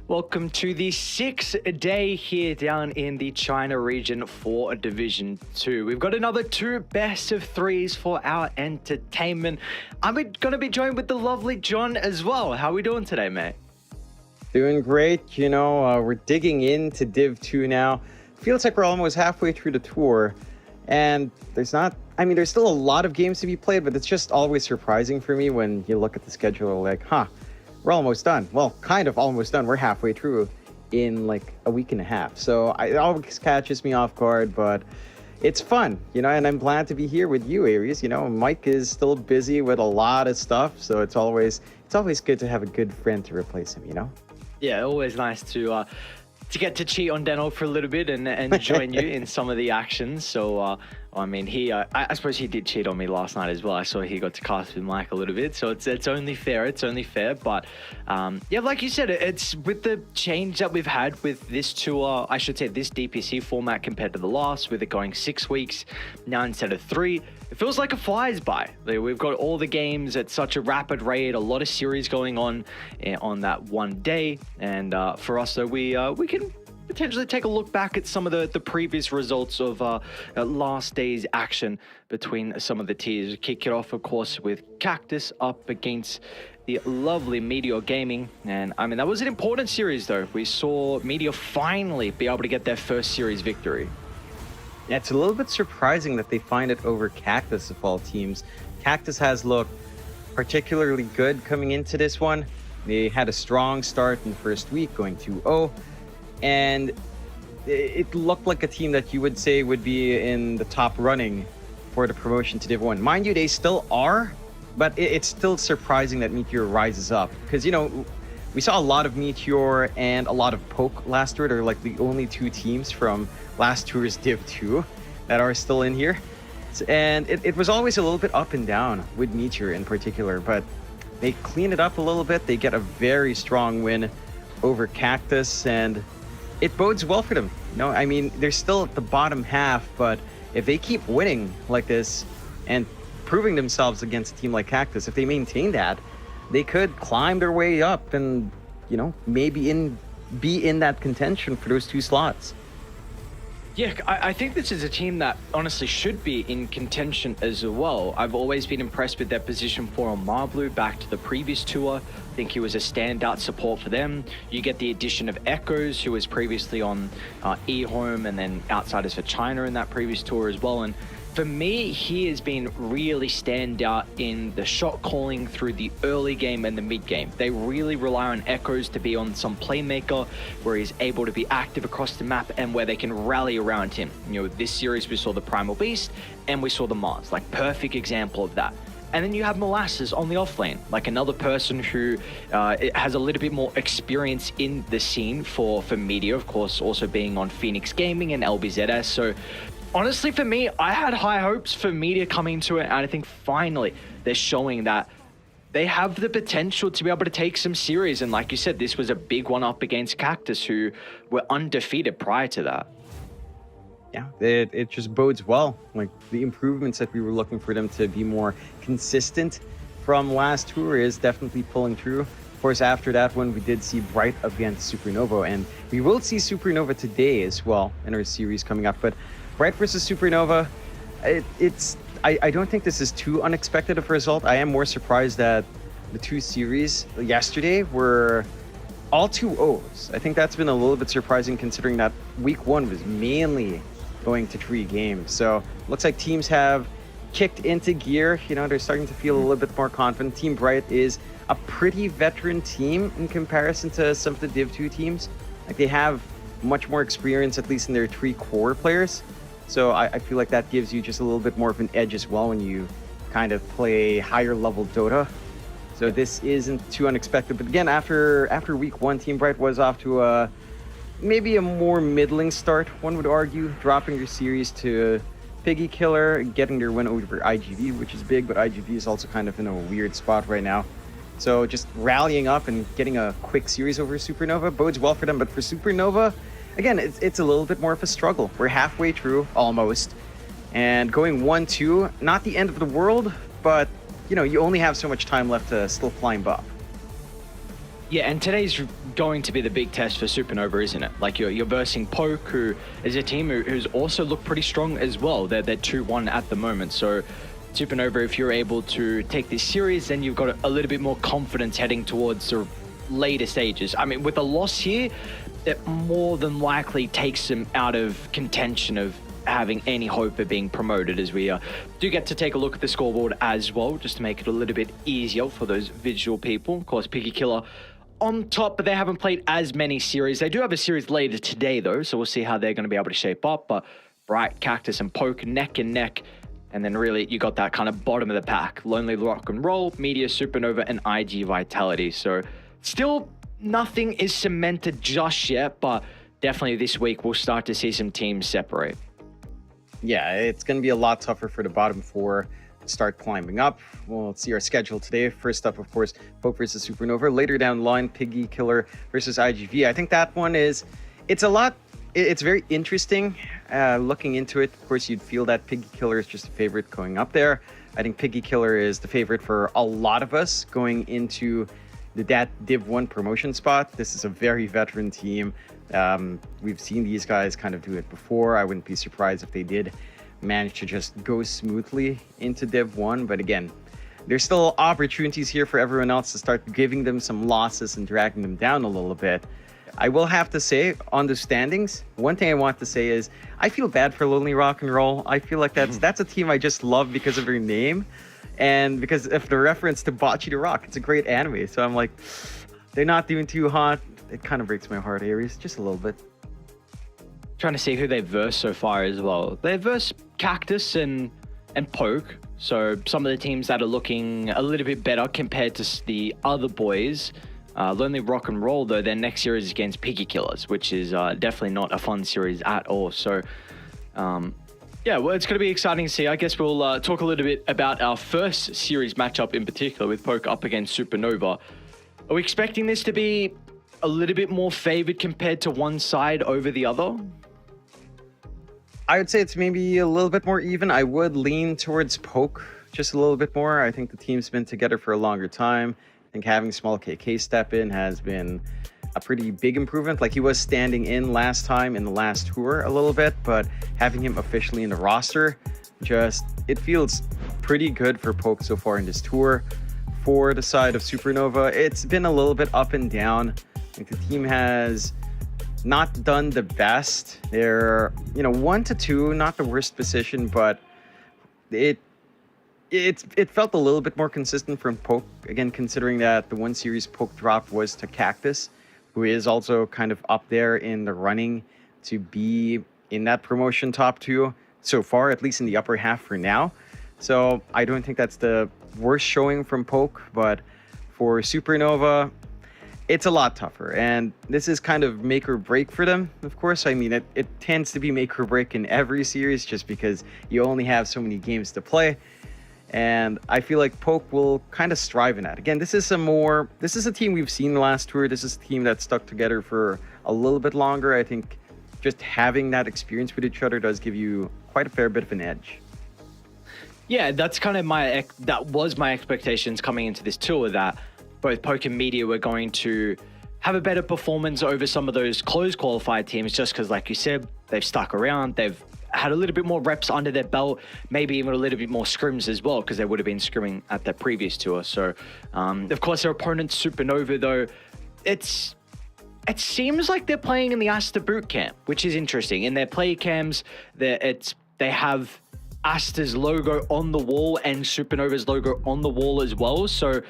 Welcome to the sixth day here down in the China region for Division 2. We've got another two best of threes for our entertainment. I'm going to be joined with the lovely John as well. How are we doing today, mate? Doing great. We're digging into Div 2 now. Feels like we're almost halfway through the tour. And there's still a lot of games to be played, but it's just always surprising for me when you look at the schedule like, we're almost done. Well, kind of almost done. We're halfway through in like a week and a half. So it always catches me off guard, but it's fun, and I'm glad to be here with you, Aries. Mike is still busy with a lot of stuff, so it's always good to have a good friend to replace him, Yeah, always nice to get to cheat on Deno for a little bit and join you in some of the actions. So, I suppose he did cheat on me last night as well. I saw he got to cast with Mike a little bit. So it's only fair. But like you said, it's with the change that we've had with this tour, I should say this DPC format compared to the last, with it going 6 weeks now instead of 3. It feels like it flies by. We've got all the games at such a rapid rate, a lot of series going on that one day. And for us, though, we can potentially take a look back at some of the previous results of last day's action between some of the tiers. Kick it off, of course, with Cactus up against the lovely Meteor Gaming. And that was an important series, though. We saw Meteor finally be able to get their first series victory. Yeah, it's a little bit surprising that they find it over Cactus of all teams. Cactus has looked particularly good coming into this one. They had a strong start in the first week, going 2-0. And it looked like a team that you would say would be in the top running for the promotion to Div 1. Mind you, they still are, but it's still surprising that Meteor rises up. Because, we saw a lot of Meteor and a lot of Poke last tour. They're like the only two teams from last tour's Div 2 that are still in here. And it was always a little bit up and down with Meteor in particular, but they clean it up a little bit. They get a very strong win over Cactus, and it bodes well for them. They're still at the bottom half, but if they keep winning like this and proving themselves against a team like Cactus, if they maintain that, they could climb their way up and, maybe be in that contention for those 2 slots. Yeah, I think this is a team that honestly should be in contention as well. I've always been impressed with their position 4 on Marblu back to the previous tour. I think he was a standout support for them. You get the addition of Echoes, who was previously on eHome and then Outsiders for China in that previous tour as well. And for me, he has been really standout in the shot calling through the early game and the mid game. They really rely on Echoes to be on some playmaker where he's able to be active across the map and where they can rally around him. This series we saw the Primal Beast and we saw the Mars, like perfect example of that. And then you have Molasses on the off lane, like another person who has a little bit more experience in the scene for Meteor, of course, also being on Phoenix Gaming and LBZS. So honestly, for me, I had high hopes for Meteor coming into it, and I think finally they're showing that they have the potential to be able to take some series. And like you said, this was a big one up against Cactus, who were undefeated prior to that. Yeah, it just bodes well. Like the improvements that we were looking for them to be more consistent from last tour is definitely pulling through. Of course, after that one, we did see Bright against Supernova, and we will see Supernova today as well in our series coming up. But Bright versus Supernova, I don't think this is too unexpected of a result. I am more surprised that the 2 series yesterday were all 2-0s. I think that's been a little bit surprising considering that week 1 was mainly going to 3 games. So looks like teams have kicked into gear. They're starting to feel a little bit more confident. Team Bright is a pretty veteran team in comparison to some of the Div 2 teams. Like they have much more experience, at least in their 3 core players. So I feel like that gives you just a little bit more of an edge as well when you kind of play higher level Dota. So this isn't too unexpected. But again, after week 1, Team Bright was off to maybe a more middling start, one would argue, dropping their series to Piggy Killer, getting their win over IGV, which is big, but IGV is also kind of in a weird spot right now. So just rallying up and getting a quick series over Supernova bodes well for them. But for Supernova, again, it's a little bit more of a struggle. We're halfway through, almost. And going 1-2, not the end of the world, but, you only have so much time left to still climb up. Yeah, and today's going to be the big test for Supernova, isn't it? Like you're versing Poke, who is a team who's also looked pretty strong as well. They're 2-1 at the moment. So Supernova, if you're able to take this series, then you've got a little bit more confidence heading towards sort of later stages. I mean, with a loss here, it more than likely takes them out of contention of having any hope of being promoted, as we do get to take a look at the scoreboard as well, just to make it a little bit easier for those visual people. Of course, Piggy Killer on top, but they haven't played as many series. They do have a series later today, though, so we'll see how they're going to be able to shape up. But Bright, Cactus, and Poke neck and neck. And then really, you got that kind of bottom of the pack. Lonely Rock and Roll, Meteor, Supernova, and IG Vitality. So still nothing is cemented just yet, but definitely this week we'll start to see some teams separate. Yeah, it's going to be a lot tougher for the bottom four to start climbing up. Well, let's see our schedule today. First up, of course, Poke versus Supernova. Later down the line, Piggy Killer versus IGV. I think that one is, it's very interesting looking into it. Of course, you'd feel that Piggy Killer is just a favorite going up there. I think Piggy Killer is the favorite for a lot of us going into that Div 1 promotion spot. This is a very veteran team. We've seen these guys kind of do it before. I wouldn't be surprised if they did manage to just go smoothly into Div 1. But again, there's still opportunities here for everyone else to start giving them some losses and dragging them down a little bit. I will have to say, on the standings, one thing I want to say is I feel bad for Lonely Rock and Roll. I feel like that's a team I just love because of their name. And because of the reference to Bocce the Rock, it's a great anime. So I'm like, they're not doing too hot. It kind of breaks my heart, Aries, just a little bit. Trying to see who they've versed so far as well. They've versed Cactus and Poke. So some of the teams that are looking a little bit better compared to the other boys. Lonely Rock and Roll, though, their next series is against Piggy Killers, which is definitely not a fun series at all. So, yeah, well, it's going to be exciting to see. I guess we'll talk a little bit about our first series matchup in particular with Poke up against Supernova. Are we expecting this to be a little bit more favored compared to one side over the other? I would say it's maybe a little bit more even. I would lean towards Poke just a little bit more. I think the team's been together for a longer time. I think having Small KK step in has been a pretty big improvement. Like, he was standing in last time in the last tour a little bit, but having him officially in the roster, it feels pretty good for Poke so far in this tour. For the side of Supernova, it's been a little bit up and down. I think the team has not done the best. They're, 1 to 2, not the worst position, but it felt a little bit more consistent from Poke, again, considering that the one series Poke dropped was to Cactus, who is also kind of up there in the running to be in that promotion top 2 so far, at least in the upper half for now. So I don't think that's the worst showing from Poke, but for Supernova, it's a lot tougher. And this is kind of make or break for them, of course. I mean, it tends to be make or break in every series just because you only have so many games to play. And I feel like Poke will kind of strive in that. Again, this is a team we've seen the last tour. This is a team that stuck together for a little bit longer. I think just having that experience with each other does give you quite a fair bit of an edge. Yeah, that's kind of that was my expectations coming into this tour, that both Poke and Meteor were going to have a better performance over some of those closed qualified teams, just because, like you said, they've stuck around, they've had a little bit more reps under their belt, maybe even a little bit more scrims as well, because they would have been scrimming at the previous tour. So, of course, their opponent, Supernova, though, it seems like they're playing in the Asta boot camp, which is interesting. In their play cams, they have Asta's logo on the wall and Supernova's logo on the wall as well. So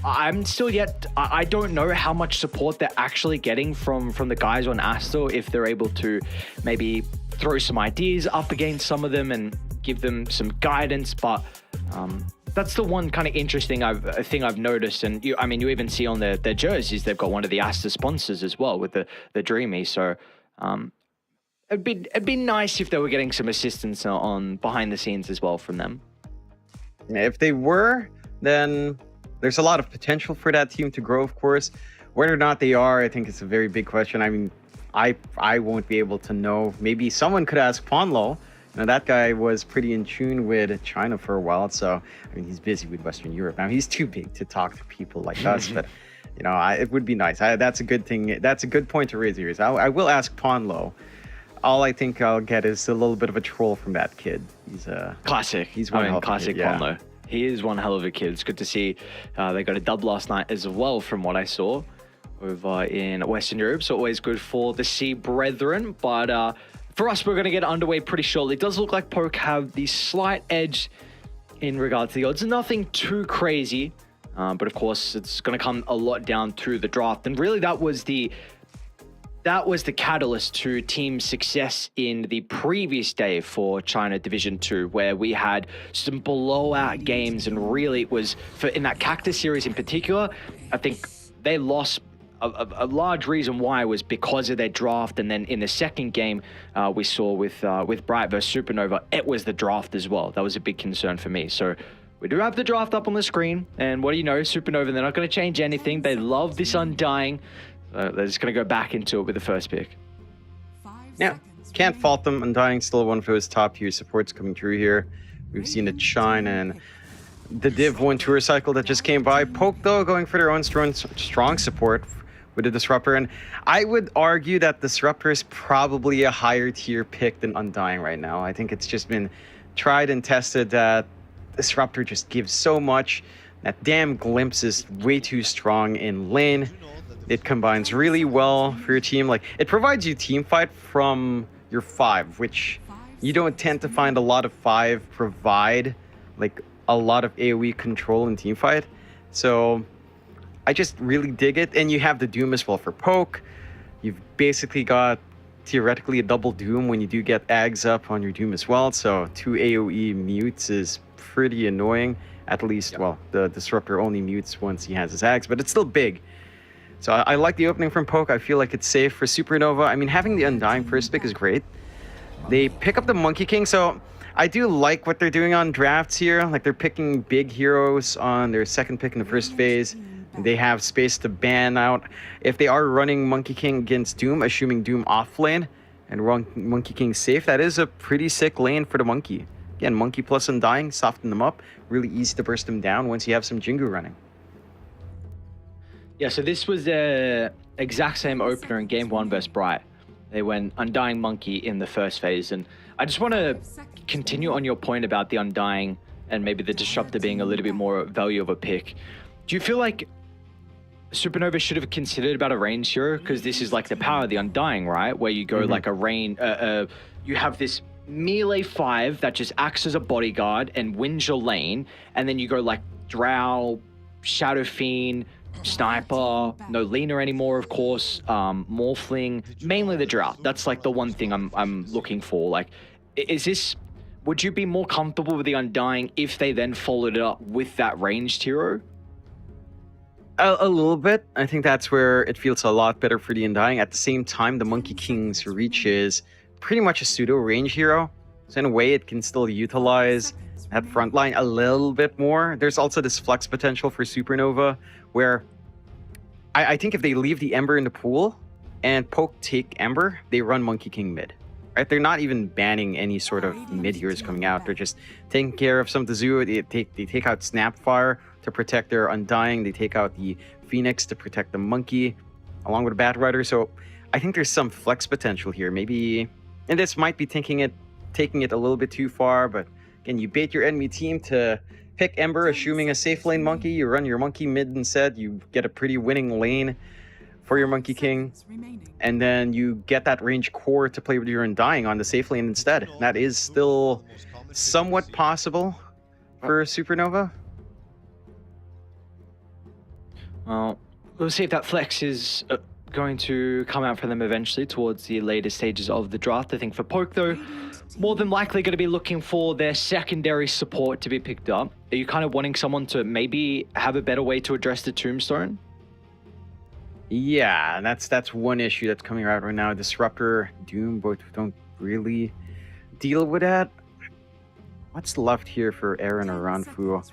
I'm still I don't know how much support they're actually getting from the guys on Asta, if they're able to maybe throw some ideas up against some of them and give them some guidance. But that's the one kind of interesting thing I've noticed. And you even see on their jerseys, they've got one of the Asta sponsors as well with the Dreamy. So it'd be nice if they were getting some assistance on behind the scenes as well from them. If they were, then there's a lot of potential for that team to grow, of course. Whether or not they are, I think it's a very big question. I mean, I won't be able to know. Maybe someone could ask Ponlo. That guy was pretty in tune with China for a while. So, I mean, he's busy with Western Europe. Now, he's too big to talk to people like us. But You know, it would be nice. That's a good thing. That's a good point to raise here. I will ask Ponlo. All I think I'll get is a little bit of a troll from that kid. He's classic. He's one hell of a classic kid, yeah. Ponlo. He is one hell of a kid. It's good to see they got a dub last night as well, from what I saw over in Western Europe. So always good for the Sea Brethren. But for us, we're going to get underway pretty shortly. It does look like Poke have the slight edge in regard to the odds. Nothing too crazy, but of course, it's going to come a lot down to the draft. And really, that was the catalyst to team success in the previous day for China Division 2, where we had some blowout games. And really, it was in that Cactus series in particular, I think they lost. A large reason why was because of their draft, and then in the second game we saw with Bright versus Supernova, it was the draft as well. That was a big concern for me. So we do have the draft up on the screen, and what do you know, Supernova, they're not going to change anything. They love this Undying. They're just going to go back into it with the first pick. Yeah, can't fault them. Undying still one of those top tier supports coming through here. We've seen it shine, and the Div 1 tour cycle that just came by. Poke, though, going for their own strong support with the Disruptor, and I would argue that Disruptor is probably a higher tier pick than Undying right now. I think it's just been tried and tested that Disruptor just gives so much. That damn Glimpse is way too strong in lane. It combines really well for your team. Like, it provides you team fight from your 5, which you don't tend to find a lot of 5 provide like a lot of AoE control in team fight. So I just really dig it. And you have the Doom as well for Poke. You've basically got theoretically a double Doom when you do get Ags up on your Doom as well. So 2 AoE mutes is pretty annoying. At least, well, the Disruptor only mutes once he has his Ags, but it's still big. So I like the opening from Poke. I feel like it's safe for Supernova. I mean, having the Undying first pick is great. They pick up the Monkey King, so I do like what they're doing on drafts here. Like, they're picking big heroes on their second pick in the first phase. They have space to ban out. If they are running Monkey King against Doom, assuming Doom off lane, and run Monkey King safe, that is a pretty sick lane for the Monkey. Again, Monkey plus Undying, soften them up. Really easy to burst them down once you have some Jingu running. Yeah, so this was the exact same opener in Game 1 versus Bright. They went Undying Monkey in the first phase. And I just want to continue on your point about the Undying and maybe the Disruptor being a little bit more value of a pick. Do you feel like Supernova should have considered about a range hero? Because this is like the power of the Undying, right? Where you go like a range, you have this melee 5 that just acts as a bodyguard and wins your lane. And then you go like Drow, Shadow Fiend, Sniper, no Lena anymore, of course, Morphling, mainly the Drow. That's like the one thing I'm looking for. Like, is this, would you be more comfortable with the Undying if they then followed it up with that ranged hero? A little bit. I think that's where it feels a lot better for the Undying. At the same time, the Monkey King's reach is pretty much a pseudo range hero. So in a way, it can still utilize that front line a little bit more. There's also this flex potential for Supernova, where I think if they leave the Ember in the pool and Poke take Ember, they run Monkey King mid. Right? They're not even banning any sort of mid heroes coming out. They're just taking care of some of the Zoo. They take out Snapfire to protect their Undying. They take out the Phoenix to protect the Monkey, along with a Bat Rider. So I think there's some flex potential here. Maybe, and this might be taking it a little bit too far, but again, you bait your enemy team to pick Ember, assuming a safe lane Monkey. You run your Monkey mid instead. You get a pretty winning lane for your Monkey King. And then you get that range core to play with your Undying on the safe lane instead. That is still somewhat possible for Supernova. Well, we'll see if that flex is going to come out for them eventually towards the later stages of the draft. I think for Poke, though, more than likely going to be looking for their secondary support to be picked up. Are you kind of wanting someone to maybe have a better way to address the Tombstone? Yeah, that's one issue that's coming out right now. Disruptor, Doom, both don't really deal with that. What's left here for Aaron or Ranfu?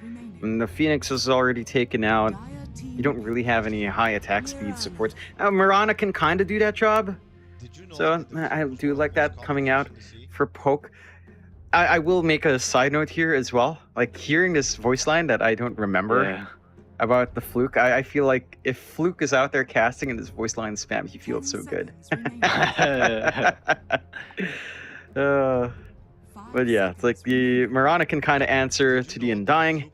And the Phoenix is already taken out. You don't really have any high attack speed supports. Mirana can kind of do that job. So I do like that coming out for Poke. I will make a side note here as well. Like, hearing this voice line that I don't remember. about the Fluke. I feel like if Fluke is out there casting and his voice line spam, he feels so good. But yeah, it's like the Mirana can kind of answer to the Undying.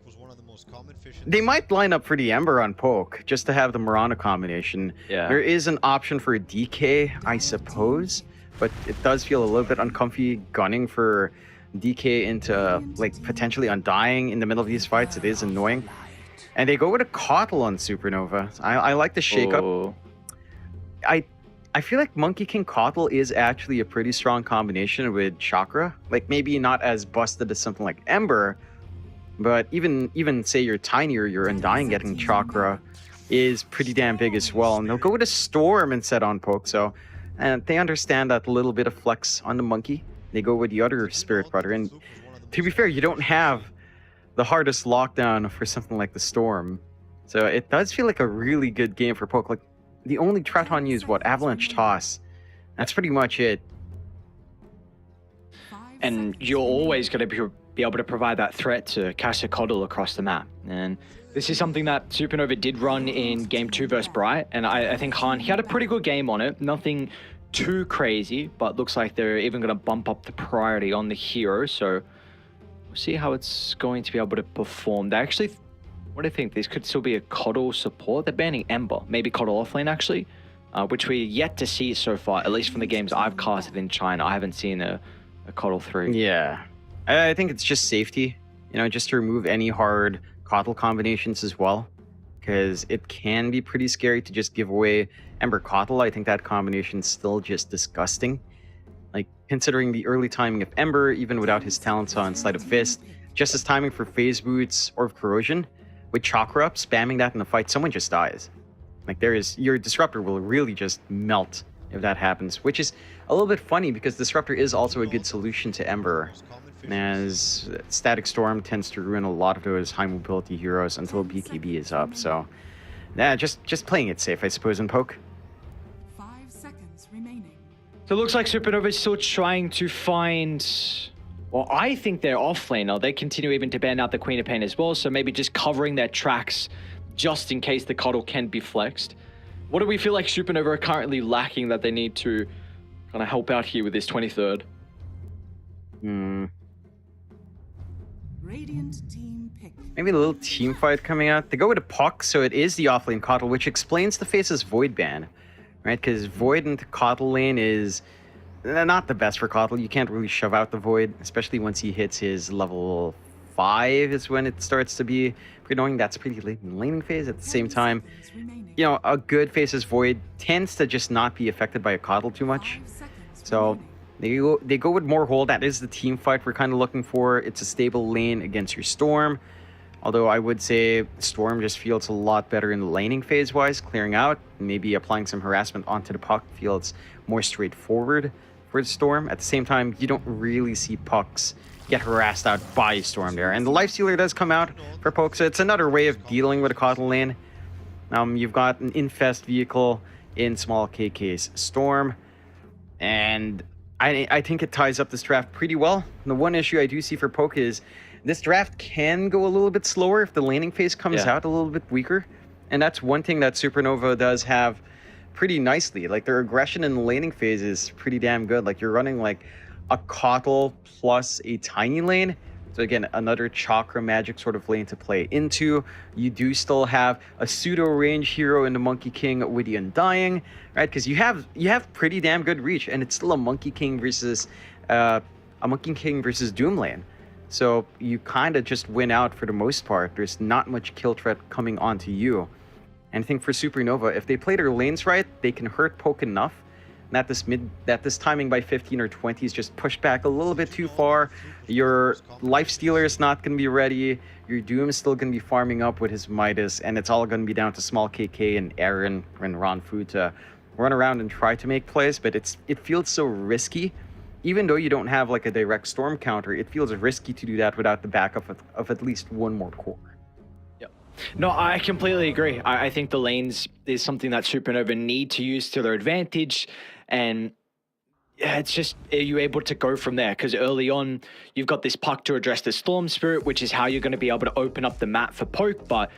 They might line up for the Ember on Poke just to have the Mirana combination. Yeah. There is an option for a DK, I suppose, but it does feel a little bit uncomfy gunning for DK into like potentially Undying in the middle of these fights. It is annoying. And they go with a Kotl on Supernova. I like the shake-up. Oh. I feel like Monkey King Kotl is actually a pretty strong combination with Chakra. Like maybe not as busted as something like Ember, but even say you're tinier, your Undying getting Chakra is pretty damn big as well. And they'll go with a Storm instead on Poke. So, and they understand that little bit of flex on the Monkey. They go with the other Spirit Brother. And to be fair, you don't have the hardest lockdown for something like the Storm. So it does feel like a really good game for Poke. Like the only threat on you is what? Avalanche Toss. That's pretty much it. And you're always going to be able to provide that threat to cast a Kotl across the map. And this is something that Supernova did run in Game 2 versus Bright. And I think Han, he had a pretty good game on it. Nothing too crazy, but looks like they're even going to bump up the priority on the hero. So we'll see how it's going to be able to perform. They actually, what do you think? This could still be a Kotl support. They're banning Ember, maybe Kotl offlane actually, which we're yet to see so far, at least from the games I've casted in China. I haven't seen a Kotl 3. Yeah, I think it's just safety, you know, just to remove any hard Kotl combinations as well, because it can be pretty scary to just give away Ember Kotl. I think that combination's still just disgusting. Like, considering the early timing of Ember, even without his talents on Sleight of Fist, just his timing for Phase Boots or Corrosion, with Chakra up, spamming that in the fight, someone just dies. Like, your Disruptor will really just melt if that happens, which is a little bit funny because Disruptor is also a good solution to Ember, as Static Storm tends to ruin a lot of those high mobility heroes until BKB is up. So yeah, just playing it safe, I suppose, in Poke. 5 seconds remaining. So it looks like Supernova is still trying to find... Well, I think they're offlane now. They continue even to ban out the Queen of Pain as well, so maybe just covering their tracks just in case the Kotl can be flexed. What do we feel like Supernova are currently lacking that they need to kind of help out here with this 23rd? Radiant team pick. Maybe a little team fight coming out. They go with a Puck, so it is the offlane Kotl, which explains the Face's Void ban, right? Because Void into Kotl lane is not the best for Kotl. You can't really shove out the Void, especially once he hits his level 5 is when it starts to be pretty annoying. That's pretty late in the laning phase. At the same time, you know, a good Face's Void tends to just not be affected by a Kotl too much. So they go with more hold. That is the team fight we're kind of looking for. It's a stable lane against your Storm. Although I would say Storm just feels a lot better in the laning phase-wise, clearing out, maybe applying some harassment onto the Puck feels more straightforward for the Storm. At the same time, you don't really see Pucks get harassed out by Storm there. And the Lifestealer does come out for Poke, so it's another way of dealing with a Kotl lane. You've got an Infest vehicle in small KK's Storm, and I think it ties up this draft pretty well. The one issue I do see for Poke is this draft can go a little bit slower if the laning phase comes out a little bit weaker. And that's one thing that Supernova does have pretty nicely. Like, their aggression in the laning phase is pretty damn good. Like, you're running like a Kotl plus a tiny lane. So again, another Chakra magic sort of lane to play into. You do still have a pseudo range hero in the Monkey King with the Undying, right? Because you have pretty damn good reach, and it's still a Monkey King versus Doom lane. So you kind of just win out for the most part. There's not much kill threat coming onto you. And I think for Supernova, if they play their lanes right, they can hurt Poke enough that this timing by 15 or 20 is just pushed back a little bit too far. Your Lifestealer is not going to be ready. Your Doom is still going to be farming up with his Midas, and it's all going to be down to small KK and Aaron and Ronfu to run around and try to make plays. But it feels so risky. Even though you don't have like a direct Storm counter, it feels risky to do that without the backup of at least one more core. Yep. No, I completely agree. I think the lanes is something that Supernova need to use to their advantage. And yeah, it's just, are you able to go from there? Because early on, you've got this Puck to address the Storm Spirit, which is how you're going to be able to open up the map for Poke. But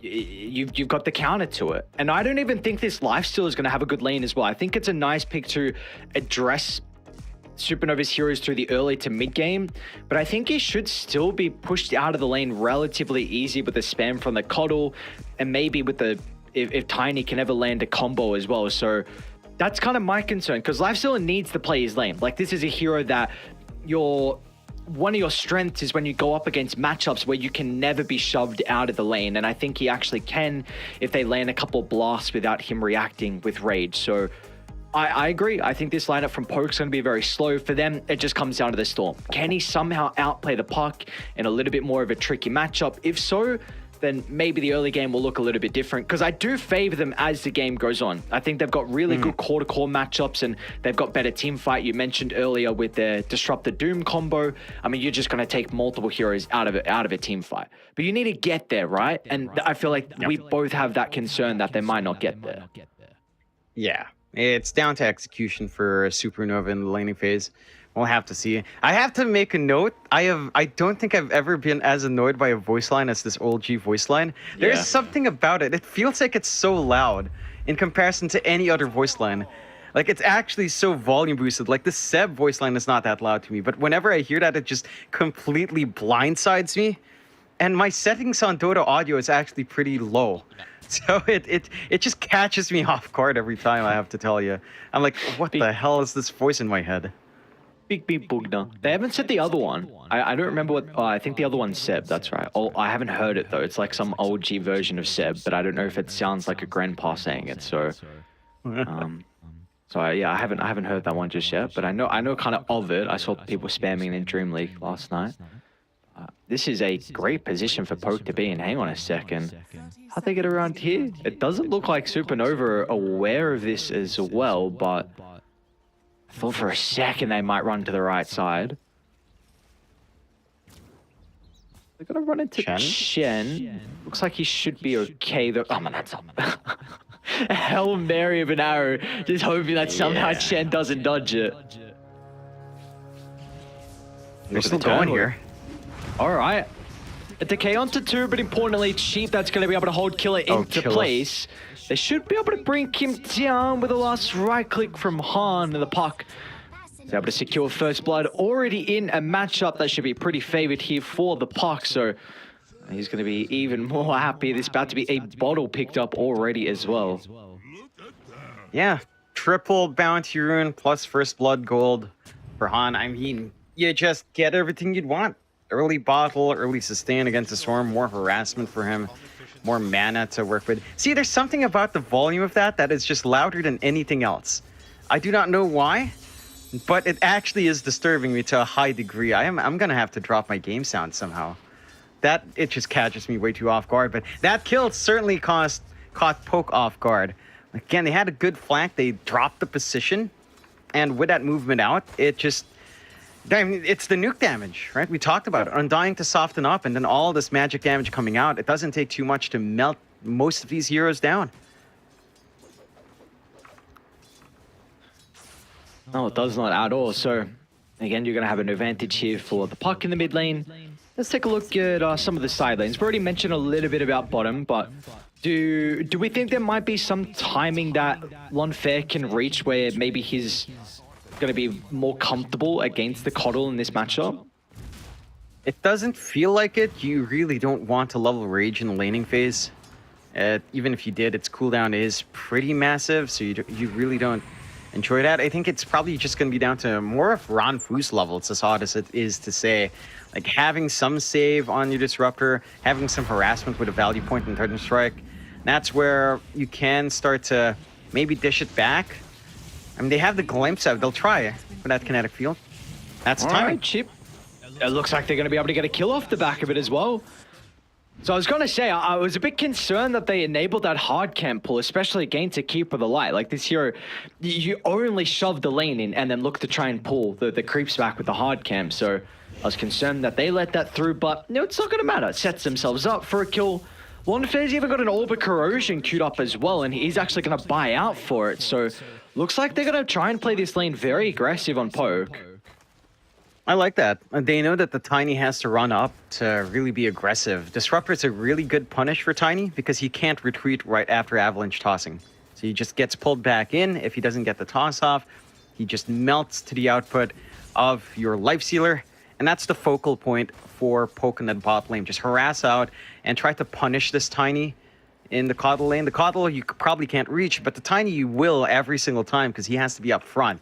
you've got the counter to it. And I don't even think this lifesteal is going to have a good lane as well. I think it's a nice pick to address Supernova's heroes through the early to mid game, but I think he should still be pushed out of the lane relatively easy with the spam from the Coddle, and maybe with the if Tiny can ever land a combo as well. So that's kind of my concern, because Lifestealer needs to play his lane. Like, this is a hero that one of your strengths is when you go up against matchups where you can never be shoved out of the lane, and I think he actually can if they land a couple blasts without him reacting with rage. So I agree. I think this lineup from Poke's going to be very slow. For them, it just comes down to the Storm. Can he somehow outplay the puck in a little bit more of a tricky matchup? If so, then maybe the early game will look a little bit different, because I do favor them as the game goes on. I think they've got really good core-to-core matchups, and they've got better team fight. You mentioned earlier with their Disrupt the Doom combo. I mean, you're just going to take multiple heroes out of a team fight. But you need to get there, right? And I feel like we both have that concern that they might not get there. Yeah. It's down to execution for Supernova in the laning phase. We'll have to see. I have to make a note. I don't think I've ever been as annoyed by a voice line as this OG voice line. There's something about it. It feels like it's so loud in comparison to any other voice line. Like, it's actually so volume boosted. Like, the Seb voice line is not that loud to me, but whenever I hear that, it just completely blindsides me. And my settings on Dota audio is actually pretty low. So it just catches me off guard every time, I have to tell you. I'm like, what the hell is this voice in my head? Big Bugna. They haven't said the other one. I don't remember what... I think the other one's Seb, that's right. Oh, I haven't heard it, though. It's like some OG version of Seb, but I don't know if it sounds like a grandpa saying it, so... So yeah, I haven't heard that one just yet, but I know kind of it. I saw people spamming in Dream League last night. This is a great position for Poke to be in. Hang on a second. How'd they get around here? It doesn't look like Supernova are aware of this as well, but I thought for a second they might run to the right side. They're going to run into Chen. Looks like he should be okay, though. Oh, man, that's a Hail Mary of an arrow. Just hoping that somehow Chen doesn't dodge it. They're still going here. All right. A decay onto 2, but importantly, Cheap that's going to be able to hold Killer into place. They should be able to bring him down with a last right click from Han, and the puck is able to secure first blood already in a matchup that should be pretty favored here for the puck. So he's going to be even more happy. There's about to be a bottle picked up already as well. Yeah, triple bounty rune plus first blood gold for Han. I mean, you just get everything you'd want. Early bottle, early sustain against the Storm, more harassment for him, more mana to work with. See, there's something about the volume of that is just louder than anything else. I do not know why, but it actually is disturbing me to a high degree. I'm gonna have to drop my game sound somehow. It just catches me way too off guard, but that kill certainly caught Poke off guard. Again, they had a good flank, they dropped the position, and with that movement out, it just... I mean, it's the nuke damage, right? We talked about it. Undying to soften up, and then all this magic damage coming out. It doesn't take too much to melt most of these heroes down. No, it does not at all. So, again, you're going to have an advantage here for the puck in the mid lane. Let's take a look at some of the side lanes. We've already mentioned a little bit about bottom, but do we think there might be some timing that Lonfair can reach where maybe he's going to be more comfortable against the Coddle in this matchup? It doesn't feel like it. You really don't want to level Rage in the laning phase. Even if you did, its cooldown is pretty massive, so you really don't enjoy that. I think it's probably just going to be down to more of Ron Fu's level. It's as odd as it is to say. Like, having some save on your Disruptor, having some harassment with a value point in Thunder Strike, that's where you can start to maybe dish it back. I mean, they have the glimpse of it. They'll try for that kinetic field. That's the timing. Right, Chip. It looks like they're going to be able to get a kill off the back of it as well. So I was going to say, I was a bit concerned that they enabled that hard camp pull, especially against a Keeper of the Light. Like, this hero, you only shove the lane in and then look to try and pull the creeps back with the hard camp. So I was concerned that they let that through, but no, it's not going to matter. It sets themselves up for a kill. Lonfair's even got an Orb of Corrosion queued up as well, and he's actually going to buy out for it. So looks like they're going to try and play this lane very aggressive on Poke. I like that. They know that the Tiny has to run up to really be aggressive. Disruptor is a really good punish for Tiny because he can't retreat right after Avalanche tossing. So he just gets pulled back in. If he doesn't get the toss off, he just melts to the output of your Life Sealer. And that's the focal point for Poke in that bot lane. Just harass out and try to punish this Tiny in the Coddle lane. The Coddle you probably can't reach, but the Tiny you will every single time because he has to be up front.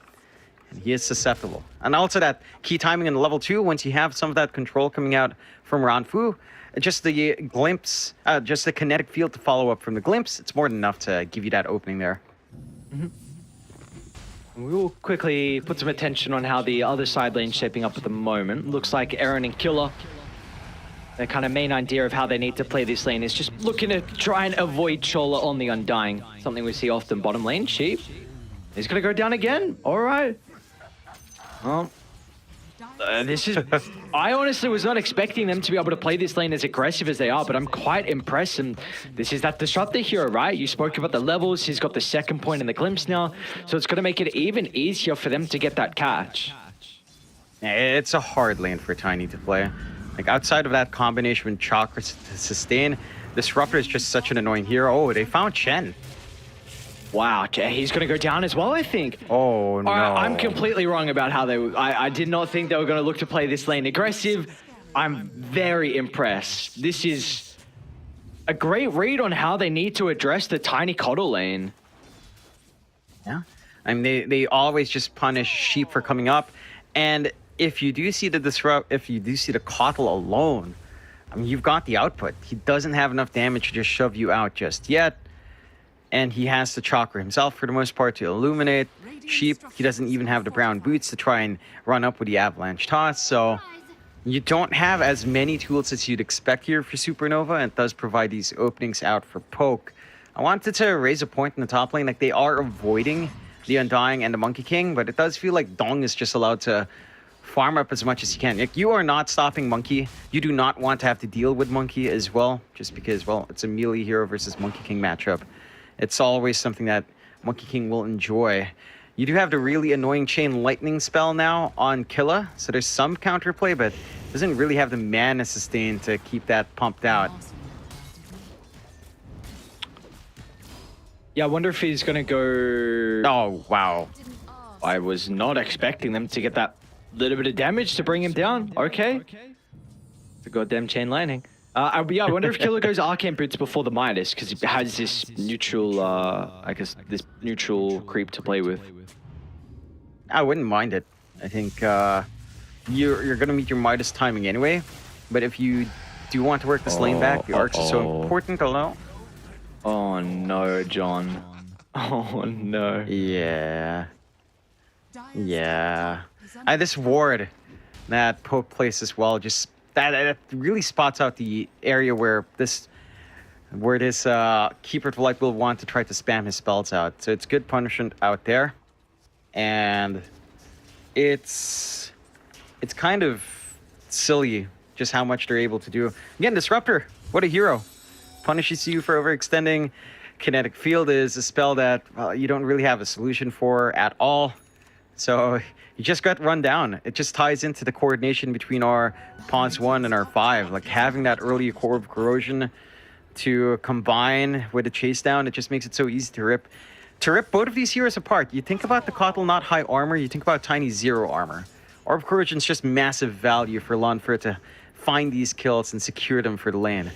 And he is susceptible. And also that key timing in level 2, once you have some of that control coming out from Ranfu, just the glimpse, just the kinetic field to follow up from the glimpse, it's more than enough to give you that opening there. We will quickly put some attention on how the other side lane's shaping up at the moment. Looks like Aaron and Killer, their kind of main idea of how they need to play this lane is just looking to try and avoid Chola on the Undying. Something we see often bottom lane. Sheep. He's going to go down again. All right. Well, this is... I honestly was not expecting them to be able to play this lane as aggressive as they are, but I'm quite impressed. And this is that Disruptor hero, right? You spoke about the levels. He's got the second point in the glimpse now. So it's going to make it even easier for them to get that catch. It's a hard lane for Tiny to play. Like, outside of that combination with Chakra to sustain, Disruptor is just such an annoying hero. Oh, they found Chen. Wow, he's going to go down as well, I think. Oh, no. I'm completely wrong about how they... I did not think they were going to look to play this lane aggressive. I'm very impressed. This is a great read on how they need to address the Tiny Coddle lane. Yeah. I mean, they always just punish Sheep for coming up. And if you do see the Coddle alone, I mean, you've got the output. He doesn't have enough damage to just shove you out just yet. And he has the Chakra himself for the most part to illuminate. Sheep, he doesn't even have the brown boots to try and run up with the Avalanche toss. So you don't have as many tools as you'd expect here for Supernova, and it does provide these openings out for Poke. I wanted to raise a point in the top lane. Like, they are avoiding the Undying and the Monkey King, but it does feel like Dong is just allowed to farm up as much as he can. Like, you are not stopping Monkey. You do not want to have to deal with Monkey as well, just because, well, it's a melee hero versus Monkey King matchup. It's always something that Monkey King will enjoy. You do have the really annoying Chain Lightning spell now on Killa, so there's some counterplay, but doesn't really have the mana sustain to keep that pumped out. Yeah, I wonder if he's going to go... Oh, wow. I was not expecting them to get that little bit of damage to bring him down. Okay. The goddamn Chain Lightning. Yeah, I wonder if Killer goes Arcane Boots before the Midas, because he has this neutral, I guess, this neutral creep to play with. I wouldn't mind it. I think you're going to meet your Midas timing anyway, but if you do want to work this lane back, the Arch is so important, although. Oh no, John. Oh no. Yeah. Yeah. This ward that Poke plays as well, just that really spots out the area where this Keeper of Light will want to try to spam his spells out. So it's good punishment out there. And it's kind of silly just how much they're able to do. Again, Disruptor, what a hero. Punishes you for overextending. Kinetic Field is a spell that you don't really have a solution for at all. So you just got run down. It just ties into the coordination between our Pawns 1 and our 5. Like, having that early Core of Corrosion to combine with a chase down, it just makes it so easy to rip both of these heroes apart. You think about the Coddle not high armor, you think about Tiny 0 armor. Orb of Corrosion is just massive value for Lonfer to find these kills and secure them for the lane.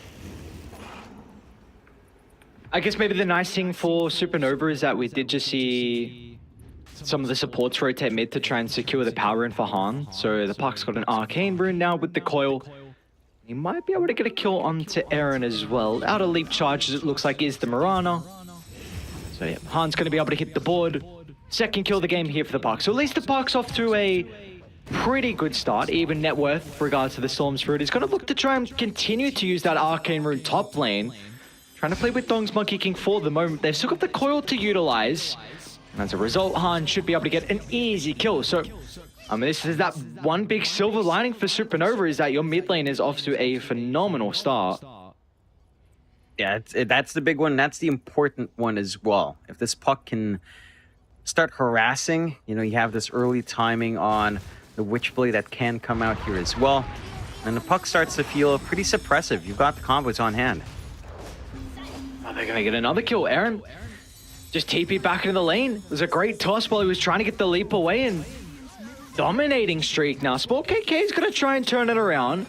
I guess maybe the nice thing for Supernova is that we did just see some of the supports rotate mid to try and secure the power in for Han. So the Puck's got an Arcane Rune now with the coil. He might be able to get a kill onto Aaron as well. Out of leap charges, it looks like, is the Mirana. So yeah, Han's going to be able to hit the board. Second kill of the game here for the Puck. So at least the Puck's off to a pretty good start. Even net worth with regards to the Storm Spirit. He's going to look to try and continue to use that Arcane Rune top lane. Trying to play with Dong's Monkey King for the moment. They've still got the coil to utilize. And as a result, Han should be able to get an easy kill. So, I mean, this is that one big silver lining for Supernova, is that your mid lane is off to a phenomenal start. Yeah, that's the big one. That's the important one as well. If this Puck can start harassing, you know, you have this early timing on the Witchblade that can come out here as well. And the puck starts to feel pretty suppressive. You've got the combos on hand. Oh, they're going to get another kill. Aaron just TP back into the lane. It was a great toss while he was trying to get the leap away, and dominating streak now. Sport KK is going to try and turn it around,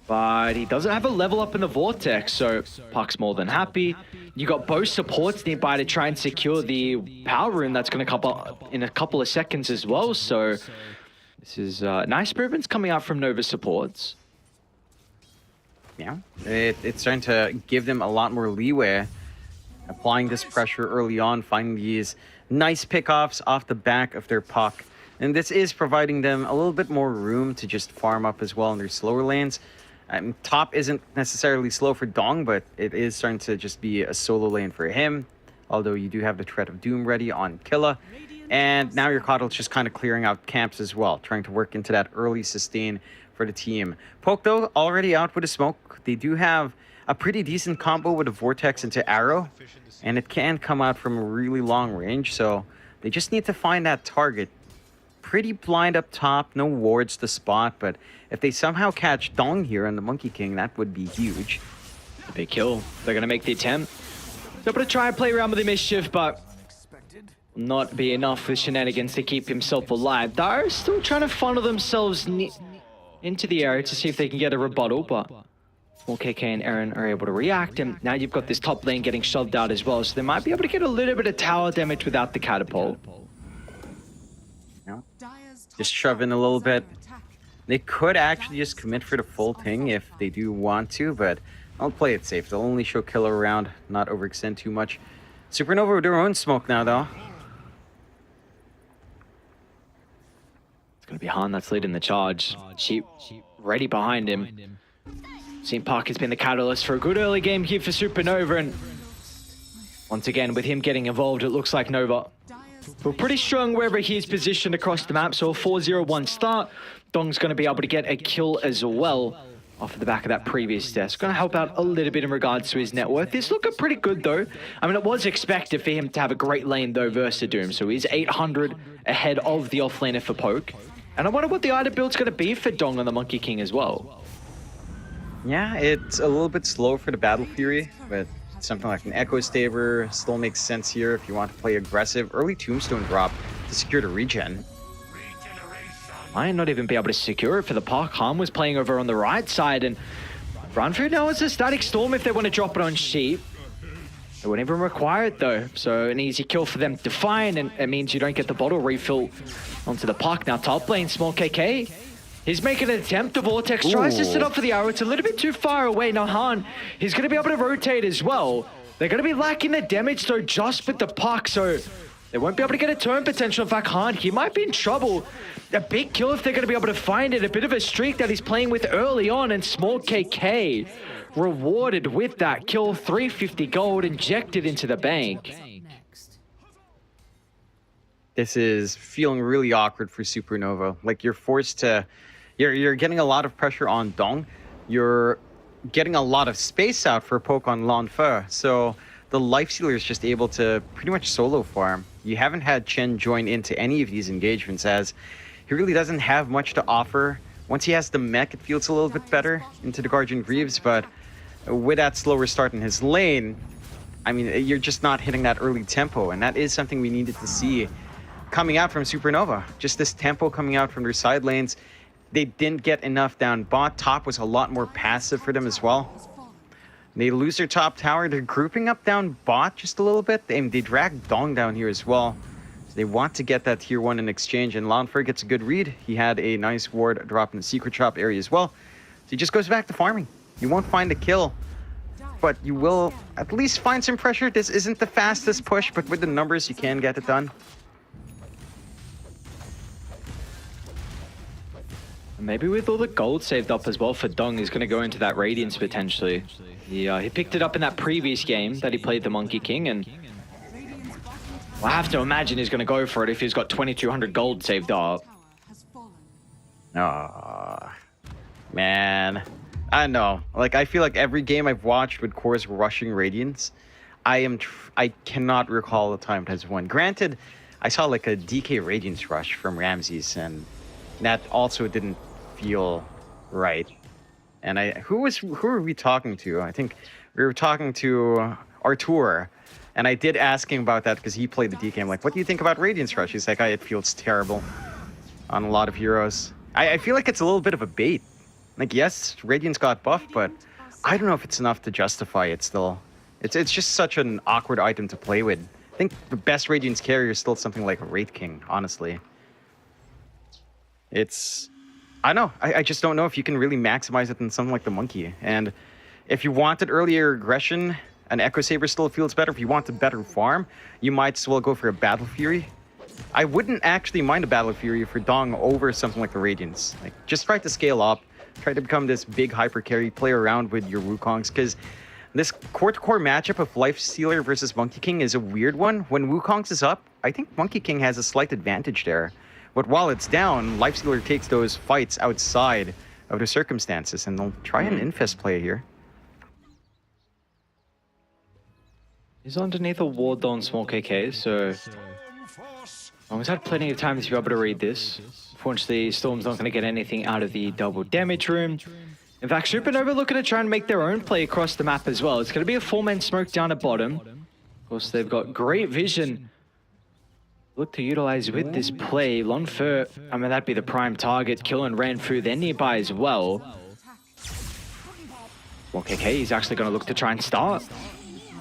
but he doesn't have a level up in the Vortex, so Puck's more than happy. You got both supports nearby to try and secure the power room that's going to come up in a couple of seconds as well, so this is nice movements coming out from Nova supports. Yeah, it's starting to give them a lot more leeway, applying this pressure early on, finding these nice pickoffs off the back of their puck. And this is providing them a little bit more room to just farm up as well in their slower lanes. Top isn't necessarily slow for Dong, but it is starting to just be a solo lane for him. Although you do have the Threat of Doom ready on Killa. And now your Coddle's just kind of clearing out camps as well, trying to work into that early sustain for the team. Poke, though, already out with a smoke. They do have a pretty decent combo with a Vortex into Arrow, and it can come out from a really long range, so they just need to find that target. Pretty blind up top, no wards to spot, but if they somehow catch Dong here on the Monkey King, that would be huge. A big kill. They're going to make the attempt. They're going to try and play around with the mischief, but not be enough with shenanigans to keep himself alive. They're still trying to funnel themselves into the area to see if they can get a rebuttal, but KK and Aaron are able to react, and now you've got this top lane getting shoved out as well, so they might be able to get a little bit of tower damage without the catapult. No. Just shove in a little bit. They could actually just commit for the full thing if they do want to, but I'll play it safe. They'll only show Killer around, not overextend too much. Supernova with their own smoke now, though. It's going to be Han that's leading the charge. Sheep ready behind him. St. Park has been the catalyst for a good early game here for Supernova, and once again, with him getting involved, it looks like Nova feel pretty strong wherever he is positioned across the map. So a 4-0-1 start. Dong's going to be able to get a kill as well off of the back of that previous death. It's going to help out a little bit in regards to his net worth. It's looking pretty good, though. I mean, it was expected for him to have a great lane, though, versus Doom. So he's 800 ahead of the offlaner for Poke. And I wonder what the item build's going to be for Dong on the Monkey King as well. Yeah, it's a little bit slow for the Battle Fury, but something like an Echo Staver still makes sense here if you want to play aggressive. Early Tombstone drop to secure the regen. Might not even be able to secure it for the Park. Han was playing over on the right side, and run through now is a Static Storm if they want to drop it on Sheep. It wouldn't even require it, though. So an easy kill for them to find, and it means you don't get the bottle refill onto the Park. Now top lane, Small KK. He's making an attempt. The Vortex tries to sit up for the arrow. It's a little bit too far away. Now Han, he's going to be able to rotate as well. They're going to be lacking the damage, though, just with the puck, so they won't be able to get a turn potential. In fact, Han, he might be in trouble. A big kill if they're going to be able to find it. A bit of a streak that he's playing with early on, and Small KK rewarded with that kill. 350 gold injected into the bank. This is feeling really awkward for Supernova. Like, you're forced to... You're getting a lot of pressure on Dong. You're getting a lot of space out for Poke on Lanfeu. So the Lifestealer is just able to pretty much solo farm. You haven't had Chen join into any of these engagements, as he really doesn't have much to offer. Once he has the mech, it feels a little bit better into the Guardian Greaves, but with that slower start in his lane, I mean, you're just not hitting that early tempo, and that is something we needed to see coming out from Supernova. Just this tempo coming out from their side lanes. They didn't get enough down bot. Top was a lot more passive for them as well. They lose their top tower. They're grouping up down bot just a little bit. They drag Dong down here as well. So they want to get that tier 1 in exchange, and Lanfeu gets a good read. He had a nice ward drop in the secret shop area as well. So he just goes back to farming. You won't find a kill, but you will at least find some pressure. This isn't the fastest push, but with the numbers, you can get it done. Maybe with all the gold saved up as well for Dong, he's going to go into that Radiance potentially. He picked it up in that previous game that he played the Monkey King, and I have to imagine he's going to go for it if he's got 2,200 gold saved up. Oh, man. I know. Like, I feel like every game I've watched with Cores rushing Radiance, I cannot recall the time it has won. Granted, I saw like a DK Radiance rush from Ramses, and That also didn't feel right. And who were we talking to? I think we were talking to Artur, and I did ask him about that because he played the DK. I'm like, what do you think about Radiance Rush? He's like, it feels terrible on a lot of heroes. I feel like it's a little bit of a bait. Like, yes, Radiance got buffed, but I don't know if it's enough to justify it still. It's just such an awkward item to play with. I think the best Radiance carrier is still something like Wraith King, honestly. I don't know. I just don't know if you can really maximize it in something like the Monkey. And if you wanted earlier aggression, an Echo Saber still feels better. If you want a better farm, you might as well go for a Battle Fury. I wouldn't actually mind a Battle Fury for Dong over something like the Radiance. Like, just try to scale up. Try to become this big hyper carry. Play around with your Wukongs. Because this core-to-core matchup of Lifestealer versus Monkey King is a weird one. When Wukong's is up, I think Monkey King has a slight advantage there. But while it's down, Lifestealer takes those fights outside of the circumstances, and they'll try an Infest play here. He's underneath a ward on small KK, so he's had plenty of time to be able to read this. Unfortunately, Storm's not going to get anything out of the double damage room. In fact, Supernova looking to try and make their own play across the map as well. It's going to be a 4-man smoke down at bottom. Of course, they've got great vision. Look to utilize with this play. Lonfer, I mean, that'd be the prime target. Killing Ranfu, they're nearby as well. Well, KK, he's actually going to look to try and start.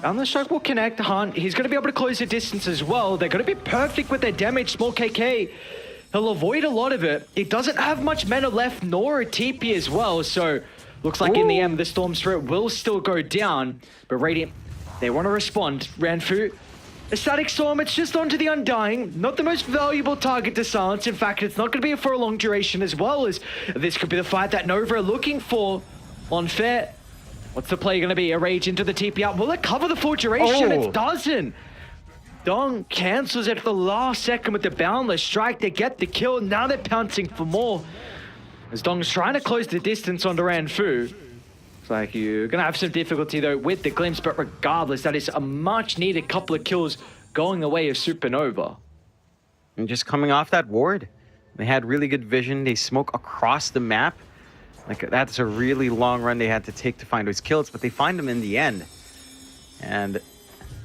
Boundless Strike will connect. Hunt, he's going to be able to close the distance as well. They're going to be perfect with their damage. Small KK, he'll avoid a lot of it. He doesn't have much mana left, nor a TP as well. So, looks like in the end, the Storm Spirit will still go down. But Radiant, they want to respond. Ranfu, a static storm, it's just onto the Undying. Not the most valuable target to silence. In fact, it's not going to be for a long duration as well, as this could be the fight that Nova are looking for. Unfair. What's the play going to be? A rage into the TP out. Will it cover the full duration? It doesn't. Dong cancels it at the last second with the Boundless Strike to get the kill. Now they're pouncing for more. As Dong's trying to close the distance onto Ranfu. Like, you're gonna have some difficulty though with the glimpse, but regardless, that is a much needed couple of kills going the way of Supernova. And just coming off that ward, they had really good vision. They smoke across the map. Like, that's a really long run they had to take to find those kills, but they find them in the end. And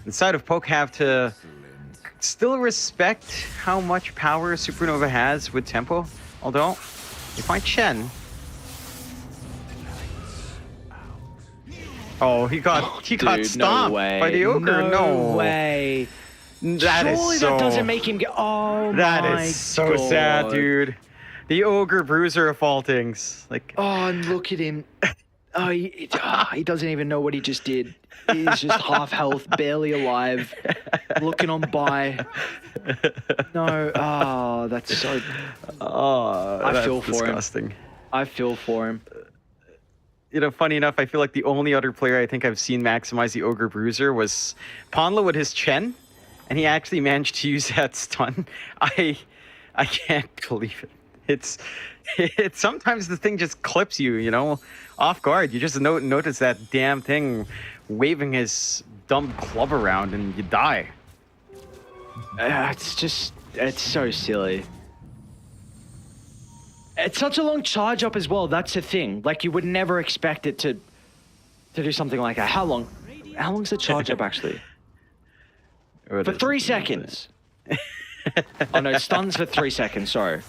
inside of Poke have to still respect how much power Supernova has with tempo, although they find Chen. Oh, he got stomped by the ogre. No way. That Surely is so. That doesn't make him get. Oh that my is so God. sad, dude. The ogre bruiser of all things. Like. Oh, and look at him. Oh, he doesn't even know what he just did. He's just half health, barely alive, looking on by. No. Oh, that's so. Oh, I that's feel for disgusting. him. I feel for him. You know, funny enough, I feel like the only other player I think I've seen maximize the Ogre Bruiser was Ponla with his Chen, and he actually managed to use that stun. I can't believe it. It's sometimes the thing just clips you, you know, off guard. You just notice that damn thing waving his dumb club around, and you die. It's so silly. It's such a long charge up as well. That's the thing. Like, you would never expect it to do something like that. How long's the charge up actually? For 3 seconds. Oh no, stuns for 3 seconds. Sorry.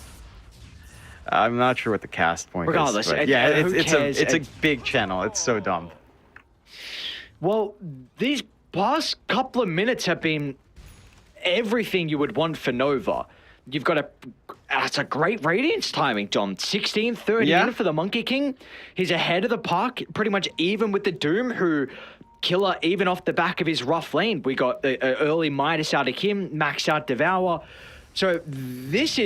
I'm not sure what the cast point Regardless, is. Regardless, it's a big channel. It's so dumb. Well, these past couple of minutes have been everything you would want for Nova. You've got it's a great Radiance timing, John. 16:30 in for the Monkey King. He's ahead of the park, pretty much even with the Doom, who killer even off the back of his rough lane. We got the early Midas out of him, max out Devour. So this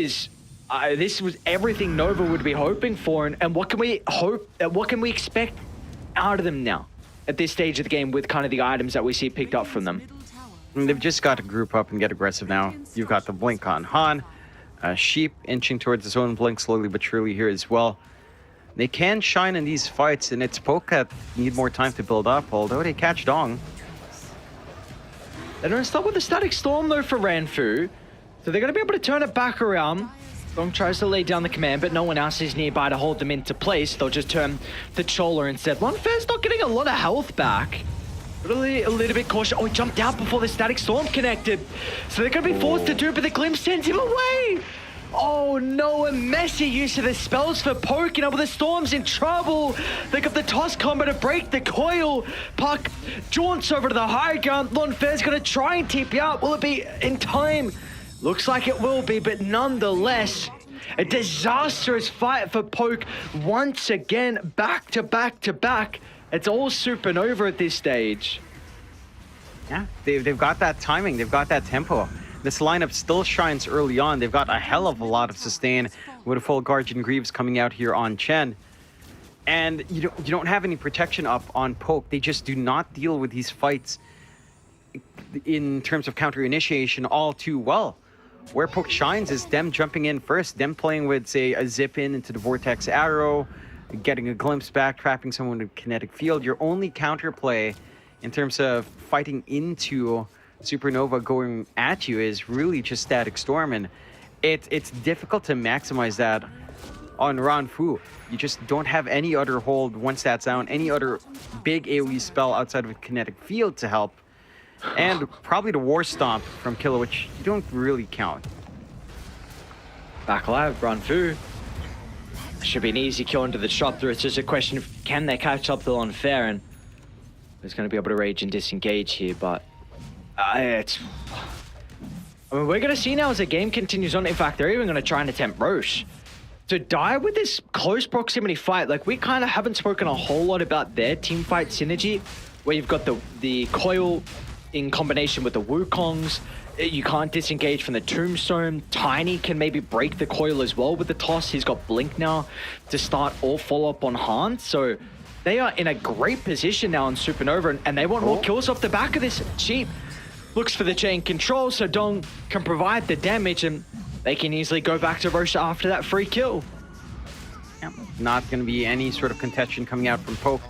was everything Nova would be hoping for. And what can we hope? What can we expect out of them now at this stage of the game with kind of the items that we see picked up from them? And they've just got to group up and get aggressive now. You've got the blink on Han. Sheep inching towards his own blink slowly but surely here as well. They can shine in these fights, and it's Poke that need more time to build up, although they catch Dong. They're going to start with the Static Storm though for Ranfu. So they're going to be able to turn it back around. Storm tries to lay down the command, but no one else is nearby to hold them into place. They'll just turn the Chola instead. Lonfair's not getting a lot of health back. Really a little bit cautious. Oh, he jumped out before the Static Storm connected. So they're going to be forced to do it, but the Glimpse sends him away. Oh no, a messy use of the spells for poking up with the Storm's in trouble. They got the toss combo to break the coil. Puck jaunts over to the high ground. Lonfair's going to try and TP out. Will it be in time? Looks like it will be, but nonetheless, a disastrous fight for Poke once again, back to back to back. It's all Supernova at this stage. Yeah, they've got that timing. They've got that tempo. This lineup still shines early on. They've got a hell of a lot of sustain with a full Guardian Greaves coming out here on Chen. And you don't have any protection up on Poke. They just do not deal with these fights in terms of counter initiation all too well. Where Poke shines is them jumping in first, them playing with, say, a zip in into the Vortex Arrow, getting a glimpse back, trapping someone with kinetic field. Your only counterplay in terms of fighting into Supernova going at you is really just Static Storm, and it's difficult to maximize that on Ranfu. You just don't have any other hold once that's down, any other big AoE spell outside of a kinetic field to help, and probably the War Stomp from Killer, which you don't really count. Back alive, Ranfu. Should be an easy kill into the Disruptor. It's just a question of can they catch up to Lonfair, and who's going to be able to rage and disengage here, but I mean, we're going to see now as the game continues on. In fact, they're even going to try and attempt Roche to die with this close proximity fight. Like, we kind of haven't spoken a whole lot about their team fight synergy, where you've got the coil in combination with the Wukongs. You can't disengage from the Tombstone. Tiny can maybe break the coil as well with the toss. He's got Blink now to start or follow up on Han. So they are in a great position now on Supernova, and they want more kills off the back of this. Cheap looks for the chain control, so Dong can provide the damage, and they can easily go back to Roche after that free kill. Yeah, not going to be any sort of contention coming out from Poke.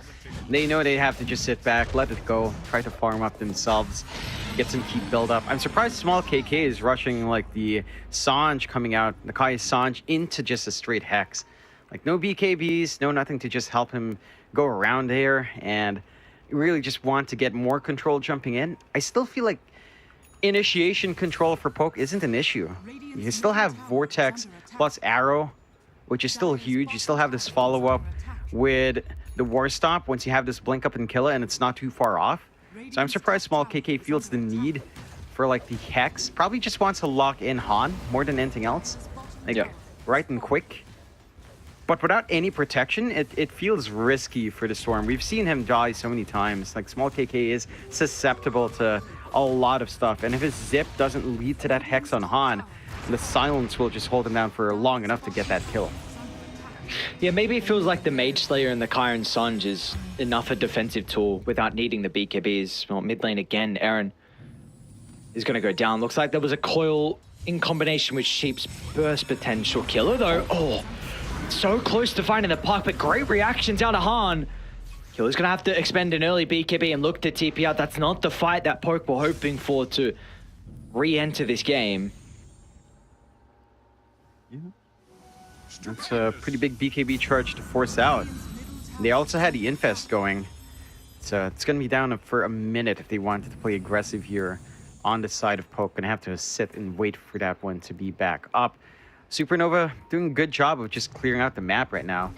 They know they have to just sit back, let it go, try to farm up themselves, get some keep build up. I'm surprised Small KK is rushing like the Sanj coming out, Nakai Sanj, into just a straight Hex. Like, no BKBs, no nothing to just help him go around there, and really just want to get more control jumping in. I still feel like initiation control for Poke isn't an issue. You can still have Vortex plus Arrow, which is still huge. You still have this follow-up with the War Stomp once you have this Blink Up and Kill It, and it's not too far off. So I'm surprised Small KK feels the need for like the Hex. Probably just wants to lock in Han more than anything else. Like, right and quick. But without any protection, it feels risky for the Storm. We've seen him die so many times. Like, Small KK is susceptible to a lot of stuff. And if his zip doesn't lead to that Hex on Han, the silence will just hold him down for long enough to get that kill. Yeah, maybe it feels like the Mage Slayer and the Kyron Sanj is enough a defensive tool without needing the BKBs. Well, mid lane again, Aaron is going to go down. Looks like there was a coil in combination with Sheep's burst potential killer, though. Oh, so close to finding the puck, but great reactions out of Han. Killer's going to have to expend an early BKB and look to TP out. That's not the fight that Poke were hoping for to re-enter this game. Yeah. That's a pretty big BKB charge to force out. They also had the Infest going. So it's going to be down for a minute if they wanted to play aggressive here on the side of Poke. Going to have to sit and wait for that one to be back up. Supernova doing a good job of just clearing out the map right now.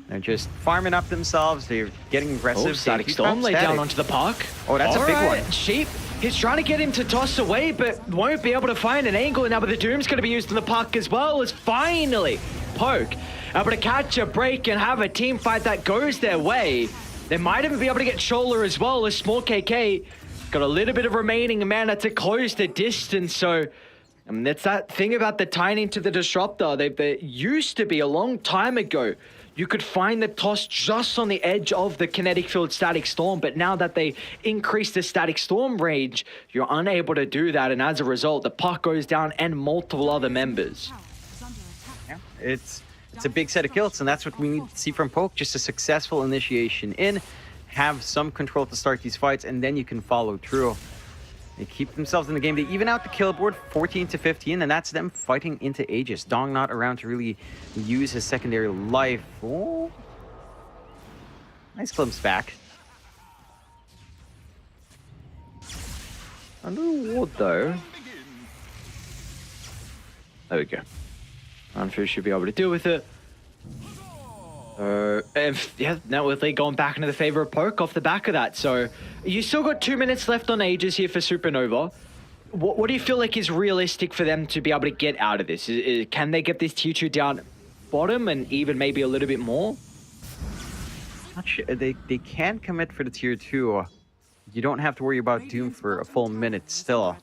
They're just farming up themselves. They're getting aggressive. Oh, Static Storm laid down onto the puck. Oh, that's a big one. Sheep, he's trying to get him to toss away, but won't be able to find an angle. And now the Doom's going to be used in the puck as well, as finally Poke able to catch a break and have a team fight that goes their way. They might even be able to get Shola as well, as Small KK got a little bit of remaining mana to close the distance. So that's that thing about the Tiny to the Disruptor. They used to be a long time ago. You could find the toss just on the edge of the kinetic field Static Storm, but now that they increase the Static Storm range, you're unable to do that, and as a result, the puck goes down and multiple other members. Yeah, it's a big set of kills, and that's what we need to see from Poke. Just a successful initiation in, have some control to start these fights, and then you can follow through. They keep themselves in the game. They even out the kill board 14 to 15, and that's them fighting into Aegis. Dong not around to really use his secondary life. Oh. Nice glimpse back. Under ward though. There we go. Unfair should be able to deal with it. Yeah, now with Lee going back into the favor of Poke off the back of that. So you still got 2 minutes left on Aegis here for Supernova. What do you feel like is realistic for them to be able to get out of this? Can they get this tier 2 down bottom and even maybe a little bit more? Not sure. They can commit for the tier 2. You don't have to worry about Doom for a full minute still.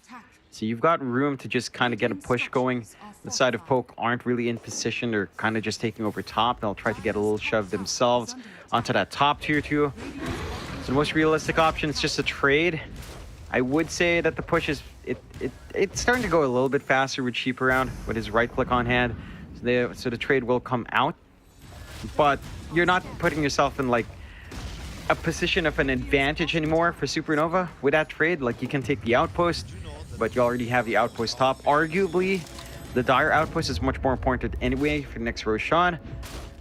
So you've got room to just kind of get a push going. The side of Poke aren't really in position. They're kind of just taking over top. They'll try to get a little shove themselves onto that top tier 2. So the most realistic option is just a trade. I would say that the push is it's starting to go a little bit faster with Sheep around with his right click on hand. So the trade will come out. But you're not putting yourself in like a position of an advantage anymore for Supernova with that trade. Like you can take the outpost, but you already have the outpost top. Arguably, the Dire outpost is much more important anyway for the next Roshan,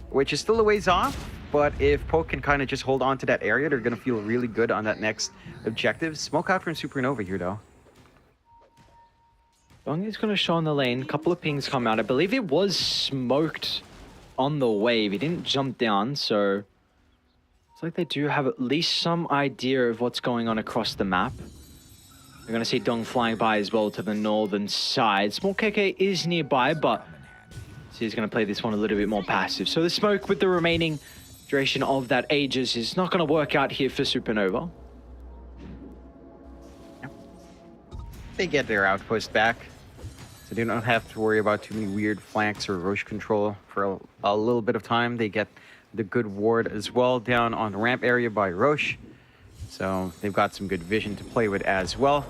which is still a ways off. But if Poke can kind of just hold on to that area, they're going to feel really good on that next objective. Smoke out from Supernova here, though. Dong is going to show on the lane. A couple of pings come out. I believe it was smoked on the wave. He didn't jump down, so it's like they do have at least some idea of what's going on across the map. We're going to see Dong flying by as well to the northern side. Small KK is nearby, but he's going to play this one a little bit more passive. So the smoke with the remaining duration of that Aegis is not going to work out here for Supernova. They get their outpost back, so they don't have to worry about too many weird flanks or Roche control for a little bit of time. They get the good ward as well down on the ramp area by Roche. So they've got some good vision to play with as well.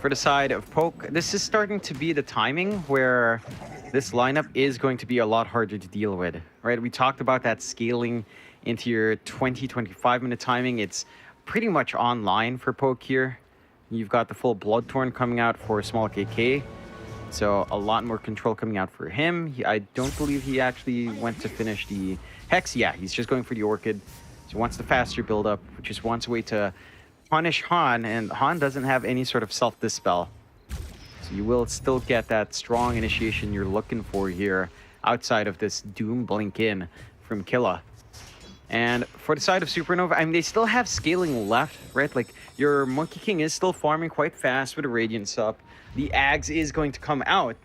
For the side of Poke, this is starting to be the timing where this lineup is going to be a lot harder to deal with, right? We talked about that scaling into your 20-25 minute timing. It's pretty much online for Poke here. You've got the full Bloodthorn coming out for Small KK. So a lot more control coming out for him. I don't believe he actually went to finish the Hex. Yeah, he's just going for the Orchid. So he wants the faster build-up, which is wants a way to punish Han, and Han doesn't have any sort of self-dispel. So you will still get that strong initiation you're looking for here outside of this Doom blink in from Killa. And for the side of Supernova, I mean, they still have scaling left, right? Like, your Monkey King is still farming quite fast with a Radiance up. The Ags is going to come out.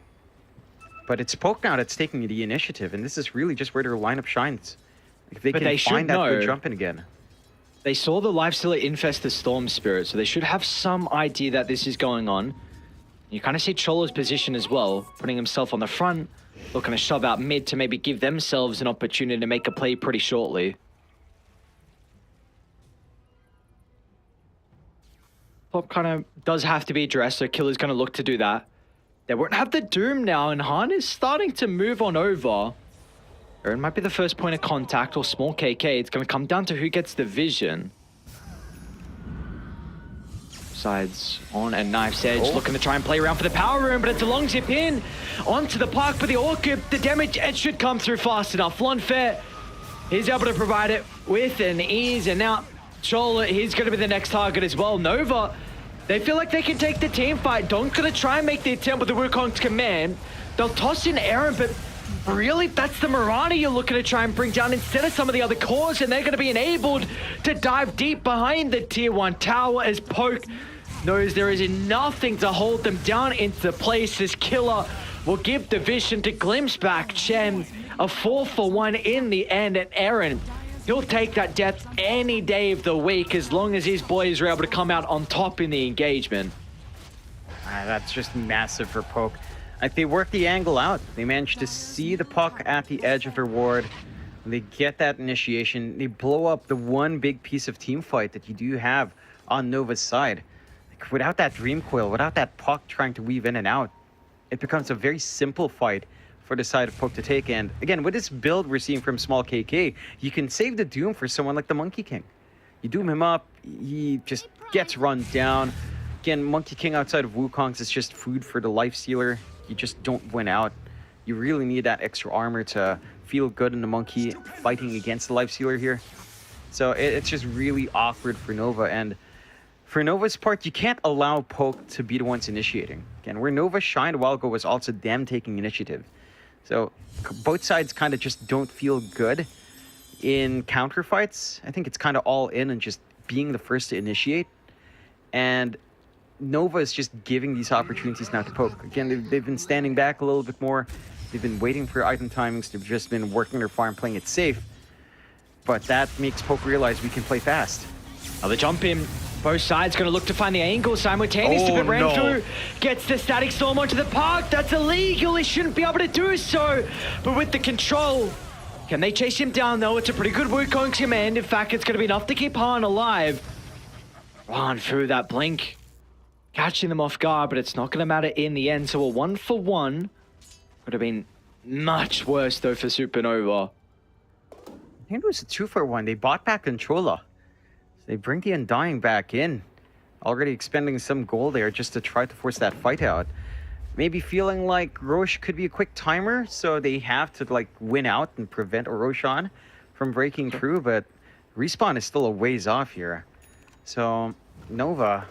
But it's Poke now that's taking the initiative, and this is really just where their lineup shines. If they can find that good jump in again. They saw the Lifestealer infest the Storm Spirit, so they should have some idea that this is going on. You kind of see Cholo's position as well, putting himself on the front, looking to shove out mid to maybe give themselves an opportunity to make a play pretty shortly. Top kind of does have to be addressed, so Killer's going to look to do that. They won't have the Doom now, and Han is starting to move on over. Or it might be the first point of contact or Small KK. It's going to come down to who gets the vision. Sides on and Knife's Edge, looking to try and play around for the power room, but it's a long zip in onto the park for the Orchid. The damage, it should come through fast enough. Lonfair, he's able to provide it with an ease, and now Chol, he's going to be the next target as well. Nova, they feel like they can take the team fight. Donk's going to try and make the attempt with the Wukong's command. They'll toss in Aaron, but really, that's the Mirana you're looking to try and bring down instead of some of the other cores, and they're going to be enabled to dive deep behind the tier 1 tower as Poke knows there is nothing to hold them down into place. This Killer will give the vision to glimpse back Chen. A 4-for-1 in the end, and Aaron, he'll take that death any day of the week as long as his boys are able to come out on top in the engagement. That's just massive for Poke. Like, they work the angle out. They manage to see the puck at the edge of their ward. They get that initiation. They blow up the one big piece of team fight that you do have on Nova's side. Like, without that Dream Coil, without that puck trying to weave in and out, it becomes a very simple fight for the side of Poke to take. And again, with this build we're seeing from Small KK, you can save the Doom for someone like the Monkey King. You Doom him up, he just gets run down. Again, Monkey King outside of Wukong's is just food for the Lifestealer. You just don't win out. You really need that extra armor to feel good in the Monkey fighting against the Lifestealer here. So it's just really awkward for Nova. And for Nova's part, you can't allow Poke to be the ones initiating. Again, where Nova shined a while ago was also them taking initiative. So both sides kind of just don't feel good in counter fights. I think it's kind of all in and just being the first to initiate. And Nova is just giving these opportunities now to Poke. Again, they've been standing back a little bit more. They've been waiting for item timings. They've just been working their farm, playing it safe. But that makes Poke realize we can play fast. Now the jump in. Both sides going to look to find the angle simultaneously. Oh, but Renfrew gets the static storm onto the park. That's illegal. He shouldn't be able to do so. But with the control, can they chase him down though? It's a pretty good Wukong's command. In fact, it's going to be enough to keep Han alive. Run through that blink. Catching them off guard, but it's not going to matter in the end. So a 1-for-1 would have been much worse though for Supernova. I think it was a 2-for-1. They bought back controller. So they bring the Undying back in. Already expending some gold there just to try to force that fight out. Maybe feeling like Roche could be a quick timer, so they have to like win out and prevent Roshan from breaking through, but Respawn is still a ways off here. So Nova,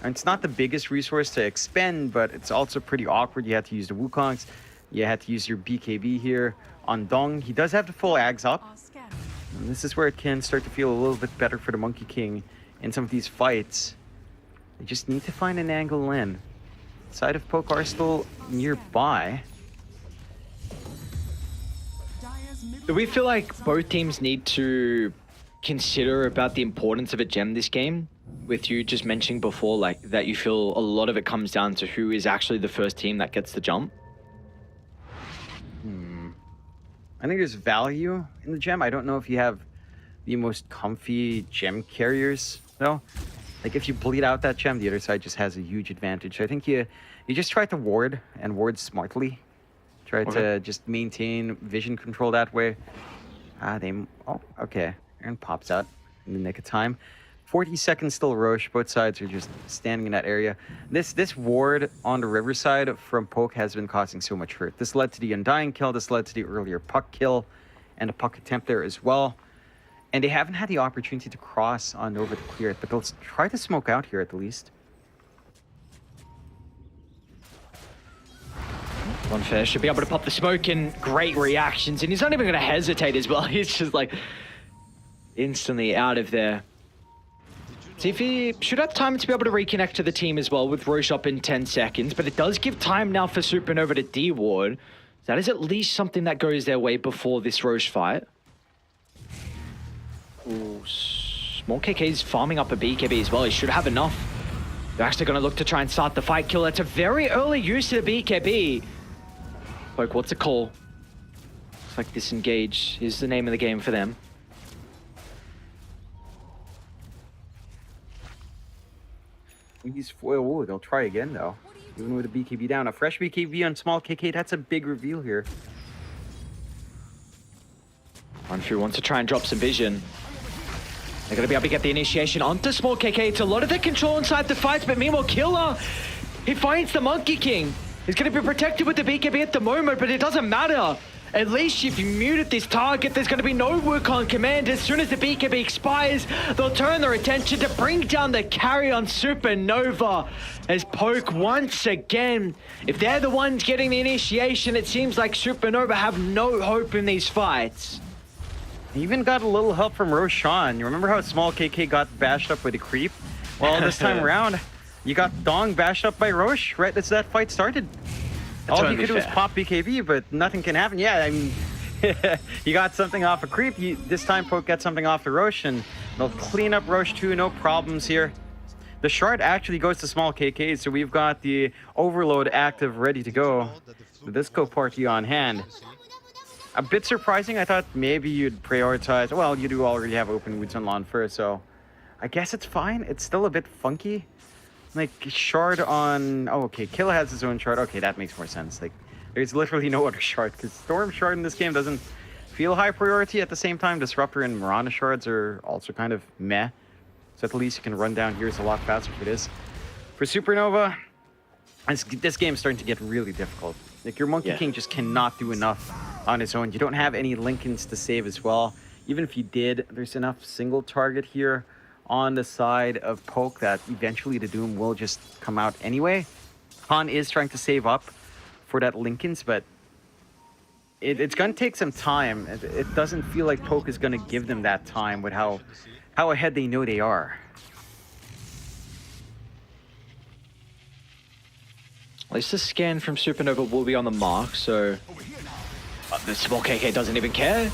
and it's not the biggest resource to expend, but it's also pretty awkward. You had to use the Wukongs. You had to use your BKB here on Dong. He does have the full Ags up. And this is where it can start to feel a little bit better for the Monkey King in some of these fights. They just need to find an angle in. Side of Poke are still nearby. Do we feel like both teams need to consider about the importance of a gem this game? With you just mentioning before, like that you feel a lot of it comes down to who is actually the first team that gets the jump? I think there's value in the gem. I don't know if you have the most comfy gem carriers, though. Like, if you bleed out that gem, the other side just has a huge advantage. I think you just try to ward, and ward smartly. Try to just maintain vision control that way. Oh, okay. Aaron pops out in the nick of time. 40 seconds still Roche. Both sides are just standing in that area. This ward on the riverside from Poke has been causing so much hurt. This led to the Undying kill. This led to the earlier Puck kill and a Puck attempt there as well. And they haven't had the opportunity to cross on Nova to clear it, but they'll try to smoke out here at the least. One fair should be able to pop the smoke in. Great reactions, and he's not even going to hesitate as well. He's just like instantly out of there. See if he should have time to be able to reconnect to the team as well with Roche up in 10 seconds, but it does give time now for Supernova to D-ward. That is at least something that goes their way before this Roche fight. Ooh, Small KK's farming up a BKB as well. He should have enough. They're actually going to look to try and start the fight kill. That's a very early use of the BKB. Like, what's a call? Looks like disengage is the name of the game for them. Oh, they'll try again though. Even with a BKB down. A fresh BKB on small KK, that's a big reveal here. Renfrew wants to try and drop some vision. They're going to be able to get the initiation onto small KK. It's a lot of the control inside the fights, but meanwhile, Killer, he finds the Monkey King. He's going to be protected with the BKB at the moment, but it doesn't matter. At least if you muted this target, there's going to be no Wukong command. As soon as the BKB expires, they'll turn their attention to bring down the carry on Supernova. As Poke once again, if they're the ones getting the initiation, it seems like Supernova have no hope in these fights. He even got a little help from Roshan. You remember how small KK got bashed up with a creep? Well, this time around, you got Dong bashed up by Roche right as that fight started. All he could do was pop BKB, but nothing can happen. Yeah, I mean, you got something off a creep. This time, Poke got something off the Roche, and they'll clean up Roche too. No problems here. The shard actually goes to small KK, so we've got the Overload active ready to go. The Disco Party on hand. A bit surprising. I thought maybe you'd prioritize. Well, you do already have open Woods on lawn first, so I guess it's fine. It's still a bit funky. Like, shard on... Oh, okay. Killa has his own shard. Okay, that makes more sense. Like, there's literally no other shard, because Storm shard in this game doesn't feel high priority. At the same time, Disruptor and Mirana shards are also kind of meh. So at least you can run down here. It's a lot faster for this. For Supernova, this game's starting to get really difficult. Like, your Monkey King just cannot do enough on his own. You don't have any Lincolns to save as well. Even if you did, there's enough single target here on the side of Poke that eventually the Doom will just come out anyway. Han is trying to save up for that Lincolns, but it's going to take some time. It doesn't feel like Poke is going to give them that time with how ahead they know they are. At least the scan from Supernova will be on the mark, so the small KK doesn't even care.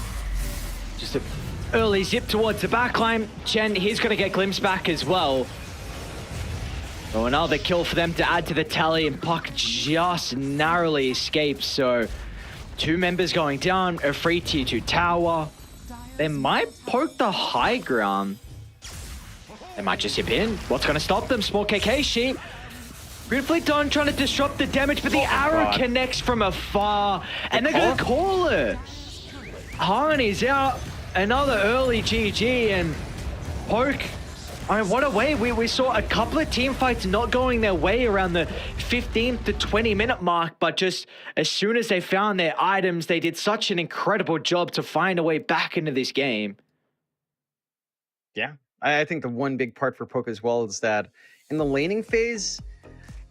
Just an early zip towards the backline. Chen, he's going to get glimpse back as well. Oh, another kill for them to add to the tally, and Puck just narrowly escapes. So 2 members going down, a free tier 2 tower. They might poke the high ground. They might just zip in. What's going to stop them? Small KK sheep. Beautifully done, trying to disrupt the damage, but the arrow connects from afar, and they're going to call it. Han is out. Another early GG, and Poke, I mean, what a way. We saw a couple of team fights not going their way around the 15 to 20 minute mark, but just as soon as they found their items, they did such an incredible job to find a way back into this game. Yeah, I think the one big part for Poke as well is that in the laning phase,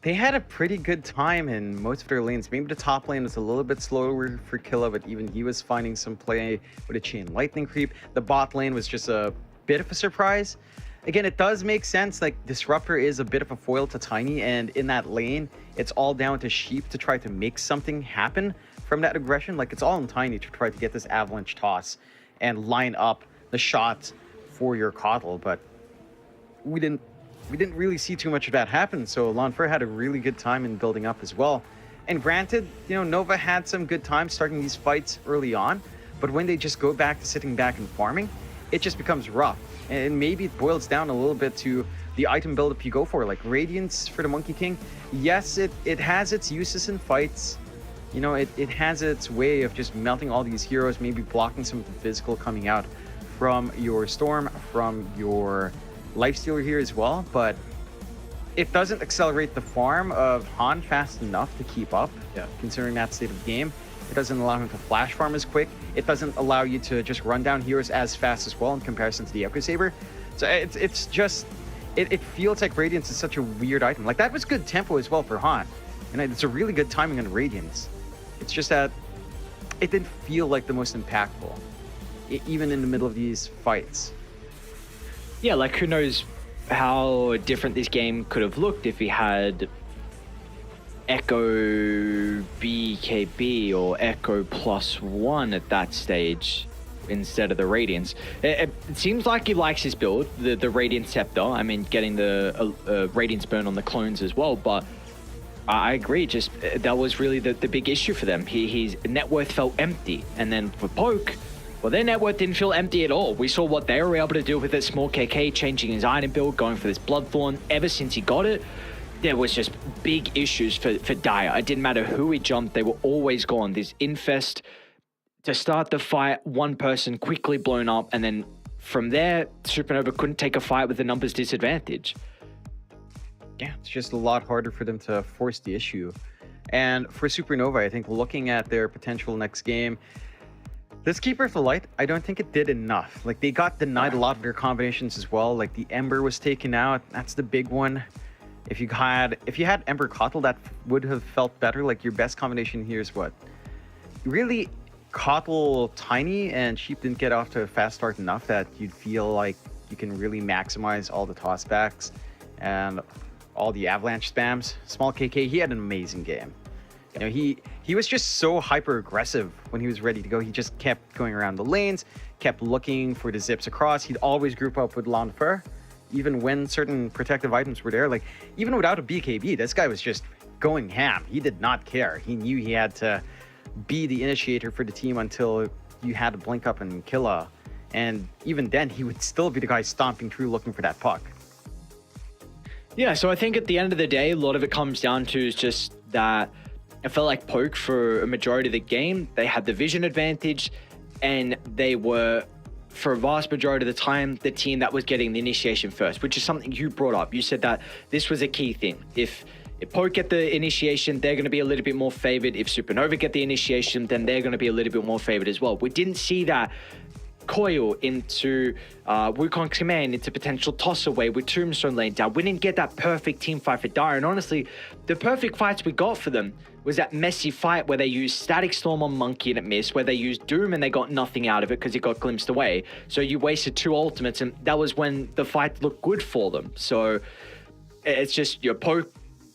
they had a pretty good time in most of their lanes. Maybe the top lane was a little bit slower for Killa, but even he was finding some play with a chain lightning creep. The bot lane was just a bit of a surprise. Again, it does make sense. Like, Disruptor is a bit of a foil to Tiny, and in that lane, it's all down to Sheep to try to make something happen from that aggression. Like, it's all on Tiny to try to get this avalanche toss and line up the shot for your Coddle, but we didn't really see too much of that happen. So Lanfer had a really good time in building up as well. And granted, you know, Nova had some good times starting these fights early on, but when they just go back to sitting back and farming, it just becomes rough. And maybe it boils down a little bit to the item buildup you go for. Like Radiance for the Monkey King, yes, it has its uses in fights. You know, it has its way of just melting all these heroes, maybe blocking some of the physical coming out from your Storm, from your Lifestealer here as well, but it doesn't accelerate the farm of Han fast enough to keep up, considering that state of the game. It doesn't allow him to flash farm as quick. It doesn't allow you to just run down heroes as fast as well in comparison to the Echo Saber. So it's just, it feels like Radiance is such a weird item. Like, that was good tempo as well for Han, and it's a really good timing on Radiance. It's just that it didn't feel like the most impactful, even in the middle of these fights. Yeah, like, who knows how different this game could have looked if he had Echo BKB or Echo +1 at that stage instead of the Radiance. It seems like he likes his build, the Radiant Scepter. I mean, getting the Radiance burn on the clones as well, but I agree, just that was really the big issue for them. His net worth felt empty, and then for Poke, well, their net worth didn't feel empty at all. We saw what they were able to do with it. Small KK changing his item build, going for this Bloodthorn. Ever since he got it, there was just big issues for Dire. It didn't matter who he jumped, they were always gone. This Infest, to start the fight, one person quickly blown up, and then from there, Supernova couldn't take a fight with the numbers disadvantage. Yeah, it's just a lot harder for them to force the issue. And for Supernova, I think looking at their potential next game, this Keeper of the Light, I don't think it did enough. Like, they got denied a lot of their combinations as well. Like, the Ember was taken out. That's the big one. If you had Ember Coddle, that would have felt better. Like, your best combination here is what? Really, Coddle Tiny and Sheep didn't get off to a fast start enough that you'd feel like you can really maximize all the tossbacks and all the avalanche spams. Small KK, he had an amazing game. You know, he was just so hyper aggressive when he was ready to go. He just kept going around the lanes, kept looking for the zips across. He'd always group up with Lanfer, even when certain protective items were there. Like, even without a BKB, this guy was just going ham. He did not care. He knew he had to be the initiator for the team until you had to blink up and Killa. And even then, he would still be the guy stomping through looking for that puck. Yeah, so I think at the end of the day, a lot of it comes down to is just that I felt like Poke, for a majority of the game, they had the vision advantage, and they were for a vast majority of the time, the team that was getting the initiation first, which is something you brought up. You said that this was a key thing. If Poke get the initiation, they're going to be a little bit more favored. If Supernova get the initiation, then they're going to be a little bit more favored as well. We didn't see that coil into Wukong's command, into potential toss away with Tombstone lane down. We didn't get that perfect team fight for Dire. And honestly, the perfect fights we got for them was that messy fight where they used Static Storm on Monkey and it missed, where they used Doom and they got nothing out of it because it got glimpsed away. So you wasted 2 ultimates, and that was when the fight looked good for them. So it's just your Poke.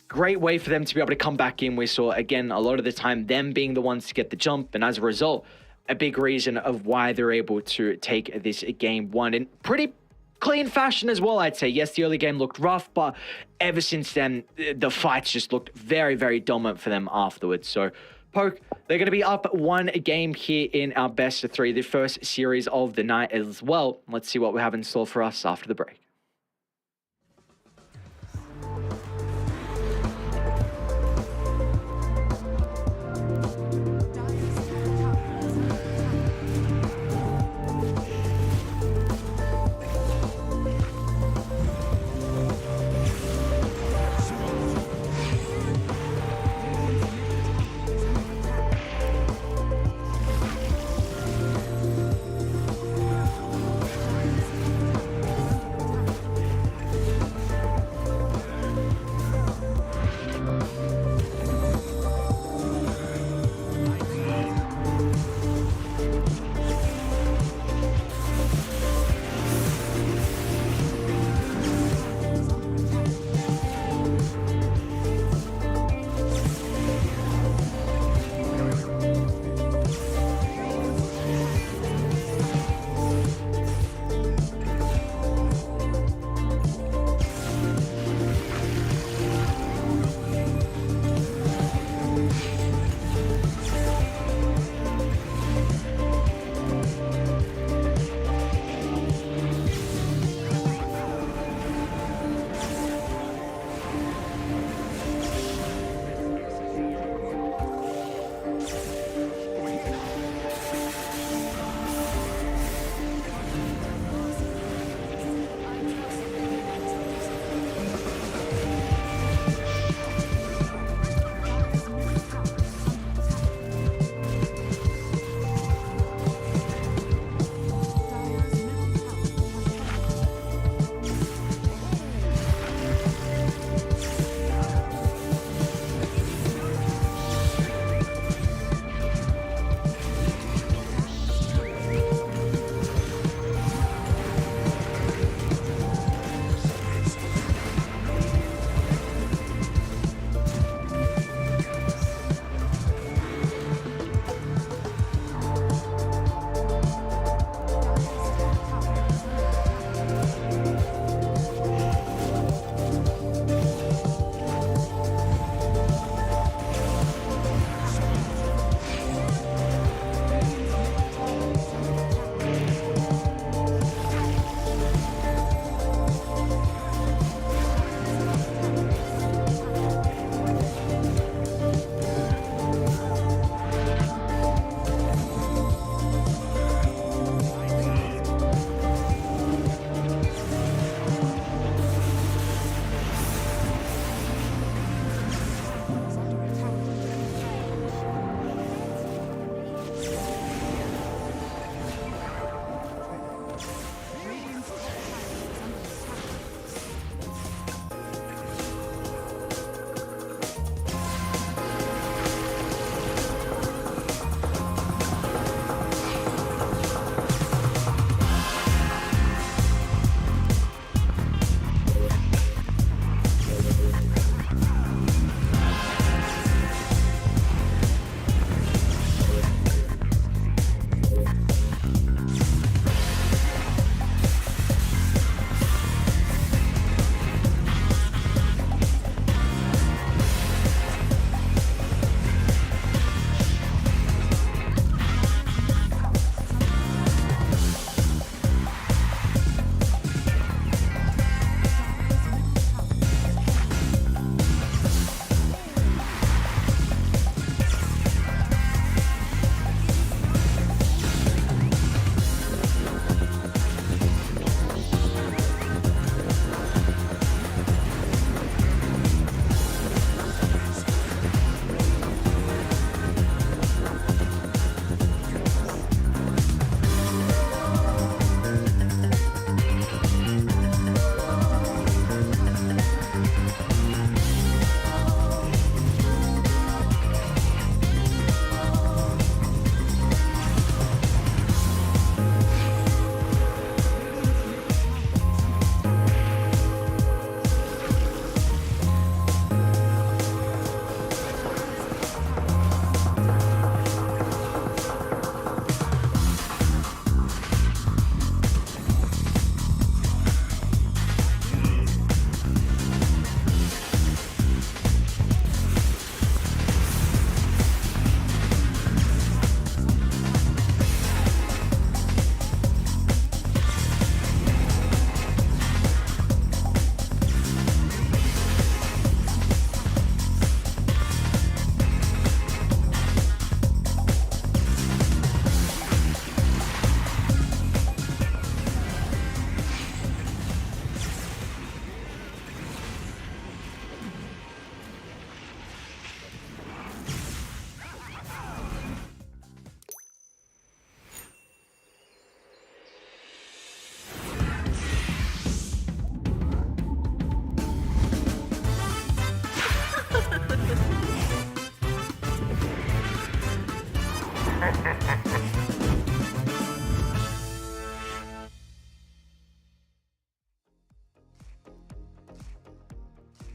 Great way for them to be able to come back in. We saw, again, a lot of the time them being the ones to get the jump, and as a result, a big reason of why they're able to take this game 1 in pretty clean fashion as well, I'd say. Yes, the early game looked rough, but ever since then, the fights just looked very, very dominant for them afterwards. So Poke, they're going to be up 1 game here in our best of 3, the first series of the night as well. Let's see what we have in store for us after the break.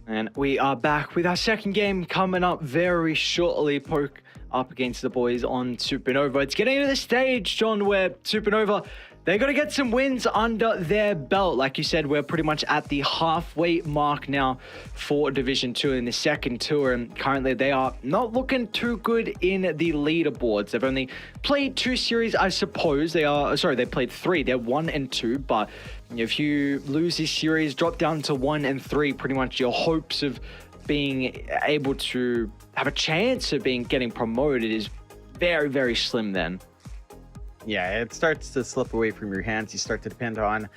And we are back with our second game coming up very shortly. Poke up against the boys on Supernova. It's getting to the stage, John, where Supernova, they got to get some wins under their belt. Like you said, we're pretty much at the halfway mark now for Division 2 in the second tour. And currently they are not looking too good in the leaderboards. They've only played 2 series, I suppose. They played 3. They're 1 and 2, but if you lose this series, drop down to 1 and 3, pretty much your hopes of being able to have a chance of getting promoted is very, very slim then. Yeah, it starts to slip away from your hands. You start to depend on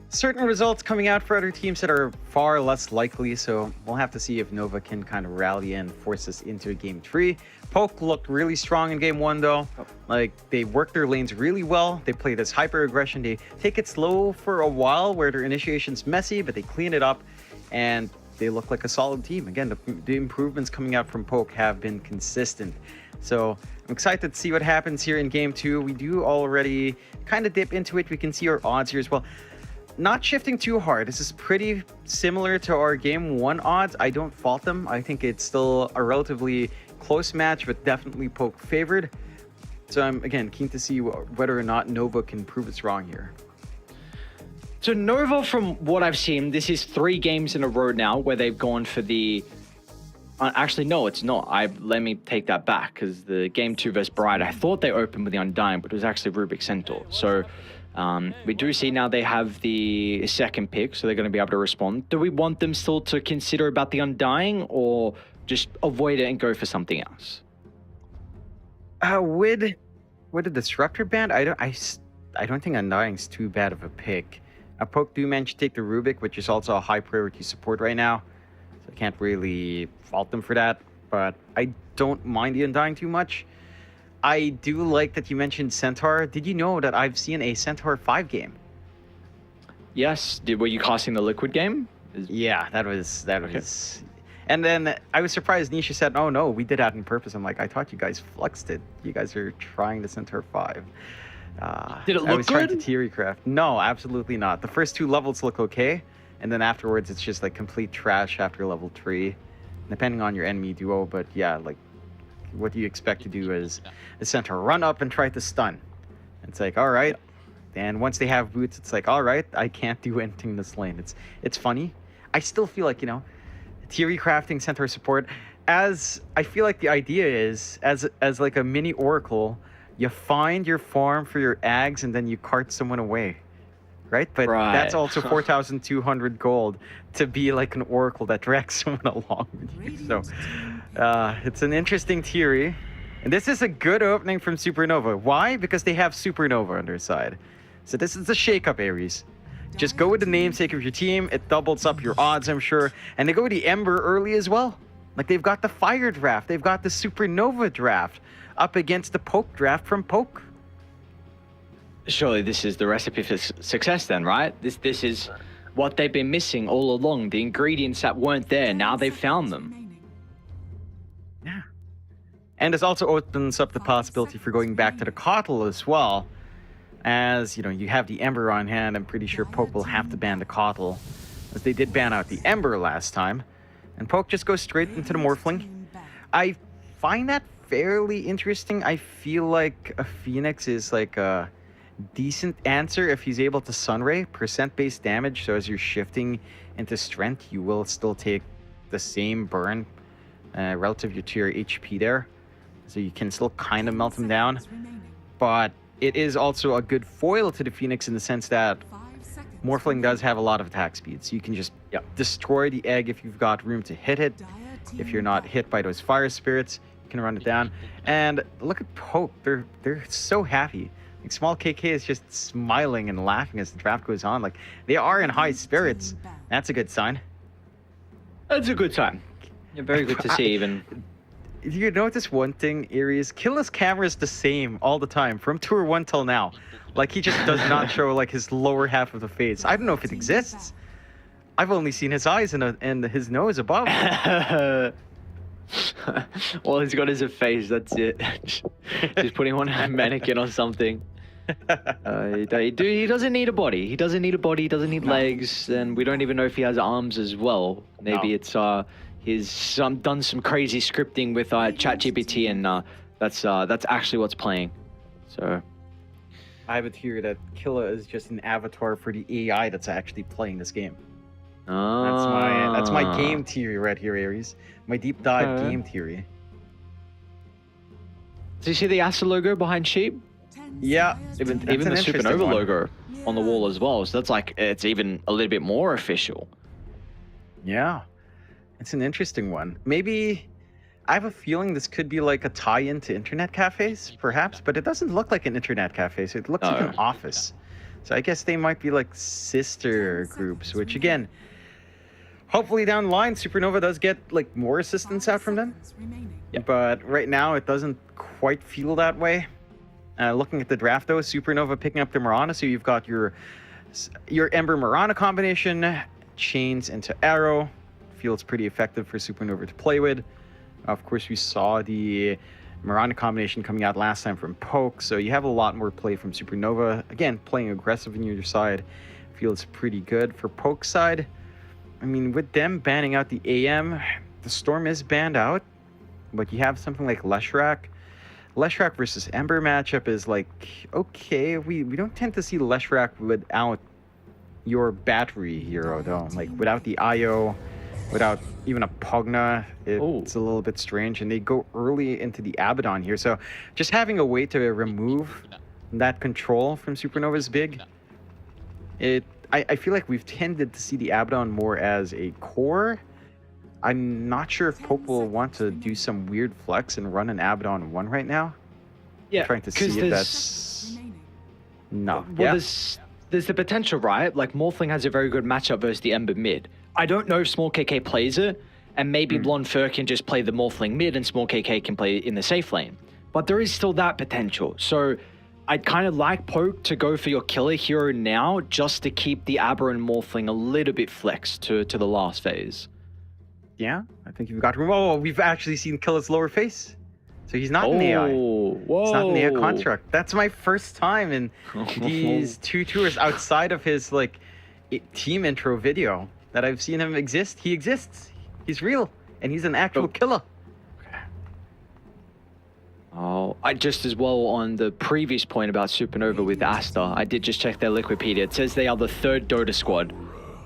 certain results coming out for other teams that are far less likely. So we'll have to see if Nova can kind of rally and force us into a game 3. Poke looked really strong in game 1 though. Like, they work their lanes really well. They play this hyper aggression. They take it slow for a while where their initiation's messy, but they clean it up and they look like a solid team. Again, the improvements coming out from Poke have been consistent. So I'm excited to see what happens here in game 2. We do already kind of dip into it. We can see our odds here as well. Not shifting too hard. This is pretty similar to our game 1 odds. I don't fault them. I think it's still a relatively close match, but definitely Poke favored. So I'm, again, keen to see whether or not Nova can prove us wrong here. So Nova, from what I've seen, this is 3 games in a row now where they've gone for the... Actually, no, it's not. Let me take that back, because the game 2 versus Bright, I thought they opened with the Undying, but it was actually Rubik Centaur. So we do see now they have the second pick, so they're going to be able to respond. Do we want them still to consider about the Undying, or just avoid it and go for something else? With the Disruptor band, I don't think Undying's too bad of a pick. Poke do manage to take the Rubik, which is also a high priority support right now. So I can't really fault them for that, but I don't mind the Undying too much. I do like that you mentioned Centaur. Did you know that I've seen a Centaur 5 game? Yes. Were you casting the Liquid game? Yeah, that was. And then I was surprised Nisha said, "Oh no, we did that on purpose." I'm like, I thought you guys fluxed it. You guys are trying the Centaur 5. Did it look I was trying to good? theory craft. No, absolutely not. The first 2 levels look okay, and then afterwards it's just like complete trash after level 3, depending on your enemy duo. But yeah, like, what do you expect to do as the Centaur? Run up and try to stun. It's like, all right. And once they have boots, it's like, all right, I can't do anything in this lane. It's funny. I still feel like, theory crafting Centaur support, as I feel like the idea is, as like a mini Oracle, you find your farm for your Ags and then you cart someone away, right? But that's also 4,200 gold to be like an Oracle that drags someone along with you. So it's an interesting theory. And this is a good opening from Supernova. Why? Because they have Supernova on their side. So this is the shake-up, Ares. Just go with the namesake of your team. It doubles up your odds, I'm sure. And they go with the Ember early as well. Like, they've got the Fire draft. They've got the Supernova draft up against the Poke draft from Poke. Surely this is the recipe for success then, right? This is what they've been missing all along. The ingredients that weren't there, now they've found them. Yeah. And this also opens up the possibility for going back to the Kotl as well. As, you have the Ember on hand, I'm pretty sure Poke will have to ban the Kotl, as they did ban out the Ember last time. And Poke just goes straight into the Morphling. I find that fairly interesting. I feel like a Phoenix is like a decent answer if he's able to Sunray, percent-based damage, so as you're shifting into strength, you will still take the same burn relative to your HP there. So you can still kind of melt him down. But it is also a good foil to the Phoenix in the sense that Morphling does have a lot of attack speed. So you can just destroy the egg if you've got room to hit it. If you're not hit by those fire spirits, you can run it down. And look at Poke. They're so happy. Like, Small KK is just smiling and laughing as the draft goes on. Like, they are in high spirits. That's a good sign. That's a good sign. Yeah, very good to see even. You notice one thing, Ares? Killa's camera is the same all the time, from Tour 1 till now. Like, he just does not show, like, his lower half of the face. I don't know if it exists. I've only seen his eyes and his nose above. All he's got is a face, that's it. Just putting on a mannequin or something. He doesn't need a body. He doesn't need a body. He doesn't need legs, and we don't even know if he has arms as well. Maybe it's he's done some crazy scripting with ChatGPT, and that's actually what's playing. So I have a theory that Killa is just an avatar for the AI that's actually playing this game. That's my game theory right here, Aries. My deep dive game theory. Do you see the Asta logo behind Sheep? Yeah, Even the Supernova logo on the wall as well. So that's like, it's even a little bit more official. Yeah, it's an interesting one. Maybe I have a feeling this could be like a tie-in to internet cafes, perhaps, but it doesn't look like an internet cafe. So it looks like an office. So I guess they might be like sister groups, which again, hopefully down the line, Supernova does get like more assistance out from them. But right now, it doesn't quite feel that way. Looking at the draft, though, Supernova picking up the Mirana, so you've got your Ember Mirana combination, chains into Arrow. Feels pretty effective for Supernova to play with. Of course, we saw the Mirana combination coming out last time from Poke, so you have a lot more play from Supernova. Again, playing aggressive on your side feels pretty good. For Poke's side, I mean, with them banning out the AM, the Storm is banned out, but you have something like Leshrac. Leshrac versus Ember matchup is like, okay, we don't tend to see Leshrac without your battery hero, though. Like, without the IO, without even a Pugna, it's a little bit strange. And they go early into the Abaddon here. So just having a way to remove that control from Supernova is big. I feel like we've tended to see the Abaddon more as a core. I'm not sure if Pope will want to do some weird flex and run an Abaddon 1 right now. Yeah, I'm trying to see if that's... No. Well, there's the potential, right? Like, Morphling has a very good matchup versus the Ember mid. I don't know if Small KK plays it, and maybe Blonde Fur can just play the Morphling mid and Small KK can play in the safe lane. But there is still that potential. So I'd kind of like Poke to go for your killer hero now, just to keep the Aberrant Morphling a little bit flexed to the last phase. Yeah, I think you've got room. Oh, we've actually seen Killa's lower face. So he's not an AI. Whoa. He's not an AI construct. That's my first time in these 2 tours outside of his like team intro video that I've seen him exist. He exists. He's real. And he's an actual killer. Oh, I just as well on the previous point about Supernova with Asta, I did just check their Liquipedia. It says they are the 3rd Dota squad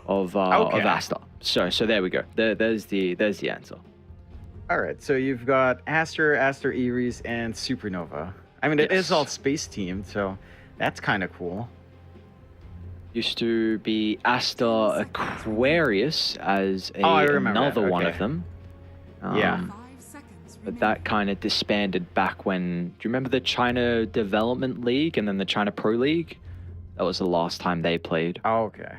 of Asta. So there we go. There's the answer. All right, so you've got Aster, Ares, and Supernova. I mean, it is all space team, so that's kind of cool. Used to be Asta Aquarius as another one of them. But that kind of disbanded back when... Do you remember the China Development League and then the China Pro League? That was the last time they played. Oh, okay.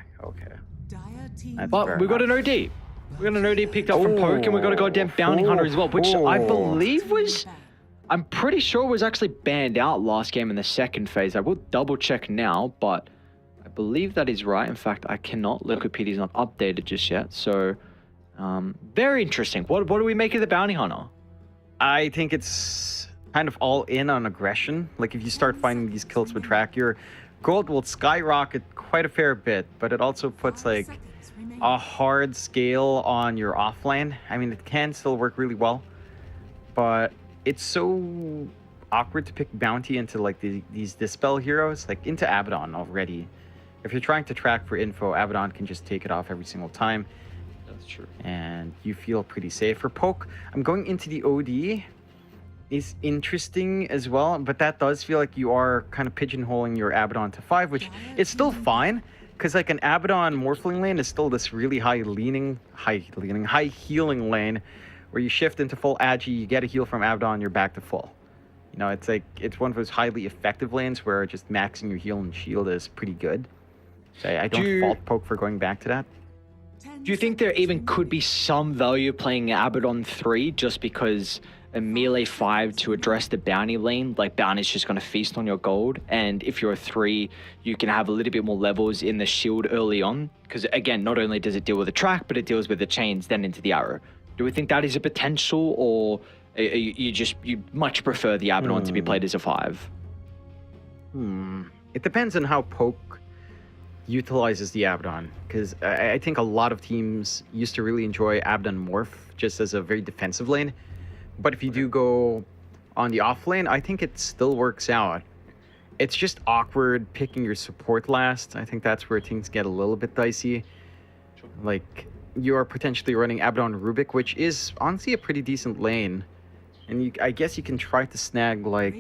But we got an OD. We got an OD picked up from Poke, and we got a goddamn Bounty Hunter as well, which I believe was... I'm pretty sure was actually banned out last game in the 2nd phase. I will double check now, but I believe that is right. In fact, I cannot. Wikipedia is not updated just yet. So, very interesting. What do we make of the Bounty Hunter? I think it's kind of all in on aggression. Like, if you start finding these kills with track, your gold will skyrocket quite a fair bit, but it also puts like a hard scale on your offlane. I mean, it can still work really well, but it's so awkward to pick bounty into like these dispel heroes, like into Abaddon already. If you're trying to track for info, Abaddon can just take it off every single time. That's true. And you feel pretty safe. For Poke, I'm going into the OD. Is interesting as well, but that does feel like you are kind of pigeonholing your Abaddon to 5, which is still fine, because like an Abaddon Morphling lane is still this really high healing lane, where you shift into full agi, you get a heal from Abaddon, you're back to full. You know, it's like, it's one of those highly effective lanes where just maxing your heal and shield is pretty good. So I don't fault Poke for going back to that. Do you think there even could be some value playing Abaddon 3 just because a melee 5 to address the bounty lane, like bounty's just going to feast on your gold, and if you're a 3, you can have a little bit more levels in the shield early on, because again, not only does it deal with the track, but it deals with the chains, then into the arrow. Do we think that is a potential, or you much prefer the Abaddon to be played as a 5? It depends on how Poke utilizes the Abaddon, because I think a lot of teams used to really enjoy Abaddon Morph just as a very defensive lane. But if you do go on the off lane, I think it still works out. It's just awkward picking your support last. I think that's where things get a little bit dicey. Like, you are potentially running Abaddon Rubik, which is honestly a pretty decent lane. And I guess you can try to snag, like,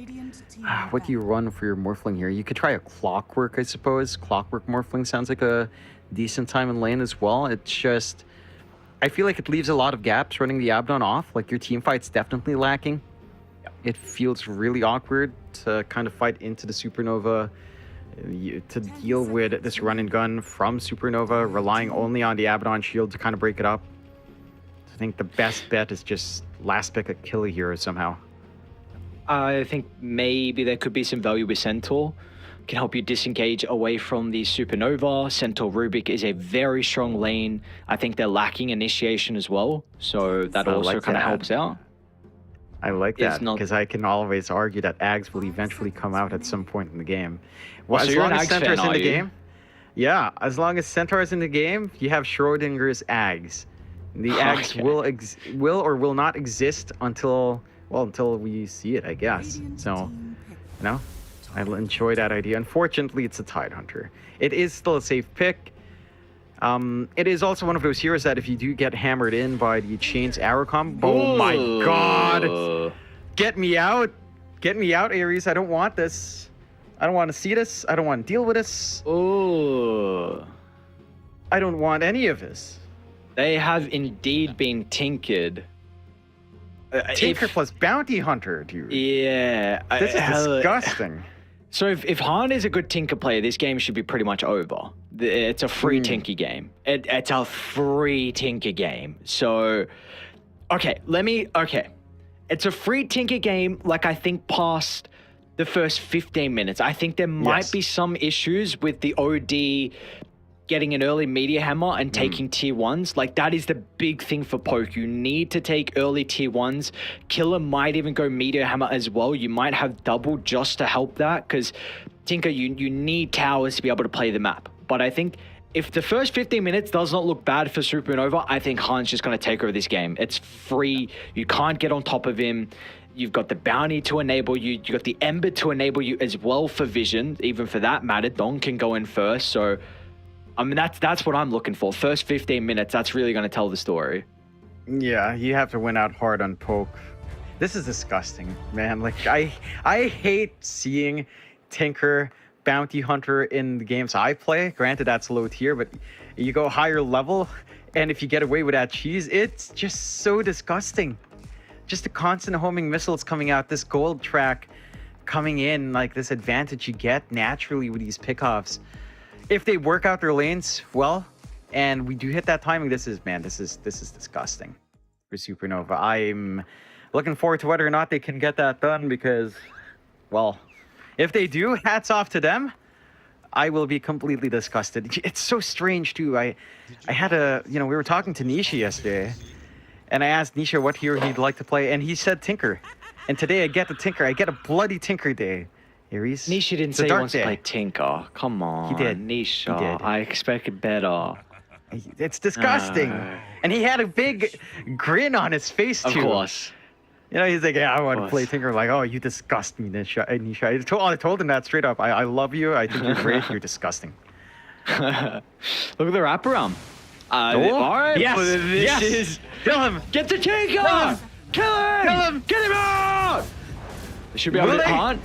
what do you run for your Morphling here? You could try a Clockwork, I suppose. Clockwork Morphling sounds like a decent time in lane as well. It's just, I feel like it leaves a lot of gaps running the Abaddon off. Like, your team fight's definitely lacking. It feels really awkward to kind of fight into the Supernova, to deal with this run and gun from Supernova, relying only on the Abaddon shield to kind of break it up. I think the best bet is just last pick a Killy hero somehow. I think maybe there could be some value with Centaur. Can help you disengage away from the Supernova. Centaur Rubik is a very strong lane. I think they're lacking initiation as well, so that also like kind of that. helps out. I like It's that, not- because I can always argue that Ags will eventually come out at some point in the game. Well, So as you're long an as Ags Centaur's fan, in the are you? game. Yeah, as long as Centaur is in the game, you have Schrodinger's Ags. The Ags Okay. will or will not exist until we see it, I guess. So, you know, I enjoy that idea. Unfortunately, it's a Tidehunter. It is still a safe pick. It is also one of those heroes that if you do get hammered in by the Chains Arrow combo, oh my god! Get me out! Get me out, Ares. I don't want this. I don't want to see this. I don't want to deal with this. Oh. I don't want any of this. They have indeed been tinkered. Tinker plus Bounty Hunter, dude. Yeah. This is disgusting. So if Han is a good Tinker player, this game should be pretty much over. It's a free Tinker game. It's a free Tinker game. So, okay. It's a free Tinker game, like I think past the first 15 minutes. I think there might be some issues with the OD getting an early Meteor Hammer and taking tier 1s. Like, that is the big thing for Poke. You need to take early tier 1s. Killer might even go Meteor Hammer as well. You might have double just to help that, because Tinker, you need towers to be able to play the map. But I think if the first 15 minutes does not look bad for Supernova, I think Han's just going to take over this game. It's free. You can't get on top of him. You've got the bounty to enable you. You've got the Ember to enable you as well for Vision. Even for that matter, Dong can go in first. So, I mean, that's what I'm looking for. First 15 minutes, that's really going to tell the story. Yeah, you have to win out hard on Poke. This is disgusting, man. Like, I hate seeing Tinker, Bounty Hunter in the games I play. Granted, that's low tier, but you go higher level, and if you get away with that cheese, it's just so disgusting. Just the constant homing missiles coming out, this gold track coming in, like this advantage you get naturally with these pickoffs. If they work out their lanes well, and we do hit that timing, this is disgusting for Supernova. I'm looking forward to whether or not they can get that done, because, well, if they do, hats off to them. I will be completely disgusted. It's so strange too. I had we were talking to Nisha yesterday, and I asked Nisha what hero he'd like to play, and he said Tinker. And today I get the Tinker. I get a bloody Tinker day. Ares. Nisha didn't It's a say he dark wants day. to play Tinker. Come on. He did. Nisha. He did. I expected better. It's disgusting. And he had a big grin on his face too. Of course. You know, he's like, yeah, I want to course. play Tinker. I'm like, oh, you disgust me, Nisha. I told him that straight up. I love you. I think you're great. You're disgusting. Look at the wraparound. All right. Yes. This Yes. is... Kill him. Get the Tinker! Kill him! Kill him! Kill him! Get him out! They should be able Will to... they? Han?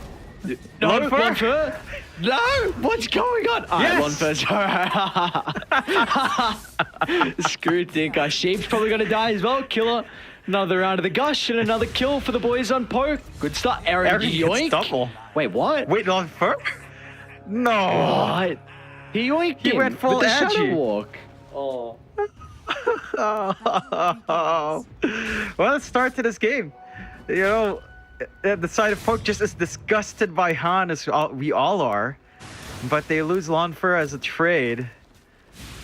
No, Lonfer? Lonfer? No! What's going on? Yes. Lonfer, screw Tinker. Sheep's probably going to die as well. Killer. Another round of the gush and another kill for the boys on Poke. Good start. Aaron Gets yoink. double. Wait, what? Wait, on first? No. What? He yoinked He him went full with the edgy. shadow walk. Oh. Well, let's start to this game. You know, the side of Poke just as disgusted by Han as we all are, but they lose Lonfer as a trade.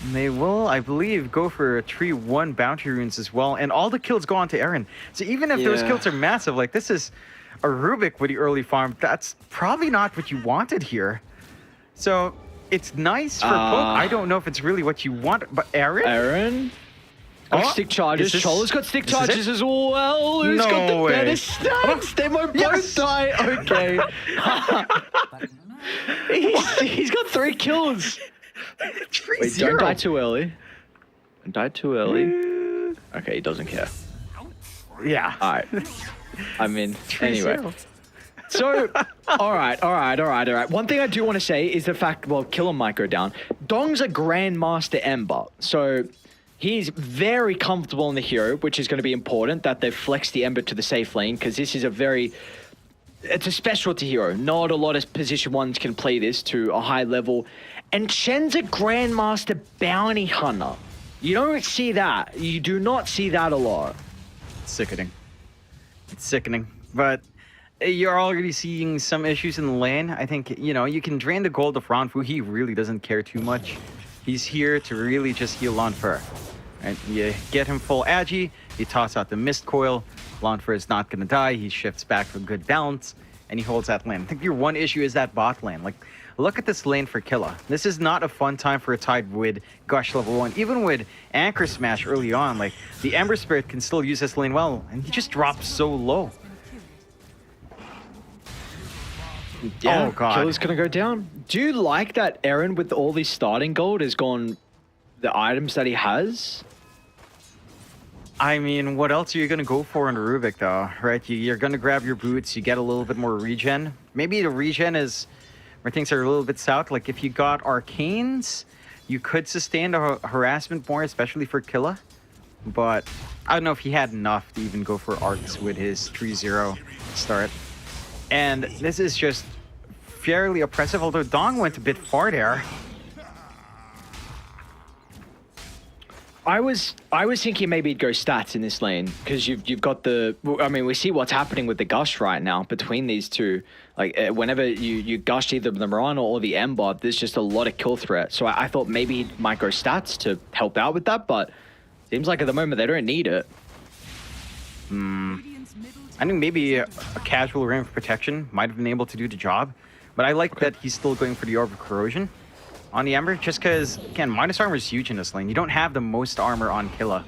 And they will, I believe, go for a 3-1 bounty runes as well, and all the kills go on to Aaron. So even if those Yeah. kills are massive, like this is a Rubik with the early farm, that's probably not what you wanted here. So it's nice for poke. I don't know if it's really what you want, but Aaron? Got Oh, stick charges. is this- Chola's got stick is this charges it? as well. Who's got No the way. better stats? They might both Yes. die. Okay. he's got 3 kills. Wait, don't die too early. Don't die too early. Okay, he doesn't care. Yeah. All right. I mean, 3-0. anyway. So, all right. One thing I do want to say is the fact, well, Killer might go down. Dong's a Grandmaster Ember, so he's very comfortable in the hero, which is going to be important that they've flexed the Ember to the safe lane, because this is it's a specialty hero. Not a lot of position ones can play this to a high level. And Chen's a Grandmaster Bounty Hunter. You don't see that. You do not see that a lot. Sickening. It's sickening. But you're already seeing some issues in the lane. I think, you can drain the gold of Ranfu. He really doesn't care too much. He's here to really just heal Lanfer. Right? You get him full agi, you toss out the Mist Coil. Lanfer is not going to die. He shifts back for good balance, and he holds that lane. I think your one issue is that bot lane. Like, look at this lane for Killa. This is not a fun time for a Tide with Gush level 1. Even with Anchor Smash early on, like, the Ember Spirit can still use this lane well, and he just drops so low. Yeah, oh god. Killer's gonna go down. Do you like that Aaron, with all this starting gold, has gone the items that he has? I mean, what else are you going to go for in Rubik, though, right? You're going to grab your boots, you get a little bit more regen. Maybe the regen is where things are a little bit south. Like, if you got Arcanes, you could sustain the harassment more, especially for Killa. But I don't know if he had enough to even go for Arcs with his 3-0 start. And this is just fairly oppressive, although Dong went a bit far there. I was thinking maybe he'd go stats in this lane, because you've got we see what's happening with the Gush right now between these two. Like, whenever you gush either the Mirana or the Ember, there's just a lot of kill threat. So I thought maybe he might go stats to help out with that, but seems like at the moment they don't need it. I think maybe a casual Ring of Protection might have been able to do the job, but I like that he's still going for the Orb of Corrosion on the Ember, just because, again, minus armor is huge in this lane. You don't have the most armor on Killa,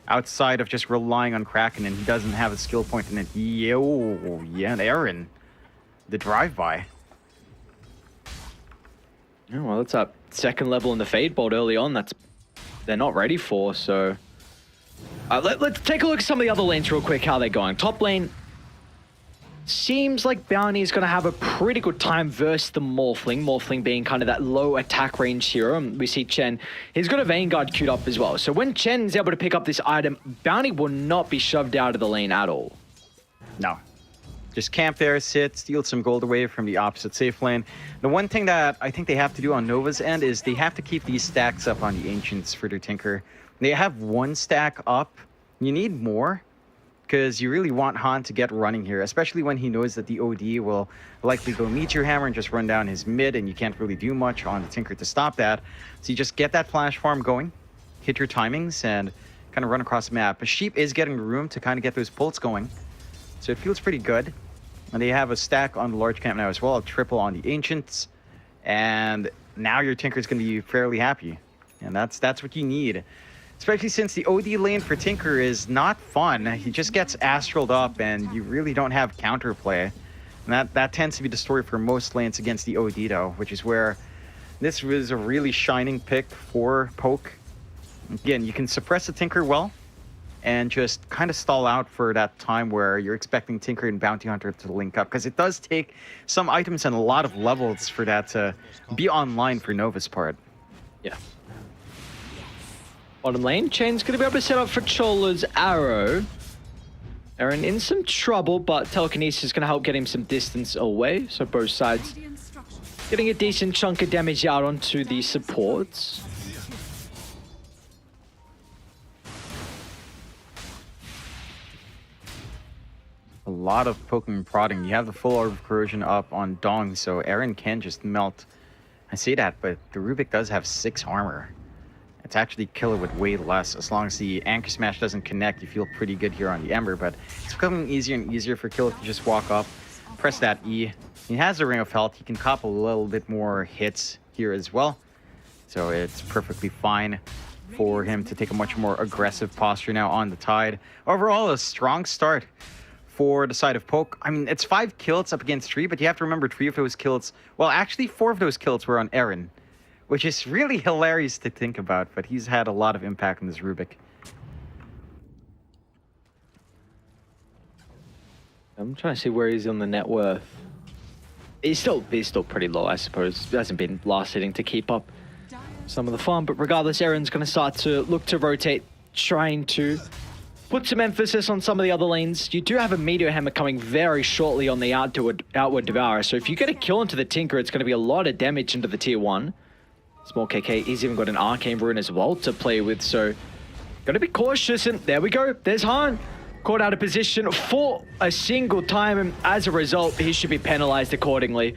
outside of just relying on Kraken, and he doesn't have a skill point in it. Yo, yeah, Aaron, the drive-by. Yeah, well, that's that second level in the Fade Bolt early on. They're not ready for, so... let's take a look at some of the other lanes real quick, how they're going. Top lane, seems like Bounty is going to have a pretty good time versus the Morphling. Morphling being kind of that low attack range hero. And we see Chen, he's got a Vanguard queued up as well. So when Chen is able to pick up this item, Bounty will not be shoved out of the lane at all. No. Just camp there, sit, steal some gold away from the opposite safe lane. The one thing that I think they have to do on Nova's end is they have to keep these stacks up on the Ancients for their Tinker. They have one stack up. You need more, because you really want Han to get running here, especially when he knows that the OD will likely go Meteor Hammer and just run down his mid, and you can't really do much on the Tinker to stop that. So you just get that flash farm going, hit your timings, and kind of run across the map. A Sheep is getting room to kind of get those pulls going, so it feels pretty good. And they have a stack on the large camp now as well, a triple on the Ancients, and now your Tinker's going to be fairly happy, and that's what you need. Especially since the OD lane for Tinker is not fun. He just gets astraled up, and you really don't have counterplay. And that tends to be the story for most lanes against the OD, though, which is where this was a really shining pick for Poke. Again, you can suppress the Tinker well, and just kind of stall out for that time where you're expecting Tinker and Bounty Hunter to link up, because it does take some items and a lot of levels for that to be online for Nova's part. Yeah. Bottom lane, Chain's going to be able to set up for Chola's arrow. Aaron in some trouble, but Telekinesis is going to help get him some distance away. So both sides getting a decent chunk of damage out onto the supports. A lot of Pokemon prodding. You have the full Orb of Corrosion up on Dong, so Aaron can just melt. I say that, but the Rubik does have 6 armor. It's actually Killer with way less. As long as the Anchor Smash doesn't connect, you feel pretty good here on the Ember, but it's becoming easier and easier for Killer to just walk up. press that E. He has a Ring of Health. He can cop a little bit more hits here as well. So it's perfectly fine for him to take a much more aggressive posture now on the Tide. Overall, a strong start for the side of Poke. I mean, it's 5 kills up against 3, but you have to remember 3 of those kills, well, actually 4 of those kills were on Eren, which is really hilarious to think about, but he's had a lot of impact on this Rubik. I'm trying to see where he's on the net worth. He's still pretty low, I suppose. He hasn't been last hitting to keep up some of the farm, but regardless, Eren's going to start to look to rotate, trying to put some emphasis on some of the other lanes. You do have a Meteor Hammer coming very shortly on the outward Devourer, so if you get a kill into the Tinker, it's going to be a lot of damage into the tier 1. Small KK, he's even got an Arcane Rune as well to play with, so got to be cautious, and there we go. There's Han. Caught out of position for a single time, and as a result, he should be penalized accordingly.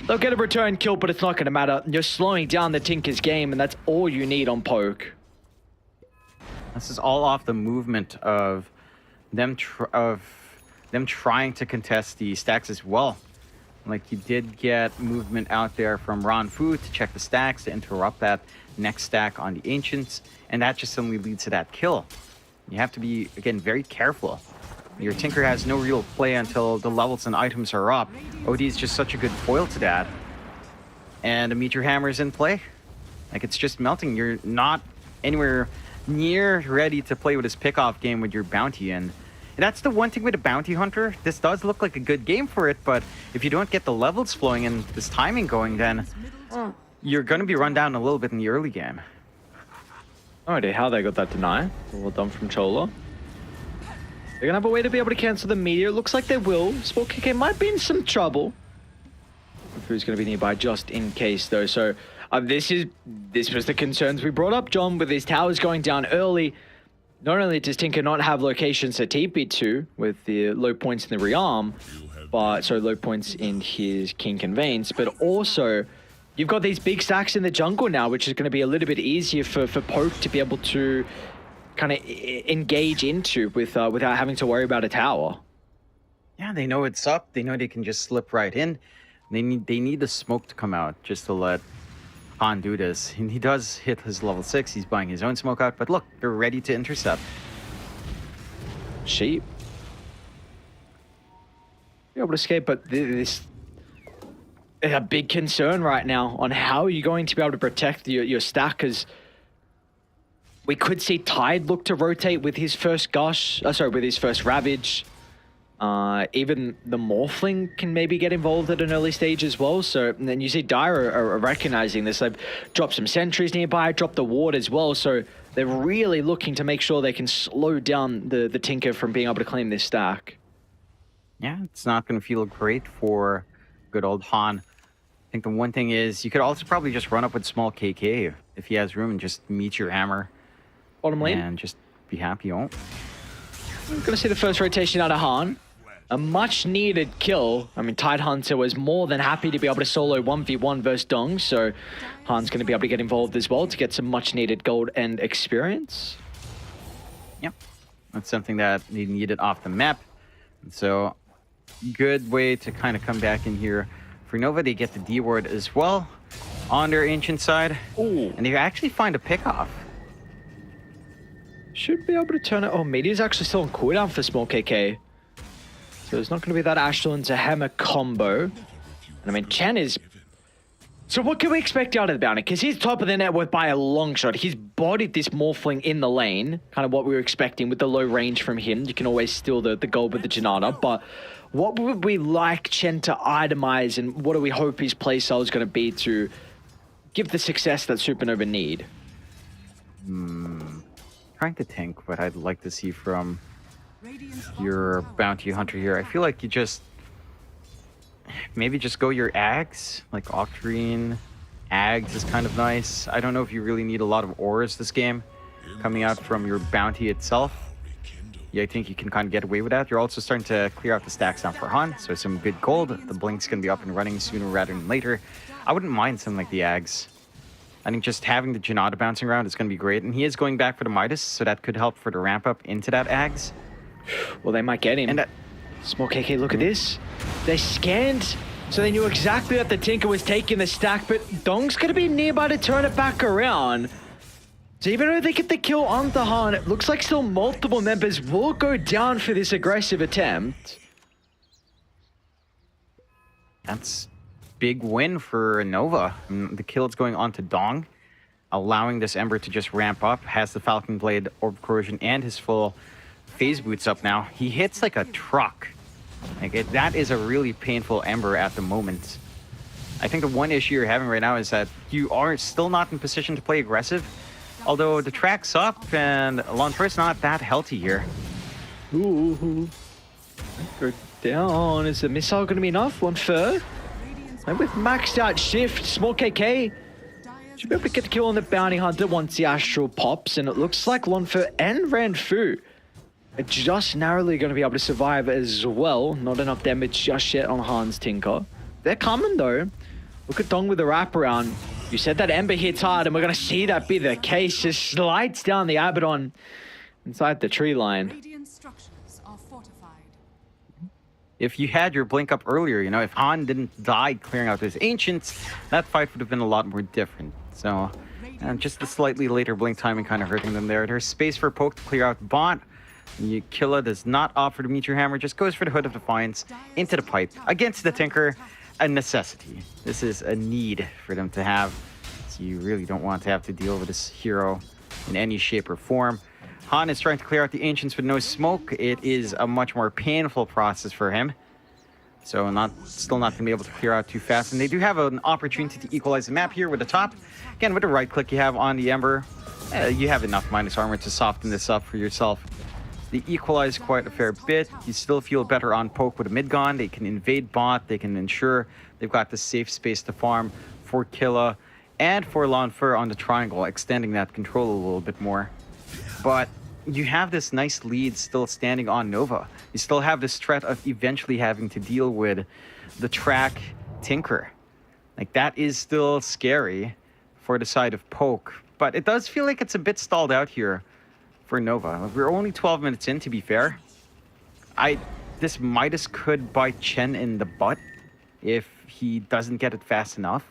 They'll get a return kill, but it's not going to matter. You're slowing down the Tinker's game, and that's all you need on Poke. This is all off the movement of them trying to contest the stacks as well. Like, you did get movement out there from Ron Fu to check the stacks, to interrupt that next stack on the Ancients, and that just suddenly leads to that kill. You have to be, again, very careful. Your Tinker has no real play until the levels and items are up. OD is just such a good foil to that. And a Meteor Hammer is in play. Like, it's just melting. You're not anywhere near ready to play with his pickoff game with your bounty. And that's the one thing with a bounty hunter. This does look like a good game for it, but if you don't get the levels flowing and this timing going, then you're going to be run down a little bit in the early game. No idea how they got that deny. Well done from Chola. They're going to have a way to be able to cancel the Meteor. Looks like they will. Sport KK might be in some trouble. Who's going to be nearby just in case, though. So this was the concerns we brought up, John, with his towers going down early. Not only does Tinker not have locations to TP to with the low points in the rearm, but low points in his Kink and Veins, but also you've got these big stacks in the jungle now, which is going to be a little bit easier for Poke to be able to kind of engage into without having to worry about a tower. Yeah, they know it's up. They know they can just slip right in. They need the smoke to come out just to let Han do this. And he does hit his level 6. He's buying his own smoke out. But look, they're ready to intercept. Sheep. Be able to escape, but this is a big concern right now on how you're going to be able to protect your stack, because we could see Tide look to rotate with his first Gush, with his first Ravage. Even the Morphling can maybe get involved at an early stage as well. So and then you see Dire are recognizing this. They've dropped some sentries nearby, dropped the ward as well. So they're really looking to make sure they can slow down the Tinker from being able to claim this stack. Yeah, it's not going to feel great for good old Han. I think the one thing is you could also probably just run up with small KK if he has room and just Meteor Hammer. Bottom lane. And just be happy. Oh. We're going to see the first rotation out of Han. A much needed kill. I mean, Tide Hunter was more than happy to be able to solo 1v1 versus Dong, so Han's going to be able to get involved as well to get some much needed gold and experience. Yep. That's something that they needed off the map. And so, good way to kind of come back in here. For Nova, they get the D ward as well on their ancient side. Ooh. And they actually find a pickoff. Should be able to turn it. Oh, Meteor's actually still on cooldown for Small KK. So there's not going to be that Ashton to Hammer combo. And I mean, Chen is... So what can we expect out of the bounty? Because he's top of the net worth by a long shot. He's bodied this Morphling in the lane. Kind of what we were expecting with the low range from him. You can always steal the gold with the Janata. But what would we like Chen to itemize, and what do we hope his playstyle is going to be to give the success that Supernova need? Trying to think what I'd like to see from your bounty hunter here. I feel like you just maybe just go your Ags, like Octarine. Ags is kind of nice. I don't know if you really need a lot of auras this game coming out from your bounty itself. Yeah, I think you can kind of get away with that. You're also starting to clear out the stacks now for Han, so some good gold. The Blink's going to be up and running sooner rather than later. I wouldn't mind something like the Ags. I think just having the Janata bouncing around is going to be great. And he is going back for the Midas, so that could help for the ramp up into that Ags. Well, they might get him. And that... Small KK, look at this. They scanned, so they knew exactly that the Tinker was taking the stack, but Dong's going to be nearby to turn it back around. So even though they get the kill on the Han, it looks like still multiple members will go down for this aggressive attempt. That's big win for Nova. The kill is going on to Dong, allowing this Ember to just ramp up. Has the Falcon Blade, Orb Corrosion, and his full phase boots up now. He hits like a truck. That is a really painful Ember at the moment. I think the one issue you're having right now is that you are still not in position to play aggressive. Although the track's up and Lonfer's not that healthy here. Ooh. Go down. Is the missile going to be enough? Lonfer. And with maxed out shift, small KK should be able to get the kill on the bounty hunter once the astral pops. And it looks like Lonfer and Ranfu are just narrowly going to be able to survive as well. Not enough damage just yet on Han's Tinker. They're coming though. Look at Dong with the wraparound. You said that Ember hits hard, and we're going to see that be the case. Just slides down the Abaddon inside the tree line. Radiant structures are fortified. If you had your blink up earlier, you know, if Han didn't die clearing out those Ancients, that fight would have been a lot more different. So, just the slightly later blink timing kind of hurting them there. There's space for Poke to clear out bot. Killa does not offer to meet your hammer, just goes for the Hood of Defiance into the pipe against the Tinker. A necessity. This is a need for them to have. So you really don't want to have to deal with this hero in any shape or form. Han is trying to clear out the Ancients with no smoke. It is a much more painful process for him. So still not going to be able to clear out too fast. And they do have an opportunity to equalize the map here with the top. Again, with the right click you have on the Ember, you have enough minus armor to soften this up for yourself. They equalize quite a fair bit. You still feel better on Poke with a mid-gon. They can invade bot. They can ensure they've got the safe space to farm for Killa and for Lonfer on the triangle, extending that control a little bit more. But you have this nice lead still standing on Nova. You still have this threat of eventually having to deal with the track Tinker. Like, that is still scary for the side of Poke. But it does feel like it's a bit stalled out here for Nova. We're only 12 minutes in, to be fair. This Midas could bite Chen in the butt if he doesn't get it fast enough.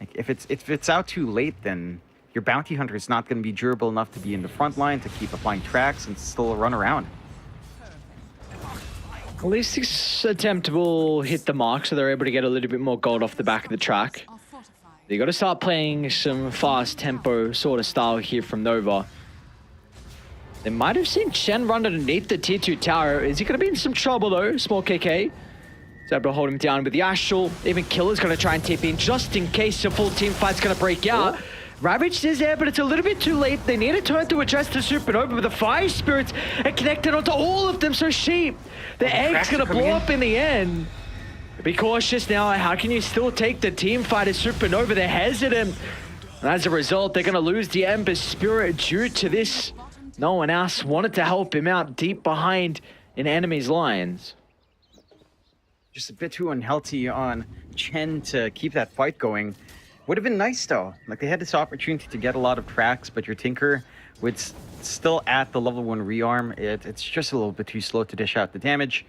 Like, if it's out too late, then your bounty hunter is not going to be durable enough to be in the front line to keep applying tracks and still run around. At least this attempt will hit the mark, so they're able to get a little bit more gold off the back of the track. You got to start playing some fast tempo sort of style here from Nova. They might have seen Chen run underneath the tier 2 tower. Is he going to be in some trouble though? Small KK is able to hold him down with the Astral. Even Killer's going to try and tip in just in case a full team fight's going to break out. Ravaged is there, but it's a little bit too late. They need a turn to address the Supernova, but the Fire Spirits are connected onto all of them, so sheep. The egg's going to blow up in the end. Be cautious now. How can you still take the team fight as Supernova? They're hesitant. And as a result, they're going to lose the Ember Spirit due to this. No one else wanted to help him out deep behind in enemy's lines. Just a bit too unhealthy on Chen to keep that fight going. Would have been nice though. Like, they had this opportunity to get a lot of tracks, but your Tinker, with still at the level 1 rearm, it's just a little bit too slow to dish out the damage.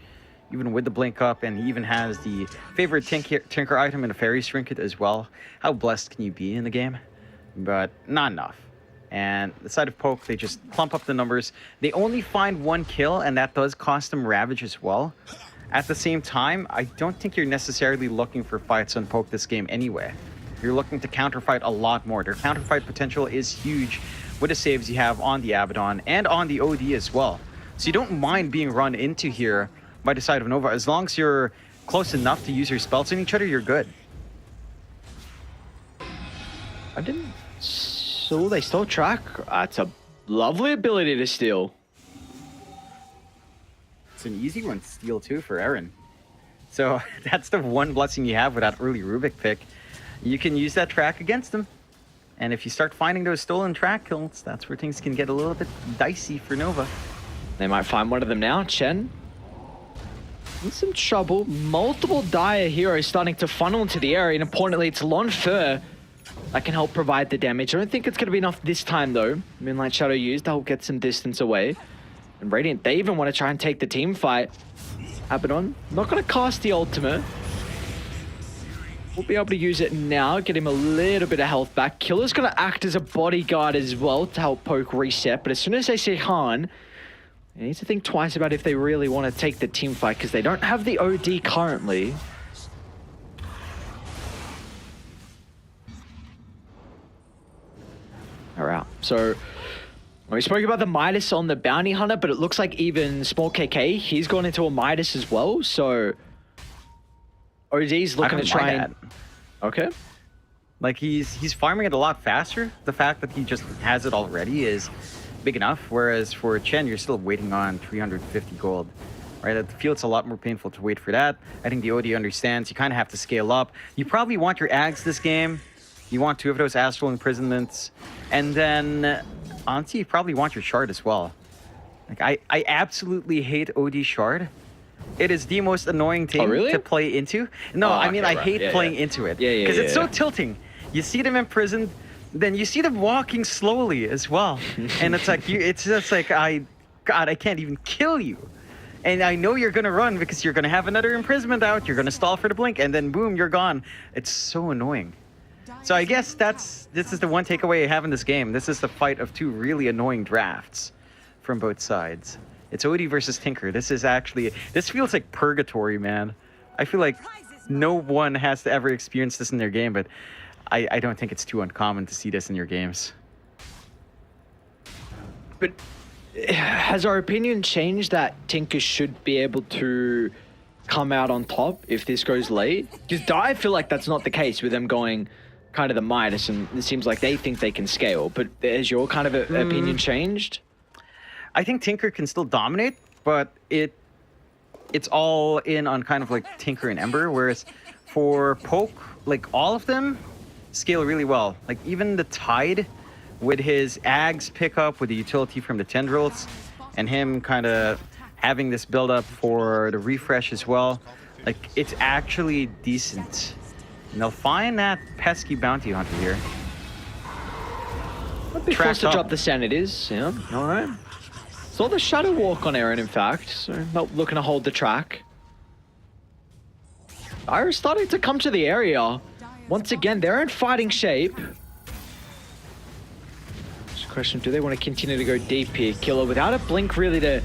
Even with the blink up, and he even has the favorite Tinker item in a Fairy Trinket as well. How blessed can you be in the game? But not enough. And the side of Poke, they just clump up the numbers. They only find 1 kill, and that does cost them Ravage as well. At the same time, I don't think you're necessarily looking for fights on Poke this game anyway. You're looking to counterfight a lot more. Their counterfight potential is huge with the saves you have on the Abaddon and on the OD as well. So you don't mind being run into here by the side of Nova. As long as you're close enough to use your spells on each other, you're good. I didn't... So they stole track. That's a lovely ability to steal. It's an easy one to steal too for Aaron. So that's the one blessing you have with that early Rubik pick. You can use that track against them. And if you start finding those stolen track kills, that's where things can get a little bit dicey for Nova. They might find one of them now. Chen in some trouble. Multiple dire heroes starting to funnel into the area. And importantly, it's Lonfer that can help provide the damage. I don't think it's going to be enough this time, though. Moonlight Shadow used to help get some distance away. And Radiant, they even want to try and take the team fight. Abaddon, not going to cast the ultimate. We'll be able to use it now, get him a little bit of health back. Killer's going to act as a bodyguard as well to help Poke reset. But as soon as they see Han, they need to think twice about if they really want to take the team fight because they don't have the OD currently. They're out. So we spoke about the Midas on the Bounty Hunter, but it looks like even Small KK, he's gone into a Midas as well. So OD's looking to try and... Okay. Like he's farming it a lot faster. The fact that he just has it already is big enough. Whereas for Chen, you're still waiting on 350 gold. Right? At the field, it's a lot more painful to wait for that. I think the OD understands. You kind of have to scale up. You probably want your Ags this game. You want 2 of those Astral Imprisonments. And then, honestly, you probably want your Shard as well. Like, I absolutely hate OD Shard. It is the most annoying thing to play into. No, I mean, I hate playing into it. Because it's so tilting. You see them imprisoned, then you see them walking slowly as well. And it's like, it's just like, God, I can't even kill you. And I know you're going to run because you're going to have another imprisonment out. You're going to stall for the blink, and then boom, you're gone. It's so annoying. So I guess this is the one takeaway I have in this game. This is the fight of 2 really annoying drafts from both sides. It's OD versus Tinker. This feels like purgatory, man. I feel like no one has to ever experience this in their game, but I don't think it's too uncommon to see this in your games. But has our opinion changed that Tinker should be able to come out on top if this goes late? Because I feel like that's not the case with them going kind of the Midas, and it seems like they think they can scale. But has your kind of opinion changed? I think Tinker can still dominate, but it's all in on kind of like Tinker and Ember, whereas for Poke, like all of them scale really well. Like even the Tide with his Ags pickup with the utility from the Tendrils and him kind of having this build up for the refresh as well. Like it's actually decent. And they'll find that pesky bounty hunter here. I'd be forced to drop the Sanities, yeah, alright. Saw the Shadow Walk on Aaron, in fact, so not looking to hold the track. Iris starting to come to the area. Once again, they're in fighting shape. Just a question, do they want to continue to go deep here? Killer without a blink really to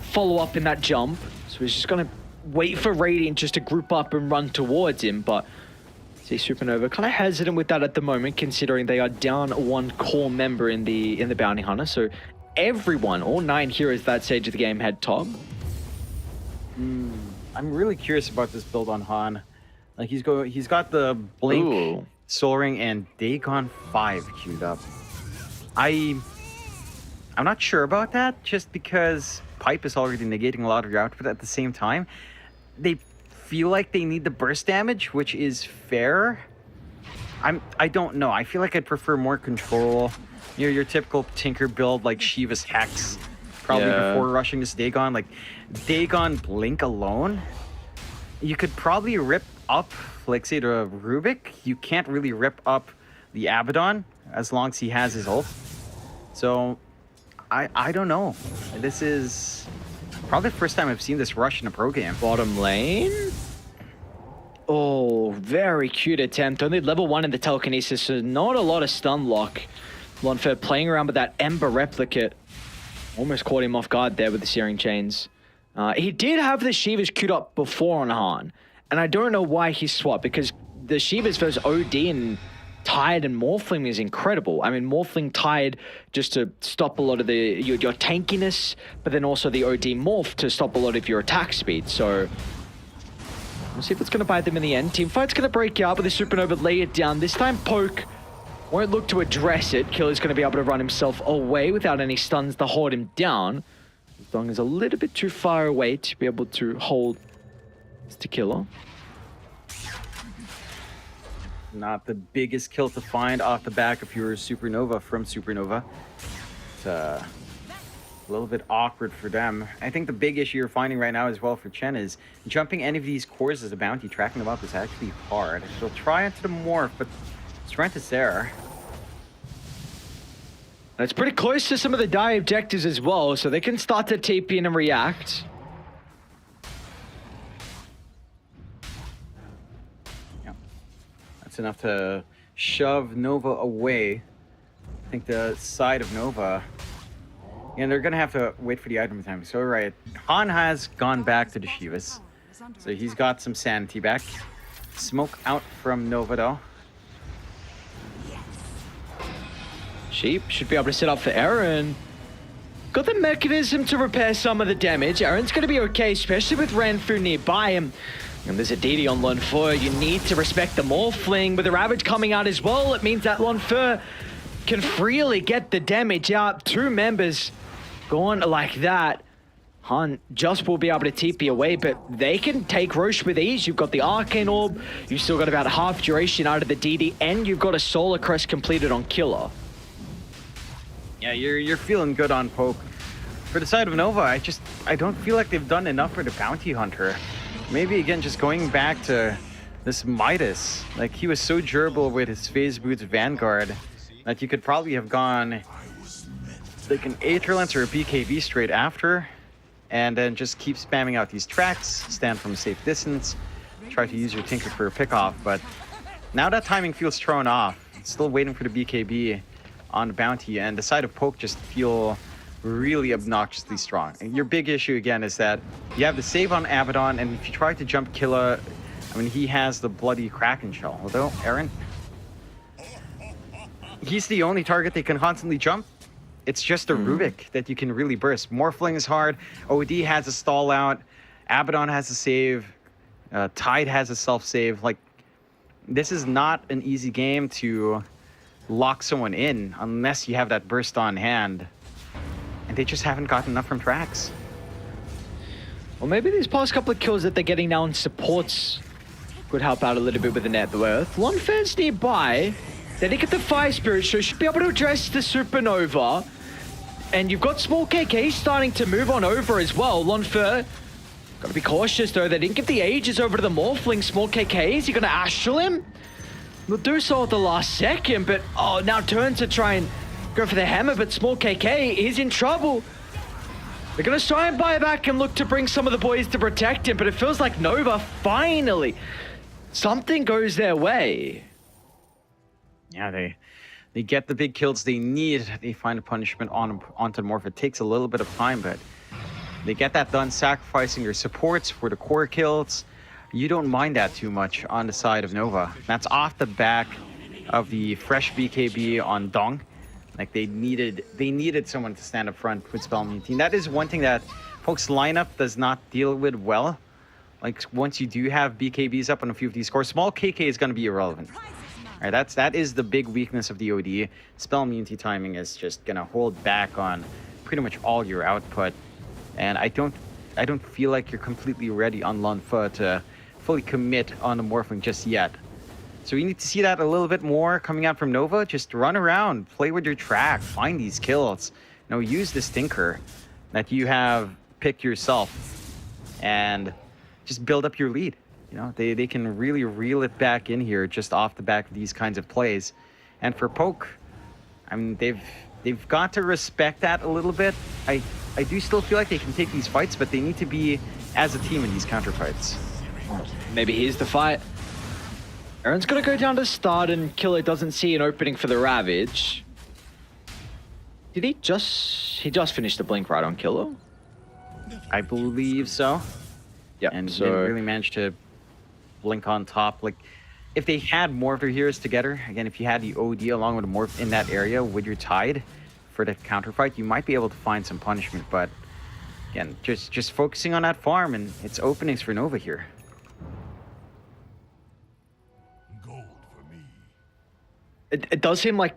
follow up in that jump. So he's just going to wait for Radiant just to group up and run towards him, but see Supernova kind of hesitant with that at the moment, considering they are down 1 core member in the Bounty Hunter. So everyone, all 9 heroes that stage of the game had top. I'm really curious about this build on Han. Like he's got the Blink, Soul Ring, and Dagon 5 queued up. I'm not sure about that, just because Pipe is already negating a lot of your output at the same time. They feel like they need the burst damage, which is fair. I don't know. I feel like I'd prefer more control. You know, your typical Tinker build like Shiva's Hex, probably before rushing this Dagon. Like Dagon Blink alone, you could probably rip up, like say the Rubik. You can't really rip up the Abaddon as long as he has his ult. So I don't know. This is probably the first time I've seen this rush in a pro game. Bottom lane. Oh, very cute attempt. Only level 1 in the telekinesis, so not a lot of stun lock. Lonfer playing around with that Ember replicate. Almost caught him off guard there with the Searing Chains. He did have the Shivas queued up before on Han, and I don't know why he swapped, because the Shivas versus OD and Tide and Morphling is incredible. I mean, Morphling Tide just to stop a lot of your tankiness, but then also the OD Morph to stop a lot of your attack speed. So we'll see if it's going to bite them in the end. Teamfight's going to break out, but the Supernova lay it down. This time, Poke won't look to address it. Killer's going to be able to run himself away without any stuns to hold him down. Dong is a little bit too far away to be able to hold Mr. Killer. Not the biggest kill to find off the back of your Supernova from Supernova. It's a little bit awkward for them. I think the big issue you're finding right now as well for Chen is jumping any of these cores as a bounty, tracking them up is actually hard. She'll try into the morph, but strength is there. And it's pretty close to some of the die objectives as well, so they can start to TP in and react. That's enough to shove Nova away. I think the side of Nova. And they're gonna have to wait for the item time. So right, Han has gone back to the Shivas. So he's got some sanity back. Smoke out from Nova though. Sheep should be able to set up for Aaron. Got the mechanism to repair some of the damage. Aaron's going to be okay, especially with Ranfu nearby him. And there's a DD on Lonfur. You need to respect the Morphling. With the Ravage coming out as well, it means that Lonfur can freely get the damage out. 2 members gone like that. Han just will be able to TP away, but they can take Roche with ease. You've got the Arcane Orb. You've still got about half duration out of the DD, and you've got a Solar Crest completed on Killer. Yeah, you're feeling good on Poke. For the side of Nova, I don't feel like they've done enough for the Bounty Hunter. Maybe again, just going back to this Midas. Like, he was so durable with his Phase Boots Vanguard that you could probably have gone like an Aether Lance or a BKB straight after, and then just keep spamming out these tracks, stand from a safe distance, try to use your Tinker for a pickoff. But now that timing feels thrown off. Still waiting for the BKB on the Bounty, and the side of Poke just feel really obnoxiously strong. And your big issue again is that you have the save on Abaddon, and if you try to jump Killa, I mean, he has the bloody Kraken Shell. Although Aaron, he's the only target they can constantly jump. It's just a Rubik that you can really burst. Morphling is hard. OD has a stall out. Abaddon has a save. Tide has a self save. Like, this is not an easy game to lock someone in unless you have that burst on hand, and they just haven't gotten enough from tracks. Well, maybe these past couple of kills that they're getting now in supports could help out a little bit with the net worth. Lonfur's nearby, then they get the Fire Spirit, so should be able to address the Supernova, and you've got Small KK starting to move on over as well. Lonfur, gotta be cautious though, they didn't give the Aegis over to the Morphling. Small KK, is he gonna Astral him? They'll do so at the last second, but now turn to try and go for the hammer, but Small KK is in trouble. They're going to try and buy back and look to bring some of the boys to protect him, but it feels like Nova, finally, something goes their way. Yeah, they get the big kills they need. They find a punishment onto Morph. It takes a little bit of time, but they get that done, sacrificing their supports for the core kills. You don't mind that too much on the side of Nova. That's off the back of the fresh BKB on Dong. Like, they needed someone to stand up front with Spell Immunity. And that is one thing that Poke's lineup does not deal with well. Like, once you do have BKBs up on a few of these cores, Small KK is going to be irrelevant. All right, that is the big weakness of the OD. Spell Immunity timing is just going to hold back on pretty much all your output. And I don't feel like you're completely ready on Lonfa to fully commit on the Morphling just yet. So you need to see that a little bit more coming out from Nova. Just run around, play with your track, find these kills. You know, use this Tinker that you have picked yourself and just build up your lead. You know, they can really reel it back in here just off the back of these kinds of plays. And for Poke, I mean, they've got to respect that a little bit. I do still feel like they can take these fights, but they need to be as a team in these counter fights. Maybe here's the fight. Aaron's gonna go down to start, and Killer doesn't see an opening for the Ravage. Did he just finish the blink right on Killer? I believe so. Yeah, and so didn't really manage to blink on top. Like, if they had more of their heroes together, again, if you had the OD along with the Morph in that area with your Tide for the counterfight, you might be able to find some punishment. But again, just focusing on that farm, and it's openings for Nova here. It does seem like,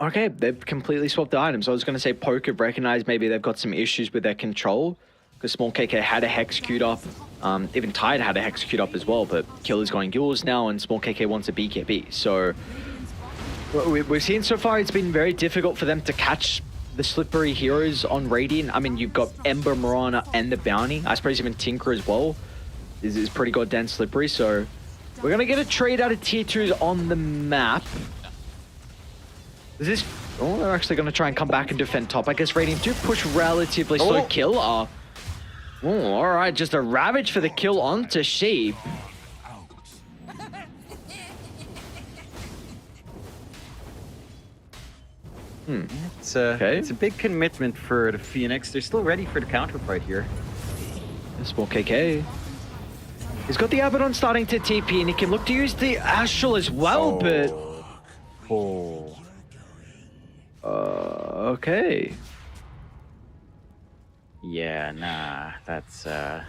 okay, they've completely swapped the items. I was going to say Poke have recognized maybe they've got some issues with their control, because Small KK had a Hex queued up. Even Tide had a Hex queued up as well, but Killer's going Yules now, and Small KK wants a BKB. So what we've seen so far, it's been very difficult for them to catch the slippery heroes on Radiant. I mean, you've got Ember, Mirana, and the Bounty. I suppose even Tinker as well is pretty goddamn slippery. So we're going to get a trade out of tier 2s on the map. Is this... Oh, they're actually going to try and come back and defend top. I guess Radiant do push relatively slow. Kill. Oh, all right. Just a Ravage for the kill onto Sheep. It's a big commitment for the Phoenix. They're still ready for the counterfight here. Small KK. He's got the Abaddon starting to TP, and he can look to use the Astral as well, but... Oh. Okay. Yeah, nah, that's that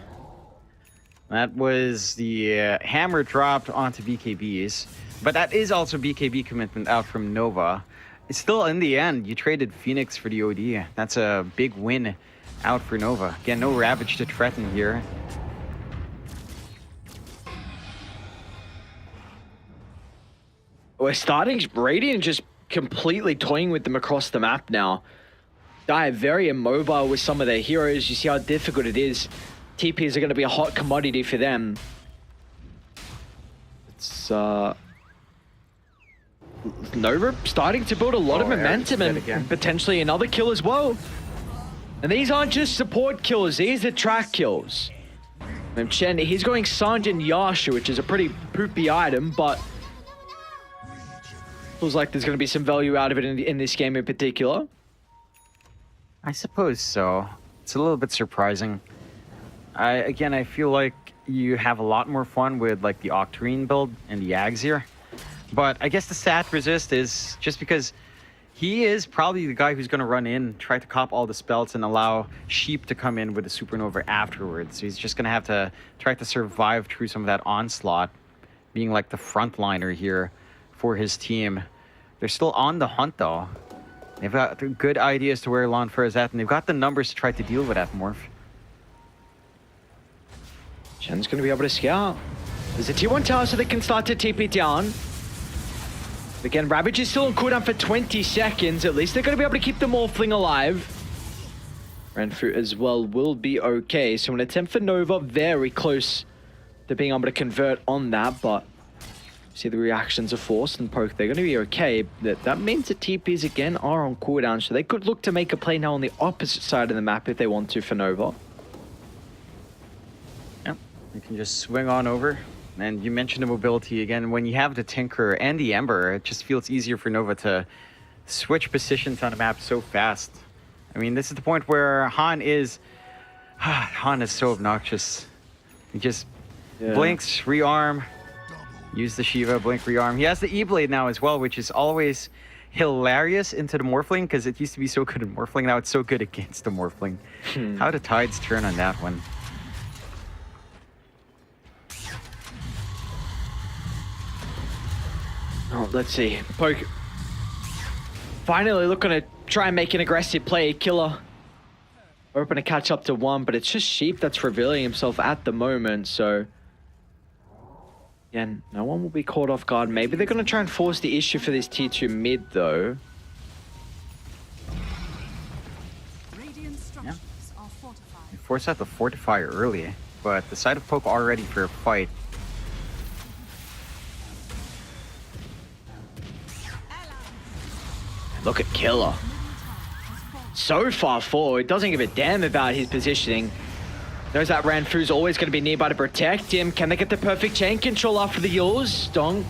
was the hammer dropped onto BKBs, but that is also BKB commitment out from Nova. It's still, in the end, you traded Phoenix for the OD. That's a big win out for Nova. Again, no Ravage to threaten here. We're starting Radiant just completely toying with them across the map now. They are very immobile with some of their heroes. You see how difficult it is. TPs are going to be a hot commodity for them. It's Nova starting to build a lot of momentum and potentially another kill as well. And these aren't just support kills, these are track kills. And Chen, he's going Sanjin Yasha, which is a pretty poopy item, but feels like there's going to be some value out of it in this game in particular. I suppose so. It's a little bit surprising. I feel like you have a lot more fun with like the Octarine build and the Ags here. But I guess the stat resist is just because he is probably the guy who's going to run in, try to cop all the spells and allow Sheep to come in with a Supernova afterwards. So he's just going to have to try to survive through some of that onslaught, being like the frontliner here for his team. They're still on the hunt though. They've got good ideas to where Lanfer is at, and they've got the numbers to try to deal with that Morph. Chen's going to be able to scout. There's a tier 1 tower so they can start to TP down. Again, Ravage is still on cooldown for 20 seconds. At least they're going to be able to keep the Morphling alive. Renfu as well will be okay. So an attempt for Nova, very close to being able to convert on that, but see the reactions of Force and Poke, they're going to be okay. That means the TPs again are on cooldown, so they could look to make a play now on the opposite side of the map if they want to for Nova. Yep, you can just swing on over. And you mentioned the mobility again. When you have the Tinker and the Ember, it just feels easier for Nova to switch positions on the map so fast. I mean, this is the point where Han is so obnoxious. He just blinks, rearm, use the Shiva, blink, rearm. He has the E-Blade now as well, which is always hilarious into the Morphling, because it used to be so good at Morphling, now it's so good against the Morphling. How the tides turn on that one. Oh, let's see. Poke finally looking to try and make an aggressive play. Killer hoping to catch up to 1, but it's just Sheep that's revealing himself at the moment, so again, no one will be caught off guard. Maybe they're going to try and force the issue for this tier 2 mid, though. Radiant structures are fortified. They force out the Fortifier early, but the side of Poke are ready for a fight. Look at Killer. So far forward, doesn't give a damn about his positioning. Knows that Ranfu's always going to be nearby to protect him. Can they get the perfect chain control after the Yours? Dong.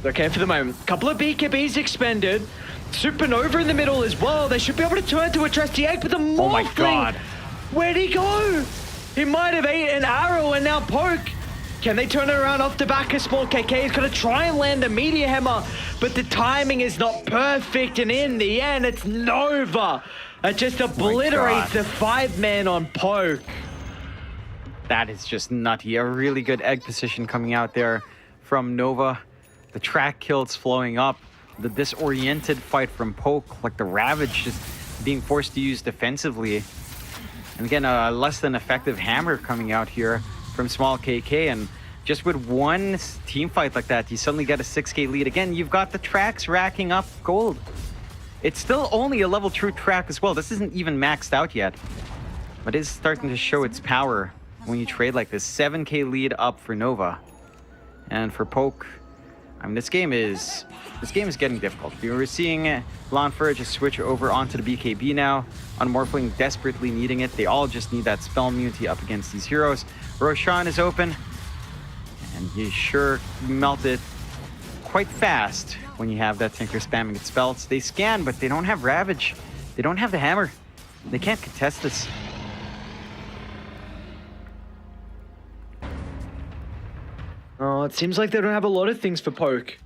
Okay for the moment. Couple of BKBs expended. Supernova in the middle as well. They should be able to turn to address the egg, but the Morphling. Oh my god. Where'd he go? He might have ate an arrow and now Poke. Can they turn it around off the back of Small KK? He's going to try and land a Meteor Hammer, but the timing is not perfect, and in the end, it's Nova. It just obliterates the 5-man on Poke. That is just nutty. A really good egg position coming out there from Nova. The track kills flowing up. The disoriented fight from Poke, like the Ravage just being forced to use defensively. And again, a less than effective hammer coming out here from Small KK, and just with one team fight like that, you suddenly get a 6k lead. Again, you've got the tracks racking up gold. It's still only a level 2 track as well. This isn't even maxed out yet, but it's starting to show its power when you trade like this. 7k lead up for Nova, and for Poke, I mean, this game is getting difficult. We were seeing Lanfer just switch over onto the BKB now. On Morphling desperately needing it. They all just need that spell immunity up against these heroes. Roshan is open, and he sure melted quite fast when you have that Tinker spamming its spells. They scan, but they don't have Ravage. They don't have the hammer. They can't contest this. Oh, it seems like they don't have a lot of things for poke.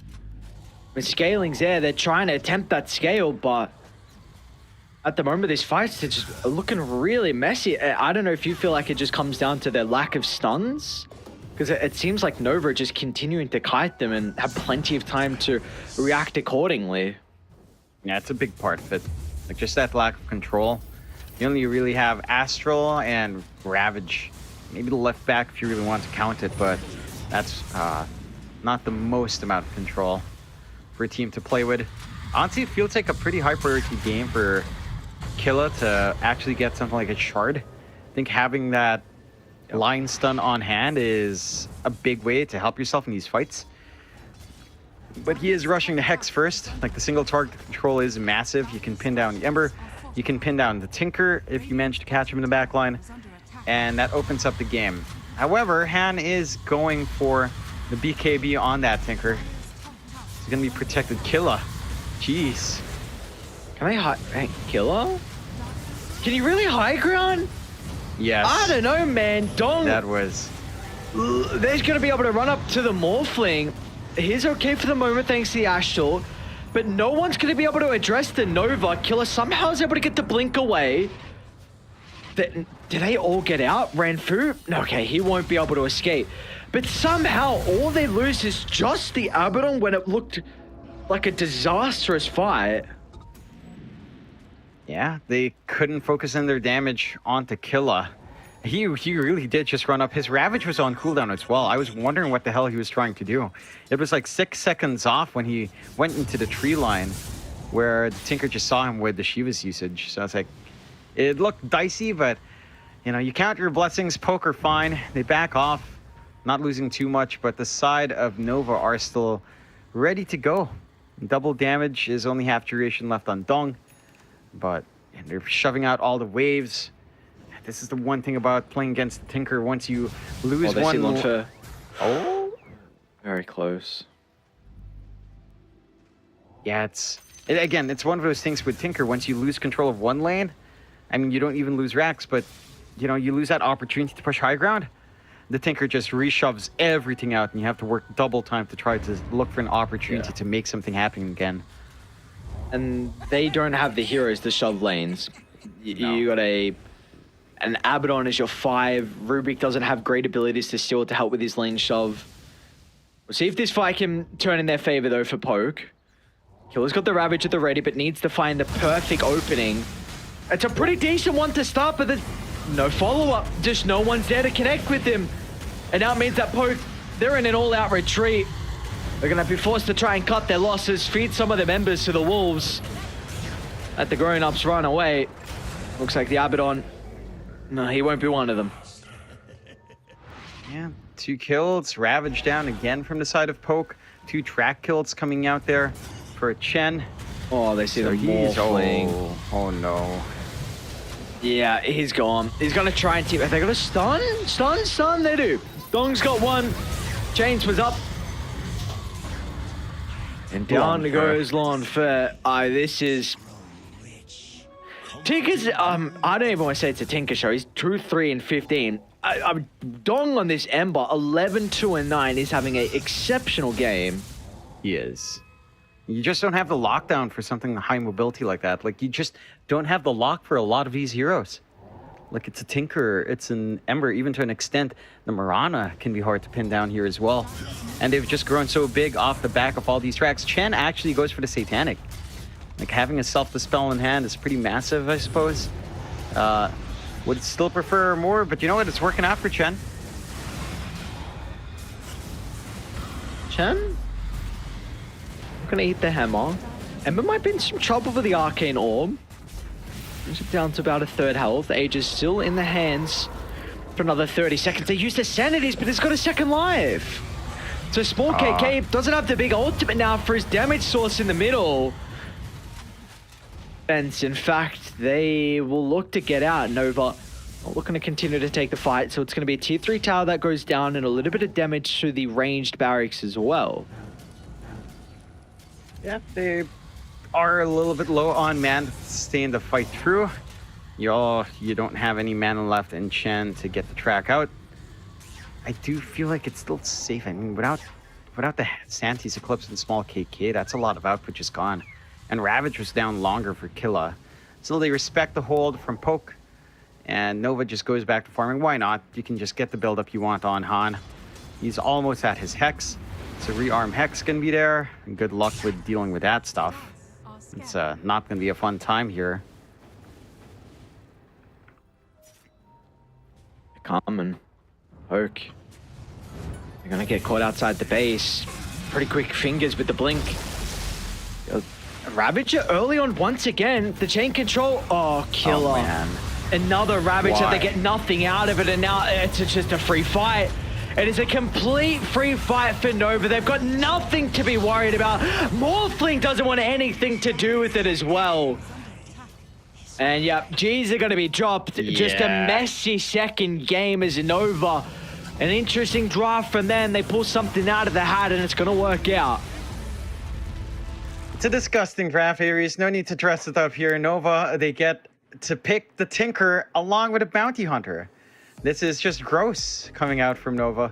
When scaling's there, they're trying to attempt that scale, but at the moment, these fights are just looking really messy. I don't know if you feel like it just comes down to their lack of stuns, because it seems like Nova are just continuing to kite them and have plenty of time to react accordingly. Yeah, it's a big part of it. Like, just that lack of control. You only really have Astral and Ravage. Maybe the left back if you really want to count it, but that's not the most amount of control for a team to play with. Honestly, it feels like a pretty high priority game for Killa to actually get something like a shard. I think having that line stun on hand is a big way to help yourself in these fights. But he is rushing the Hex first. Like, the single target control is massive. You can pin down the Ember. You can pin down the Tinker if you manage to catch him in the back line. And that opens up the game. However, Han is going for the BKB on that Tinker. He's going to be protected. Killa. Jeez. Can I Killa? Can he really high ground? Yes. I don't know, man. Dong. That was... They're going to be able to run up to the Morphling. He's okay for the moment thanks to the Astral, but no one's going to be able to address the Nova. Killa somehow is able to get the blink away. Did they all get out? Ranfu? Okay, he won't be able to escape. But somehow all they lose is just the Abaddon when it looked like a disastrous fight. Yeah, they couldn't focus in their damage onto Killa. He really did just run up. His Ravage was on cooldown as well. I was wondering what the hell he was trying to do. It was like 6 seconds off when he went into the tree line where the Tinker just saw him with the Shiva's usage. So it's like, it looked dicey, but you know, you count your blessings, poker fine. They back off, not losing too much, but the side of Nova are still ready to go. Double damage is only half duration left on Dong, but they're shoving out all the waves. This is the one thing about playing against the Tinker. Once you lose one... Oh? Very close. Yeah, again, it's one of those things with Tinker. Once you lose control of one lane, I mean, you don't even lose racks, but, you know, you lose that opportunity to push high ground. The Tinker just reshoves everything out, and you have to work double time to try to look for an opportunity to make something happen again. And they don't have the heroes to shove lanes. No. You got an Abaddon as your 5. Rubik doesn't have great abilities to steal to help with his lane shove. We'll see if this fight can turn in their favor, though, for poke. Killa's got the Ravage at the ready, but needs to find the perfect opening. It's a pretty decent one to start, but there's no follow-up. Just no one's there to connect with him. And now it means that poke, they're in an all-out retreat. They're going to be forced to try and cut their losses, feed some of the members to the wolves. Let the grown-ups run away. Looks like the Abaddon... No, he won't be one of them. Yeah, 2 kills. Ravage down again from the side of Poke. 2 track kills coming out there for Chen. Oh, they see So the Morphling. Oh no. Yeah, he's gone. He's going to try and team. Are they going to stun? Stun? They do. Dong's got one. Chains was up. And down goes Lonfer. This is... Tinker's, I don't even want to say it's a Tinker show. He's 2, 3, and 15. Dong on this Ember, 11, 2, and 9. He's having an exceptional game. He is. You just don't have the lockdown for something high mobility like that. Like, you just don't have the lock for a lot of these heroes. Like, it's a Tinker, it's an Ember, even to an extent. The Mirana can be hard to pin down here as well. And they've just grown so big off the back of all these tracks. Chen actually goes for the Satanic. Like, having a self-dispel in hand is pretty massive, I suppose. Would still prefer more, but you know what? It's working out for Chen. Chen? I'm gonna eat the hammer. Ember might be in some trouble with the Arcane Orb. Brings it down to about a 3rd health. Age is still in the hands for another 30 seconds. They use the Sanities, but it's got a 2nd life. So Small KK doesn't have the big ultimate now for his damage source in the middle. In fact, they will look to get out. Nova not looking to continue to take the fight, so it's going to be a tier 3 tower that goes down and a little bit of damage to the ranged barracks as well. Yeah, they are a little bit low on mana to sustain the fight through. You don't have any mana left in Chen to get the track out. I do feel like it's still safe. I mean, without the Santis Eclipse and small KK, that's a lot of output just gone. And Ravage was down longer for Killa. So they respect the hold from Poke. And Nova just goes back to farming. Why not? You can just get the build-up you want on Han. He's almost at his Hex. So rearm Hex can be there. And good luck with dealing with that stuff. It's not going to be a fun time here. Common. Poke. They're going to get caught outside the base. Pretty quick fingers with the blink. Ravager early on once again. The chain control. Oh, Killer. Oh, man. Another Ravager. Why? They get nothing out of it, and now it's just a free fight. It is a complete free fight for Nova. They've got nothing to be worried about. Morphling doesn't want anything to do with it as well. And yeah, G's are going to be dropped. Yeah. Just a messy second game as Nova. An interesting draft from them. They pull something out of the hat and it's going to work out. It's a disgusting draft, Aries. No need to dress it up here. Nova, they get to pick the Tinker along with a Bounty Hunter. This is just gross coming out from Nova.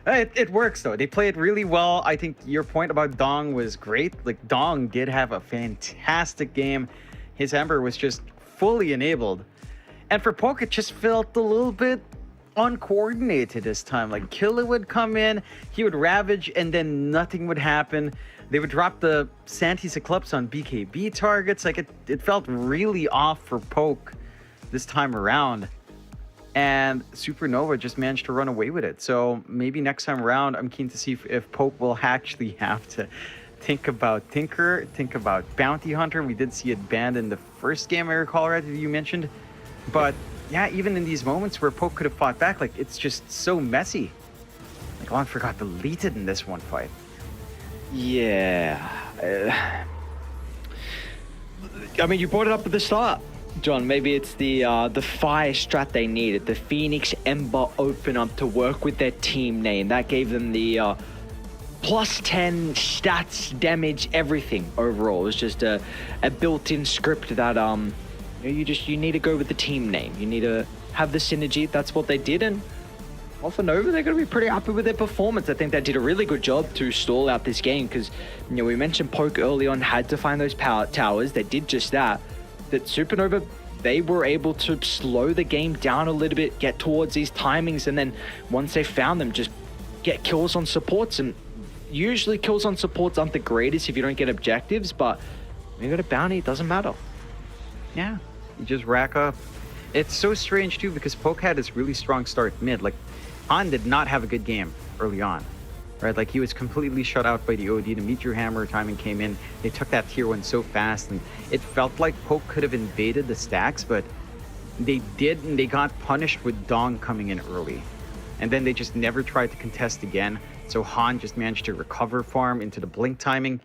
It works, though. They play it really well. I think your point about Dong was great. Like, Dong did have a fantastic game. His Ember was just fully enabled. And for Poke, it just felt a little bit uncoordinated this time. Like, Killer would come in, he would Ravage, and then nothing would happen. They would drop the Santis Eclipse on BKB targets. Like, it felt really off for Poke this time around. And Supernova just managed to run away with it. So maybe next time around, I'm keen to see if Poke will actually have to think about Tinker, think about Bounty Hunter. We did see it banned in the first game, I recall, right, that you mentioned. But yeah, even in these moments where Poke could have fought back, like, it's just so messy. Like, Long got deleted in this one fight. Yeah. I mean, you brought it up at the start, John. Maybe it's the fire strat they needed, the Phoenix Ember open up to work with their team name. That gave them the plus 10 stats, damage, everything overall. It was just a built-in script that you need to go with the team name. You need to have the synergy. That's what they did, and well, for Nova, they're going to be pretty happy with their performance. I think they did a really good job to stall out this game because, we mentioned Poke early on had to find those power towers. They did just that. That Supernova, they were able to slow the game down a little bit, get towards these timings, and then once they found them, just get kills on supports. And usually kills on supports aren't the greatest if you don't get objectives, but when you got a bounty, it doesn't matter. Yeah, you just rack up. It's so strange, too, because Poke had this really strong start mid. Like, Han did not have a good game early on, right? Like, he was completely shut out by the OD. The Meteor Hammer timing came in. They took that tier 1 so fast, and it felt like Poke could have invaded the stacks, but they did, and they got punished with Dong coming in early. And then they just never tried to contest again. So Han just managed to recover farm into the blink timing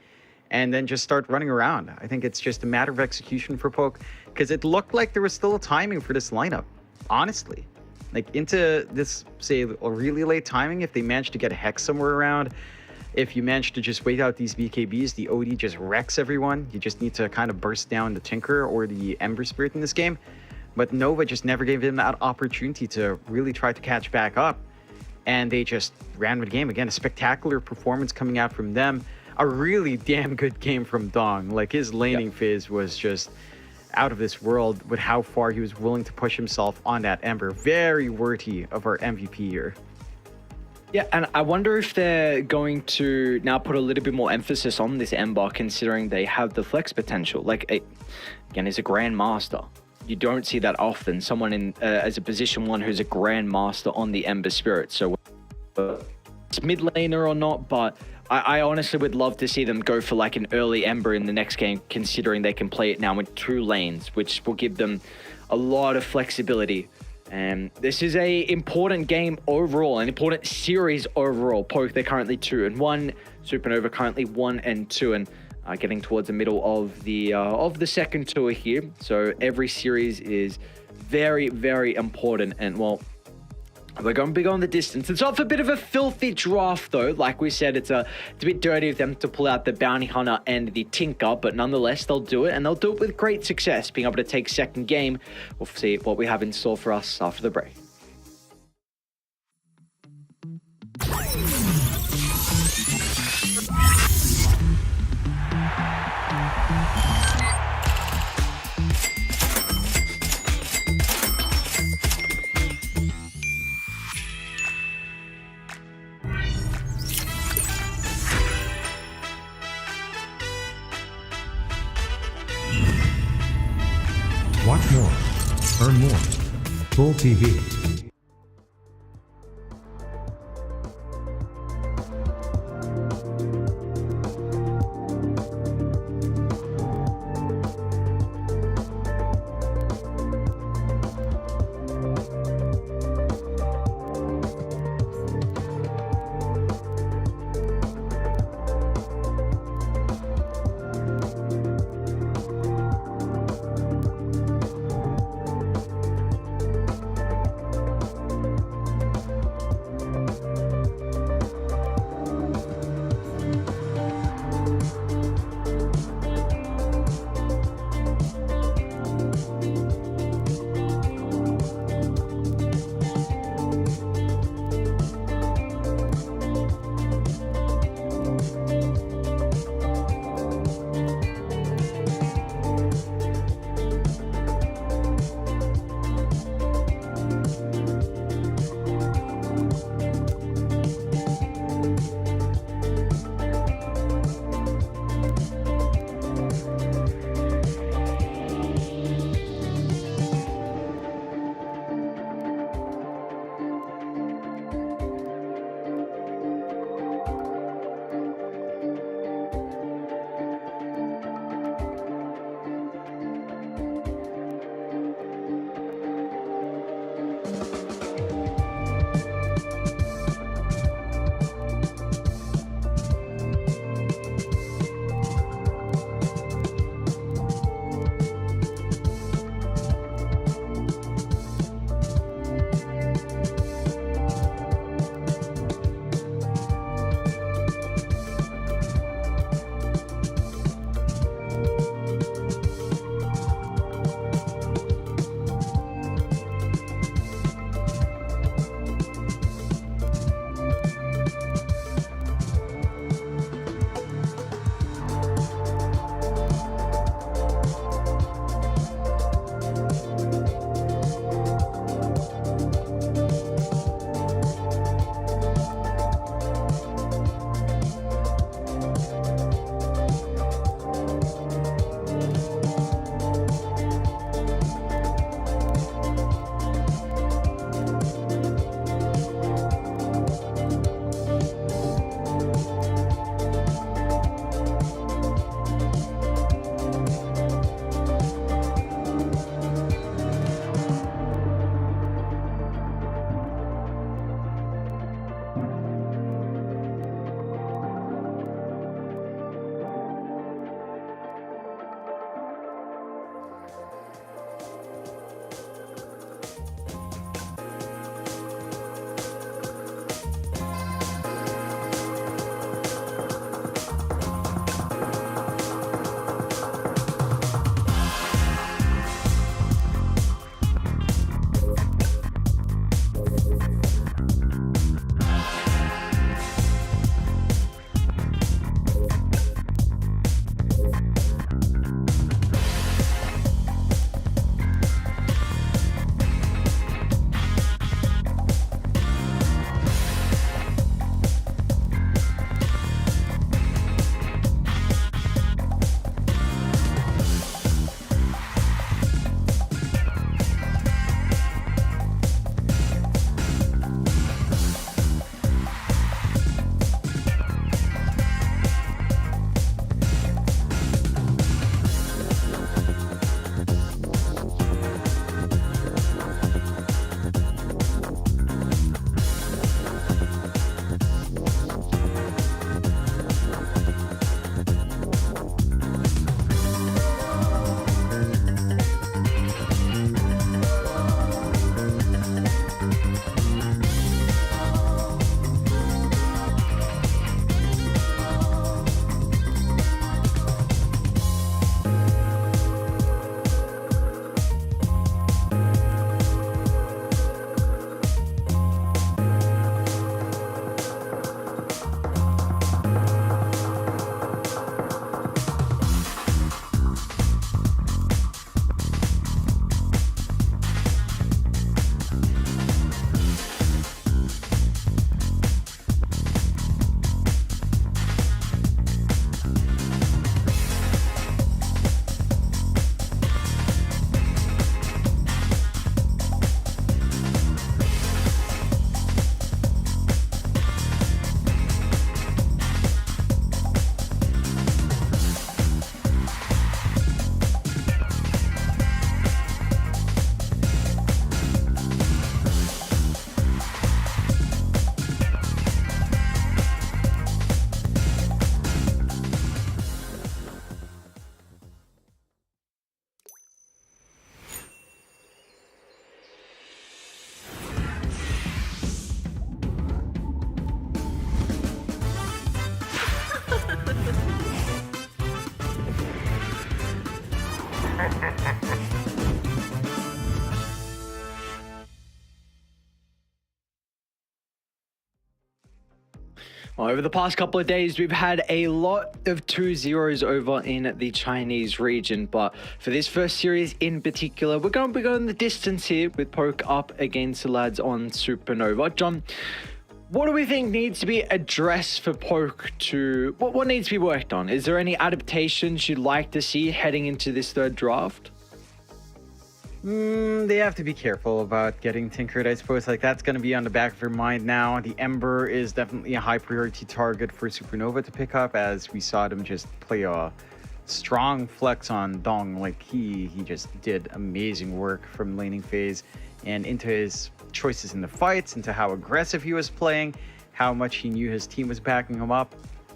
and then just start running around. I think it's just a matter of execution for Poke, because it looked like there was still a timing for this lineup, honestly. Like, into this, say, a really late timing, if they manage to get a Hex somewhere around, if you manage to just wait out these BKBs, the OD just wrecks everyone. You just need to kind of burst down the Tinker or the Ember Spirit in this game. But Nova just never gave them that opportunity to really try to catch back up. And they just ran with the game. Again, a spectacular performance coming out from them. A really damn good game from Dong. Like, his laning phase was just out of this world with how far he was willing to push himself on that Ember. Very worthy of our MVP here. Yeah, and I wonder if they're going to now put a little bit more emphasis on this Ember, considering they have the flex potential. Like, again, he's a Grandmaster. You don't see that often. Someone in as a position 1 who's a Grandmaster on the Ember Spirit. So it's mid laner or not, but I honestly would love to see them go for like an early Ember in the next game, considering they can play it now in 2 lanes, which will give them a lot of flexibility. And this is a important game overall, an important series overall. Poke, they're currently 2-1. Supernova currently 1-2, and getting towards the middle of the second tour here. So every series is very, very important. And well, We're going big on the distance. It's off a bit of a filthy draft, though. Like we said, it's a bit dirty of them to pull out the Bounty Hunter and the Tinker, but nonetheless, they'll do it, and they'll do it with great success, being able to take second game. We'll see what we have in store for us after the break. Watch more. Earn more. Full TV. Well, over the past couple of days, we've had a lot of 2-0s over in the Chinese region, but for this first series in particular, we're going to be going the distance here with Poke up against the lads on Supernova. John, what do we think needs to be addressed for Poke to... What needs to be worked on? Is there any adaptations you'd like to see heading into this third draft? They have to be careful about getting tinkered, I suppose. Like, that's going to be on the back of their mind now. The Ember is definitely a high priority target for Supernova to pick up, as we saw them just play a strong flex on Dong. Like, he just did amazing work from laning phase and into his choices in the fights, into how aggressive he was playing, how much he knew his team was backing him up.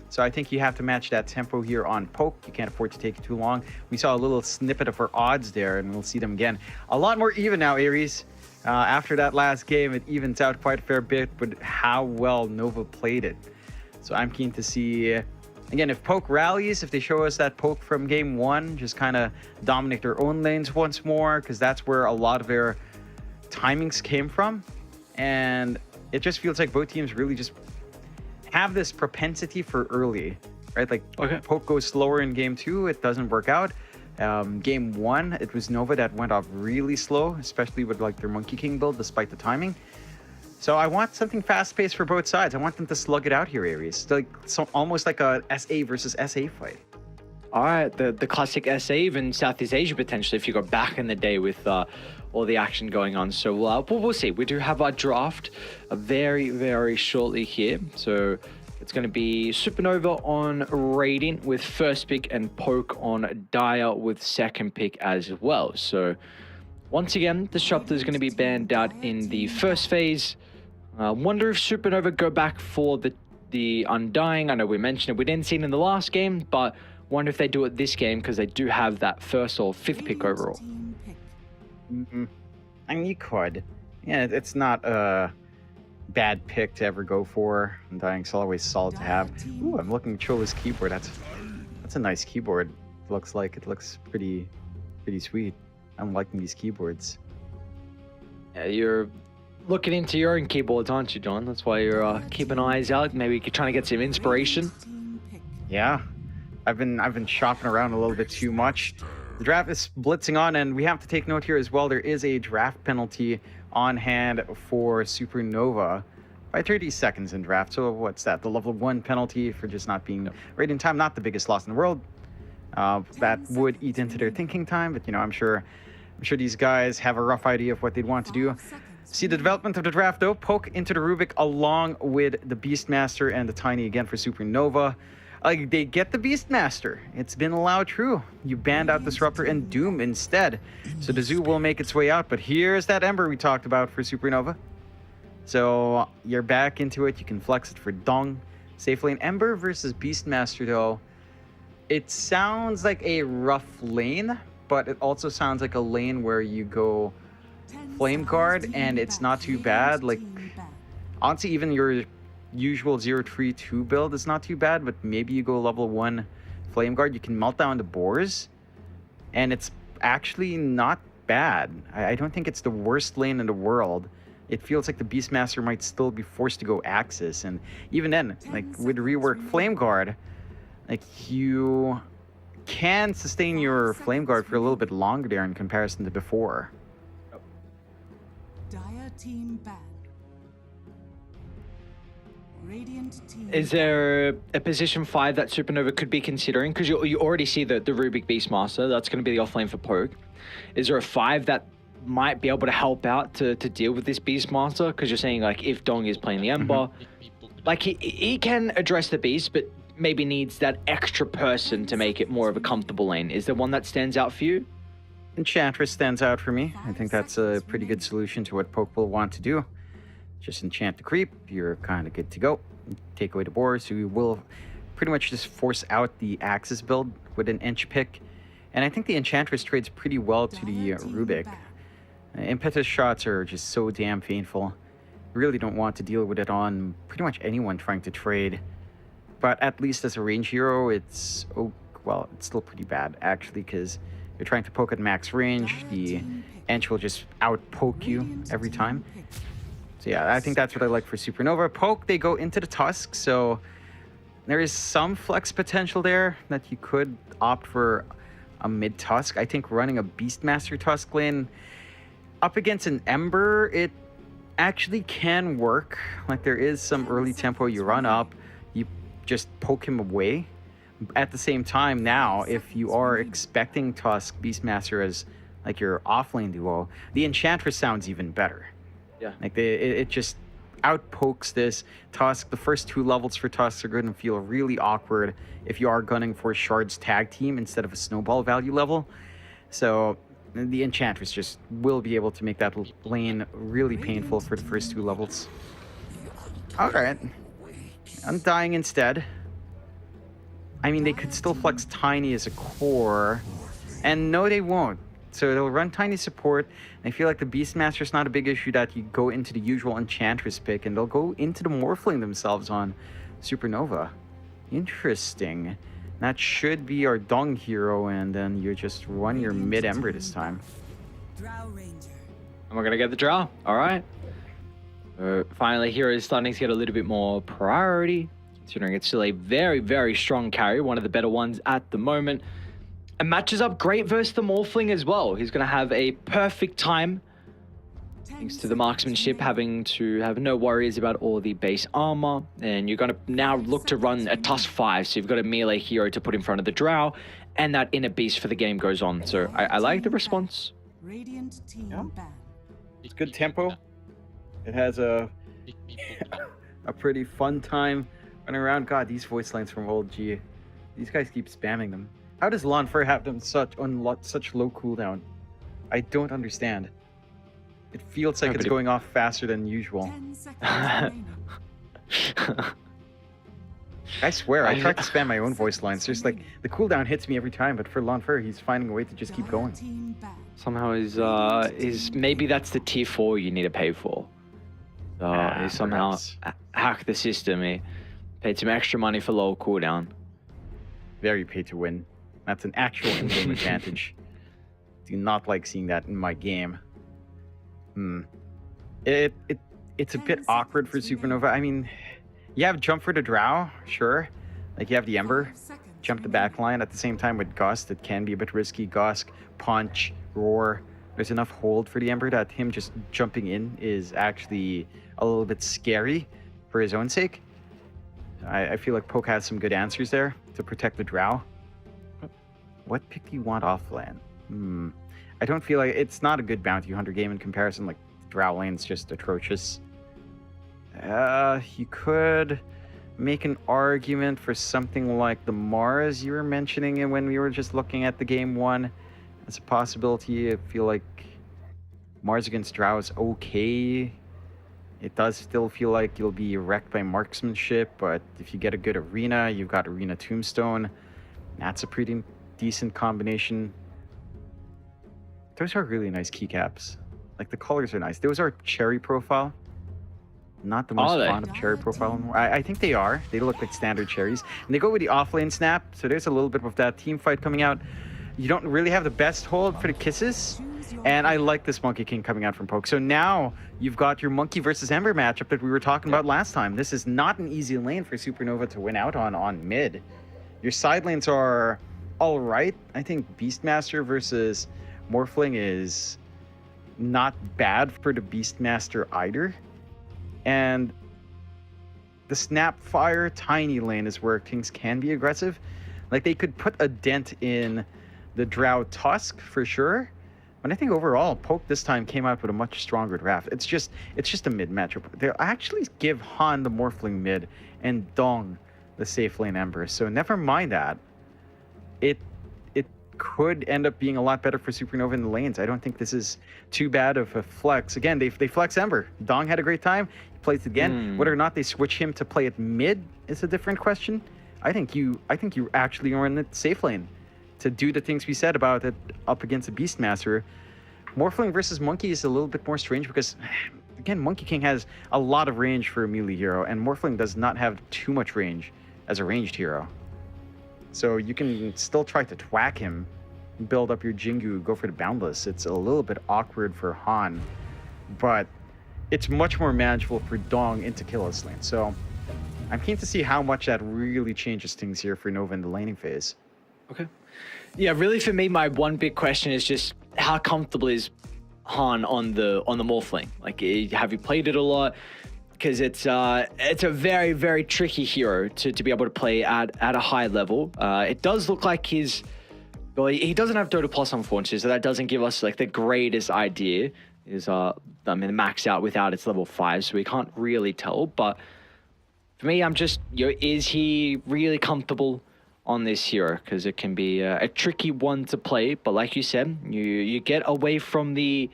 So I think you have to match that tempo here on Poke. You can't afford to take it too long. We saw a little snippet of her odds there, and we'll see them again. A lot more even now, Aries. After that last game, it evens out quite a fair bit with how well Nova played it. So I'm keen to see, again, if Poke rallies, if they show us that Poke from game one, just kind of dominate their own lanes once more, because that's where a lot of their timings came from. And it just feels like both teams really just have this propensity for early, right? Like, Poke goes slower in game two, it doesn't work out. Game one, it was Nova that went off really slow, especially with like their Monkey King build, despite the timing. So I want something fast-paced for both sides. I want them to slug it out here, Aries. Like, so almost like a SA versus SA fight. All right, the classic SA, even Southeast Asia potentially, if you go back in the day with all the action going on. So we'll see. We do have our draft very, very shortly here. So it's going to be Supernova on Radiant with first pick and Poke on Dire with second pick as well. So once again, Disruptor is going to be banned out in the first phase. Wonder if Supernova go back for the Undying. I know we mentioned it. We didn't see it in the last game, but wonder if they do it this game because they do have that first or fifth pick overall. I mean, you could. Yeah, it's not a bad pick to ever go for. Undying's always solid to have. Ooh, I'm looking at Chola's keyboard. That's a nice keyboard. Looks like it looks pretty sweet. I'm liking these keyboards. Yeah, you're looking into your own keyboards, aren't you, John? That's why you're keeping eyes out. Maybe you're trying to get some inspiration. Yeah, I've been shopping around a little bit too much. The draft is blitzing on, and we have to take note here as well. There is a draft penalty on hand for Supernova by 30 seconds in draft. So what's that? The level 1 penalty for just not being right in time. Not the biggest loss in the world. That would eat into their thinking time, but I'm sure these guys have a rough idea of what they'd want to do. See the development of the draft though. Poke into the Rubik along with the Beastmaster and the Tiny again for Supernova. They get the Beastmaster. It's been allowed true. You banned out Disruptor and Doom instead. So the Zoo will make its way out, but here's that Ember we talked about for Supernova. So you're back into it. You can flex it for Dong safely. And Ember versus Beastmaster though, it sounds like a rough lane, but it also sounds like a lane where you go Flame Guard and it's not too bad. Like, honestly, even your usual 0-3-2 build is not too bad, but maybe you go level 1 Flame Guard, you can melt down the boars, and it's actually not bad. I don't think it's the worst lane in the world. It feels like the Beastmaster might still be forced to go Axis, and even then, like with rework Flame Guard, like you can sustain your Flame Guard for a little bit longer there in comparison to before. Dire team ban. Is there a position 5 that Supernova could be considering? Because you already see the Rubik Beastmaster. That's going to be the offlane for Poke. Is there a 5 that might be able to help out to deal with this Beastmaster? Because you're saying, like, if Dong is playing the Ember, like, he can address the Beast, but maybe needs that extra person to make it more of a comfortable lane. Is there one that stands out for you? Enchantress stands out for me. I think that's a pretty good solution to what Poke will want to do. Just enchant the creep, you're kind of good to go. Take away the boar, so you will pretty much just force out the Axis build with an Ench pick. And I think the Enchantress trades pretty well to the Rubik. Impetus shots are just so damn painful. You really don't want to deal with it on pretty much anyone trying to trade. But at least as a range hero, it's still pretty bad, actually, because you're trying to poke at max range. The Ench will just out-poke you every time. So yeah, I think that's what I like for Supernova. Poke, they go into the Tusk, so There is some flex potential there that you could opt for a mid Tusk. I think running a Beastmaster Tusk lane up against an Ember, it actually can work. Like, there is some early tempo. You run up, you just poke him away. At the same time, now, if you are expecting Tusk, Beastmaster as like your offlane duo, the Enchantress sounds even better. Yeah. Like, it just outpokes this Tusk. The first 2 levels for Tusk are going to feel really awkward if you are gunning for Shard's tag team instead of a snowball value level. So the Enchantress just will be able to make that lane really painful for the first 2 levels. Alright. Undying instead. I mean, they could still flex Tiny as a core. And no, they won't. So they'll run Tiny support. And I feel like the Beastmaster's not a big issue that you go into the usual Enchantress pick. And they'll go into the Morphling themselves on Supernova. Interesting. That should be our Dong hero. And then you just run your mid-Ember this time. Drow Ranger. And we're going to get the draw. All right. Finally, hero is starting to get a little bit more priority, considering it's still a very, very strong carry, one of the better ones at the moment. And matches up great versus the Morphling as well. He's going to have a perfect time, thanks to the marksmanship, having to have no worries about all the base armor. And you're going to now look to run a Tusk 5, so you've got a melee hero to put in front of the Drow, and that inner beast for the game goes on. So I like the response. Radiant team ban. It's good tempo. It has a pretty fun time running around. God, these voice lines from old G. These guys keep spamming them. How does Lanfer have them such low cooldown? I don't understand. It feels like it's going off faster than usual. 10 seconds remaining. I swear, I tried to spam my own voice lines. Just like the cooldown hits me every time, but for Lanfer, he's finding a way to just keep going. Team ban. Somehow is maybe that's the tier 4 you need to pay for. He somehow hacked the system. He paid some extra money for low cooldown. Very pay to win. That's an actual in-game advantage. Do not like seeing that in my game. It's a bit awkward for Supernova. I mean, you have jump for the Drow, sure. Like, you have the Ember, jump the backline. At the same time with Gust, it can be a bit risky. Gust, Punch, Roar. There's enough hold for the Ember that him just jumping in is actually a little bit scary for his own sake. I feel like Poke has some good answers there to protect the Drow. What pick do you want offlane? I don't feel like it's not a good bounty hunter game in comparison. Like, Drow lane's just atrocious. You could make an argument for something like the Mars you were mentioning when we were just looking at the game 1. As a possibility. I feel like Mars against Drow is okay. It does still feel like you'll be wrecked by marksmanship, but if you get a good arena, you've got Arena Tombstone. That's a pretty decent combination. Those are really nice keycaps. Like, the colors are nice. Those are cherry profile. Not the most fond of cherry profile. I think they are. They look like standard cherries. And they go with the offlane snap, so there's a little bit of that team fight coming out. You don't really have the best hold for the kisses. And I like this Monkey King coming out from Poke. So now you've got your Monkey versus Ember matchup that we were talking about last time. This is not an easy lane for Supernova to win out on mid. Your side lanes are all right. I think Beastmaster versus Morphling is not bad for the Beastmaster either. And the Snapfire Tiny lane is where things can be aggressive. Like, they could put a dent in the Drow Tusk for sure, but I think overall Poke this time came out with a much stronger draft. It's just a mid matchup. They'll actually give Han the Morphling mid and Dong the safe lane Ember. So never mind that. It could end up being a lot better for Supernova in the lanes. I don't think this is too bad of a flex. Again, they flex Ember. Dong had a great time. He plays it again. Whether or not they switch him to play it mid is a different question. I think you actually are in the safe lane to do the things we said about it up against a Beastmaster. Morphling versus Monkey is a little bit more strange because, again, Monkey King has a lot of range for a melee hero, and Morphling does not have too much range as a ranged hero. So you can still try to twack him, build up your Jingu, go for the Boundless. It's a little bit awkward for Han, but it's much more manageable for Dong into Killis lane. So I'm keen to see how much that really changes things here for Nova in the laning phase. Okay. Yeah, really for me, my one big question is just how comfortable is Han on the Morphling? Like, have you played it a lot? Because it's a very, very tricky hero to be able to play at a high level. It does look like well, he doesn't have Dota Plus, unfortunately, so that doesn't give us like the greatest idea. Is max out without its level 5, so we can't really tell. But for me, I'm just, is he really comfortable on this hero? Because it can be a tricky one to play. But like you said, you get away from the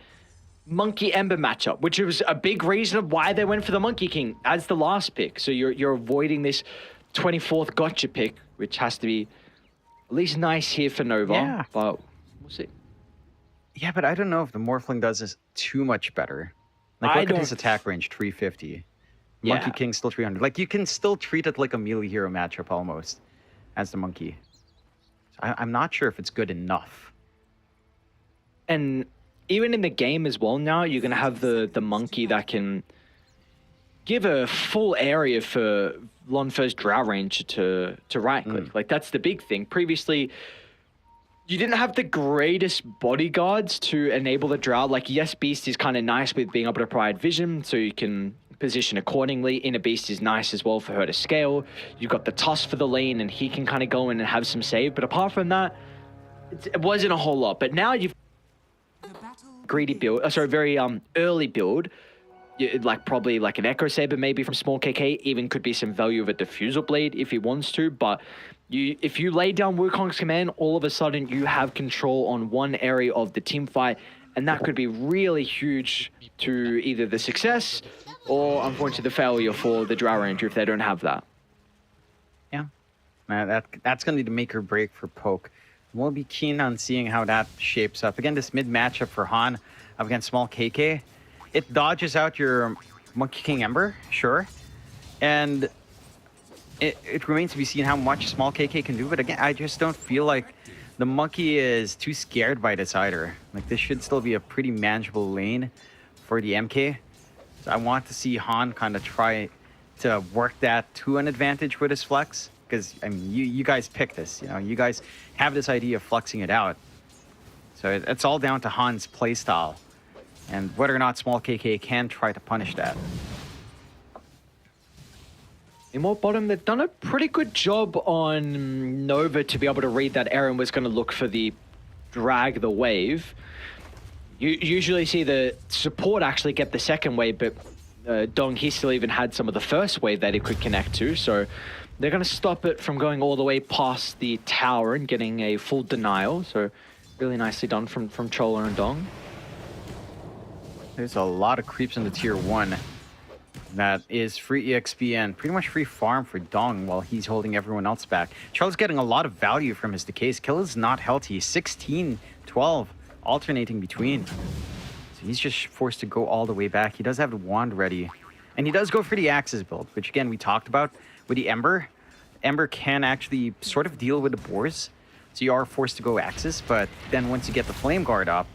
Monkey Ember matchup, which was a big reason of why they went for the Monkey King as the last pick. So you're avoiding this 24th gotcha pick, which has to be at least nice here for Nova. Yeah. But we'll see. Yeah, but I don't know if the Morphling does this too much better. Like, look at his attack range, 350. Yeah. Monkey King still 300. Like, you can still treat it like a melee hero matchup almost as the Monkey. So I'm not sure if it's good enough. And even in the game as well now, you're going to have the Monkey that can give a full area for Lonfo's Drow Ranger to right-click. Like, that's the big thing. Previously, you didn't have the greatest bodyguards to enable the Drow. Like, yes, Beast is kind of nice with being able to provide vision, so you can position accordingly. Inner Beast is nice as well for her to scale. You've got the Tusk for the lane, and he can kind of go in and have some save. But apart from that, it wasn't a whole lot. But now you've greedy build, very early build. Like probably like an Echo Saber maybe from Small KK, even could be some value of a Diffusal Blade if he wants to, but if you lay down Wukong's command, all of a sudden you have control on one area of the team fight, and that could be really huge to either the success or unfortunately the failure for the Drow Ranger if they don't have that. Yeah, that's going to be the make or break for Poke. We'll be keen on seeing how that shapes up. Again, this mid matchup for Han up against Small KK. It dodges out your Monkey King Ember, sure. And it remains to be seen how much Small KK can do. But again, I just don't feel like the Monkey is too scared by this either. Like, this should still be a pretty manageable lane for the MK. So I want to see Han kind of try to work that to an advantage with his flex. Because, I mean, you guys pick this. You know, you guys have this idea of flexing it out. So it's all down to Han's playstyle. And whether or not Small KK can try to punish that. In more bottom, they've done a pretty good job on Nova to be able to read that Aaron was going to look for the drag the wave. You usually see the support actually get the second wave, but Dong, he still even had some of the first wave that he could connect to. So they're going to stop it from going all the way past the tower and getting a full denial. So really nicely done from Chola and Dong. There's a lot of creeps in the tier 1 that is free EXP and pretty much free farm for Dong while he's holding everyone else back. Charles getting a lot of value from his decays. Kill is not healthy. 16, 12, alternating between. So he's just forced to go all the way back. He does have the wand ready. And he does go for the Axes build, which again, we talked about with the Ember. Ember can actually sort of deal with the boars. So you are forced to go Axes, but then once you get the Flame Guard up,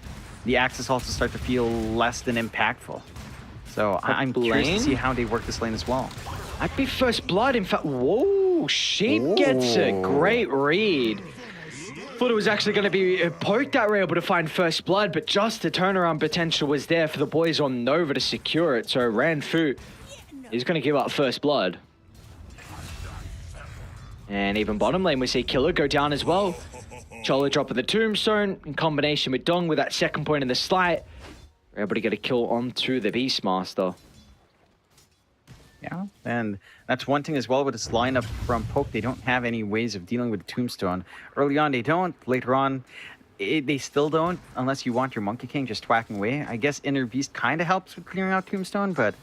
the Axes also start to feel less than impactful. So I'm curious to see how they work this lane as well. I'd be first blood, in fact. Whoa, Sheep gets a great read. Thought it was actually going to be Poke that were able to find first blood, but just the turnaround potential was there for the boys on Nova to secure it. So Ranfu is going to give up first blood. And even bottom lane, we see Killer go down as well. Chola dropping the Tombstone in combination with Dong with that second point in the Slight. We're able to get a kill onto the Beastmaster. Yeah, and that's one thing as well with this lineup from Poke. They don't have any ways of dealing with the Tombstone. Early on, they don't. Later on, they still don't, unless you want your Monkey King just whacking away. I guess Inner Beast kind of helps with clearing out Tombstone, but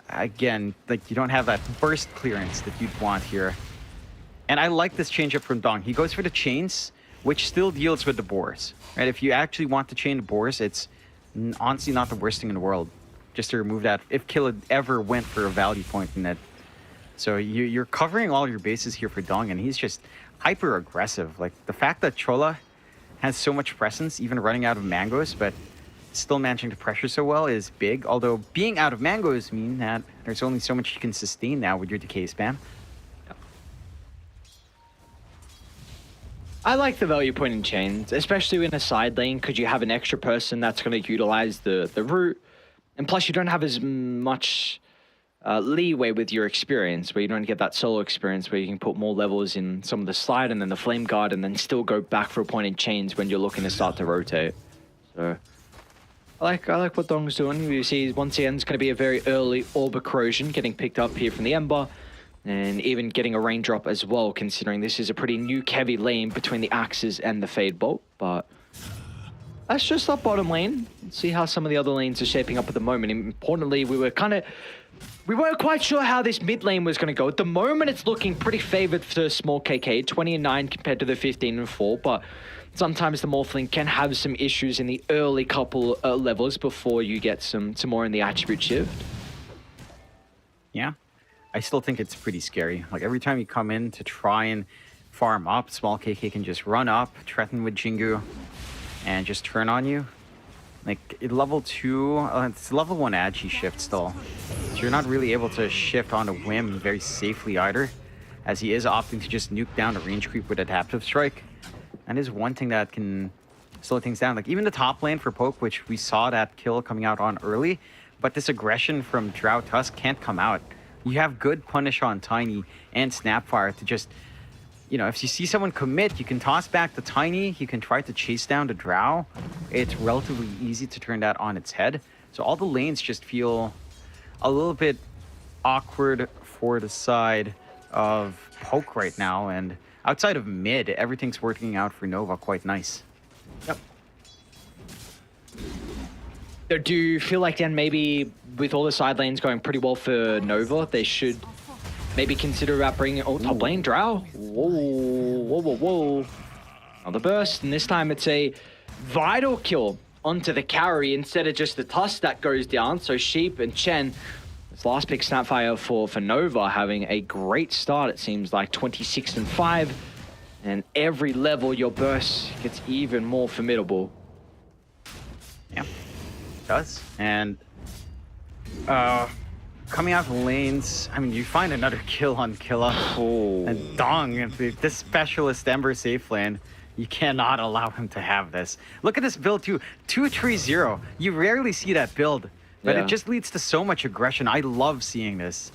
again, like, you don't have that burst clearance that you'd want here. And I like this change-up from Dong. He goes for the chains, which still deals with the boars. Right? If you actually want to chain the boars, it's honestly not the worst thing in the world. Just to remove that, if Killa ever went for a value point in it. So you're covering all your bases here for Dong, and he's just hyper aggressive. Like, the fact that Chola has so much presence, even running out of mangoes, but still managing to pressure so well is big. Although being out of mangoes mean that there's only so much you can sustain now with your decay spam. I like the value point in chains, especially in a side lane, because you have an extra person that's going to utilize the route. And plus, you don't have as much leeway with your experience, where you don't get that solo experience, where you can put more levels in some of the slide and then the flame guard, and then still go back for a point in chains when you're looking to start to rotate. So I like what Dong's doing. You see, once again, it's going to be a very early orb corrosion getting picked up here from the Ember. And even getting a raindrop as well, considering this is a pretty nuke-heavy lane between the Axes and the Fade Bolt. But that's just our bottom lane. Let's see how some of the other lanes are shaping up at the moment. Importantly, we weren't quite sure how this mid lane was going to go. At the moment, it's looking pretty favored for small KK, 20-9 compared to the 15-4. But sometimes the Morphling can have some issues in the early couple levels before you get some more in the attribute shift. Yeah. I still think it's pretty scary. Like, every time you come in to try and farm up, small KK can just run up, threaten with Jingu, and just turn on you. Like, at level 2, it's level 1 agi shift still. So you're not really able to shift on a whim very safely either, as he is opting to just nuke down a range creep with adaptive strike. And is one thing that can slow things down. Like, even the top lane for Poke, which we saw that kill coming out on early, but this aggression from Drow Tusk can't come out. You have good punish on Tiny and Snapfire to just, you know, if you see someone commit, you can toss back the Tiny, you can try to chase down the Drow. It's relatively easy to turn that on its head. So all the lanes just feel a little bit awkward for the side of Poke right now. And outside of mid, everything's working out for Nova quite nice. Yep. So do you feel like then maybe with all the side lanes going pretty well for Nova, they should maybe consider about bringing top lane Drow? Whoa. Another burst, and this time it's a vital kill onto the carry instead of just the Tusk that goes down. So Sheep and Chen, this last pick Snapfire for Nova, having a great start. It seems like 26-5, and every level your burst gets even more formidable. Yeah. Does. And coming out the lanes, I mean, you find another kill on Killa. Oh. And Dong, this specialist Ember safe lane, you cannot allow him to have this. Look at this build too, 2-3-0. You rarely see that build, but Yeah. it just leads to so much aggression. I love seeing this.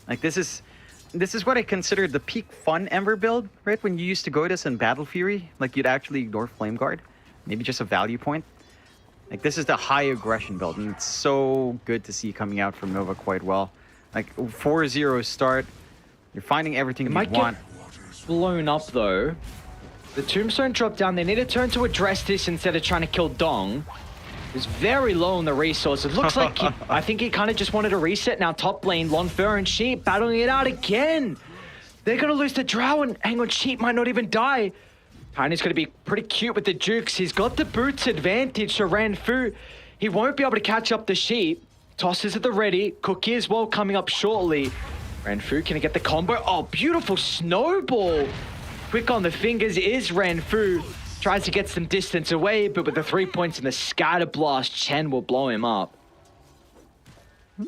Like, this is what I consider the peak fun Ember build, right? When you used to go this in Battle Fury, like you'd actually ignore Flame Guard, maybe just a value point. Like, this is the high aggression build, and it's so good to see coming out from Nova quite well. Like, 4-0 start, you're finding everything you want. Get blown up, though. The Tombstone dropped down. They need to turn to address this instead of trying to kill Dong. He's very low on the resources. Looks like I think he kind of just wanted to reset now. Top lane, Lonfer and Sheep battling it out again. They're going to lose the Drow, and hang on, Sheep might not even die. Tiny's going to be pretty cute with the Jukes. He's got the boots advantage to Ranfu. He won't be able to catch up the Sheep. Tosses at the ready. Cookie as well coming up shortly. Ranfu, can he get the combo? Oh, beautiful snowball. Quick on the fingers is Ranfu. Tries to get some distance away, but with the 3 points and the scatter blast, Chen will blow him up. You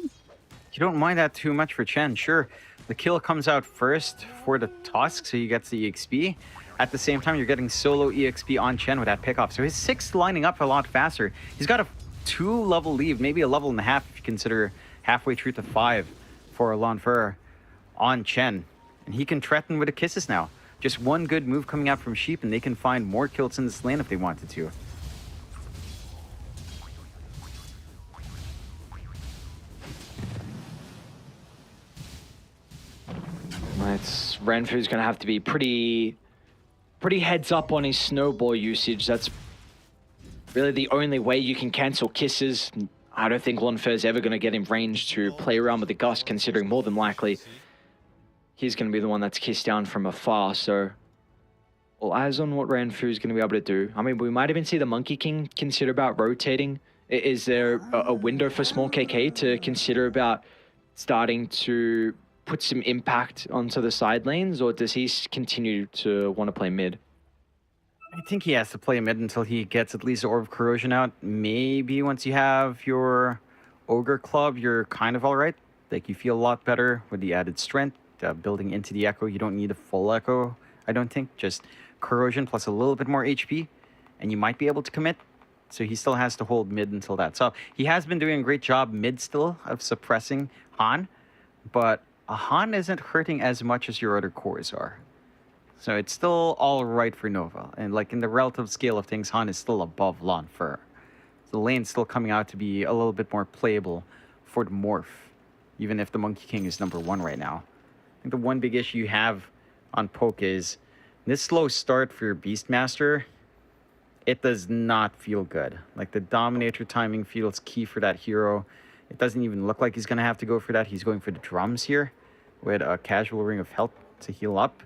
don't mind that too much for Chen, sure. The kill comes out first for the Tusk, so he gets the EXP. At the same time, you're getting solo EXP on Chen with that pickoff. So his 6 lining up a lot faster. He's got a 2-level lead, maybe a level and a half if you consider halfway through to 5 for Lonfer on Chen. And he can threaten with the kisses now. Just one good move coming out from Sheep, and they can find more kills in this lane if they wanted to. It's Ranfu's going to have to be pretty heads up on his snowball usage. That's really the only way you can cancel kisses. I don't think Lonfer's ever going to get in range to play around with the Gust, considering more than likely he's going to be the one that's kissed down from afar. So all eyes on what Ranfu's going to be able to do. I mean, we might even see the Monkey King consider about rotating. Is there a window for small KK to consider about starting to put some impact onto the side lanes, or does he continue to want to play mid? I think he has to play mid until he gets at least Orb of Corrosion out. Maybe once you have your Ogre Club, you're kind of all right. Like, you feel a lot better with the added strength. Building into the Echo, you don't need a full Echo, I don't think. Just Corrosion plus a little bit more HP, and you might be able to commit. So he still has to hold mid until that. So he has been doing a great job mid still of suppressing Han, but Han isn't hurting as much as your other cores are. So it's still all right for Nova. And like in the relative scale of things, Han is still above Lon Fur. The lane's still coming out to be a little bit more playable for the Morph, even if the Monkey King is #1 right now. I think the one big issue you have on Poke is this slow start for your Beastmaster. It does not feel good. Like, the Dominator timing feels key for that hero. It doesn't even look like he's going to have to go for that. He's going for the drums here with a casual Ring of Health to heal up.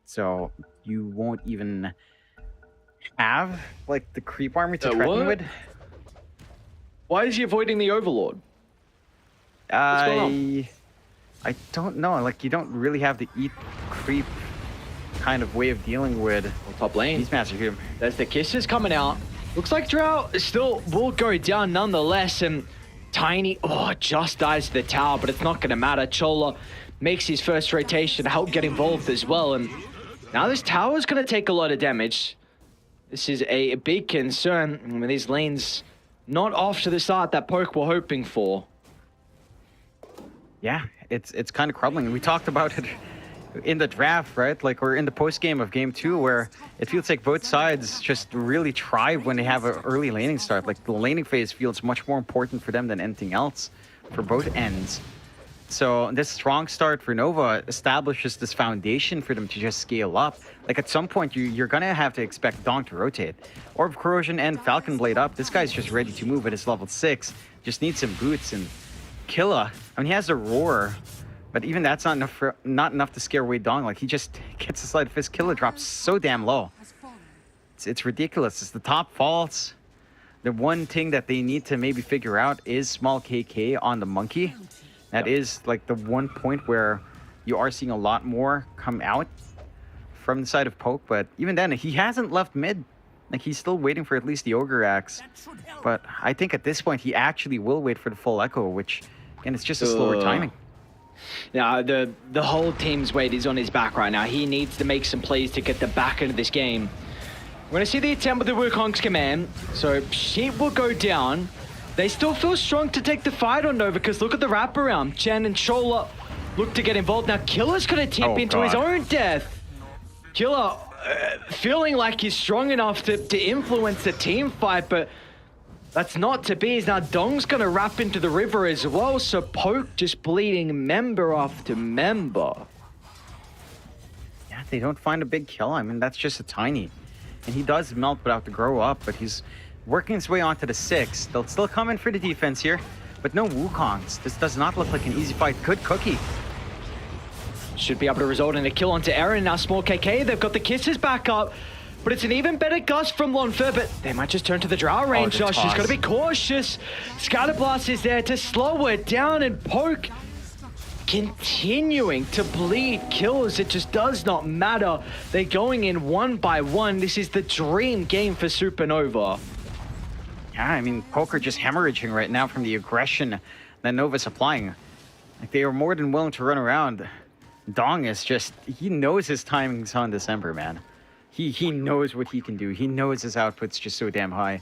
So you won't even have, like, the creep armor to threaten with. Why is he avoiding the Overlord? What's going on? I don't know. Like, you don't really have the eat creep kind of way of dealing with Top lane. Beastmaster here. There's the kisses coming out. Looks like Drow still will go down nonetheless, and Tiny, just dies to the tower, but it's not going to matter. Chola makes his first rotation to help get involved as well, and now this tower is going to take a lot of damage. This is a big concern when these lanes not off to the start that Poke were hoping for. Yeah, it's kind of crumbling. And we talked about it in the draft, right? Like, or in the post game of game 2, where it feels like both sides just really thrive when they have an early laning start. Like, the laning phase feels much more important for them than anything else for both ends. So this strong start for Nova establishes this foundation for them to just scale up. Like, at some point, you're going to have to expect Dong to rotate. Orb of Corrosion and Falcon Blade up. This guy's just ready to move at his level 6. Just needs some boots. And Killa, I mean, he has a Roar, but even that's not enough to scare away Dong. Like, he just gets a sleight of fist. Killa drops so damn low. It's ridiculous. It's the top falls. The one thing that they need to maybe figure out is small KK on the Monkey. That is like the one point where you are seeing a lot more come out from the side of Poke. But even then, he hasn't left mid. Like, he's still waiting for at least the Ogre Axe. But I think at this point, he actually will wait for the full Echo, which, again, it's just a slower timing. Now, the whole team's weight is on his back right now. He needs to make some plays to get the back into this game. We're going to see the attempt with the Wukong's command. So Sheep will go down. They still feel strong to take the fight on Nova, because look at the wraparound. Chen and Chola look to get involved. Now Killer's going to tip into his own death. Killer feeling like he's strong enough to influence the team fight, but that's not to be. Now Dong's going to wrap into the river as well, so Poke just bleeding member after member. Yeah, they don't find a big kill. I mean, that's just a tiny. And he does melt without the grow up, but he's working his way onto the 6. They'll still come in for the defense here, but no Wukongs. This does not look like an easy fight. Good Cookie. Should be able to result in a kill onto Aaron. Now small KK, they've got the kisses back up, but it's an even better gust from Lonfer, but they might just turn to the Drow Ranger. She's got to be cautious. Scatterblast is there to slow her down, and Poke continuing to bleed kills. It just does not matter. They're going in one by one. This is the dream game for Supernova. Yeah, I mean, Poker just hemorrhaging right now from the aggression that Nova's applying. Like, they are more than willing to run around. Dong is just, he knows his timing's on December, man. He knows what he can do. He knows his output's just so damn high.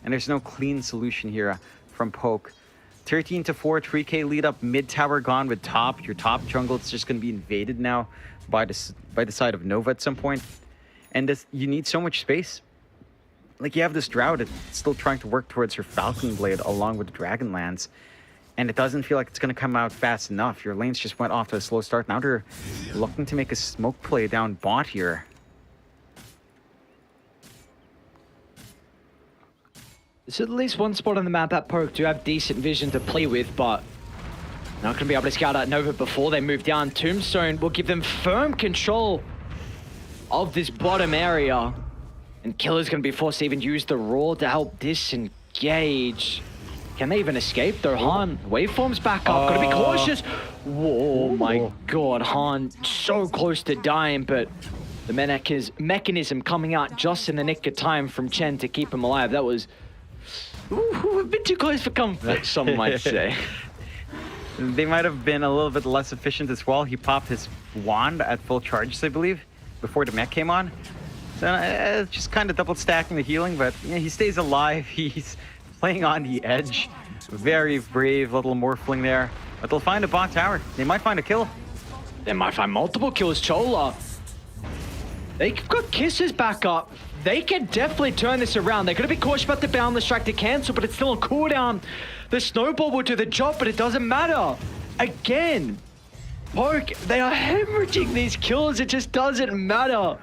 And there's no clean solution here from Poke. 13-4, 3K lead up, mid tower gone with top. Your top jungle is just going to be invaded now by the side of Nova at some point. And this, you need so much space. Like, you have this Drow that's still trying to work towards her Falcon Blade along with the Dragonlance. And it doesn't feel like it's going to come out fast enough. Your lanes just went off to a slow start. Now they're looking to make a smoke play down bot here. There's at least one spot on the map that Poke do have decent vision to play with, but not going to be able to scout out Nova before they move down. Tombstone will give them firm control of this bottom area. And Killer's going to be forced to even use the Roar to help disengage. Can they even escape though? Han, waveform's back up. Gotta be cautious. Whoa, my God. Han so close to dying, but The mechanism coming out just in the nick of time from Chen to keep him alive. That was a bit too close for comfort, some might say. They might have been a little bit less efficient as well. He popped his wand at full charges, I believe, before the mech came on. So just kind of double stacking the healing, but yeah, he stays alive. He's playing on the edge. Very brave little morphling there. But they'll find a bot tower. They might find a kill. They might find multiple kills. Chola. They've got kisses back up. They can definitely turn this around. They're going to be cautious about the boundless strike to cancel, but it's still on cooldown. The snowball will do the job, but it doesn't matter. Again, Poke, they are hemorrhaging these kills. It just doesn't matter.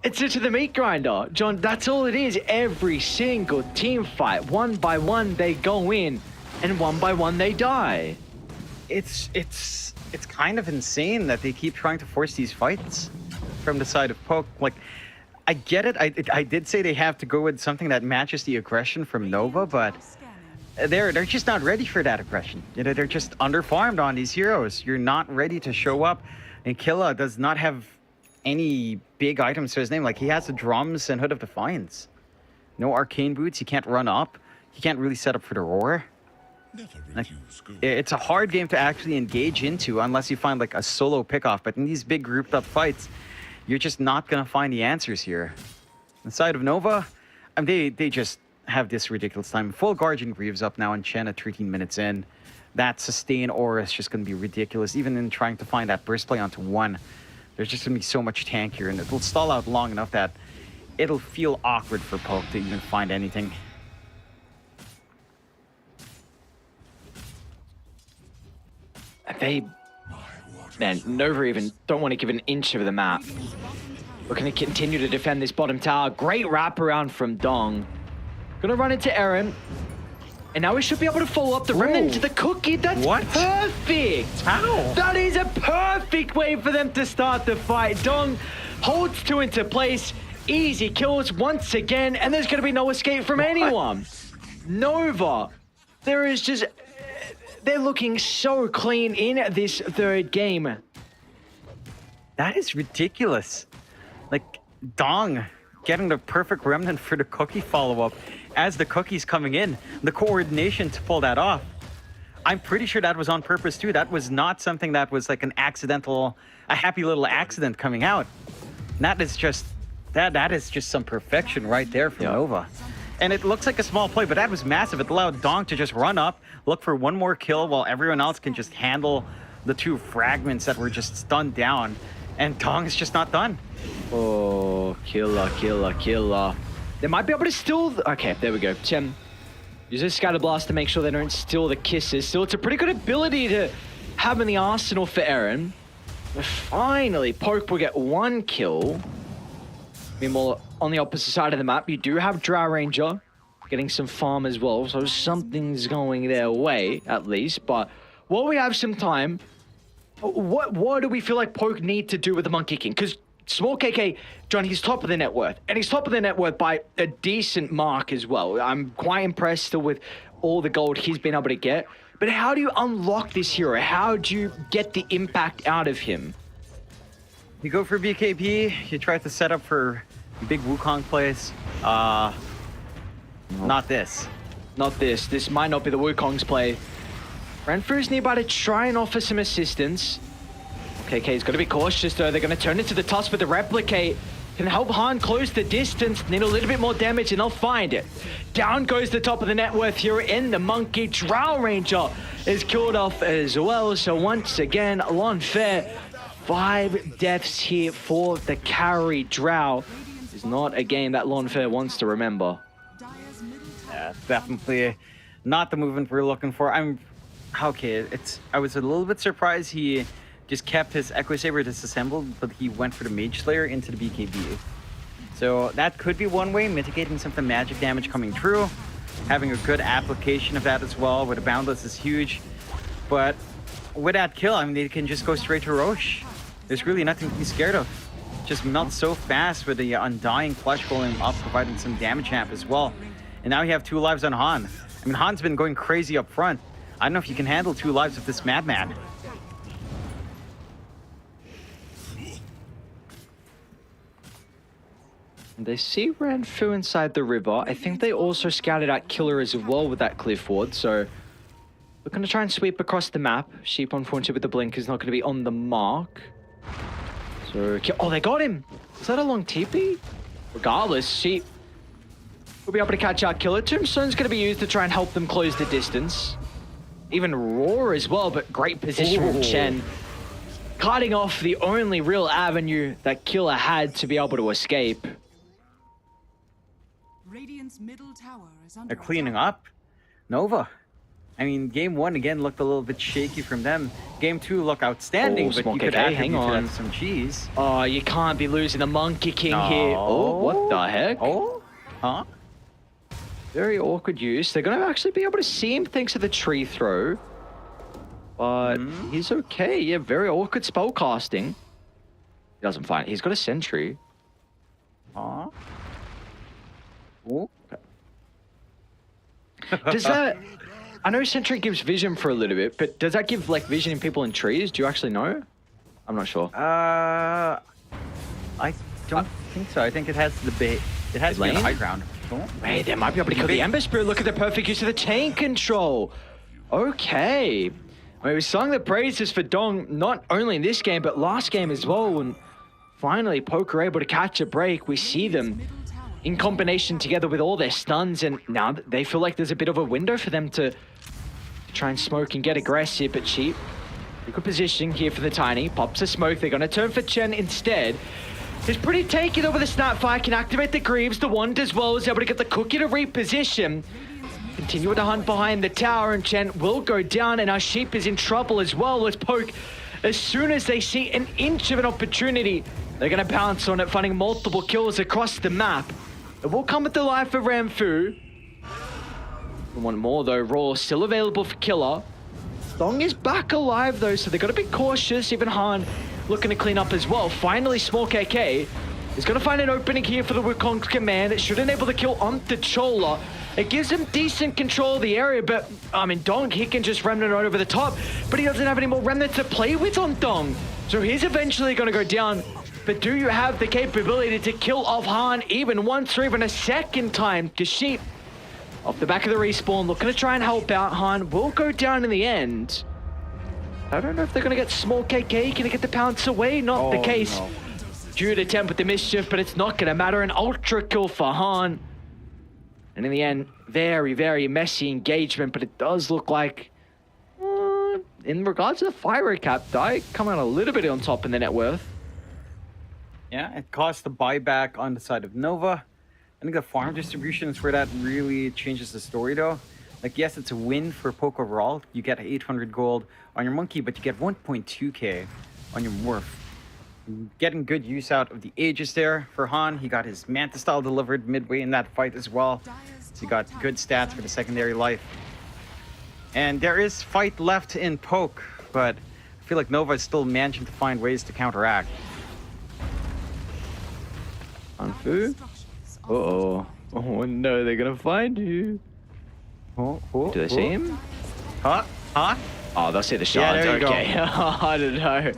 It's into the meat grinder. John, that's all it is. Every single team fight, one by one, they go in, and one by one, they die. It's kind of insane that they keep trying to force these fights from the side of Poke. Like, I get it. I did say they have to go with something that matches the aggression from Nova, but they're just not ready for that aggression. You know, they're just underfarmed on these heroes. You're not ready to show up. And Killa does not have any big items to his name. Like, he has the drums and Hood of Defiance. No arcane boots. He can't run up. He can't really set up for the roar. Like, it's a hard game to actually engage into unless you find like a solo pickoff. But in these big grouped up fights, you're just not gonna find the answers here. On the side of Nova, they just have this ridiculous time. Full Guardian Greaves up now and Chen at 13 minutes in. That sustain aura is just gonna be ridiculous. Even in trying to find that burst play onto one, there's just gonna be so much tank here, and it'll stall out long enough that it'll feel awkward for Poke to even find anything. Man, Nova even don't want to give an inch of the map. We're going to continue to defend this bottom tower. Great wraparound from Dong. Gonna run into Eren. And now we should be able to follow up the remnant to the cookie. That's what? Perfect. How? That is a perfect way for them to start the fight. Dong holds two into place. Easy kills once again. And there's going to be no escape from anyone. Nova. There is just... They're looking so clean in this third game. That is ridiculous. Like, Dong getting the perfect remnant for the cookie follow-up as the cookie's coming in. The coordination to pull that off. I'm pretty sure that was on purpose too. That was not something that was like an accidental, a happy little accident coming out. That is just some perfection right there from Nova. And it looks like a small play, but that was massive. It allowed Dong to just run up, look for one more kill while everyone else can just handle the two fragments that were just stunned down. And Dong is just not done. Oh, killer. They might be able to steal... Okay, there we go. Chen, use a scatter blast to make sure they don't steal the kisses. Still, it's a pretty good ability to have in the arsenal for Eren. But finally, Poke will get one kill. Meanwhile, on the opposite side of the map, you do have Drow Ranger getting some farm as well. So something's going their way, at least. But while we have some time, what do we feel like Poke need to do with the Monkey King? Because Small KK, John, he's top of the net worth. And he's top of the net worth by a decent mark as well. I'm quite impressed still with all the gold he's been able to get. But how do you unlock this hero? How do you get the impact out of him? You go for BKB, you try to set up for big Wukong plays. Not this. Not this. This might not be the Wukong's play. Renfrew's nearby to try and offer some assistance. KK's got to be cautious though. They're going to turn into the Tusk with the Replicate. Can help Han close the distance. Need a little bit more damage and they'll find it. Down goes the top of the net worth here in the Monkey. Drow Ranger is killed off as well. So once again, Lonfair, 5 deaths here for the carry. Drow is not a game that Lonfair wants to remember. Yeah, definitely not the movement we're looking for. I was a little bit surprised he just kept his Echo Saber disassembled, but he went for the Mage Slayer into the BKB. So that could be one way, mitigating some of the magic damage coming through. Having a good application of that as well with a Boundless is huge. But with that kill, I mean, they can just go straight to Roche. There's really nothing to be scared of. Just melt so fast with the Undying Flesh Golem up, providing some damage amp as well. And now you have 2 lives on Han. I mean, Han's been going crazy up front. I don't know if you can handle 2 lives of this madman. They see Ranfu inside the river. I think they also scouted out Killer as well with that cliff ward. So we're going to try and sweep across the map. Sheep, unfortunately, with the blink is not going to be on the mark. So, oh, they got him. Is that a long TP? Regardless, Sheep will be able to catch out Killer. Tombstone's going to be used to try and help them close the distance. Even Roar as well, but great position from Chen. Cutting off the only real avenue that Killer had to be able to escape. Radiant's middle tower is under They're cleaning up. Nova. I mean, game 1 again looked a little bit shaky from them. Game 2 looked outstanding, but Small you could KK, hang on some cheese. Oh, you can't be losing the Monkey King here. Oh, what the heck? Oh, huh? Very awkward use. They're going to actually be able to see him thanks to the tree throw. But he's okay. Yeah, very awkward spell casting. He doesn't find it. He's got a sentry. Huh? Oh. Does that... I know sentry gives vision for a little bit, but does that give like vision in people in trees? Do you actually know? I'm not sure. I don't think so. I think it has to be on the high ground. Oh. Hey, they might be able to kill the Ember Spirit. Look at the perfect use of the chain control. Okay. I mean, we sung the praises for Dong, not only in this game, but last game as well. And finally, Poker able to catch a break. We see them in combination together with all their stuns. And now they feel like there's a bit of a window for them to try and smoke and get aggressive. But Sheep, good positioning here for the Tiny. Pops a smoke. They're going to turn for Chen instead. He's pretty taken over the Snapfire, can activate the Greaves, the Wand as well, is able to get the Cookie to reposition. Continue to hunt behind the tower, and Chen will go down, and our Sheep is in trouble as well as Poke. As soon as they see an inch of an opportunity, they're going to pounce on it, finding multiple kills across the map. It will come with the life of Ranfu. One more though, Raw still available for Killer. Dong is back alive though, so they've got to be cautious. Even Han looking to clean up as well. Finally, Small KK is going to find an opening here for the Wukong's command. It should enable the kill on the Chola. It gives him decent control of the area, but I mean, Dong, he can just remnant right over the top, but he doesn't have any more remnant to play with on Dong. So he's eventually going to go down. But do you have the capability to kill off Han even once or even a second time? Because Sheep, off the back of the respawn, looking to try and help out. Han will go down in the end. I don't know if they're going to get Small KK. Can they get the pounce away? Not the case. No. Due to tempt with the mischief, but it's not going to matter. An ultra kill for Han. And in the end, very, very messy engagement, but it does look like, in regards to the fire cap, Die come out a little bit on top in the net worth. Yeah, it cost the buyback on the side of Nova. I think the farm distribution is where that really changes the story though. Like, yes, it's a win for Poke overall. You get 800 gold on your Monkey, but you get 1.2k on your Morph. Getting good use out of the Aegis there for Han. He got his Manta Style delivered midway in that fight as well. So he got good stats for the secondary life. And there is fight left in Poke, but I feel like Nova is still managing to find ways to counteract. Anfu? Uh-oh. Oh no, they're gonna find you. Do they see him? Huh? Oh, they'll see the shards. Yeah, okay. I don't know.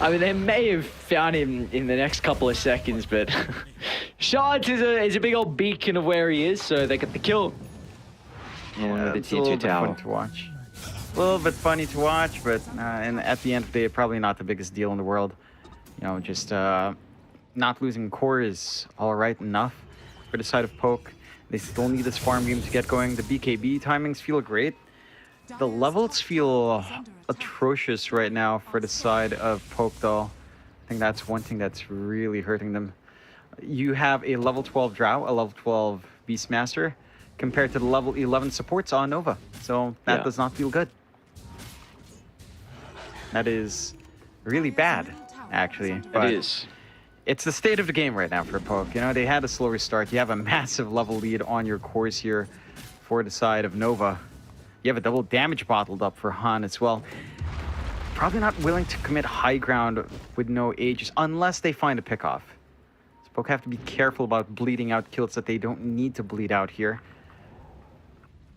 I mean, they may have found him in the next couple of seconds, but shards is a big old beacon of where he is, so they get the kill. Yeah, it's a little bit fun to watch. A little bit funny to watch, but and at the end of the day, probably not the biggest deal in the world. You know, just not losing core is all right enough for the side of Poke. They still need this farm game to get going. The BKB timings feel great. The levels feel atrocious right now for the side of Poke, though. I think that's one thing that's really hurting them. You have a level 12 Drow, a level 12 Beastmaster, compared to the level 11 supports on Nova. So that does not feel good. That is really bad, actually. But it is. It's the state of the game right now for Poke. You know, they had a slow restart. You have a massive level lead on your cores here for the side of Nova. You have a double damage bottled up for Han as well. Probably not willing to commit high ground with no Aegis unless they find a pickoff. So Poke have to be careful about bleeding out kills that they don't need to bleed out here.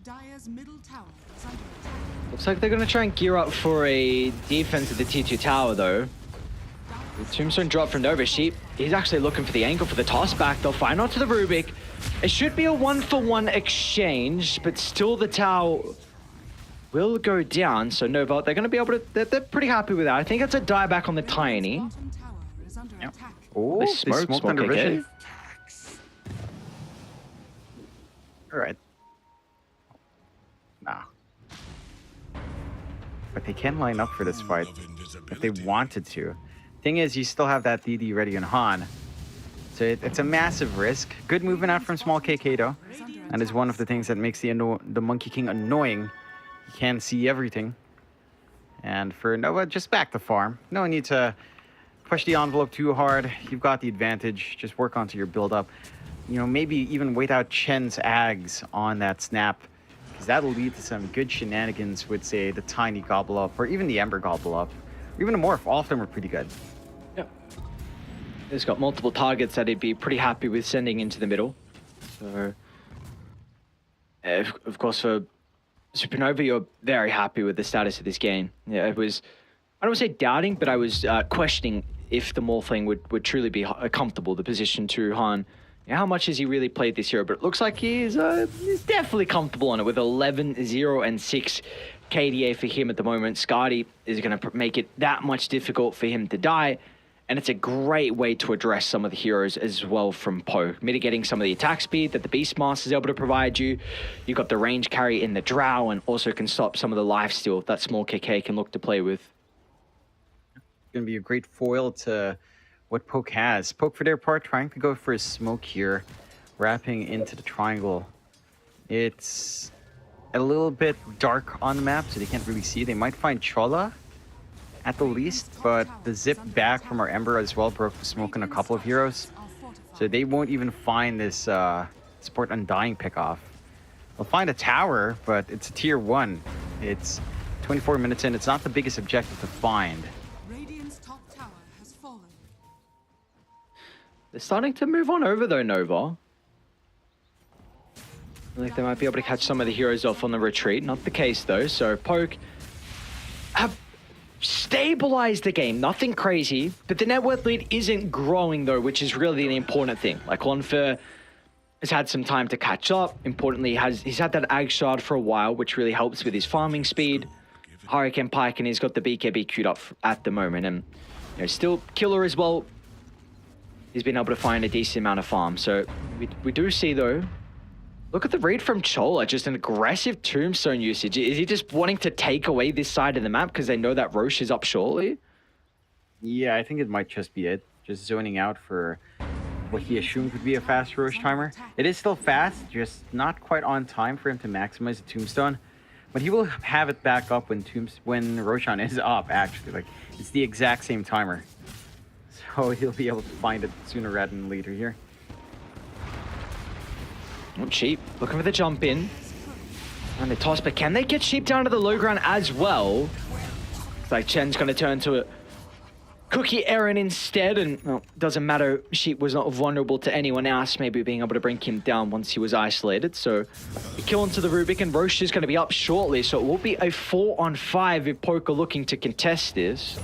Dire's middle tower is under attack. Looks like they're going to try and gear up for a defense of the T2 tower, though. Tombstone drop from Nova. Sheep, he's actually looking for the angle for the toss back. They'll find onto the Rubik. It should be a 1-for-1 exchange, but still the Tau will go down. So Nova, they're going to be able to, they're pretty happy with that. I think it's a dieback on the Tiny. Bottom tower is under Yep. attack. Oh, They they smoked smoked Smoke under KK. vision. All right. Nah. But they can line up for this fight if they wanted to. Thing is, you still have that DD ready on Han. So it's a massive risk. Good movement out from small KK though. And is one of the things that makes the Monkey King annoying. He can't see everything. And for Nova, just back the farm. No need to push the envelope too hard. You've got the advantage. Just work onto your build-up. You know, maybe even wait out Chen's Ags on that snap. Because that'll lead to some good shenanigans with, say, the Tiny Gobble Up. Or even the Ember Gobble Up. Or even a Morph. All of them are pretty good. Yep. He's got multiple targets that he'd be pretty happy with sending into the middle. So, of course, for Supernova, you're very happy with the status of this game. Yeah, it was, I don't want to say doubting, but I was questioning if the Morphling would truly be comfortable, the position to Han. Yeah, how much has he really played this hero? But it looks like he's definitely comfortable on it with 11, 0, and 6 KDA for him at the moment. Skadi is going to make it that much difficult for him to die. And it's a great way to address some of the heroes as well from Poe. Mitigating some of the attack speed that the Beastmaster is able to provide you. You've got the range carry in the Drow and also can stop some of the lifesteal that small KK can look to play with. Going to be a great foil to what Poke has. Poke, for their part, trying to go for a smoke here. Wrapping into the triangle. It's a little bit dark on the map, so they can't really see. They might find Chola at the least, but the zip back from our Ember as well broke the smoke on a couple of heroes. So they won't even find this Support Undying pickoff. They'll find a tower, but it's a tier 1. It's 24 minutes in. It's not the biggest objective to find. Radiant's top tower has fallen. They're starting to move on over though, Nova. Like they might be able to catch some of the heroes off on the retreat. Not the case though, so Poke have stabilized the game, nothing crazy, but the net worth lead isn't growing though, which is really the important thing. Like Lonfer has had some time to catch up. Importantly, he's had that Ag Shard for a while, which really helps with his farming speed. Hurricane Pike, and he's got the BKB queued up at the moment, and you know, still Killer as well. He's been able to find a decent amount of farm, so we do see though. Look at the read from Chola, just an aggressive tombstone usage. Is he just wanting to take away this side of the map because they know that Roche is up shortly? Yeah, I think it might just be it. Just zoning out for what he assumed would be a fast Roche timer. It is still fast, just not quite on time for him to maximize the tombstone. But he will have it back up when Roshan is up, actually. Like, it's the exact same timer. So he'll be able to find it sooner rather than later here. Not Sheep, looking for the jump in. And the toss, but can they get Sheep down to the low ground as well? It's like Chen's going to turn to a Cookie Aaron instead, and well, doesn't matter, Sheep was not vulnerable to anyone else, maybe being able to bring him down once he was isolated. So the kill into the Rubik, and Roche is going to be up shortly, so it will be a 4-on-5 if Poker looking to contest this.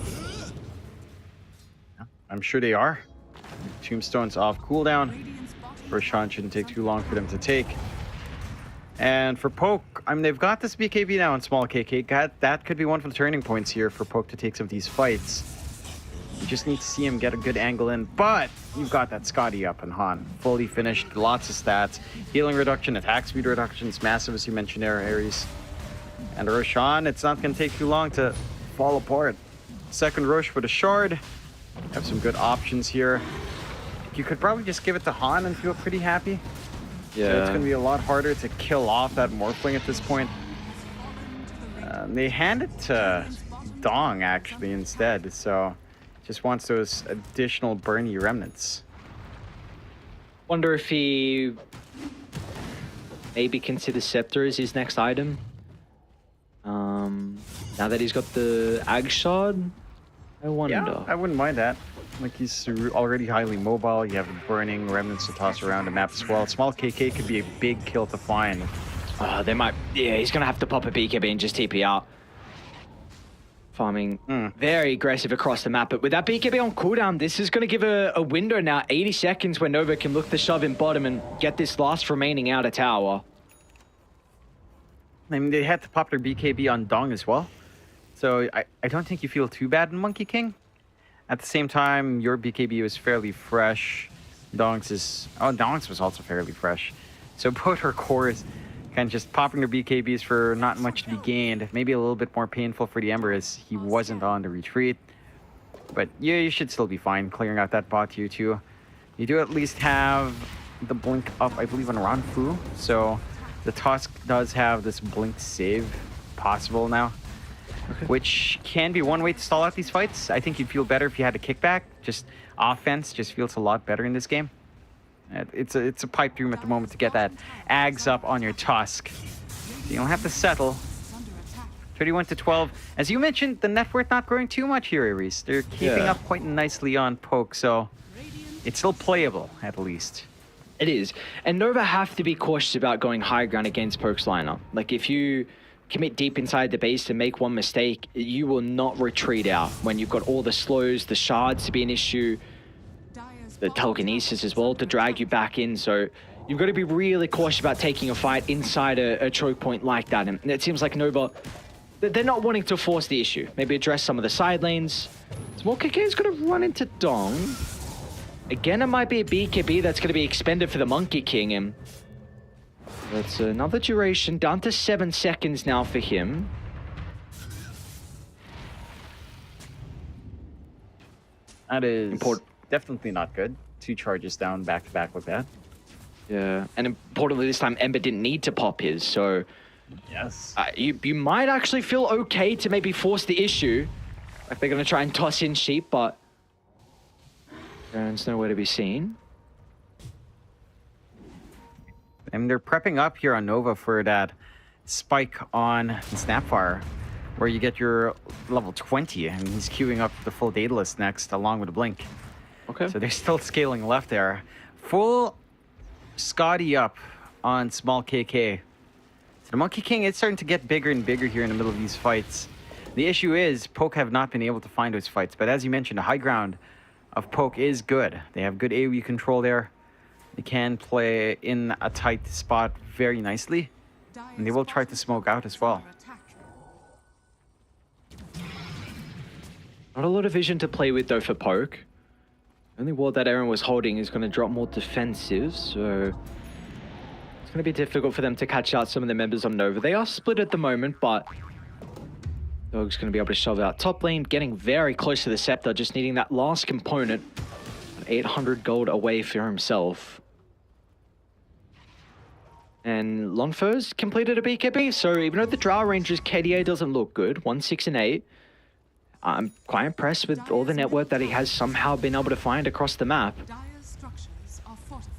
I'm sure they are. Tombstone's off cooldown. Radiant's bottom Roshan shouldn't take too long for them to take. And for Poke, I mean, they've got this BKB now in small KK. That could be one of the turning points here for Poke to take some of these fights. You just need to see him get a good angle in, but you've got that Scotty up and Han. Fully finished, lots of stats. Healing reduction, attack speed reduction is massive, as you mentioned there, Ares. And Roshan, it's not going to take too long to fall apart. Second Roche for the Shard. Have some good options here. You could probably just give it to Han and feel pretty happy. So it's going to be a lot harder to kill off that Morphling at this point. They hand it to Dong, actually, instead. So just wants those additional Bernie remnants. Wonder if he maybe considers Scepter as his next item. Now that he's got the Ag Shard, I wonder. Yeah, I wouldn't mind that. Like, he's already highly mobile. You have the burning remnants to toss around the map as well. Small KK could be a big kill to find. They might. Yeah, he's gonna have to pop a BKB and just TP out. Farming very aggressive across the map. But with that BKB on cooldown, this is going to give a window now, 80 seconds, where Nova can look to shove in bottom and get this last remaining outer tower. I mean, they had to pop their BKB on Dong as well. So I don't think you feel too bad in Monkey King. At the same time, your BKB was fairly fresh. Dong's was also fairly fresh. So both her cores kind of just popping their BKBs for not much to be gained. Maybe a little bit more painful for the Ember as he wasn't on the retreat. But yeah, you should still be fine clearing out that bot tier 2. You do at least have the blink up, I believe, on Ranfu. So the Tusk does have this blink save possible now. Okay. Which can be one way to stall out these fights. I think you'd feel better if you had a kickback. Just offense just feels a lot better in this game. It's a pipe dream at the moment to get that Ags up on your Tusk. You don't have to settle. 31-12. As you mentioned, the net worth not growing too much here, Ares. They're keeping up quite nicely on Poke, so it's still playable at least. It is. And Nova have to be cautious about going high ground against Poke's lineup. Like, if you commit deep inside the base and make one mistake, you will not retreat out when you've got all the slows, the shards to be an issue, the telekinesis as well to drag you back in. So you've got to be really cautious about taking a fight inside a choke point like that. And it seems like Nova, they're not wanting to force the issue. Maybe address some of the side lanes. Small KK is going to run into Dong. Again, it might be a BKB that's going to be expended for the Monkey King. And that's another duration, down to 7 seconds now for him. That is definitely not good. 2 charges down back to back with that. Yeah, and importantly this time, Ember didn't need to pop his, so yes, you might actually feel okay to maybe force the issue. Like they're going to try and toss in Sheep, but there's nowhere to be seen. And they're prepping up here on Nova for that spike on Snapfire, where you get your level 20, and he's queuing up the full Daedalus next, along with a Blink. Okay. So they're still scaling left there. Full Scotty up on small KK. So the Monkey King is starting to get bigger and bigger here in the middle of these fights. The issue is Poke have not been able to find those fights, but as you mentioned, the high ground of Poke is good. They have good AoE control there. They can play in a tight spot very nicely, and they will try to smoke out as well. Not a lot of vision to play with though for Poke. The only ward that Aaron was holding is going to drop more defensive, so it's going to be difficult for them to catch out some of the members on Nova. They are split at the moment, but Dog's going to be able to shove out top lane, getting very close to the Scepter, just needing that last component. 800 gold away for himself. And Lonfur's completed a BKB, so even though the Drow Ranger's KDA doesn't look good, 1, 6, and 8, I'm quite impressed with all the network that he has somehow been able to find across the map. Dire's structures are fortified.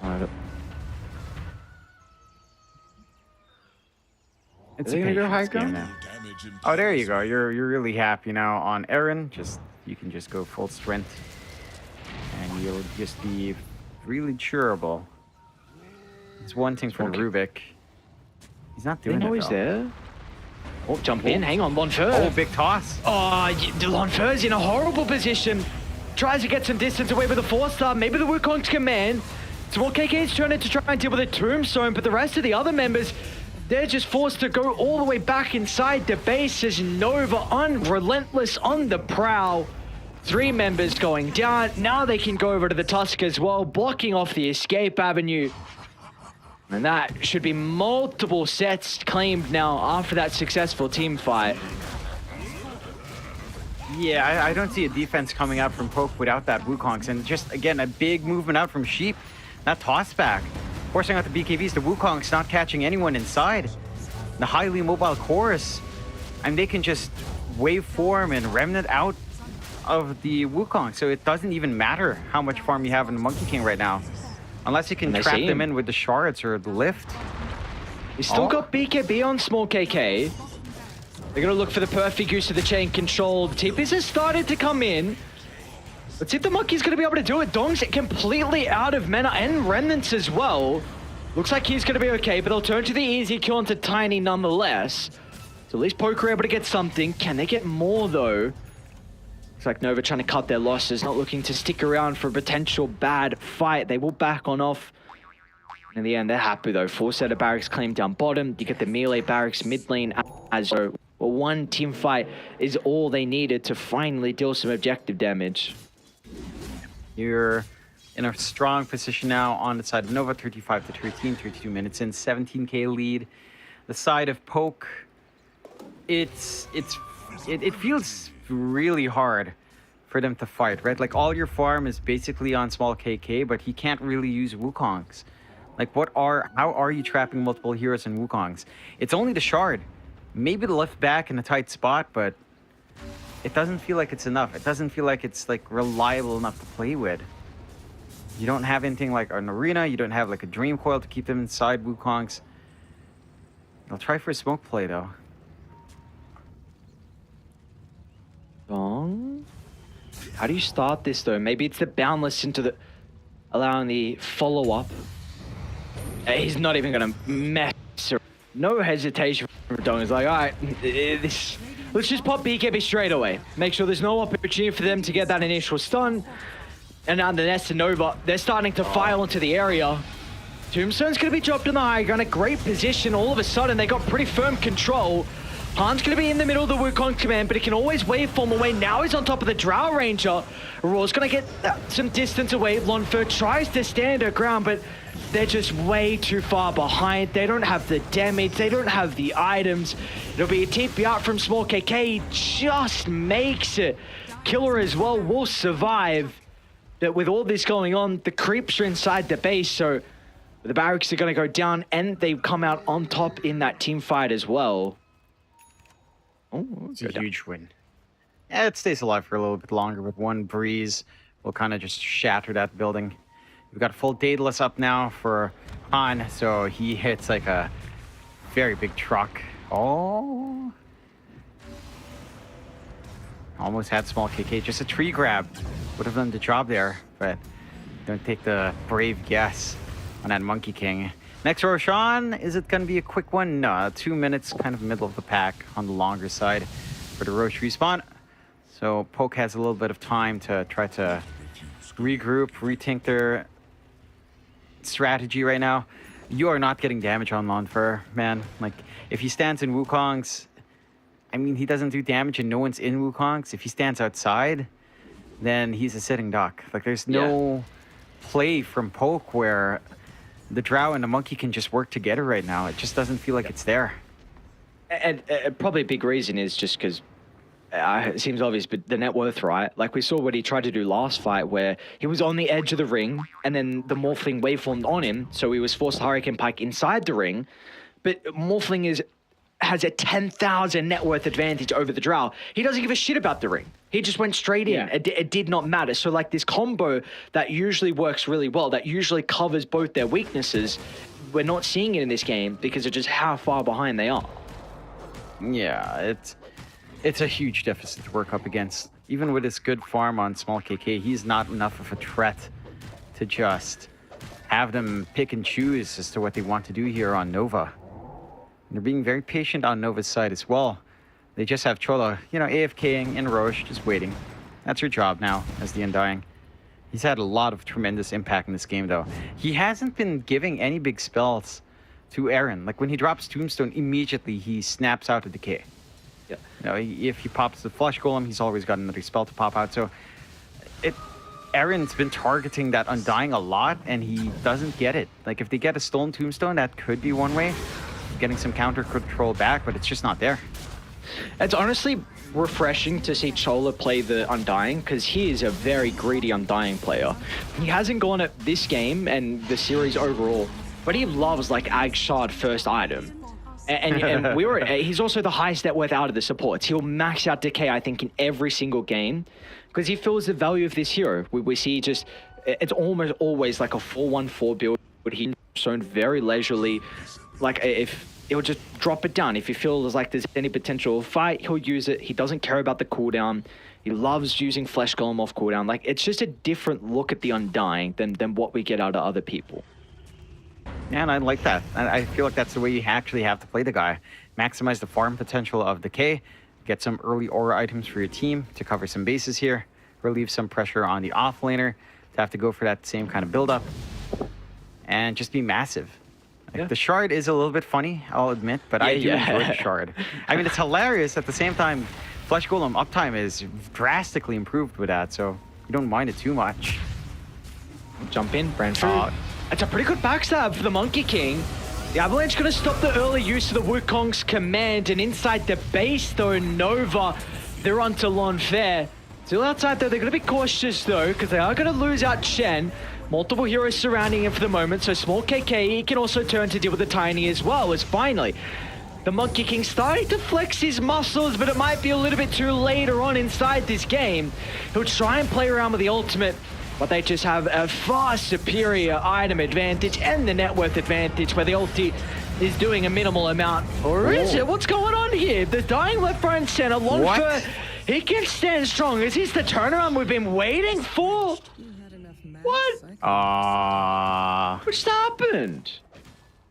Alright. It's Are they a gonna go high patience game ground? now. Oh, there you go. You're really happy now on Aaron. You can just go full strength, and you'll just be really durable. It's one thing for Rubik. He's not doing it. They know he's there. Oh, jump in. Hang on, Lonfur. Oh, big toss. Oh, Lonfur's in a horrible position. Tries to get some distance away with a 4-star. Maybe the Wukong's command. Small KK's turning to try and deal with a Tombstone, but the rest of the other members, they're just forced to go all the way back inside the base as Nova unrelentless on the prowl. 3 members going down. Now they can go over to the Tusk as well, blocking off the escape avenue. And that should be multiple sets claimed now after that successful team fight. Yeah, I don't see a defense coming out from Poke without that Wukongs. And just, again, a big movement out from Sheep. That toss back. Forcing out the BKBs, the Wukong's not catching anyone inside. The highly mobile chorus. And they can just waveform and remnant out of the Wukong. So it doesn't even matter how much farm you have in the Monkey King right now. Unless you can trap them in with the shards or the lift. He's still got BKB on small KK. They're going to look for the perfect use of the chain control. The TPs has started to come in. Let's see if the Monkey's going to be able to do it. Dong's completely out of mana and remnants as well. Looks like he's going to be okay, but they'll turn to the easy kill onto Tiny nonetheless. So at least Poker able to get something. Can they get more though? Looks like Nova trying to cut their losses, not looking to stick around for a potential bad fight. They will back on off. In the end, they're happy though. 4 set of barracks claimed down bottom. You get the melee barracks mid lane as well. One team fight is all they needed to finally deal some objective damage. You're in a strong position now on the side of Nova, 35 to 13, 32 minutes in, 17k lead. The side of Poke, it feels really hard for them to fight, right? Like all your farm is basically on small KK, but he can't really use Wukongs. Like how are you trapping multiple heroes in Wukongs? It's only the shard. Maybe the lift back in a tight spot, but it doesn't feel like it's enough. It doesn't feel like it's like reliable enough to play with. You don't have anything like an arena. You don't have like a dream coil to keep them inside Wukongs. I'll try for a smoke play though. How do you start this though? Maybe it's the boundless into the allowing the follow-up. He's not even gonna mess around. No hesitation from Dong. He's like, all right, let's just pop BKB straight away. Make sure there's no opportunity for them to get that initial stun. And now the Nest and Nova, they're starting to file into the area. Tombstone's gonna be dropped in the high ground, a great position. All of a sudden, they got pretty firm control. Han's gonna be in the middle of the Wukong command, but he can always waveform away. Now he's on top of the Drow Ranger. Raw's gonna get some distance away. Lonfer tries to stand her ground, but they're just way too far behind. They don't have the damage. They don't have the items. It'll be a TP out from Small KK. Just makes it. Killer as well will survive. But with all this going on, the creeps are inside the base, so the barracks are going to go down, and they come out on top in that team fight as well. Oh, it's a huge win. Yeah, it stays alive for a little bit longer, but one breeze will kind of just shatter that building. We've got full Daedalus up now for Han, so he hits like a very big truck. Oh. Almost had small KK. Just a tree grab would have done the job there, but don't take the brave guess on that Monkey King. Next Roshan, is it going to be a quick one? No, 2 minutes, kind of middle of the pack on the longer side for the Roche respawn. So Poke has a little bit of time to try to regroup, rethink their strategy right now. You are not getting damage on Lonfer, man. Like, if he stands in Wukongs, I mean, he doesn't do damage and no one's in Wukongs. If he stands outside, then he's a sitting duck. Like, there's no play from Poke where the Drow and the Monkey can just work together right now. It just doesn't feel like it's there. And probably a big reason is just because it seems obvious, but the net worth, right? Like we saw what he tried to do last fight where he was on the edge of the ring and then the Morphling waveformed on him. So he was forced to Hurricane Pike inside the ring. But Morphling has a 10,000 net worth advantage over the Drow. He doesn't give a shit about the ring. He just went straight in. It did not matter. So like this combo that usually works really well, that usually covers both their weaknesses, we're not seeing it in this game because of just how far behind they are. Yeah, it's a huge deficit to work up against. Even with his good farm on small KK, he's not enough of a threat to just have them pick and choose as to what they want to do here on Nova. They're being very patient on Nova's side as well. They just have Chola, you know, AFKing in Roche, just waiting. That's her job now as the Undying. He's had a lot of tremendous impact in this game, though. He hasn't been giving any big spells to Aaron. Like, when he drops Tombstone, immediately he snaps out of Decay. Yeah. You know, if he pops the Flush Golem, he's always got another spell to pop out. So, Aaron's been targeting that Undying a lot, and he doesn't get it. Like, if they get a Stolen Tombstone, that could be one way. Getting some counter control back, but it's just not there. It's honestly refreshing to see Chola play the Undying because he is a very greedy Undying player. He hasn't gone at this game and the series overall, but he loves like Ag Shard first item. And he's also the highest net worth out of the supports. He'll max out Decay, I think, in every single game because he feels the value of this hero. We see just, it's almost always like a 4-1-4 build. He's shown very leisurely. Like, if he'll just drop it down. If he feels like there's any potential fight, he'll use it. He doesn't care about the cooldown. He loves using Flesh Golem off cooldown. Like, it's just a different look at the Undying than what we get out of other people. Yeah, and I like that. I feel like that's the way you actually have to play the guy. Maximize the farm potential of the K, get some early aura items for your team to cover some bases here, relieve some pressure on the offlaner to have to go for that same kind of build-up, and just be massive. Like, the shard is a little bit funny, I'll admit, but I do enjoy the shard. I mean, it's hilarious. At the same time, Flesh Golem uptime is drastically improved with that, so you don't mind it too much. Jump in, Brentford. It's a pretty good backstab for the Monkey King. The Avalanche going to stop the early use of the Wukong's command, and inside the base though, Nova, they're onto Lonfair. Still outside though, they're going to be cautious though, because they are going to lose out Shen. Multiple heroes surrounding him for the moment, so small KK, he can also turn to deal with the Tiny as well, as finally the Monkey King starting to flex his muscles, but it might be a little bit too later on inside this game. He'll try and play around with the ultimate, but they just have a far superior item advantage and the net worth advantage, where the ulti is doing a minimal amount. Or is it? What's going on here? The dying left, right, and center. Lonfer, he can stand strong. Is this the turnaround we've been waiting for? What? What just happened?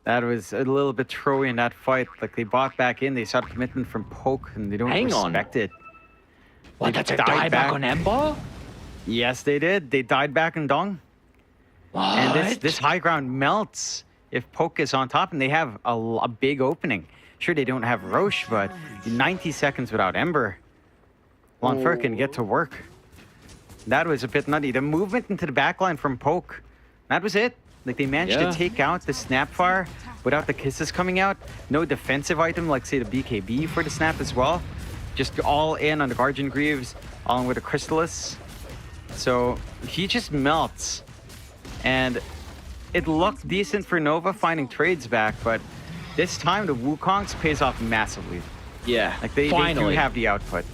That was a little bit throwy in that fight. Like, they bought back in, they saw the commitment from Poke, and they don't respect it. What, that's a die back on Ember? Yes, they did. They died back in Dong. What? And this high ground melts if Poke is on top, and they have a big opening. Sure, they don't have Roche, but 90 seconds without Ember, Lonfer can get to work. That was a bit nutty. The movement into the backline from Poke, that was it. Like, they managed to take out the Snapfire without the kisses coming out. No defensive item like, say, the BKB for the Snap as well. Just all in on the Guardian Greaves, along with the Crystallis. So he just melts. And it looked decent for Nova finding trades back, but this time the Wukong's pays off massively. Yeah, like they do have the output.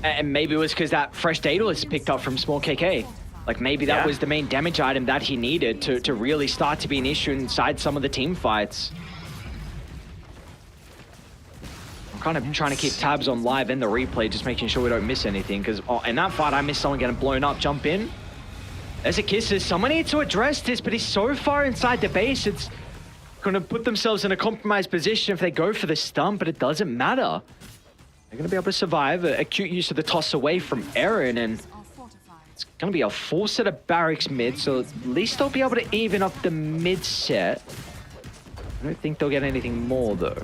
And maybe it was because that fresh Daedalus picked up from small KK. Like, maybe that was the main damage item that he needed to really start to be an issue inside some of the team fights. I'm kind of trying to keep tabs on live and the replay, just making sure we don't miss anything, because in that fight I missed someone getting blown up. Jump in. There's a Kisses. Someone needs to address this, but he's so far inside the base, it's going to put themselves in a compromised position if they go for the stun, but it doesn't matter. They're going to be able to survive. A cute use of the toss away from Aaron, and it's going to be a full set of barracks mid, so at least they'll be able to even up the mid set. I don't think they'll get anything more, though.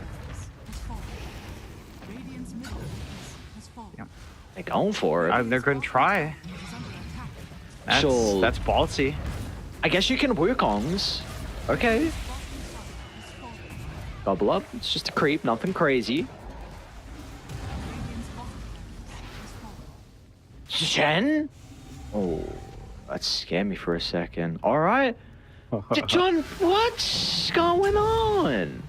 They're going for it. They're going to try. That's ballsy. I guess you can Wukongs. Okay. Double up. It's just a creep, nothing crazy. Shen? Oh, that scared me for a second. All right. John, what's going on?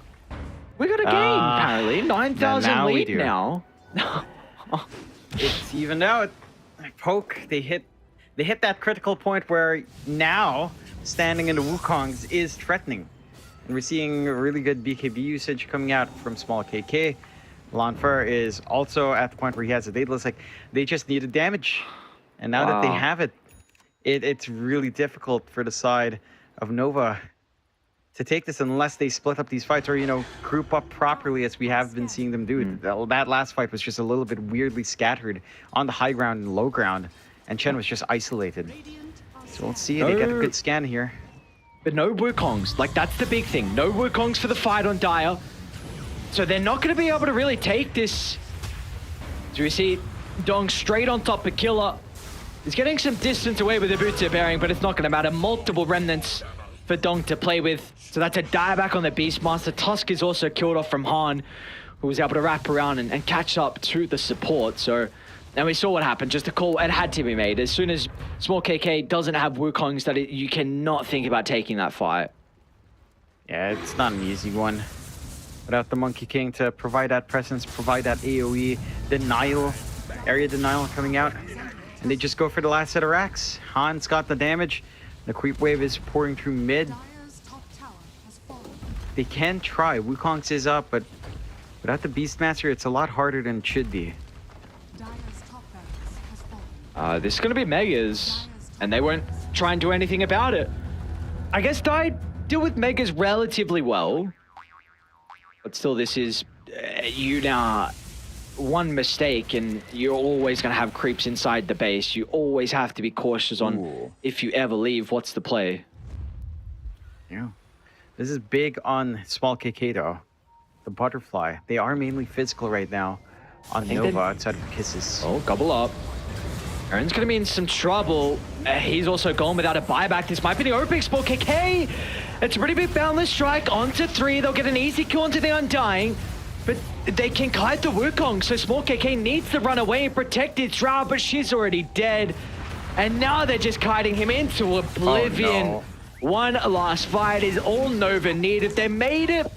We got a game, apparently. 9,000 lead now. It's evened out. Poke, they hit that critical point where now standing in the Wukongs is threatening. And we're seeing really good BKB usage coming out from small KK. Lonfer is also at the point where he has a Daedalus. Like, they just needed damage. And now that they have it, it's really difficult for the side of Nova to take this unless they split up these fights or, you know, group up properly as we have been seeing them do. That last fight was just a little bit weirdly scattered on the high ground and low ground. And Chen was just isolated. So let's see. They get a good scan here. But no Wukongs. Like, that's the big thing. No Wukongs for the fight on Dire. So they're not going to be able to really take this. So we see Dong straight on top of Killer. He's getting some distance away with the Butcher bearing, but it's not going to matter. Multiple remnants for Dong to play with. So that's a dieback on the Beastmaster. Tusk is also killed off from Han, who was able to wrap around and catch up to the support. So, and we saw what happened. Just a call, it had to be made. As soon as small KK doesn't have Wukongs, you cannot think about taking that fight. Yeah, it's not an easy one. Without the Monkey King to provide that presence, provide that AoE denial, area denial coming out. And they just go for the last set of racks. Han's got the damage. The creep wave is pouring through mid. They can try. Wukong's is up, but without the Beastmaster, it's a lot harder than it should be. This is going to be Megas, and they won't try and do anything about it. I guess Dai deal with Megas relatively well. But still, this is you now. One mistake and you're always going to have creeps inside the base. You always have to be cautious on if you ever leave, what's the play? Yeah. This is big on small KK though. The butterfly. They are mainly physical right now on Nova outside of Kisses. Oh, gobble up. Aaron's going to be in some trouble. He's also gone without a buyback. This might be the opening spot. KK, it's a pretty big boundless strike onto 3. They'll get an easy kill onto the Undying. But they can kite the Wukong, so Small KK needs to run away and protect its route, but she's already dead. And now they're just kiting him into oblivion. Oh, no. One last fight is all Nova needed. They made it.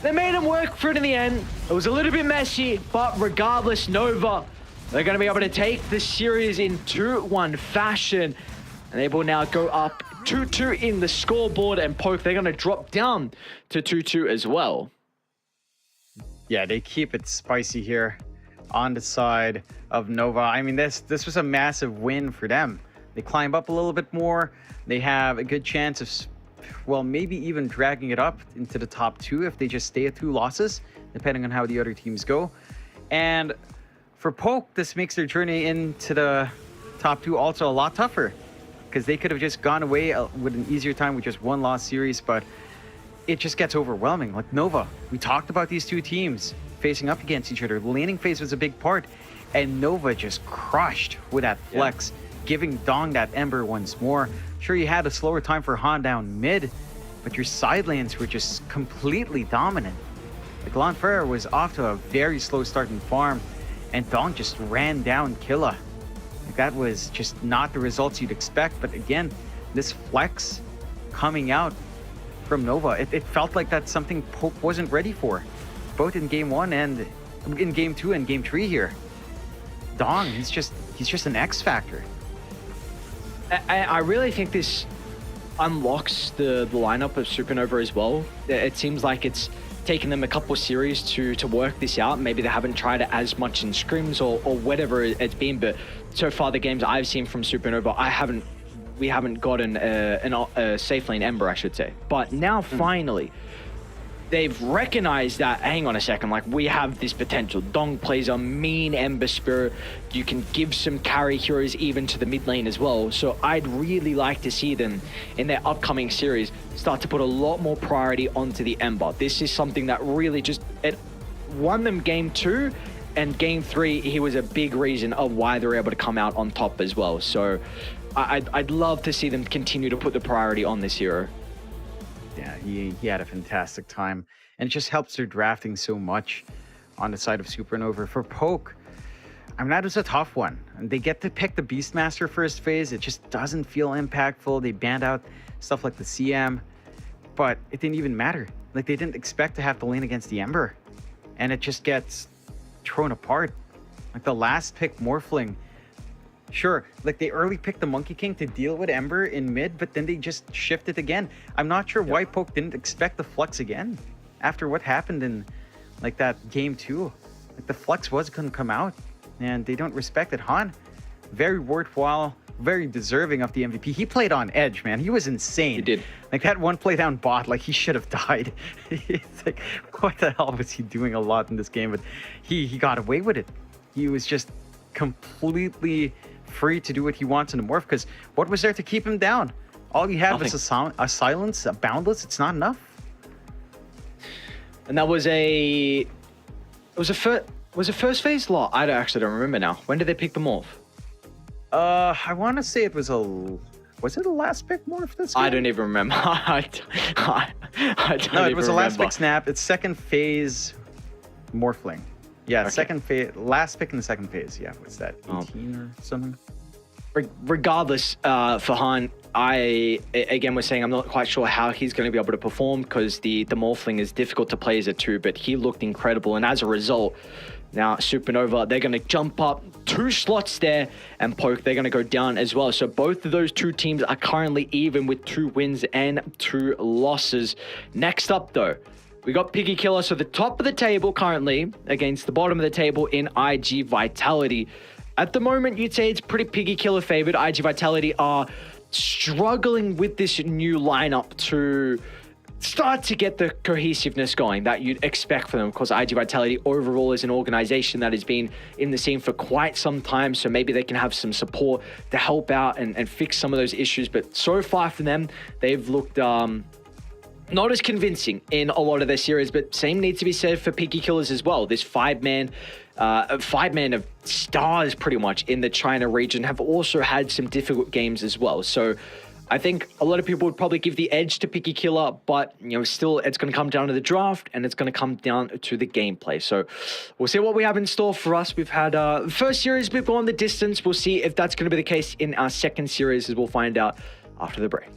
They made him work for it in the end. It was a little bit messy, but regardless, Nova, they're going to be able to take the series in 2-1 fashion. And they will now go up 2-2 in the scoreboard, and Poke, they're going to drop down to 2-2 as well. Yeah, they keep it spicy here on the side of Nova. I mean, this was a massive win for them. They climb up a little bit more. They have a good chance of, well, maybe even dragging it up into the top 2 if they just stay at 2 losses, depending on how the other teams go. And for Poke, this makes their journey into the top 2 also a lot tougher, because they could have just gone away with an easier time with just 1 loss series, but it just gets overwhelming. Like Nova, we talked about these 2 teams facing up against each other. The laning phase was a big part, and Nova just crushed with that flex, giving Dong that Ember once more. Sure, you had a slower time for Han down mid, but your side lanes were just completely dominant. Like Lanfera was off to a very slow start in farm, and Dong just ran down Killa. Like, that was just not the results you'd expect, but again, this flex coming out from Nova, it felt like that's something Poke wasn't ready for, both in game 1 and in game 2 and game 3 here. Dong, he's just an X factor. I really think this unlocks the lineup of Supernova as well. It seems like it's taken them a couple series to work this out. Maybe they haven't tried it as much in scrims or whatever it's been, but so far the games I've seen from Supernova, we haven't gotten a safe lane Ember, I should say. But now finally, they've recognized that, hang on a second, like we have this potential. Dong plays a mean Ember Spirit. You can give some carry heroes even to the mid lane as well. So I'd really like to see them in their upcoming series start to put a lot more priority onto the Ember. This is something that really it won them game 2, and game 3, he was a big reason of why they were able to come out on top as well. So I'd love to see them continue to put the priority on this hero. Yeah, he had a fantastic time, and it just helps their drafting so much on the side of Supernova. For Poke, I mean, that was a tough one. And they get to pick the Beastmaster first phase. It just doesn't feel impactful. They banned out stuff like the CM, but it didn't even matter. Like, they didn't expect to have to lane against the Ember, and it just gets thrown apart. Like the last pick, Morphling, sure, like they early picked the Monkey King to deal with Ember in mid, but then they just shifted again. I'm not sure why Poke didn't expect the flex again after what happened in like that game 2. Like the flex was gonna come out, and they don't respect it. Han, very worthwhile, very deserving of the MVP. He played on edge, man. He was insane. He did. Like that one play down bot, like he should have died. It's like, what the hell was he doing a lot in this game? But he got away with it. He was just completely free to do what he wants in the morph, because what was there to keep him down? All you have is a silence, a boundless. It's not enough. And that was a first phase lot. I actually don't remember now. When did they pick the morph? I want to say it was was it a last pick morph this game? I don't even remember. I don't No, it even was a last remember. pick snap. It's second phase morphling. Yeah, Okay. second phase, last pick in the second phase. Yeah, what's that, 18 or something? Regardless, for Han, I again was saying I'm not quite sure how he's going to be able to perform, because the Morphling is difficult to play as a 2, but he looked incredible, and as a result, now Supernova, they're going to jump up 2 slots there, and Poke, they're going to go down as well. So both of those 2 teams are currently even with 2 wins and 2 losses. Next up though, we got Piggy Killer, so the top of the table currently against the bottom of the table in IG Vitality. At the moment, you'd say it's pretty Piggy Killer favored. IG Vitality are struggling with this new lineup to start to get the cohesiveness going that you'd expect from them. Because IG Vitality overall is an organization that has been in the scene for quite some time, so maybe they can have some support to help out and fix some of those issues. But so far from them, they've looked not as convincing in a lot of their series, but same needs to be said for Picky Killers as well. This five-man of stars pretty much in the China region have also had some difficult games as well. So I think a lot of people would probably give the edge to Picky Killer, but still it's going to come down to the draft and it's going to come down to the gameplay. So we'll see what we have in store for us. We've had first series, we've gone the distance. We'll see if that's going to be the case in our second series, as we'll find out after the break.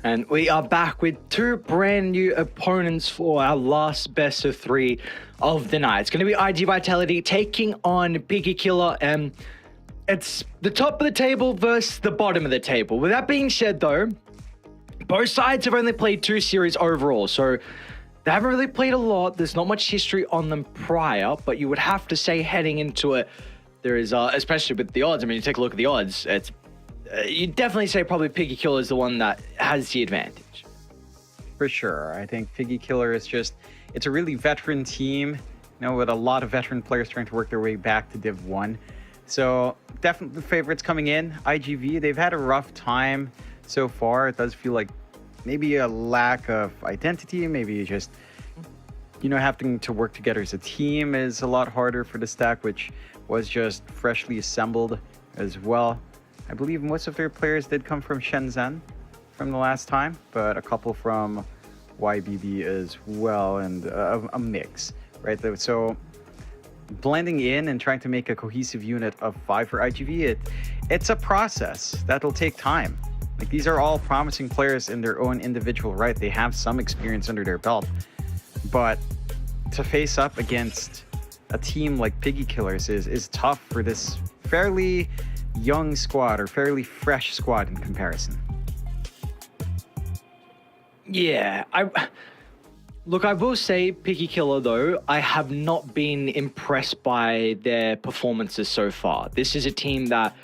And we are back with two brand new opponents for our last best of 3 of the night. It's going to be IG Vitality taking on Piggy Killer, and it's the top of the table versus the bottom of the table. With that being said, though, both sides have only played 2 series overall, so they haven't really played a lot. There's not much history on them prior, but you would have to say heading into it, there is, especially with the odds. I mean, you take a look at the odds, it's you'd definitely say probably Piggy Killer is the one that has the advantage. For sure. I think Piggy Killer is just, it's a really veteran team, with a lot of veteran players trying to work their way back to Div 1. So definitely favorites coming in. IGV, they've had a rough time so far. It does feel like maybe a lack of identity, maybe just, having to work together as a team is a lot harder for the stack, which was just freshly assembled as well. I believe most of their players did come from Shenzhen from the last time, but a couple from YBB as well, and a mix, right? So blending in and trying to make a cohesive unit of 5 for IGV, it's a process that'll take time. Like, these are all promising players in their own individual right. They have some experience under their belt, but to face up against a team like Piggy Killers is tough for this fairly young squad, or fairly fresh squad in comparison. Yeah, I will say Piggy Killer, though, I have not been impressed by their performances so far. This is a team that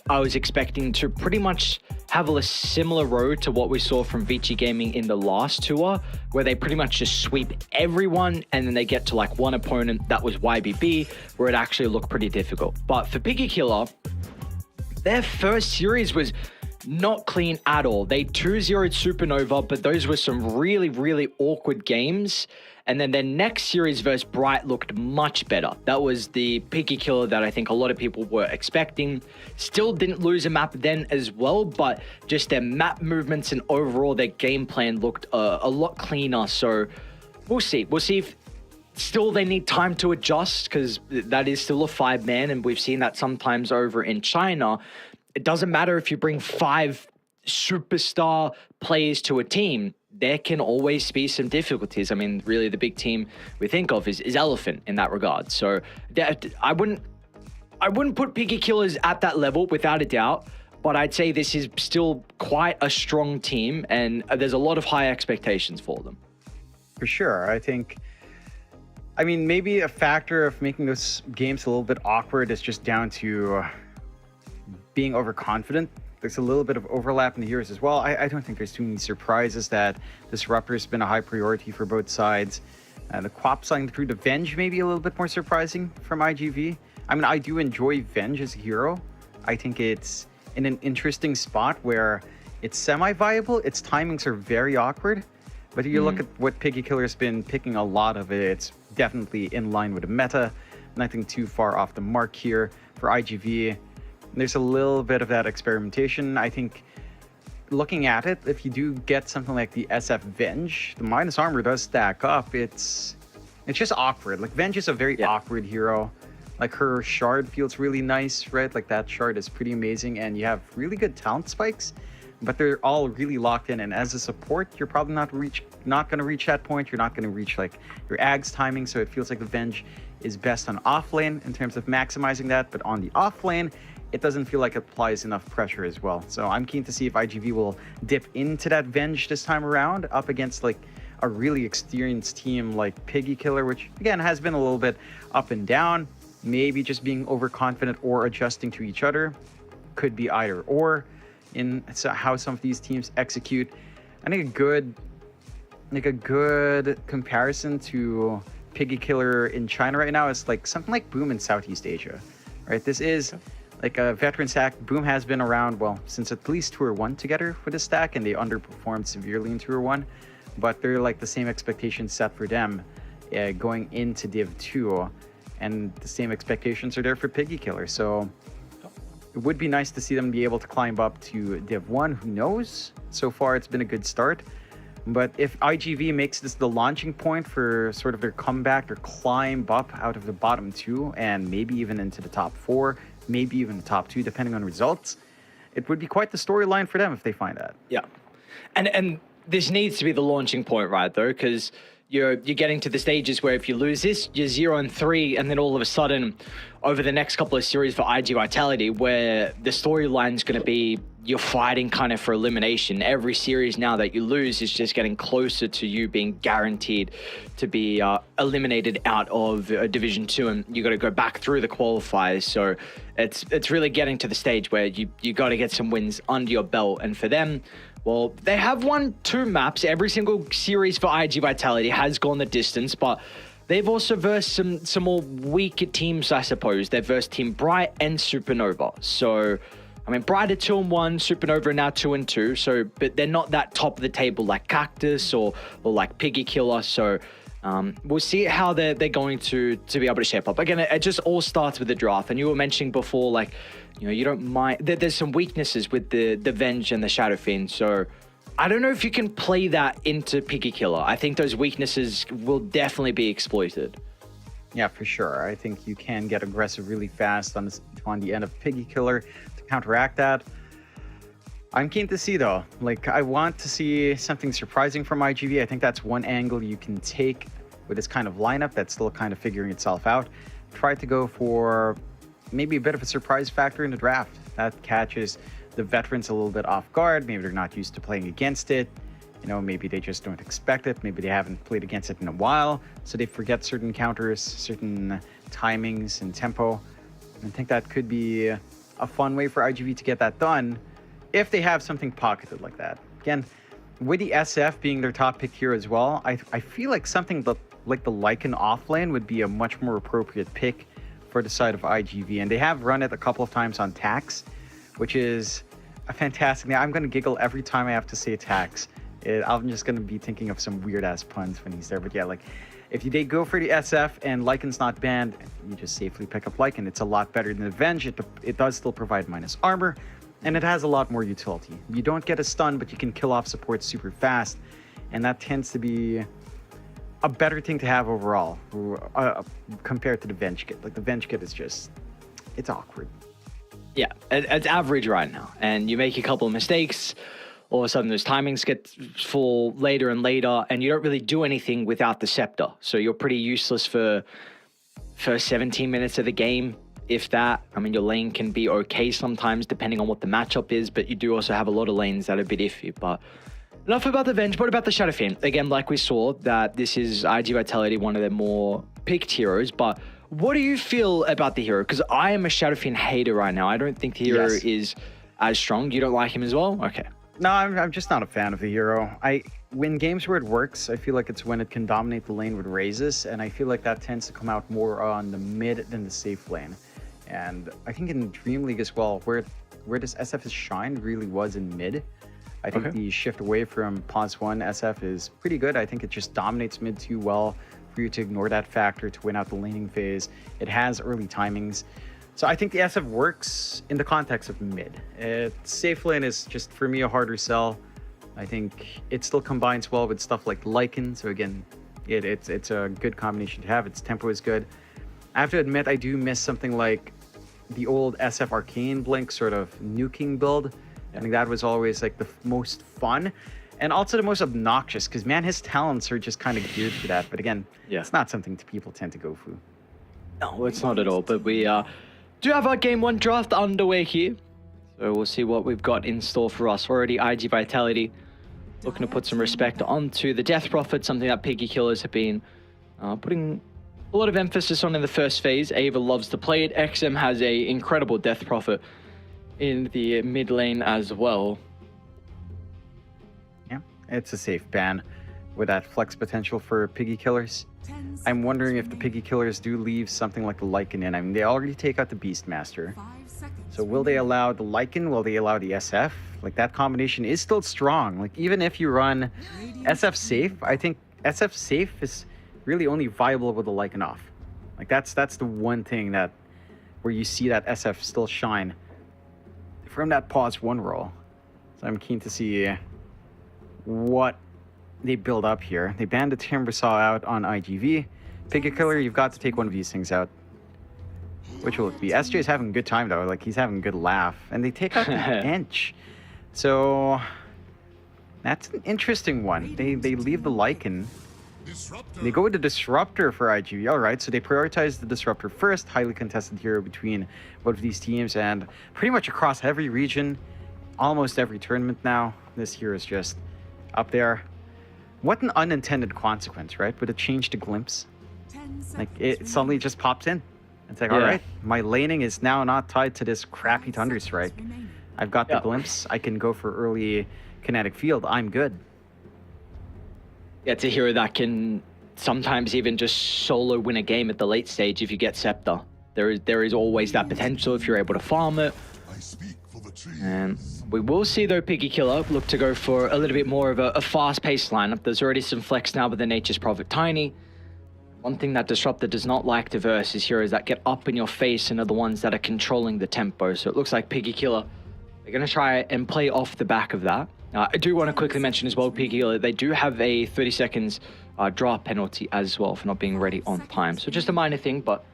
I was expecting to pretty much have a similar road to what we saw from Vici Gaming in the last tour, where they pretty much just sweep everyone and then they get to like one opponent, that was YBB, where it actually looked pretty difficult. But for Piggy Killer, their first series was not clean at all. They 2-0'd Supernova, but those were some really, really awkward games. And then their next series versus Bright looked much better. That was the Piggy Killer that I think a lot of people were expecting. Still didn't lose a map then as well, but just their map movements and overall their game plan looked a lot cleaner. So we'll see. We'll see if still they need time to adjust, because that is still a 5-man, and we've seen that sometimes over in China. It doesn't matter if you bring 5 superstar players to a team. There can always be some difficulties. I mean, really the big team we think of is Elephant in that regard. So I wouldn't put Piggy Killers at that level without a doubt, but I'd say this is still quite a strong team, and there's a lot of high expectations for them. For sure. I mean, maybe a factor of making those games a little bit awkward is just down to being overconfident. There's a little bit of overlap in the heroes as well. I don't think there's too many surprises that Disruptor has been a high priority for both sides. The Quap signing through the Venge may be a little bit more surprising from IGV. I mean, I do enjoy Venge as a hero. I think it's in an interesting spot where it's semi-viable. Its timings are very awkward. But if you look at what Piggy Killer's been picking a lot of it, it's definitely in line with the meta. Nothing too far off the mark here for IGV. There's a little bit of that experimentation. I think looking at it, if you do get something like the SF Venge, the minus armor does stack up. It's just awkward. Like, Venge is a very awkward hero. Like, her shard feels really nice, right? Like, that shard is pretty amazing, and you have really good talent spikes, but they're all really locked in. And as a support, you're probably not going to reach that point. You're not going to reach like your Ag's timing. So it feels like the Venge is best on off lane in terms of maximizing that, but on the off lane, it doesn't feel like it applies enough pressure as well. So I'm keen to see if IGV will dip into that Venge this time around up against like a really experienced team like Piggy Killer, which again has been a little bit up and down, maybe just being overconfident or adjusting to each other. Could be either or in how some of these teams execute. I think a good comparison to Piggy Killer in China right now is like something like Boom in Southeast Asia, right? This is like a veteran stack. Boom has been around, well, since at least Tour 1 together for this stack, and they underperformed severely in Tour 1, but they're like the same expectations set for them going into Div 2, and the same expectations are there for Piggy Killer. So it would be nice to see them be able to climb up to Div 1. Who knows? So far, it's been a good start. But if IGV makes this the launching point for sort of their comeback or climb up out of the bottom 2 and maybe even into the top 4, maybe even the top 2, depending on results, it would be quite the storyline for them if they find that. Yeah. And this needs to be the launching point, right? Though, because you're getting to the stages where if you lose this, you're 0-3, and then all of a sudden, over the next couple of series for IG Vitality, where the storyline's going to be you're fighting kind of for elimination. Every series now that you lose is just getting closer to you being guaranteed to be eliminated out of Division 2, and you got to go back through the qualifiers. So it's really getting to the stage where you got to get some wins under your belt, and for them, well, they have won 2 maps. Every single series for IG Vitality has gone the distance, but they've also versed some more weaker teams, I suppose. They've versed Team Bright and Supernova. So, I mean, Bright are 2-1, Supernova are now 2-2. So, but they're not that top of the table like Cactus or like Piggy Killer. So, we'll see how they're going to be able to shape up. Again, it just all starts with the draft. And you were mentioning before, like, you know, you don't mind. There's some weaknesses with the Venge and the Shadow Fiend. So I don't know if you can play that into Piggy Killer. I think those weaknesses will definitely be exploited. Yeah, for sure. I think you can get aggressive really fast on the end of Piggy Killer to counteract that. I'm keen to see, though. Like, I want to see something surprising from IGV. I think that's one angle you can take with this kind of lineup that's still kind of figuring itself out. Try to go for maybe a bit of a surprise factor in the draft. That catches the veterans a little bit off guard. Maybe they're not used to playing against it. You know, maybe they just don't expect it. Maybe they haven't played against it in a while, so they forget certain counters, certain timings and tempo. And I think that could be a fun way for IGV to get that done if they have something pocketed like that. Again, with the SF being their top pick here as well, I feel like something like the Lycan offlane would be a much more appropriate pick for the side of IGV. And they have run it a couple of times on Tax, which is a fantastic name. I'm going to giggle every time I have to say Tax. I'm just going to be thinking of some weird-ass puns when he's there. But yeah, like, if they go for the SF and Lycan's not banned, you just safely pick up Lycan. It's a lot better than Avenge. It does still provide minus armor, and it has a lot more utility. You don't get a stun, but you can kill off support super fast, and that tends to be a better thing to have overall compared to the Venge kit. Like, the Venge kit is just, it's awkward. Yeah, it's average right now, and you make a couple of mistakes, all of a sudden those timings get fall later and later, and you don't really do anything without the Scepter. So you're pretty useless for first 17 minutes of the game, if that. I mean, your lane can be okay sometimes depending on what the matchup is, but you do also have a lot of lanes that are a bit iffy. But enough about the Venge. What about the Shadow Fiend? Again, like we saw, that this is IG Vitality, one of their more picked heroes, but what do you feel about the hero? Because I am a Shadow Fiend hater right now. I don't think the hero is as strong. You don't like him as well? Okay. No, I'm just not a fan of the hero. When games where it works, I feel like it's when it can dominate the lane with raises, and I feel like that tends to come out more on the mid than the safe lane. And I think in Dream League as well, where this SF's shine really was in mid. I think the shift away from pause 1 SF is pretty good. I think it just dominates mid too well for you to ignore that factor to win out the laning phase. It has early timings. So I think the SF works in the context of mid. Safe lane is just, for me, a harder sell. I think it still combines well with stuff like Lycan. So again, it's a good combination to have. Its tempo is good. I have to admit, I do miss something like the old SF Arcane Blink sort of nuking build. I think that was always like the most fun and also the most obnoxious, because man, his talents are just kind of geared for that. But again, it's not something people tend to go for. No, it's not at all. But we do have our Game 1 draft underway here. So we'll see what we've got in store for us. Already IG Vitality looking to put some respect onto the Death Prophet, something that Piggy Killers have been putting a lot of emphasis on in the first phase. Ava loves to play it. XM has a incredible Death Prophet in the mid lane as well. Yeah, it's a safe ban with that flex potential for Piggy Killers. I'm wondering if the Piggy Killers do leave something like the Lycan in. I mean, they already take out the Beastmaster. So will they allow the Lycan? Will they allow the SF? Like, that combination is still strong. Like, even if you run SF safe, I think SF safe is really only viable with the Lycan off. Like, that's the one thing that where you see that SF still shine from that pause 1 roll. So I'm keen to see what they build up here. They banned the Timber Saw out on IGV. Piggy Killer, you've got to take one of these things out. Which will it be? SJ's having a good time, though. Like, he's having a good laugh. And they take out the Ench. So That's an interesting one. They leave the Lycan. They go with the Disruptor for IGV. All right, so they prioritize the Disruptor first. Highly contested hero between both of these teams, and pretty much across every region, almost every tournament now, this hero is just up there. What an unintended consequence, right? With a change to Glimpse. 10 Like, seconds it suddenly just pops in. It's like, all Yeah. right, my laning is now not tied to this crappy remaining. Thunderstrike. Remaining. I've got the Yeah. Glimpse. I can go for early kinetic field. I'm good. Yeah, it's a hero that can sometimes even just solo win a game at the late stage if you get Scepter. There is always that potential if you're able to farm it. And we will see, though, Piggy Killer look to go for a little bit more of a fast-paced lineup. There's already some flex now with the Nature's Prophet Tiny. One thing that Disruptor does not like to verse is heroes that get up in your face and are the ones that are controlling the tempo. So it looks like Piggy Killer, they're going to try and play off the back of that. I do want to quickly mention as well, Piggy Killer, they do have a 30 seconds drop penalty as well for not being ready on time. So just a minor thing, but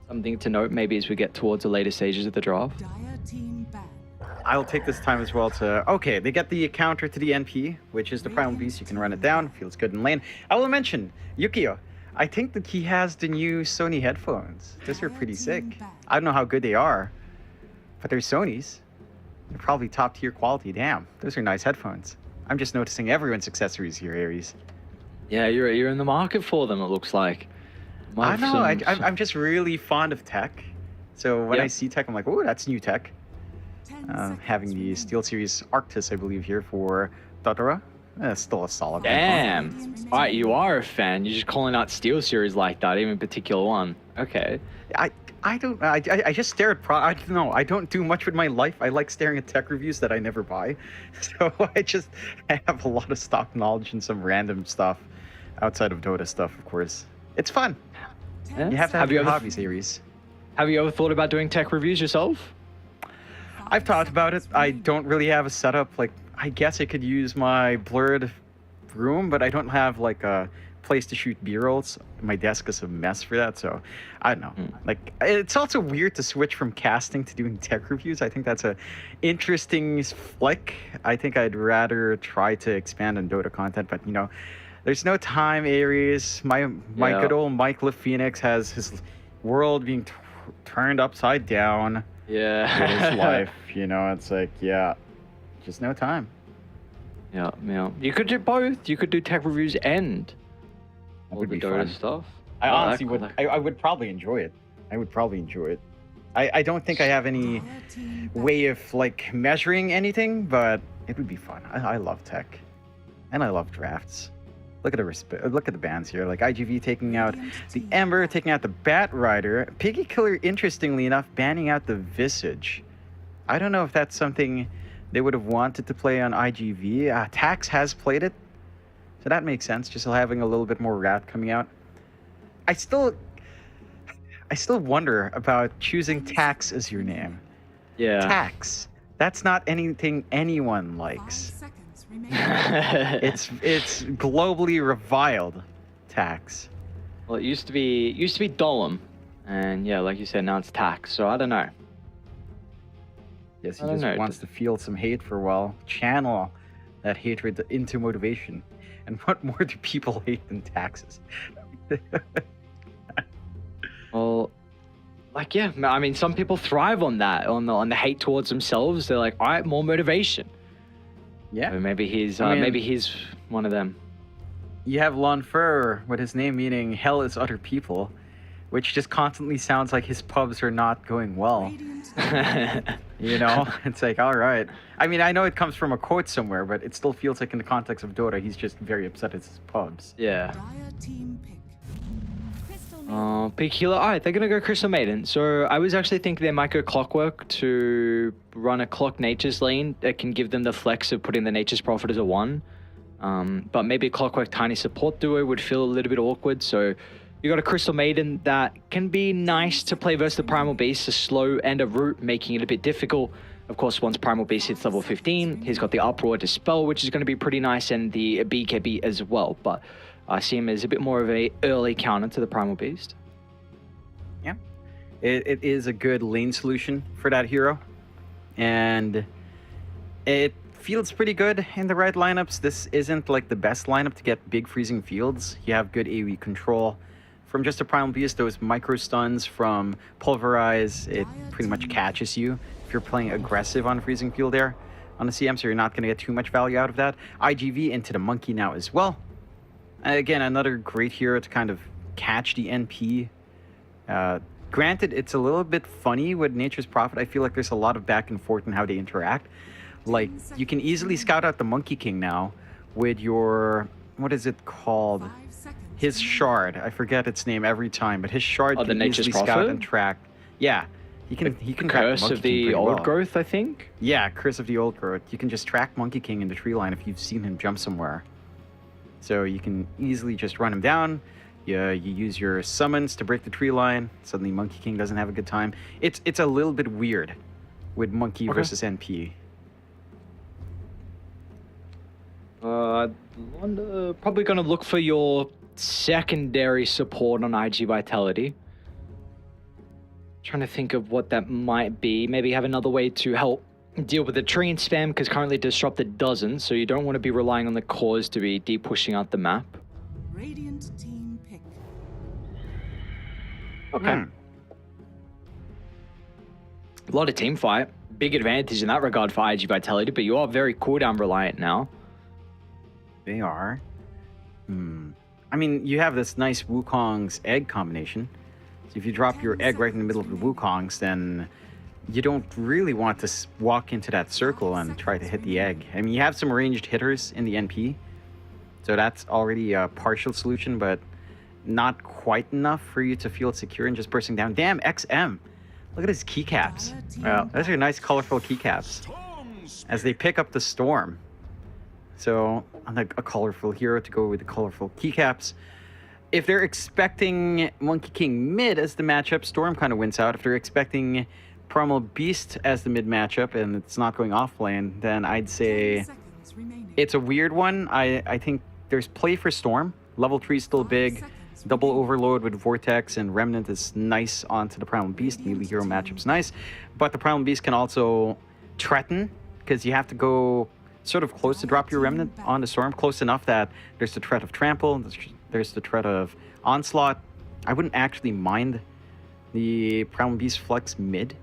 something to note maybe as we get towards the later stages of the draft. Dire team ban. I'll take this time as well to... Okay, they get the counter to the NP, which is the Primal Beast. You can run it down. Feels good in lane. I will mention, Yukio. I think that he has the new Sony headphones. Those are pretty sick. I don't know how good they are, but they're Sony's. They're probably top tier quality. Damn, those are nice headphones. I'm just noticing everyone's accessories here, Aries. Yeah, you're in the market for them, it looks like. I know, I'm just really fond of tech. So when I see tech, I'm like, oh, that's new tech. 10 seconds Having the remaining. SteelSeries Arctis, I believe, here for Totoro. That's still a solid one. Damn. All right, you are a fan. You're just calling out Steel Series like that, even particular one. Okay. I just stare at I don't know. I don't do much with my life. I like staring at tech reviews that I never buy. So I have a lot of stock knowledge and some random stuff outside of Dota stuff, of course. It's fun. You have to have you your ever- hobbies, Aries. Have you ever thought about doing tech reviews yourself? I've thought about it. I don't really have a setup. Like, I guess I could use my blurred room, but I don't have like a place to shoot B-rolls. My desk is a mess for that, so I don't know. Like, it's also weird to switch from casting to doing tech reviews. I think that's a interesting flick. I think I'd rather try to expand on Dota content, but you know, there's no time, Aries. My Yeah. good old Mike LaPhoenix has his world being turned upside down. Yeah. With his life, you know, it's like, yeah, just no time. Yeah. You could do both. You could do tech reviews and That all would the be Dota fun. stuff. I Oh, honestly that- would. I would probably enjoy it. I would probably enjoy it. I don't think I have any Dire team ban. way of like measuring anything, but it would be fun. I love tech, and I love drafts. Look at the bands here. Like IGV taking out the Ember, taking out the Bat Rider. Piggy Killer, interestingly enough, banning out the Visage. I don't know if that's something they would have wanted to play on IGV. Tax has played it, so that makes sense. Just having a little bit more rat coming out. I still wonder about choosing Tax as your name. Yeah. Tax. That's not anything anyone 5 likes. seconds remaining. It's globally reviled. Tax. Well, it used to be Dolem, and yeah, like you said, now it's Tax. So I don't know. Yes, he I don't just know. wants to feel some hate for a while. Channel that hatred into motivation. And what more do people hate than taxes? Well, like yeah, I mean, some people thrive on that, on the hate towards themselves. They're like, all right, more motivation. Yeah. Or maybe he's I mean- maybe he's one of them. You have Lon Fur with his name meaning hell is other people, which just constantly sounds like his pubs are not going well. Radiant You know? It's like, all right. I mean, I know it comes from a quote somewhere, but it still feels like in the context of Dota, he's just very upset at his pubs. Yeah. Dire team pick. Big healer. Alright, they're gonna go Crystal Maiden. So I was actually thinking they might go Clockwork to run a Clock Nature's lane that can give them the flex of putting the Nature's Prophet as a 1. But maybe a Clockwork Tiny support duo would feel a little bit awkward. So you got a Crystal Maiden that can be nice to play versus the Primal Beast, a slow and a root, making it a bit difficult. Of course, once Primal Beast hits level 15, he's got the Uproar to spell, which is going to be pretty nice, and the BKB as well. But I see him as a bit more of a early counter to the Primal Beast. Yeah. It is a good lane solution for that hero. And it Field's pretty good in the right lineups. This isn't like the best lineup to get big freezing fields. You have good AoE control. From just a Primal Beast, those micro stuns from Pulverize, it pretty much catches you if you're playing aggressive on freezing field there on the CM, so you're not going to get too much value out of that. IGV into the Monkey now as well. Again, another great hero to kind of catch the NP. Granted, it's a little bit funny with Nature's Prophet. I feel like there's a lot of back and forth in how they interact. Like, you can easily scout out the Monkey King now with your, what is it called? 5 seconds His remaining. shard. I forget its name every time, but his shard Oh, the can Nature's easily scout Prophet? and track. Yeah, he can track Curse Monkey of King the pretty Old well. Growth, I think. Yeah, Curse of the Old Growth. You can just track Monkey King in the tree line if you've seen him jump somewhere. So you can easily just run him down. You use your summons to break the tree line. Suddenly Monkey King doesn't have a good time. It's a little bit weird with Monkey versus NP. Probably going to look for your secondary support on IG Vitality. Trying to think of what that might be. Maybe have another way to help deal with the tree and spam, because currently Disrupted doesn't, so you don't want to be relying on the cores to be deep pushing out the map. Radiant team pick. Okay. A lot of team fight. Big advantage in that regard for IG Vitality, but you are very cooldown reliant now. They are. I mean, you have this nice Wukong's egg combination. So if you drop your egg right in the middle of the Wukong's, then you don't really want to walk into that circle and try to hit the egg. I mean, you have some ranged hitters in the NP, so that's already a partial solution, but not quite enough for you to feel secure and just bursting down. Damn, XM! Look at his keycaps. Well, Those are nice, colorful keycaps as they pick up the storm. So, on a colorful hero to go with the colorful keycaps. If they're expecting Monkey King mid as the matchup, Storm kind of wins out. If they're expecting Primal Beast as the mid matchup and it's not going off lane, then I'd say it's a weird one. I think there's play for Storm. Level 3 is still big. Double Overload with Vortex and Remnant is nice onto the Primal Beast. Melee hero matchup's nice. But the Primal Beast can also threaten, because you have to go sort of close to drop your Remnant on the Storm. Close enough that there's the threat of Trample, there's the threat of Onslaught. I wouldn't actually mind the Primal Beast flex mid.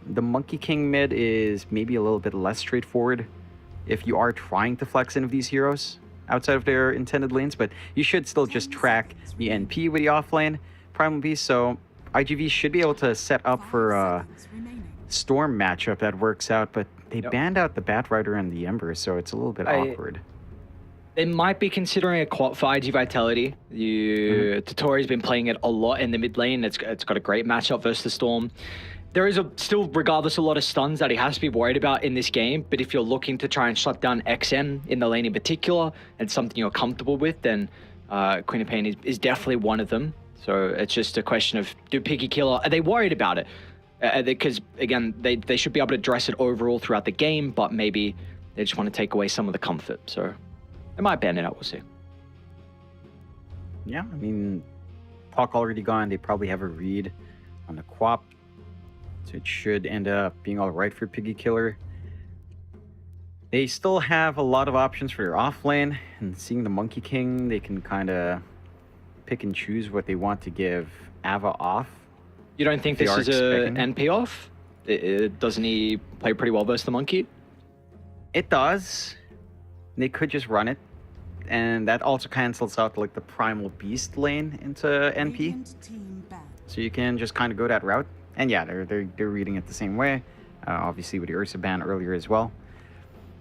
The Monkey King mid is maybe a little bit less straightforward if you are trying to flex any of these heroes outside of their intended lanes, but you should still just track the NP with the offlane Primal Beast, so IGV should be able to set up for a Storm matchup that works out, but they banned out the Bat Rider and the Ember, so it's a little bit awkward. They might be considering a quad for IG Vitality. Totori's been playing it a lot in the mid lane. It's got a great matchup versus the Storm. There is still, regardless, a lot of stuns that he has to be worried about in this game. But if you're looking to try and shut down XN in the lane in particular, and something you're comfortable with, then Queen of Pain is definitely one of them. So it's just a question of, do Piggy Killer, are they worried about it? Because, again, they should be able to address it overall throughout the game, but maybe they just want to take away some of the comfort. So they might ban it out, we'll see. Yeah, I mean, Puck already gone. They probably have a read on the Quap. So it should end up being all right for Piggy Killer. They still have a lot of options for their off lane. And seeing the Monkey King, they can kind of pick and choose what they want to give Ava off. You don't think this is a NP off? Doesn't he play pretty well versus the Monkey? It does. They could just run it. And that also cancels out like the Primal Beast lane into NP. So you can just kind of go that route. And yeah, they're reading it the same way. Obviously with the Ursa ban earlier as well.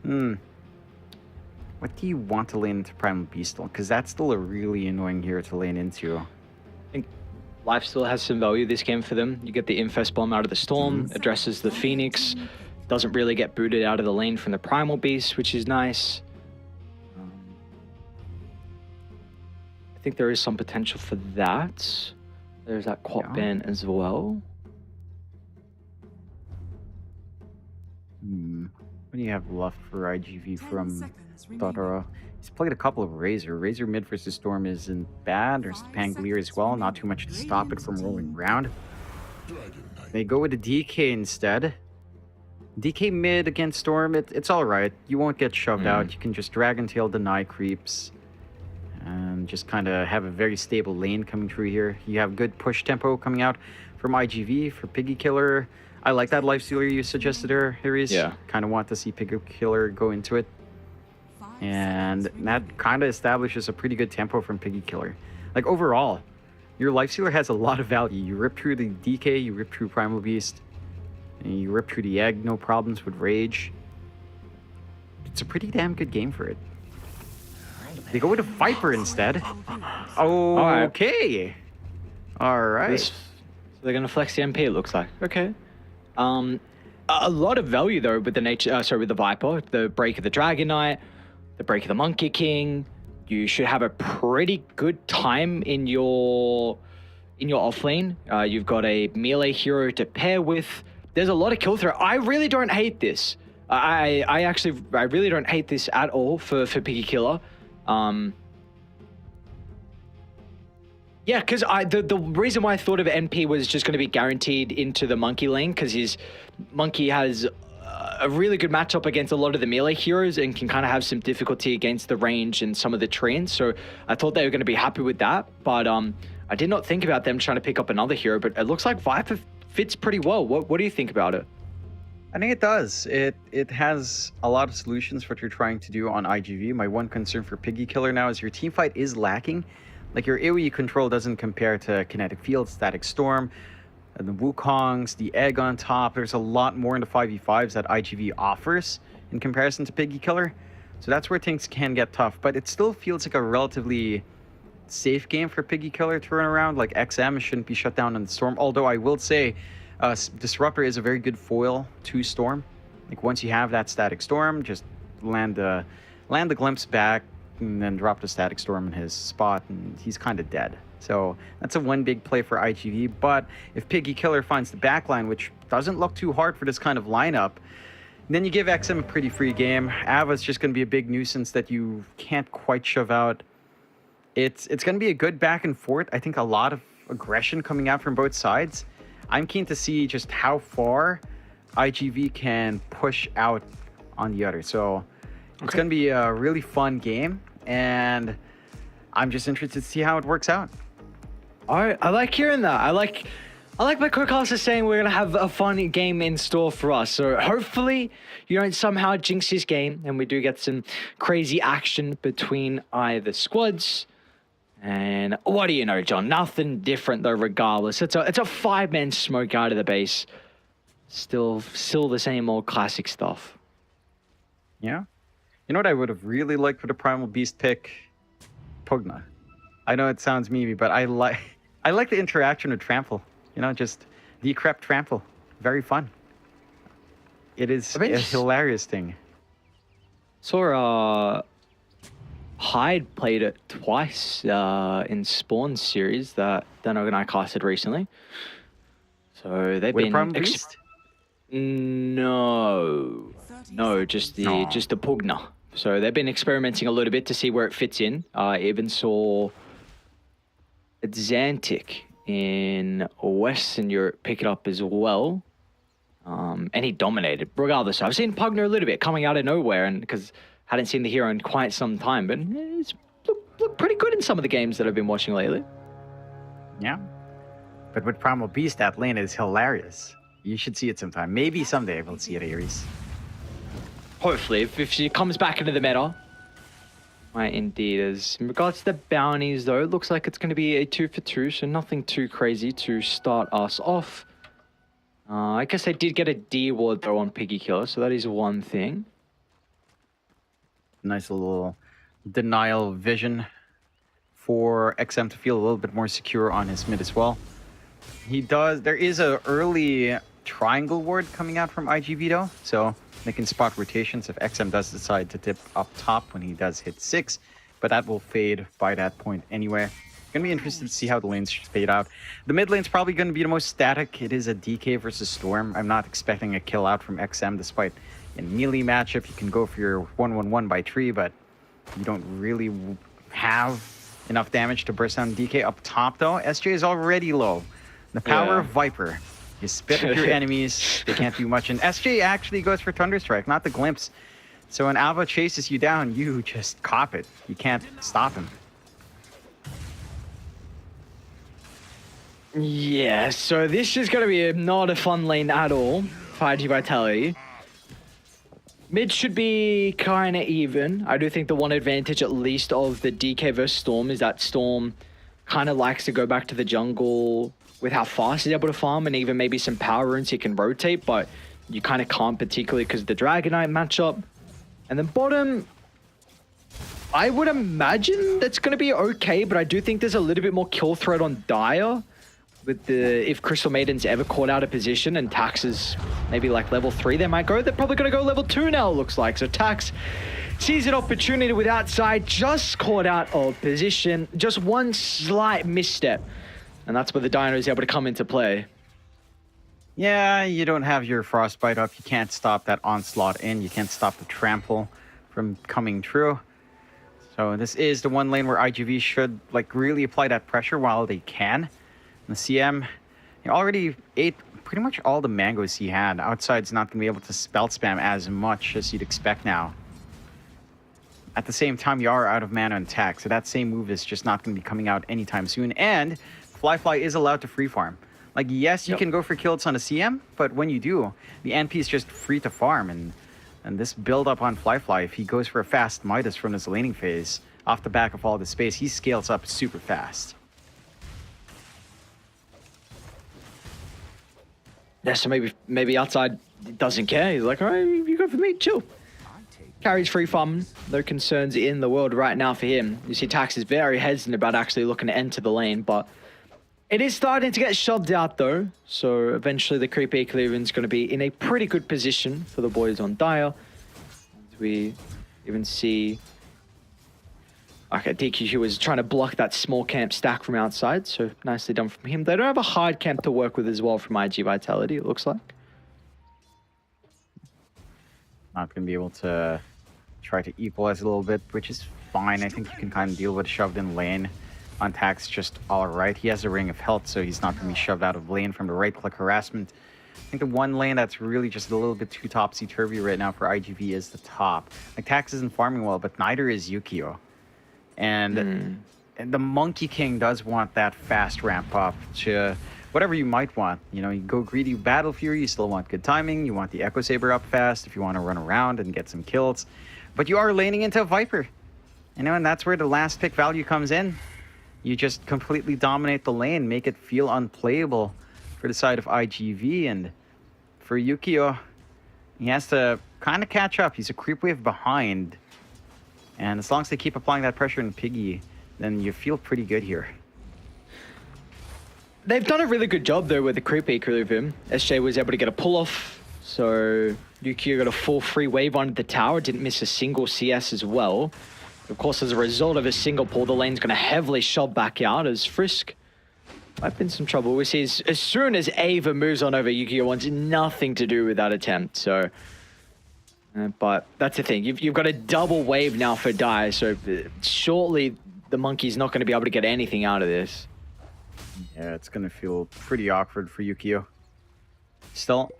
What do you want to lane into Primal Beast? Because that's still a really annoying hero to lane into. I think life still has some value this game for them. You get the Infest Bomb out of the Storm, addresses the Phoenix, doesn't really get booted out of the lane from the Primal Beast, which is nice. I think there is some potential for that. There's that Quap ban as well. What do you have left for IGV from Totoro? He's played a couple of Razor. Razor mid versus Storm isn't bad. There's the Pangolier as well. Not too much to stop it from rolling around. They go with the DK instead. DK mid against Storm, it's all right. You won't get shoved out. You can just Dragon Tail, deny creeps, and just kind of have a very stable lane coming through here. You have good push tempo coming out from IGV for Piggy Killer. I like that Lifestealer you suggested there, Harry's. Yeah. Kind of want to see Piggy Killer go into it. And that kind of establishes a pretty good tempo from Piggy Killer. Like, overall, your Lifestealer has a lot of value. You rip through the DK, you rip through Primal Beast, and you rip through the Egg, no problems with Rage. It's a pretty damn good game for it. They go with a Viper instead. Okay. All right. So they're going to flex the MP, it looks like. Okay. A lot of value, though, with the with the Viper, the Break of the Dragon Knight, the Break of the Monkey King. You should have a pretty good time in your offlane. You've got a melee hero to pair with. There's a lot of kill threat. I really don't hate this. I really don't hate this at all for Piggy Killer. Yeah, because the reason why I thought of NP was just going to be guaranteed into the monkey lane, because his monkey has a really good matchup against a lot of the melee heroes and can kind of have some difficulty against the range and some of the treants. So I thought they were going to be happy with that, but I did not think about them trying to pick up another hero. But it looks like Viper fits pretty well. What do you think about it? I think it does. It has a lot of solutions for what you're trying to do on IGV. My one concern for Piggy Killer now is your team fight is lacking. Like, your AoE control doesn't compare to Kinetic Field, Static Storm, and the Wukongs, the Egg on top. There's a lot more in the 5v5s that IGV offers in comparison to Piggy Killer. So that's where things can get tough. But it still feels like a relatively safe game for Piggy Killer to run around. Like, XM shouldn't be shut down in the Storm. Although I will say, Disruptor is a very good foil to Storm. Like, once you have that Static Storm, just land the Glimpse back, and then drop the Static Storm in his spot, and he's kind of dead. So that's a one big play for IGV. But if Piggy Killer finds the backline, which doesn't look too hard for this kind of lineup, then you give XM a pretty free game. Ava's just going to be a big nuisance that you can't quite shove out. It's going to be a good back and forth. I think a lot of aggression coming out from both sides. I'm keen to see just how far IGV can push out on the other. So it's going to be a really fun game, and I'm just interested to see how it works out. All right, I like hearing that. I like my co-caster saying we're gonna have a fun game in store for us. So hopefully you don't somehow jinx this game, and we do get some crazy action between either squads. And what do you know, John? Nothing different though. Regardless, it's a 5-man smoke out of the base. Still the same old classic stuff. Yeah. You know what I would have really liked for the Primal Beast pick? Pugna. I know it sounds memey, but I like the interaction with Trample. You know, just decrep Trample. Very fun. It is a hilarious thing. Saw Hyde played it twice in Spawn series that Danog and I casted recently. So they've been Primal Beast? No, just the Pugna. So they've been experimenting a little bit to see where it fits in. I even saw Xantic in Western Europe pick it up as well. And he dominated. Regardless, I've seen Pugna a little bit coming out of nowhere, and because hadn't seen the hero in quite some time, but it's looked pretty good in some of the games that I've been watching lately. Yeah. But with Primal Beast, that lane is hilarious. You should see it sometime. Maybe someday we'll see it, Ares. Hopefully, if she comes back into the meta. Right, indeed. As in regards to the bounties, though, it looks like it's going to be a 2-for-2, so nothing too crazy to start us off. I guess I did get a D ward, though, on Piggy Killer, so that is one thing. Nice little denial vision for XM to feel a little bit more secure on his mid as well. There is a early triangle ward coming out from IGV though, so they can spot rotations if XM does decide to dip up top when he does hit 6, but that will fade by that point anyway. Gonna be interested to see how the lanes fade out. The mid lane's probably gonna be the most static. It is a DK versus Storm. I'm not expecting a kill out from XM, despite in melee matchup you can go for your 1-1-1 by tree, but you don't really have enough damage to burst down DK. Up top though, SJ is already low. The power of Viper You spit at your enemies, they can't do much. And SJ actually goes for Thunderstrike, not the Glimpse. So when Alva chases you down, you just cop it. You can't stop him. Yeah, so this is going to be not a fun lane at all for IG Vitality. Mid should be kind of even. I do think the one advantage, at least, of the DK versus Storm is that Storm kind of likes to go back to the jungle with how fast he's able to farm, and even maybe some power runes he can rotate, but you kind of can't, particularly because of the Dragonite matchup. And then bottom, I would imagine that's going to be okay, but I do think there's a little bit more kill threat on Dire with the, if Crystal Maiden's ever caught out of position and Tax is maybe like level 3, they might go. They're probably going to go level 2 now, it looks like. So Tax sees an opportunity with outside, just caught out of position, just one slight misstep. And that's where the Dino is able to come into play. Yeah, you don't have your Frostbite up. You can't stop that onslaught in. You can't stop the trample from coming true. So this is the one lane where IGV should like really apply that pressure while they can. The CM, he already ate pretty much all the mangoes he had. Outside's not going to be able to spell spam as much as you'd expect now. At the same time, you are out of mana and attack, so that same move is just not going to be coming out anytime soon. And Fly is allowed to free farm. Like, yes, you can go for kills on a CM, but when you do, the NP is just free to farm. And this build up on Fly, if he goes for a fast Midas from his laning phase, off the back of all the space, he scales up super fast. Yeah, so maybe outside doesn't care. He's like, all right, you go for me, chill. Carries free farm, no concerns in the world right now for him. You see Tax is very hesitant about actually looking to enter the lane, but it is starting to get shoved out though. So eventually the creep Equilibrium is going to be in a pretty good position for the boys on Dire. We even see... Okay, DQQ was trying to block that small camp stack from outside, so nicely done from him. They don't have a hard camp to work with as well from IG Vitality, it looks like. Not going to be able to try to equalize a little bit, which is fine. I think you can kind of deal with shoved in lane. On Tax, just all right. He has a Ring of Health, so he's not going to be shoved out of lane from the right-click harassment. I think the one lane that's really just a little bit too topsy-turvy right now for IGV is the top. Like, Tax isn't farming well, but neither is Yukio. And the Monkey King does want that fast ramp up to whatever you might want. You know, you go greedy Battle Fury, you still want good timing. You want the Echo Saber up fast if you want to run around and get some kills. But you are laning into a Viper. You know, and that's where the last pick value comes in. You just completely dominate the lane, make it feel unplayable for the side of IGV. And for Yukio, he has to kind of catch up. He's a creep wave behind. And as long as they keep applying that pressure in Piggy, then you feel pretty good here. They've done a really good job though with the creep Equilibrium. SJ was able to get a pull off, so Yukio got a full free wave onto the tower, didn't miss a single CS as well. Of course, as a result of a single pull, the lane's going to heavily shove back out as Frisk might be in some trouble. We see as soon as Ava moves on over, Yukio wants nothing to do with that attempt, so... but that's the thing, you've got a double wave now for Dire, so shortly the Monkey's not going to be able to get anything out of this. Yeah, it's going to feel pretty awkward for Yukio. Still,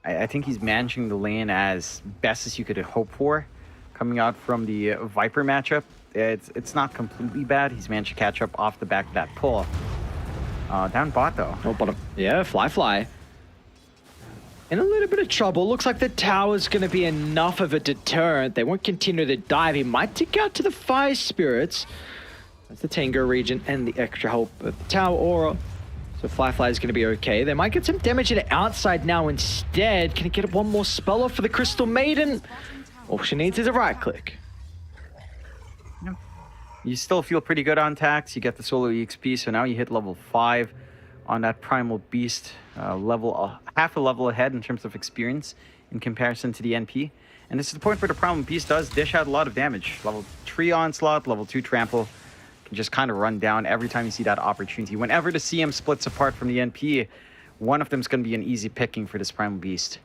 I think he's managing the lane as best as you could hope for. Coming out from the Viper matchup, it's not completely bad. He's managed to catch up off the back of that pull. Down bot though. Oh, bottom. Yeah, Fly. In a little bit of trouble. Looks like the tower's going to be enough of a deterrent. They won't continue to dive. He might tick out to the Fire Spirits. That's the Tango region and the extra help of the tower aura. So Fly is going to be okay. They might get some damage in the outside now instead. Can he get one more spell off for the Crystal Maiden? All she needs is a right click. Yeah. You still feel pretty good on Tax. You get the solo EXP, so now you hit level 5 on that Primal Beast. Half a level ahead in terms of experience in comparison to the NP. And this is the point where the Primal Beast does dish out a lot of damage. Level 3 Onslaught, level 2 Trample. Can just kind of run down every time you see that opportunity. Whenever the CM splits apart from the NP, one of them is going to be an easy picking for this Primal Beast.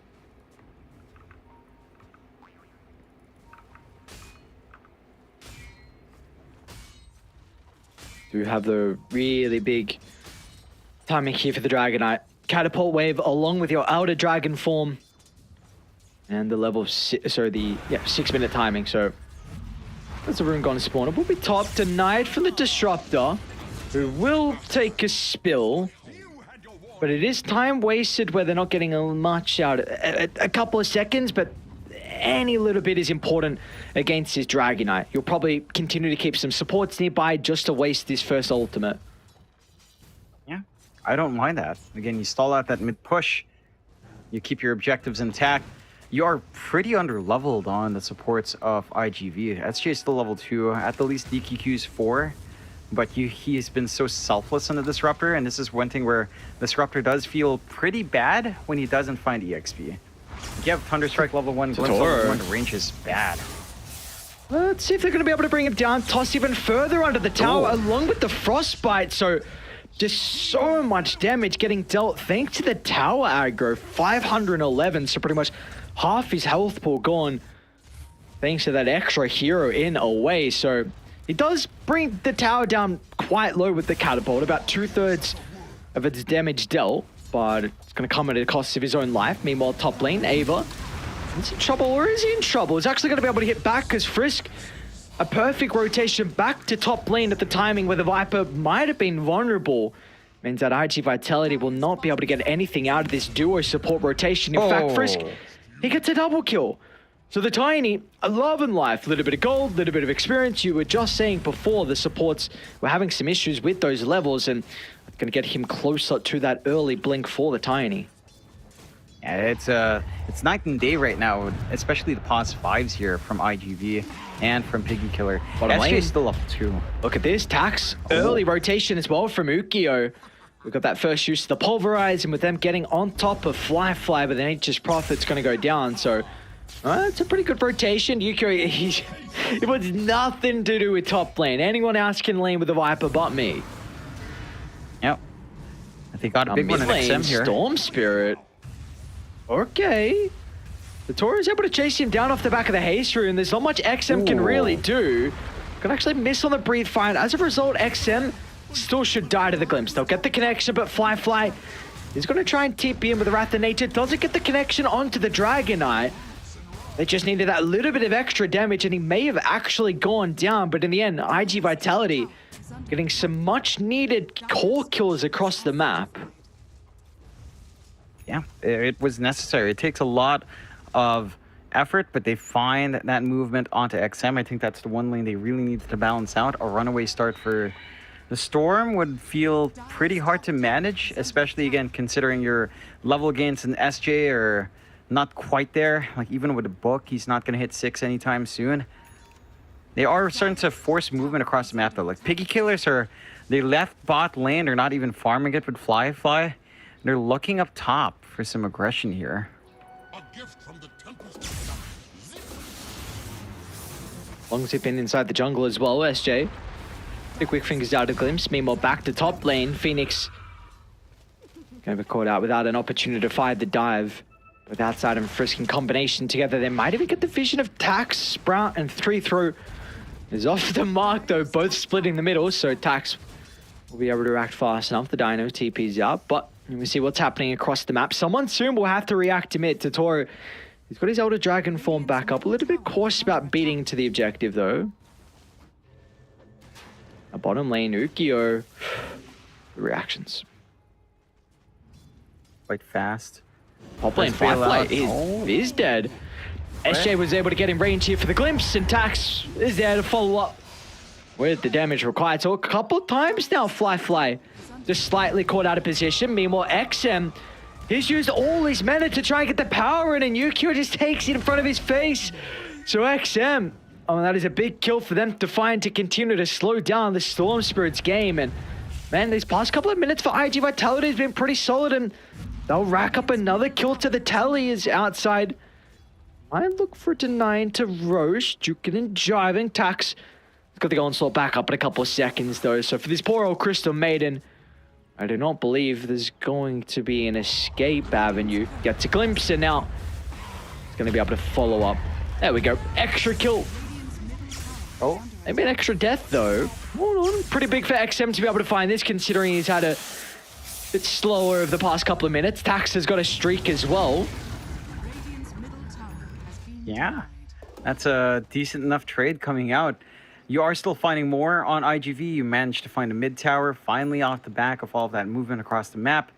Do have the really big timing here for the Dragonite. catapult wave along with your Elder Dragon form. And the level, so the 6-minute timing. So there's a rune gone spawn. It will be top, denied from the Disruptor, who will take a spill. But it is time wasted where they're not getting much out. A couple of seconds, but any little bit is important against his Dragonite. You'll probably continue to keep some supports nearby just to waste this first ultimate. Yeah, I don't mind that. Again, you stall out that mid push. You keep your objectives intact. You are pretty under-leveled on the supports of IGV. SJ is still level 2. At the least, DQQ's 4. But he has been so selfless on the Disruptor, and this is one thing where Disruptor does feel pretty bad when he doesn't find EXP. You have Thunderstrike level 1, Glimpse level 1, the range is bad. Let's see if they're going to be able to bring him down, toss even further under the tower, along with the Frostbite. So just so much damage getting dealt thanks to the tower aggro. 511, so pretty much half his health pool gone thanks to that extra hero in away. So he does bring the tower down quite low with the catapult, about 2/3 of its damage dealt, but it's going to come at the cost of his own life. Meanwhile, top lane, Ava, is in trouble, or is he in trouble? He's actually going to be able to hit back because Frisk, a perfect rotation back to top lane at the timing where the Viper might have been vulnerable, means that IG Vitality will not be able to get anything out of this duo support rotation. In fact, Frisk, he gets a double kill. So the Tiny, a love and life, a little bit of gold, a little bit of experience. You were just saying before the supports were having some issues with those levels, and it's going to get him closer to that early blink for the Tiny. Yeah, it's night and day right now, especially the pause 5s here from IGV and from Piggy Killer. SJ is still level 2. Look at this, Tax, early rotation as well from Ukio. We've got that first use of the Pulverize, and with them getting on top of Fly, but then Nature's Prophet's going to go down, so it's a pretty good rotation. Ukio, it was nothing to do with top lane. Anyone else can lane with the Viper but me. Yep. I think got a big one in XM here. Storm Spirit. Okay. The Toro is able to chase him down off the back of the haste rune. There's not much XM can really do. Can actually miss on the breathe fire. And as a result, XM still should die to the glimpse. They'll get the connection, but Fly is going to try and TP in with the Wrath of Nature. Doesn't get the connection onto the Dragonite. They just needed that little bit of extra damage, and he may have actually gone down. But in the end, IG Vitality getting some much needed core kills across the map. Yeah, it was necessary. It takes a lot of effort, but they find that movement onto XM. I think that's the one lane they really needed to balance out. A runaway start for the Storm would feel pretty hard to manage, especially, again, considering your level gains in SJ are not quite there. Like, even with a book, he's not going to hit 6 anytime soon. They are starting to force movement across the map, though. Like, Piggy Killers they left bot lane. They're not even farming it with Fly. They're looking up top for some aggression here. A gift from the temples. Long zip in inside the jungle as well, SJ. The quick fingers out of Glimpse. Meanwhile, back to top lane. Phoenix going to be caught out without an opportunity to fire the dive. With Outside and Frisk in combination together, they might even get the vision of Tax, Sprout, and 3-throw is off the mark, though, both splitting the middle, so Tax will be able to react fast enough. The Dino TP's out, but we see what's happening across the map. Someone soon will have to react to mid. Totoro, he's got his Elder Dragon form back up. A little bit cautious about beating to the objective, though. A bottom lane, Ukio. The reactions. Quite fast. Top lane, Firefly is dead. SJ was able to get in range here for the glimpse, and Tax is there to follow up with the damage required. So a couple times now, Fly just slightly caught out of position. Meanwhile, XM, he's used all his mana to try and get the power in, and Ukio just takes it in front of his face. So XM, that is a big kill for them to find to continue to slow down the Storm Spirit's game. And man, these past couple of minutes for IG Vitality has been pretty solid, and they'll rack up another kill to the tally as outside. I look for denying to Roche, juking and jiving. Tax has got the onslaught back up in a couple of seconds, though. So for this poor old Crystal Maiden, I do not believe there's going to be an escape avenue. Gets a glimpse, and now it's going to be able to follow up. There we go. Extra kill. Oh, maybe an extra death, though. Hold on. Pretty big for XM to be able to find this, considering he's had a bit slower of the past couple of minutes. Tax has got a streak as well. Radiant's middle tower has been Yeah, denied. that's a decent enough trade coming out. You are still finding more on IGV. You managed to find a mid tower finally off the back of all of that movement across the map.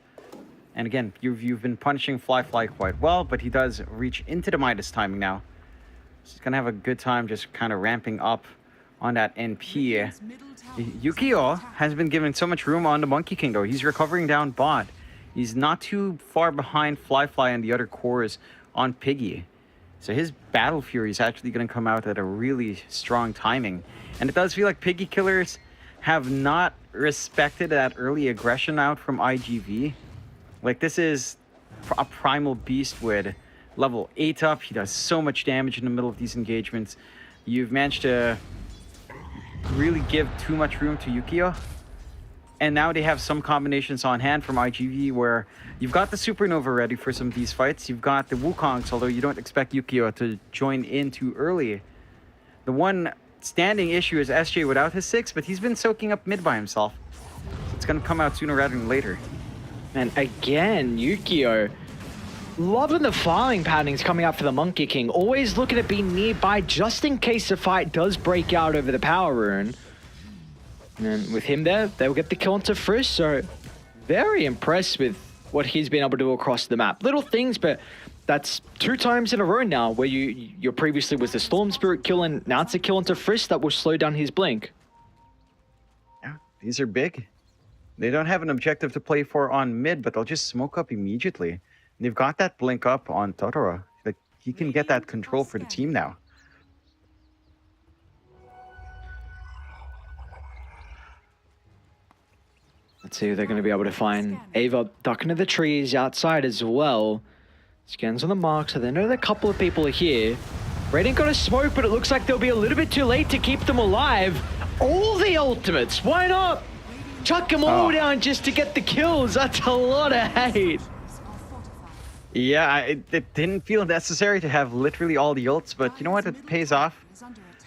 And again, you've been punishing Fly quite well, but he does reach into the Midas timing now. He's gonna have a good time just kind of ramping up on that NP. Radiant's middle tower is Yukio under attack. has been given so much room on the Monkey King though. He's recovering down bot. He's not too far behind Fly and the other cores on Piggy. So his Battle Fury is actually going to come out at a really strong timing. And it does feel like Piggy Killers have not respected that early aggression out from IGV. Like, this is a primal beast with level 8 up. He does so much damage in the middle of these engagements. You've managed to really give too much room to Yukio. And now they have some combinations on hand from IGV where you've got the Supernova ready for some of these fights. You've got the Wukongs, although you don't expect Yukio to join in too early. The one standing issue is SJ without his 6, but he's been soaking up mid by himself. So it's going to come out sooner rather than later. And again, Yukio, loving the farming patterns coming up for the Monkey King. Always looking to be nearby just in case the fight does break out over the power rune. And with him there, they'll get the kill onto Frisk, so very impressed with what he's been able to do across the map. Little things, but that's 2 times in a row now where your previously was the Storm Spirit kill and now it's a kill onto Frisk that will slow down his blink. Yeah, these are big. They don't have an objective to play for on mid, but they'll just smoke up immediately. And they've got that blink up on Totoro. Like, he can get that control for the team now. Let's see if they're going to be able to find Ava ducking to the trees outside as well. Scans on the mark, so they know that a couple of people are here. Radiant got a smoke, but it looks like they'll be a little bit too late to keep them alive. All the ultimates, why not? Chuck them all down just to get the kills. That's a lot of hate. Yeah, it didn't feel necessary to have literally all the ults, but you know what? It pays off.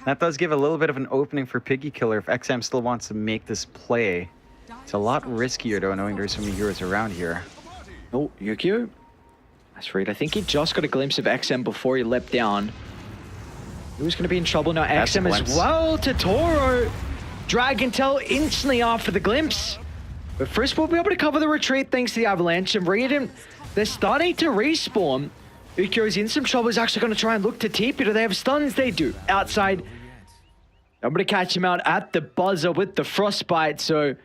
That does give a little bit of an opening for Piggy Killer if XM still wants to make this play. It's a lot riskier though, knowing there's so many heroes around here. Oh, Yukio. That's right. I think he just got a glimpse of XM before he leapt down. He was going to be in trouble now. That's XM as well to Toro. Dragon Tail instantly after the glimpse. But first we'll be able to cover the retreat thanks to the avalanche. And Radiant, they're starting to respawn. Yukio's in some trouble. He's actually going to try and look to TP. Do they have stuns? They do. Outside. I'm going to catch him out at the buzzer with the frostbite. So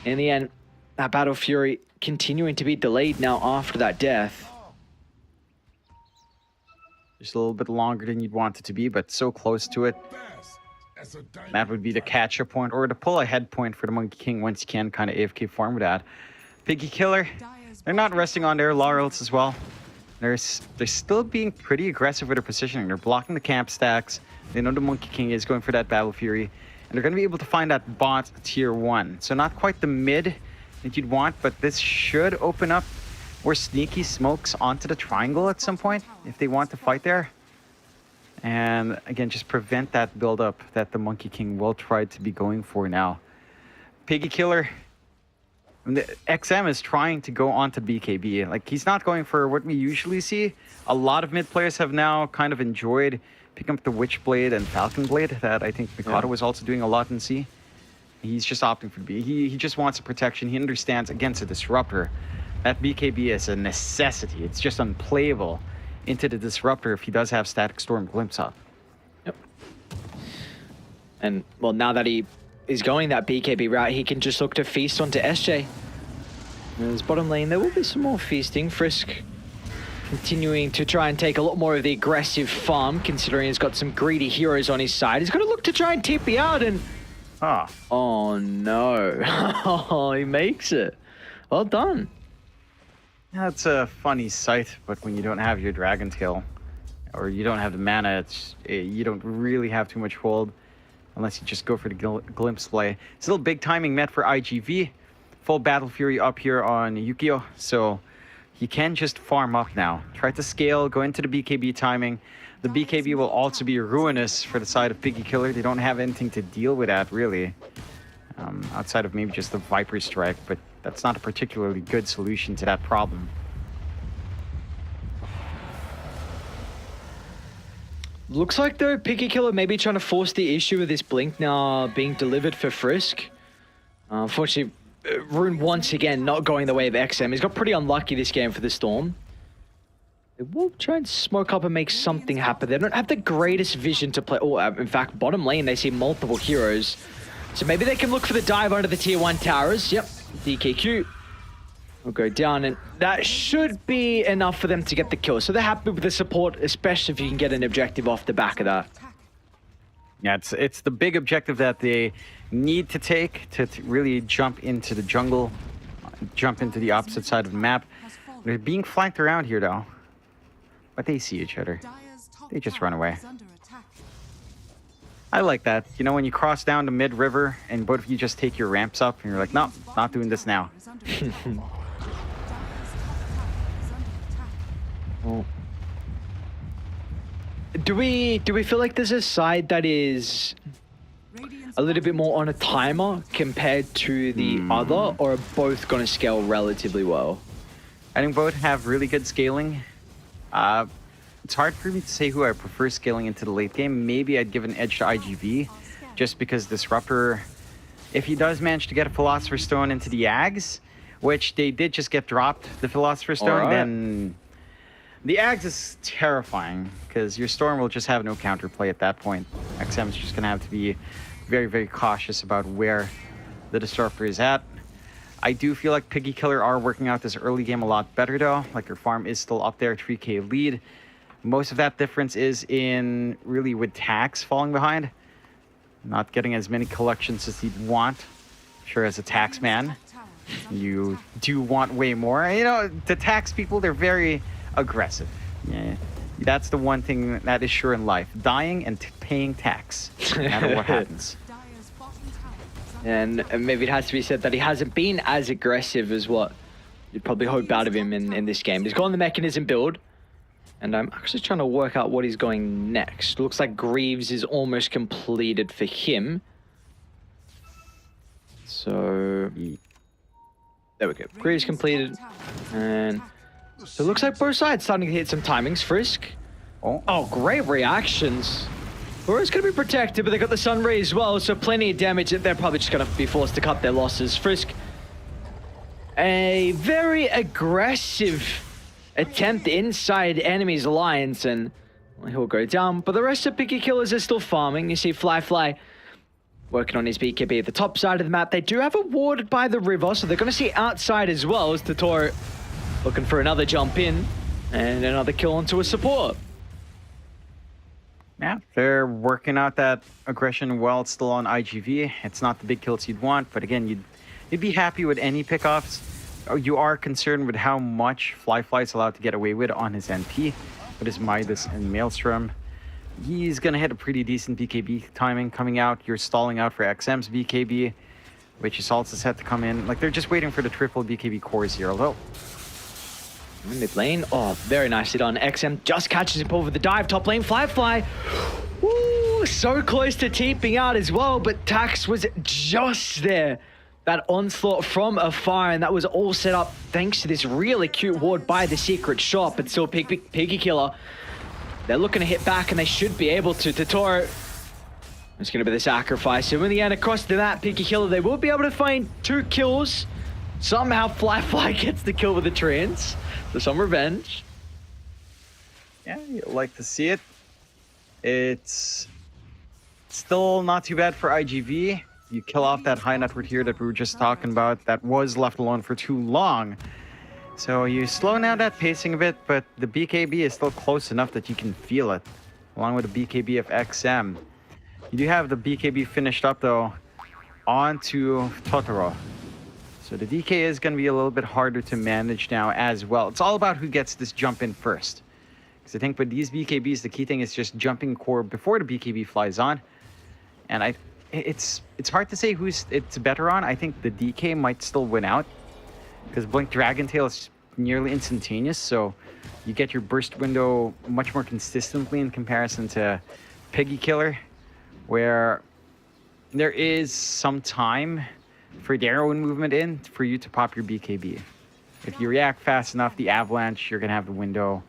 in the end, that Battle Fury continuing to be delayed now after that death. Just a little bit longer than you'd want it to be, but so close to it. That would be the catch-up point, or the pull-ahead point for the Monkey King once you can kind of AFK farm with that. Piggy Killer, they're not resting on their laurels as well. They're still being pretty aggressive with their positioning. They're blocking the camp stacks. They know the Monkey King is going for that Battle Fury. And they're going to be able to find that bot tier 1. So not quite the mid that you'd want, but this should open up more sneaky smokes onto the triangle at some point if they want to fight there. And again, just prevent that build-up that the Monkey King will try to be going for now. Piggy Killer, the XM is trying to go onto BKB. Like, he's not going for what we usually see. A lot of mid players have now kind of enjoyed picking up the Witchblade and Falcon Blade that I think Mikado was also doing a lot in C. He's just opting for B. He just wants a protection. He understands against a Disruptor that BKB is a necessity. It's just unplayable into the Disruptor if he does have Static Storm Glimpse up. Yep. And, well, now that he is going that BKB route, he can just look to feast onto SJ. In his bottom lane, there will be some more feasting. Frisk continuing to try and take a lot more of the aggressive farm, considering he's got some greedy heroes on his side. He's going to look to try and TP out and... Oh, no. Oh, he makes it. Well done. That's a funny sight, but when you don't have your Dragon Tail, or you don't have the mana, you don't really have too much hold, unless you just go for the Glimpse play. Still big timing met for IGV. Full Battle Fury up here on Yukio, so you can just farm up now. Try to scale, go into the BKB timing. The BKB will also be ruinous for the side of Piggy Killer. They don't have anything to deal with that, really. outside of maybe just the Viper Strike, but that's not a particularly good solution to that problem. Looks like though, Picky Killer may be trying to force the issue with this Blink now being delivered for Frisk. Unfortunately, Rune once again not going the way of XM. He's got pretty unlucky this game for the Storm. They will try and smoke up and make something happen. They don't have the greatest vision to play. Oh, in fact, bottom lane, they see multiple heroes. So maybe they can look for the dive under the tier 1 towers. Yep, DKQ will go down, and that should be enough for them to get the kill. So they're happy with the support, especially if you can get an objective off the back of that. Yeah, it's the big objective that they need to take to really jump into the jungle, jump into the opposite side of the map. They're being flanked around here, though. But they see each other. They just run away. I like that. You know, when you cross down the mid-river and both of you just take your ramps up and you're like, no, not doing this now. Oh. Do we feel like there's a side that is a little bit more on a timer compared to the other, or are both going to scale relatively well? I think both have really good scaling. It's hard for me to say who I prefer scaling into the late game. Maybe I'd give an edge to IGV, just because Disruptor, if he does manage to get a Philosopher's Stone into the Ags, which they did just get dropped, the Philosopher's Stone, then the Ags is terrifying, because your Storm will just have no counterplay at that point. XM is just going to have to be very, very cautious about where the Disruptor is at. I do feel like Piggy Killer are working out this early game a lot better, though. Like, their farm is still up there, 3k lead. Most of that difference is in really with tax falling behind. Not getting as many collections as you'd want. Sure, as a tax man, you do want way more. You know, the tax people, they're very aggressive. Yeah, that's the one thing that is sure in life. Dying and paying tax, no matter what happens. And maybe it has to be said that he hasn't been as aggressive as what you'd probably hope out of him in this game. He's gone the mechanism build, and I'm actually trying to work out what he's going next. Looks like Greaves is almost completed for him. So there we go. Greaves completed, and so it looks like both sides starting to hit some timings. Frisk. Oh, great reactions. Aura's going to be protected, but they got the Sun Ray as well, so plenty of damage. They're probably just going to be forced to cut their losses. Frisk, a very aggressive attempt inside enemy's lines, and he'll go down. But the rest of Picky Killers are still farming. You see Fly working on his BKB at the top side of the map. They do have a warded by the river, so they're going to see outside as well as Totoro looking for another jump in and another kill onto a support. Yeah, they're working out that aggression well. It's still on IGV. It's not the big kills you'd want, but again, you'd be happy with any pickoffs. You are concerned with how much Fly is allowed to get away with on his NP, with his Midas and Maelstrom. He's gonna hit a pretty decent BKB timing coming out. You're stalling out for XM's BKB, which is also set to come in. Like, they're just waiting for the triple BKB cores here, although mid lane, oh, very nicely done. XM just catches him over the dive. Top lane, Fly. Ooh, so close to teeping out as well, but Tax was just there. That onslaught from afar, and that was all set up thanks to this really cute ward by the secret shop. But still, Piggy Killer, they're looking to hit back, and they should be able to. Totoro, it's going to be the sacrifice. So in the end, across the map, Piggy Killer, they will be able to find 2 kills. Somehow Fly gets the kill with the trance. So some revenge. Yeah, you like to see it. It's still not too bad for IGV. You kill off that high network here that we were just talking about that was left alone for too long. So you slow down that pacing a bit, but the BKB is still close enough that you can feel it, along with the BKB of XM. You do have the BKB finished up, though, onto Totoro. So the DK is going to be a little bit harder to manage now as well. It's all about who gets this jump in first. Because I think with these BKBs, the key thing is just jumping core before the BKB flies on. And it's hard to say who's it's better on. I think the DK might still win out, because Blink Dragon Tail is nearly instantaneous, so you get your burst window much more consistently in comparison to Piggy Killer, where there is some time for their own movement in for you to pop your BKB. If you react fast enough, the avalanche, you're gonna have the window.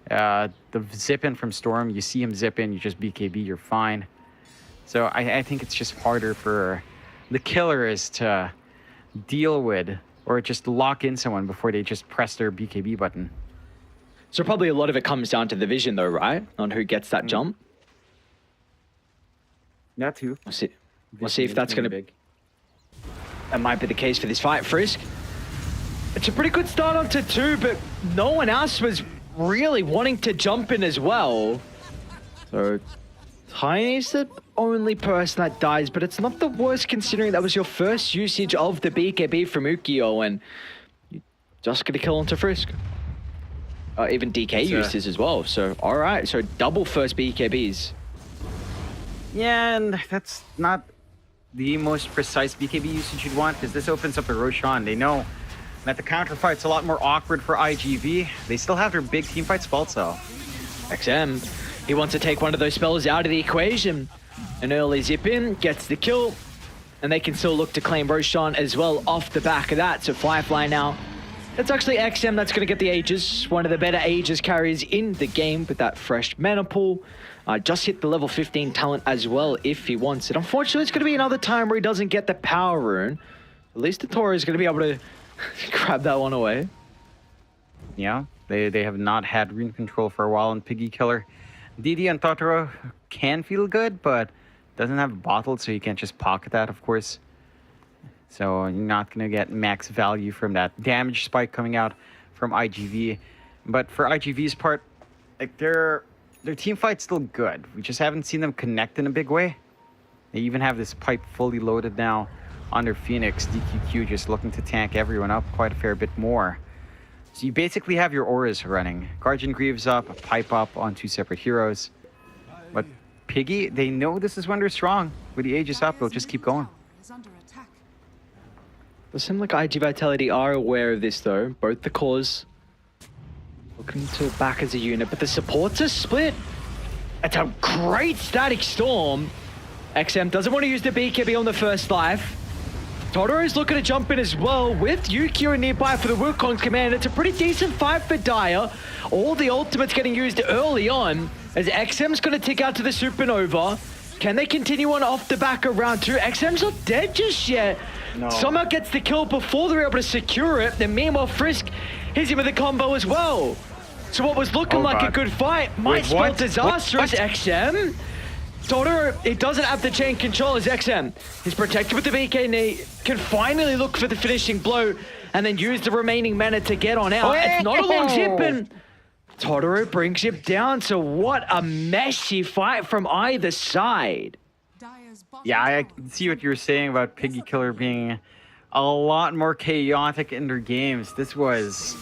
The zip in from Storm, you see him zip in, you just BKB, you're fine. So I think it's just harder for the killers to deal with or just lock in someone before they just press their BKB button. So probably a lot of it comes down to the vision though, right? On who gets that jump. That too. We'll see if that's going to be... That might be the case for this fight. Frisk, it's a pretty good start onto 2, but no one else was really wanting to jump in as well. So Tiny's the only person that dies, but it's not the worst considering that was your first usage of the BKB from Ukio, and you just get a kill onto Frisk. Even DK uses as well, so alright, so double first BKBs. Yeah, and that's not the most precise BKB usage you'd want, because this opens up the Roshan. They know that the counterfight's a lot more awkward for IGV. They still have their big teamfight spell cell. XM, he wants to take one of those spells out of the equation. An early zip in, gets the kill, and they can still look to claim Roshan as well off the back of that. So Firefly now, it's actually XM that's going to get the Aegis, one of the better Aegis carries in the game with that fresh mana pool. Just hit the level 15 talent as well if he wants it. Unfortunately, it's going to be another time where he doesn't get the power rune. At least the Tora is going to be able to grab that one away. Yeah, they have not had rune control for a while on Piggy Killer. DD and Totoro can feel good, but doesn't have a bottle, so you can't just pocket that, of course. So you're not going to get max value from that damage spike coming out from IGV. But for IGV's part, like their team fight's still good. We just haven't seen them connect in a big way. They even have this pipe fully loaded now on their Phoenix. DQQ just looking to tank everyone up quite a fair bit more. So you basically have your auras running. Guardian Greaves up, a pipe up on 2 separate heroes. But Piggy, they know this is when they're strong. With the Aegis up, they'll just keep going. Does seem like IG Vitality are aware of this though. Both the cores looking to back as a unit, but the supports are split. It's a great static storm. XM doesn't want to use the BKB on the first life. Totoro's looking to jump in as well with Yukio nearby for the Wukong's command. It's a pretty decent fight for Dire. All the ultimates getting used early on as XM's going to tick out to the Supernova. Can they continue on off the back of round 2? XM's not dead just yet. No. Somehow gets the kill before they're able to secure it. Then meanwhile, Frisk hits him with a combo as well. So what was looking like a good fight might spell disastrous. XM. Totoro, he doesn't have the chain control as XM. He's protected with the BK knee, can finally look for the finishing blow and then use the remaining mana to get on out. It's not a long zip and Totoro brings him down. So what a messy fight from either side. Yeah, I can see what you were saying about Piggy Killer being a lot more chaotic in their games. This was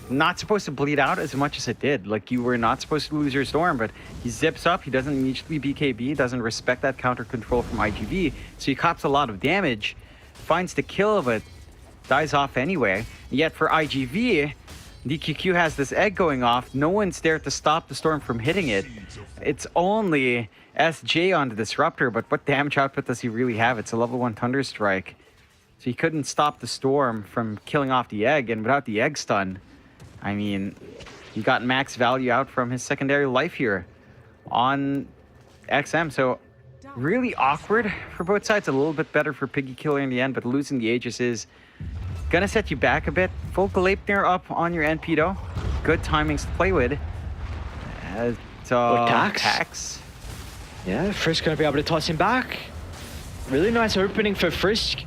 not supposed to bleed out as much as it did. Like, you were not supposed to lose your Storm, but he zips up, he doesn't immediately BKB, doesn't respect that counter control from IGV, so he cops a lot of damage, finds the kill, but dies off anyway. Yet for IGV, DQQ has this egg going off, no one's there to stop the Storm from hitting it. It's only SJ on the Disruptor, but what damage output does he really have? It's a level 1 Thunderstrike. So he couldn't stop the Storm from killing off the egg, and without the egg stun, I mean, he got max value out from his secondary life here on XM. So really awkward for both sides. A little bit better for Piggy Killer in the end, but losing the Aegis is gonna set you back a bit. Full Gleipnir up on your NP though. Good timings to play with. Tax. Yeah, Frisk gonna be able to toss him back. Really nice opening for Frisk.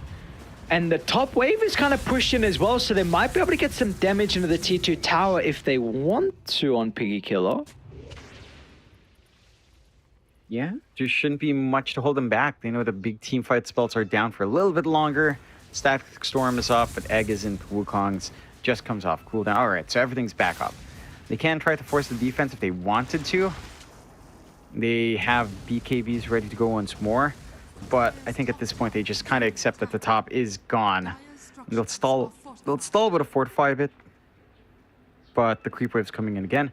And the top wave is kind of pushed in as well, so they might be able to get some damage into the tier 2 tower if they want to on Piggy Killer. Yeah, there shouldn't be much to hold them back. They know the big team fight spells are down for a little bit longer. Static Storm is up, but Egg isn't. Wukong's just comes off cooldown. All right, so everything's back up. They can try to force the defense if they wanted to. They have BKBs ready to go once more. But I think at this point they just kind of accept that the top is gone. They'll stall with a fortify bit. But the creep wave's coming in again.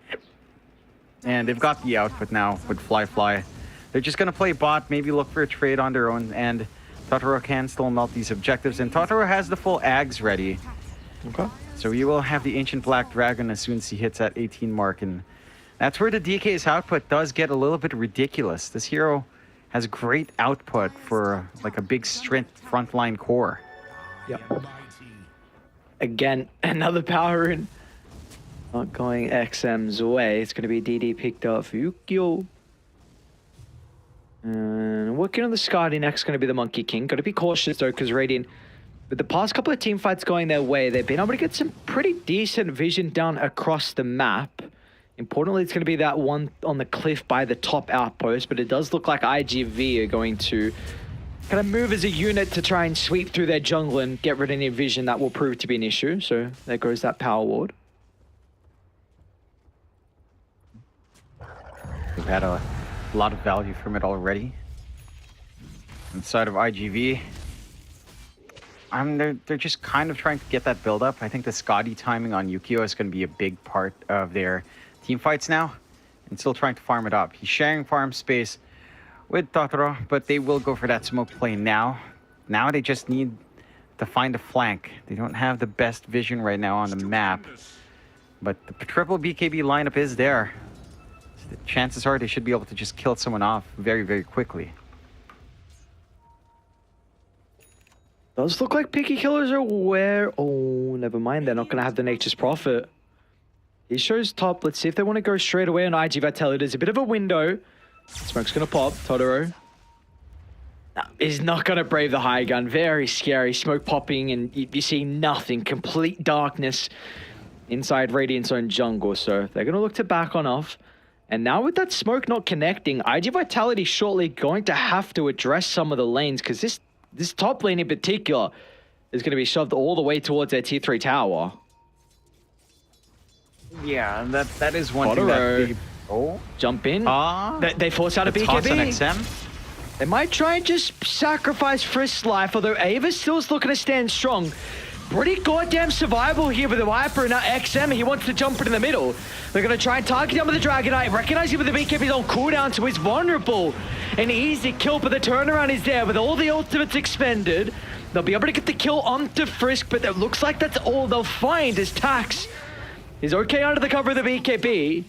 And they've got the output now with Fly. they're just going to play bot, maybe look for a trade on their own, and Totoro can still melt these objectives. And Totoro has the full Ags ready. Okay. So he will have the Ancient Black Dragon as soon as he hits that 18 mark. And that's where the DK's output does get a little bit ridiculous. This hero has great output for like a big strength frontline core. Yep. Again, another power in. Not going XM's way. It's going to be DD picked up for Yukio. And working on the Skadi next going to be the Monkey King. Got to be cautious though, because Radiant, with the past couple of team fights going their way, they've been able to get some pretty decent vision down across the map. Importantly, it's going to be that one on the cliff by the top outpost, but it does look like IGV are going to kind of move as a unit to try and sweep through their jungle and get rid of any vision that will prove to be an issue. So there goes that power ward. We've had a lot of value from it already. Inside of IGV, they're just kind of trying to get that build up. I think the Skadi timing on Yukio is going to be a big part of their team fights now, and still trying to farm it up. He's sharing farm space with Totoro, but they will go for that smoke play now. Now they just need to find a flank. They don't have the best vision right now on the map, but the triple BKB lineup is there. So the chances are they should be able to just kill someone off very, very quickly. Does look like Picky Killers are aware. Oh, never mind. They're not going to have the Nature's Prophet. He shows top. Let's see if they want to go straight away on IG Vitality. There's a bit of a window. Smoke's going to pop. Totoro. No, he's not going to brave the high gun. Very scary. Smoke popping and you see nothing. Complete darkness inside Radiant's own jungle. So they're going to look to back on off. And now with that smoke not connecting, IG Vitality shortly going to have to address some of the lanes, because this top lane in particular is going to be shoved all the way towards their tier 3 tower. Yeah, that is one thing that they... Oh. Jump in. They force out a BKB. Toss on XM. They might try and just sacrifice Frisk's life, although Ava still's looking to stand strong. Pretty goddamn survival here with the Viper and now XM. He wants to jump in the middle. They're going to try and target him with the Dragonite. Recognize him with the BKB's on cooldown, so he's vulnerable. An easy kill, but the turnaround is there with all the ultimates expended. They'll be able to get the kill onto Frisk, but it looks like that's all they'll find is Tax. He's okay under the cover of the BKB.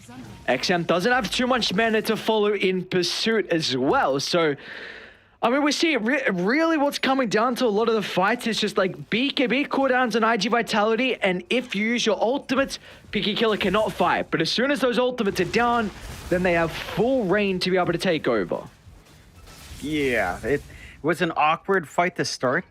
XM doesn't have too much mana to follow in pursuit as well. So, I mean, we see really what's coming down to a lot of the fights is just like BKB cooldowns and IG Vitality. And if you use your ultimates, Picky Killer cannot fight. But as soon as those ultimates are down, then they have full reign to be able to take over. Yeah, it was an awkward fight to start.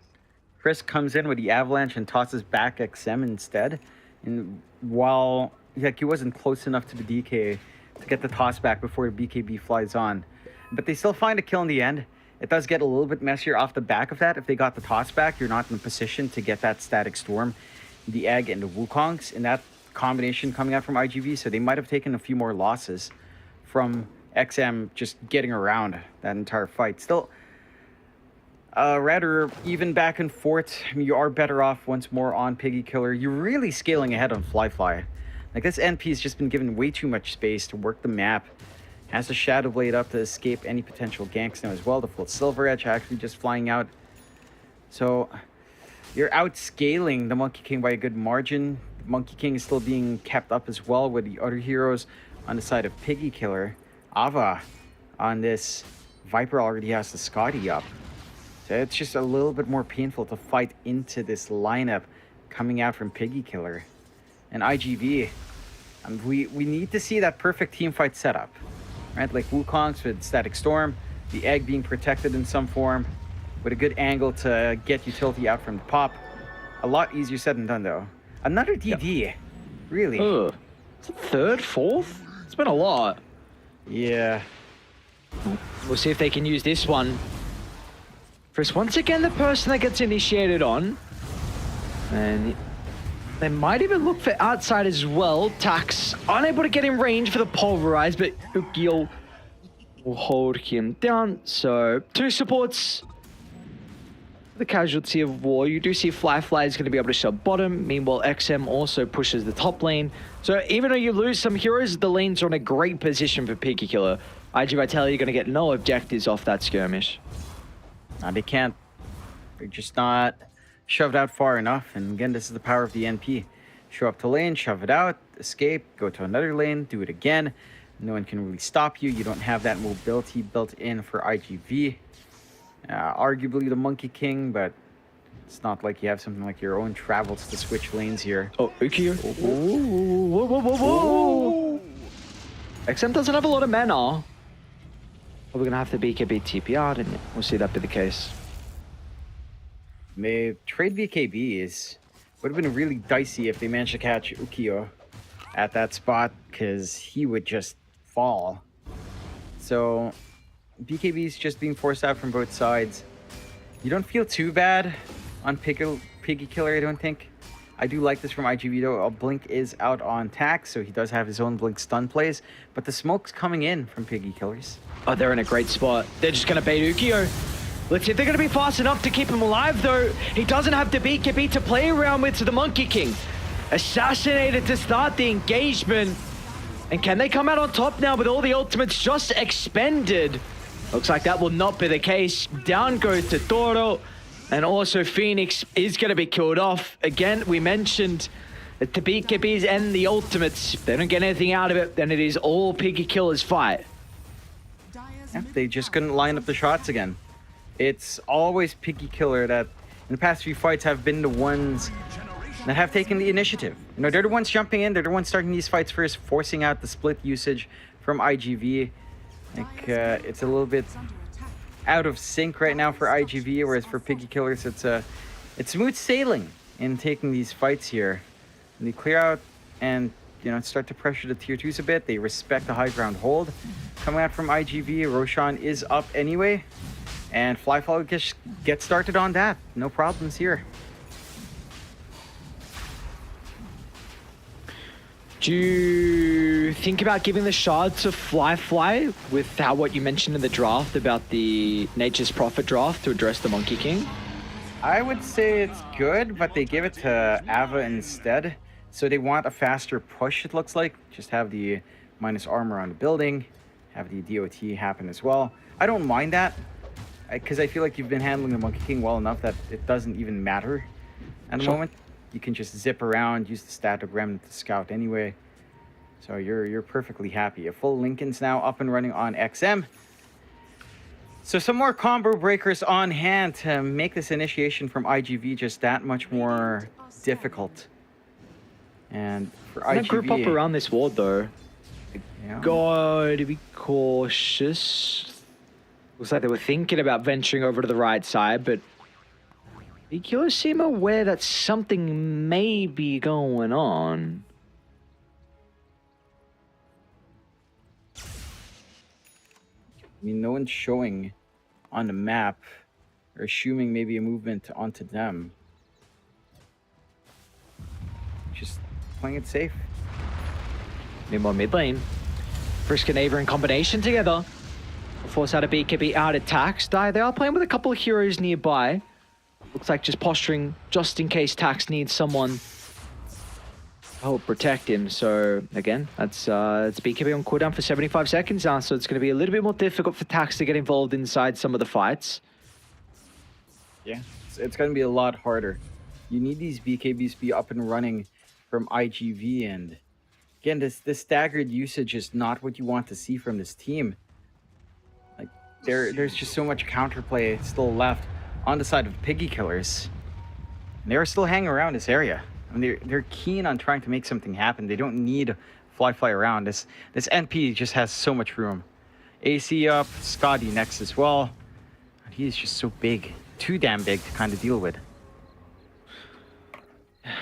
Chris comes in with the avalanche and tosses back XM instead. And while he wasn't close enough to the DK to get the toss back before the BKB flies on, but they still find a kill in the end. It does get a little bit messier off the back of that. If they got the toss back, you're not in a position to get that Static Storm, the Egg, and the Wukongs in that combination coming out from IGV, so they might have taken a few more losses from XM just getting around that entire fight. Still, rather even back and forth. I mean, you are better off once more on Piggy Killer. You're really scaling ahead on Fly. Like, this NP's just been given way too much space to work the map. Has the Shadow Blade up to escape any potential ganks now as well. The full Silver Edge actually just flying out. So, you're outscaling the Monkey King by a good margin. The Monkey King is still being kept up as well with the other heroes on the side of Piggy Killer. Ava on this Viper already has the Scotty up. So it's just a little bit more painful to fight into this lineup coming out from Piggy Killer. And IGV, we need to see that perfect team fight setup. Right, like Wukongs with Static Storm, the Egg being protected in some form, with a good angle to get utility out from the pop. A lot easier said than done, though. Another DD, yep. Really? Is it third, fourth? It's been a lot. Yeah. We'll see if they can use this one. First, once again, the person that gets initiated on. And they might even look for outside as well. Tax unable to get in range for the Pulverize, but Ukio will hold him down. So, two supports. the casualty of war. You do see Fly is going to be able to shove bottom. Meanwhile, XM also pushes the top lane. So even though you lose some heroes, the lanes are in a great position for Piggy Killer. IG Vitality are going to get no objectives off that skirmish. They can't. They're just not shoved out far enough. And again, this is the power of the NP. Show up to lane, shove it out, escape, go to another lane, do it again. No one can really stop you. You don't have that mobility built in for IGV. Arguably the Monkey King, but it's not like you have something like your own travels to switch lanes here. Oh, Uki. Whoa. XM doesn't have a lot of mana. We're going to have to BKB TP out, and we'll see that be the case. They trade BKBs. Would have been really dicey if they managed to catch Ukiyo at that spot, because he would just fall. So BKB's just being forced out from both sides. You don't feel too bad on Piggy Killer, I don't think. I do like this from IGV though. Blink is out on Tax, so he does have his own Blink stun plays. But the smoke's coming in from Piggy Killers. Oh, they're in a great spot. They're just going to bait Ukiyo. Let's see if they're going to be fast enough to keep him alive, though. He doesn't have the BKB to play around with, to the Monkey King. Assassinated to start the engagement. And can they come out on top now with all the ultimates just expended? Looks like that will not be the case. Down goes to Toro. And also Phoenix is going to be killed off. Again, we mentioned that the BKBs and the ultimates, if they don't get anything out of it, then it is all Piggy Killer's fight. Yeah, they just couldn't line up the shots again. It's always Piggy Killer that in the past few fights have been the ones that have taken the initiative. You know, they're the ones jumping in, they're the ones starting these fights first, forcing out the split usage from IGV. Like, it's a little bit out of sync right now for IGV, whereas for Piggy Killers, it's smooth sailing in taking these fights here. And they clear out and, you know, start to pressure the tier 2s a bit. They respect the high ground hold. Coming out from IGV, Roshan is up anyway. And Flyfall just get started on that. No problems here. Do you think about giving the shard to Fly with what you mentioned in the draft about the Nature's Prophet draft to address the Monkey King? I would say it's good, but they give it to Ava instead. So they want a faster push, it looks like. Just have the minus armor on the building. Have the DOT happen as well. I don't mind that, because I feel like you've been handling the Monkey King well enough that it doesn't even matter at the moment. You can just zip around, use the static remnant to scout anyway. So you're perfectly happy. A full Lincoln's now up and running on XM. So some more combo breakers on hand to make this initiation from IGV just that much more difficult. And for IGV... group up around this ward though. Yeah. Gotta be cautious. Looks like they were thinking about venturing over to the right side, but you seem aware that something may be going on. I mean, no one's showing on the map or assuming maybe a movement onto them. Just playing it safe. Meanwhile, mid lane. Frisk and Ava in combination together. Force out a BKB out attacks. They are playing with a couple of heroes nearby. Looks like just posturing just in case Tax needs someone to help protect him. So again, that's it's BKB on cooldown for 75 seconds now, so it's going to be a little bit more difficult for Tax to get involved inside some of the fights. Yeah, it's going to be a lot harder. You need these BKBs to be up and running from IGV, and again, this staggered usage is not what you want to see from this team. Like there's just so much counterplay still left on the side of Piggy Killers. And they're still hanging around this area. I mean, they're keen on trying to make something happen. They don't need fly around. This NP just has so much room. AC up, Scotty next as well. And he's just so big. Too damn big to kind of deal with.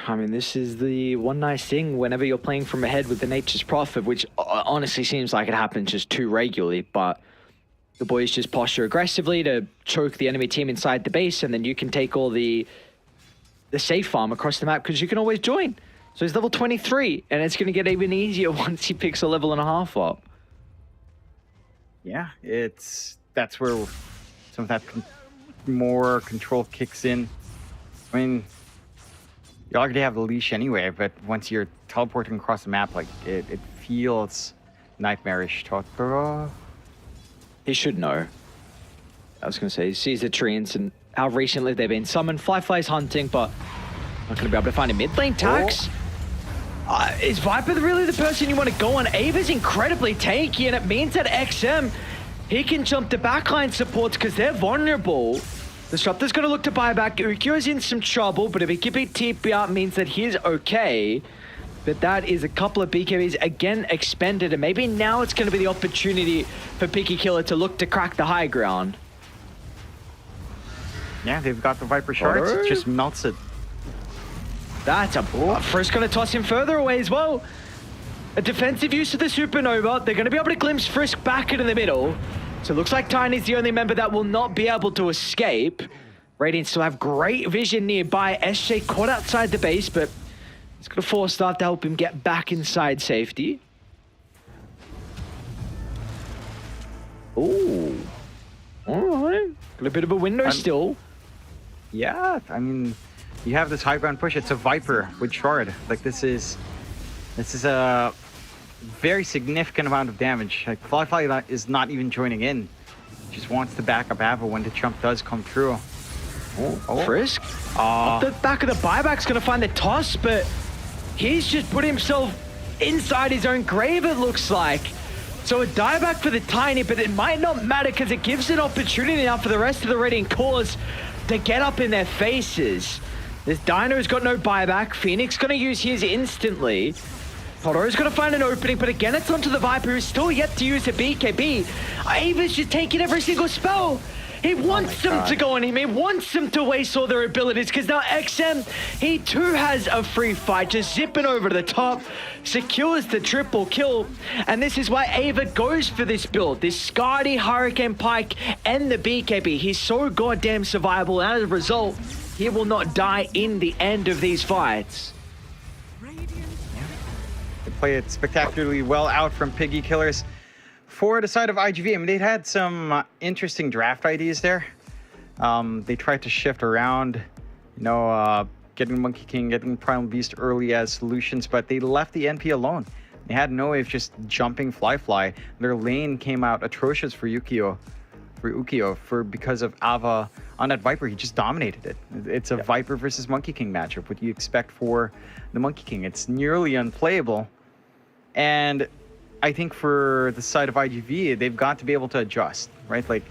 I mean, this is the one nice thing whenever you're playing from ahead with the Nature's Prophet, which honestly seems like it happens just too regularly, but the boys just posture aggressively to choke the enemy team inside the base, and then you can take all the safe farm across the map because you can always join. So he's level 23, and it's going to get even easier once he picks a level and a half up. Yeah, that's where some of that more control kicks in. I mean, you already have the leash anyway, but once you're teleporting across the map, like it feels nightmarish. Totoro. He should know. I was going to say, he sees the treants and how recently they've been summoned. Fly's hunting, but not going to be able to find a mid lane. Tax. Is Viper really the person you want to go on? Ava's incredibly tanky, and it means that XM, he can jump the backline supports because they're vulnerable. Disruptor's going to look to buy back. Ukyo's in some trouble, but if he can beat TP out, means that he's okay. But that is a couple of BKBs again expended, and maybe now it's going to be the opportunity for Picky Killer to look to crack the high ground. Yeah, they've got the Viper shards. It just melts it. That's a Frisk going to toss him further away as well. A defensive use of the Supernova. They're going to be able to glimpse Frisk back into the middle. So it looks like Tiny's the only member that will not be able to escape. Radiant still have great vision nearby. SJ caught outside the base, but it's going to force that to help him get back inside safety. Ooh. All right. Got a bit of a window still. Yeah, I mean, you have this high ground push. It's a Viper with shard. Like this is a very significant amount of damage. Like Fly is not even joining in. Just wants to back up Ava when the jump does come through. Frisk. Off the back of the buyback's gonna find the toss, but he's just put himself inside his own grave, it looks like. So a dieback for the Tiny, but it might not matter because it gives an opportunity now for the rest of the Radiant cause to get up in their faces. This Dino's got no buyback. Phoenix gonna use his instantly. Totoro's gonna find an opening, but again it's onto the Viper who's still yet to use a BKB. Ava's just taking every single spell. He wants them to go on him. He wants them to waste all their abilities because now XM, he too has a free fight, just zipping over to the top, secures the triple kill. And this is why Ava goes for this build. This Skadi, Hurricane Pike, and the BKB. He's so goddamn survivable, and as a result, he will not die in the end of these fights. They play it spectacularly well out from Piggy Killers. For the side of IGV, I mean, they had some interesting draft ideas there. They tried to shift around, you know, getting Monkey King, getting Primal Beast early as solutions, but they left the NP alone. They had no way of just jumping Fly. Their lane came out atrocious for Ukyo, because of Ava on that Viper. He just dominated it. It's a Viper versus Monkey King matchup. What do you expect for the Monkey King? It's nearly unplayable. And I think for the side of IGV, they've got to be able to adjust, right? Like,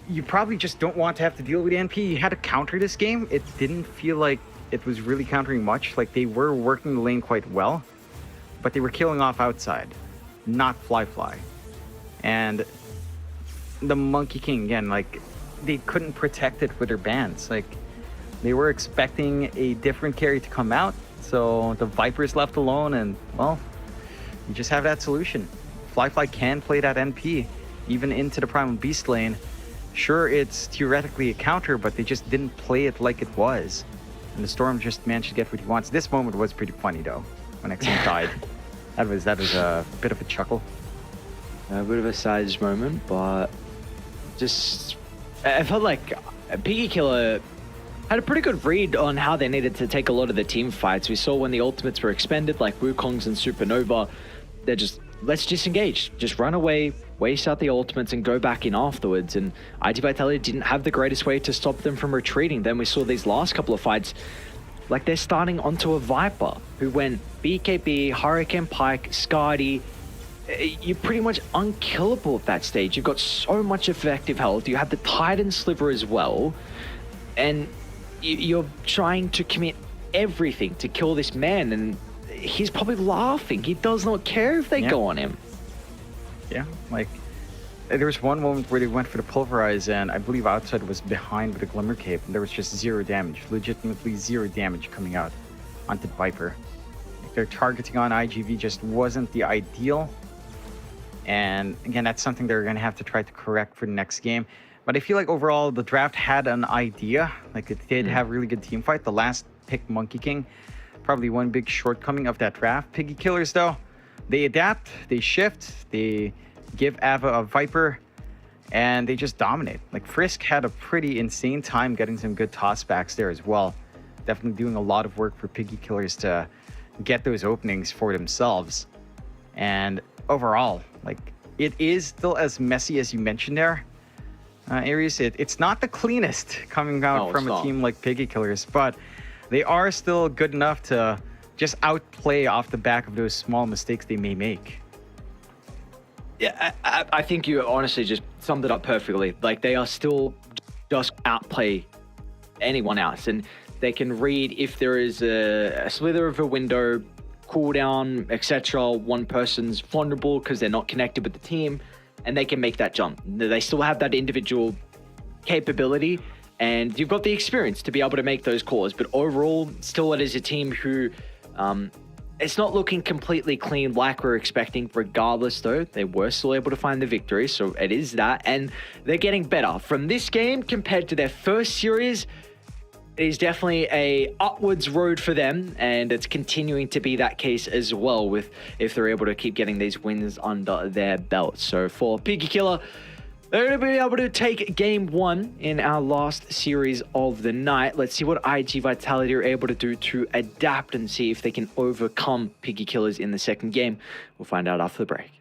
you probably just don't want to have to deal with the NP. You had to counter this game. It didn't feel like it was really countering much. Like, they were working the lane quite well, but they were killing off outside, not Fly. And the Monkey King, again, like, they couldn't protect it with their bans. Like, they were expecting a different carry to come out, so the Viper's left alone, and, well, you just have that solution. Fly can play that NP, even into the Primal Beast lane. Sure, it's theoretically a counter, but they just didn't play it like it was. And the Storm just managed to get what he wants. This moment was pretty funny, though, when XM died. That was a bit of a chuckle. A bit of a sadist moment, but just... I felt like Piggy Killer had a pretty good read on how they needed to take a lot of the team fights. We saw when the ultimates were expended, like Wukongs and Supernova, they're just, let's disengage. Just run away, waste out the ultimates, and go back in afterwards. And IT Vitality didn't have the greatest way to stop them from retreating. Then we saw these last couple of fights, like they're starting onto a Viper, who went BKB, Hurricane Pike, Skadi. You're pretty much unkillable at that stage. You've got so much effective health. You have the Titan Sliver as well. And you're trying to commit everything to kill this man, and he's probably laughing. He does not care if they go on him. Yeah, like, there was one moment where they went for the Pulverize, and I believe outside was behind with a Glimmer Cape, and there was just 0 damage, legitimately 0 damage coming out onto the Viper. Like, their targeting on IGV just wasn't the ideal, and again, that's something they're going to have to try to correct for the next game. But I feel like overall the draft had an idea. Like, it did have really good team fight. The last pick, Monkey King, probably one big shortcoming of that draft. Piggy Killers, though, they adapt, they shift, they give Ava a Viper, and they just dominate. Like Frisk had a pretty insane time getting some good tossbacks there as well. Definitely doing a lot of work for Piggy Killers to get those openings for themselves. And overall, like, it is still as messy as you mentioned there, Aries. It's not the cleanest coming out from a team like Piggy Killers, but they are still good enough to just outplay off the back of those small mistakes they may make. Yeah, I think you honestly just summed it up perfectly. Like, they are still just outplay anyone else, and they can read if there is a slither of a window, cooldown, etc. One person's vulnerable because they're not connected with the team, and they can make that jump. They still have that individual capability, and you've got the experience to be able to make those calls. But overall, still, it is a team who, it's not looking completely clean like we're expecting. Regardless, though, they were still able to find the victory, so it is that, and they're getting better from this game compared to their first series. It is definitely a upwards road for them, and it's continuing to be that case as well with if they're able to keep getting these wins under their belt. So for Piggy Killer, they're going to be able to take game 1 in our last series of the night. Let's see what IG Vitality are able to do to adapt and see if they can overcome Piggy Killers in the second game. We'll find out after the break.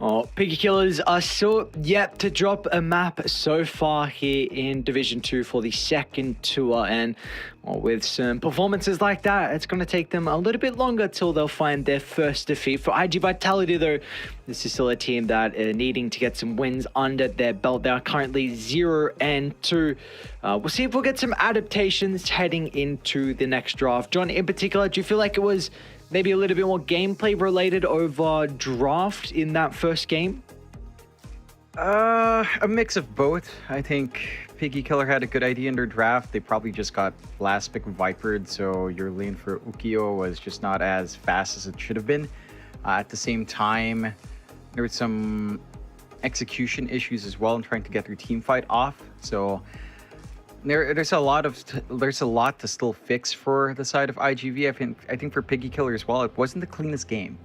Oh, Piggy Killers are still yet to drop a map so far here in Division 2 for the second tour, and with some performances like that, it's going to take them a little bit longer till they'll find their first defeat. For IG Vitality though, this is still a team that are needing to get some wins under their belt. They are currently 0-2. We'll see if we'll get some adaptations heading into the next draft. John, in particular, do you feel like it was maybe a little bit more gameplay related over draft in that first game? A mix of both. I think Piggy Killer had a good idea in their draft. They probably just got last pick Vipered, so your lane for Ukiyo was just not as fast as it should have been. At the same time, there were some execution issues as well in trying to get their team fight off. So there's a lot to still fix for the side of IGV. I think for Piggy Killer as well, it wasn't the cleanest game.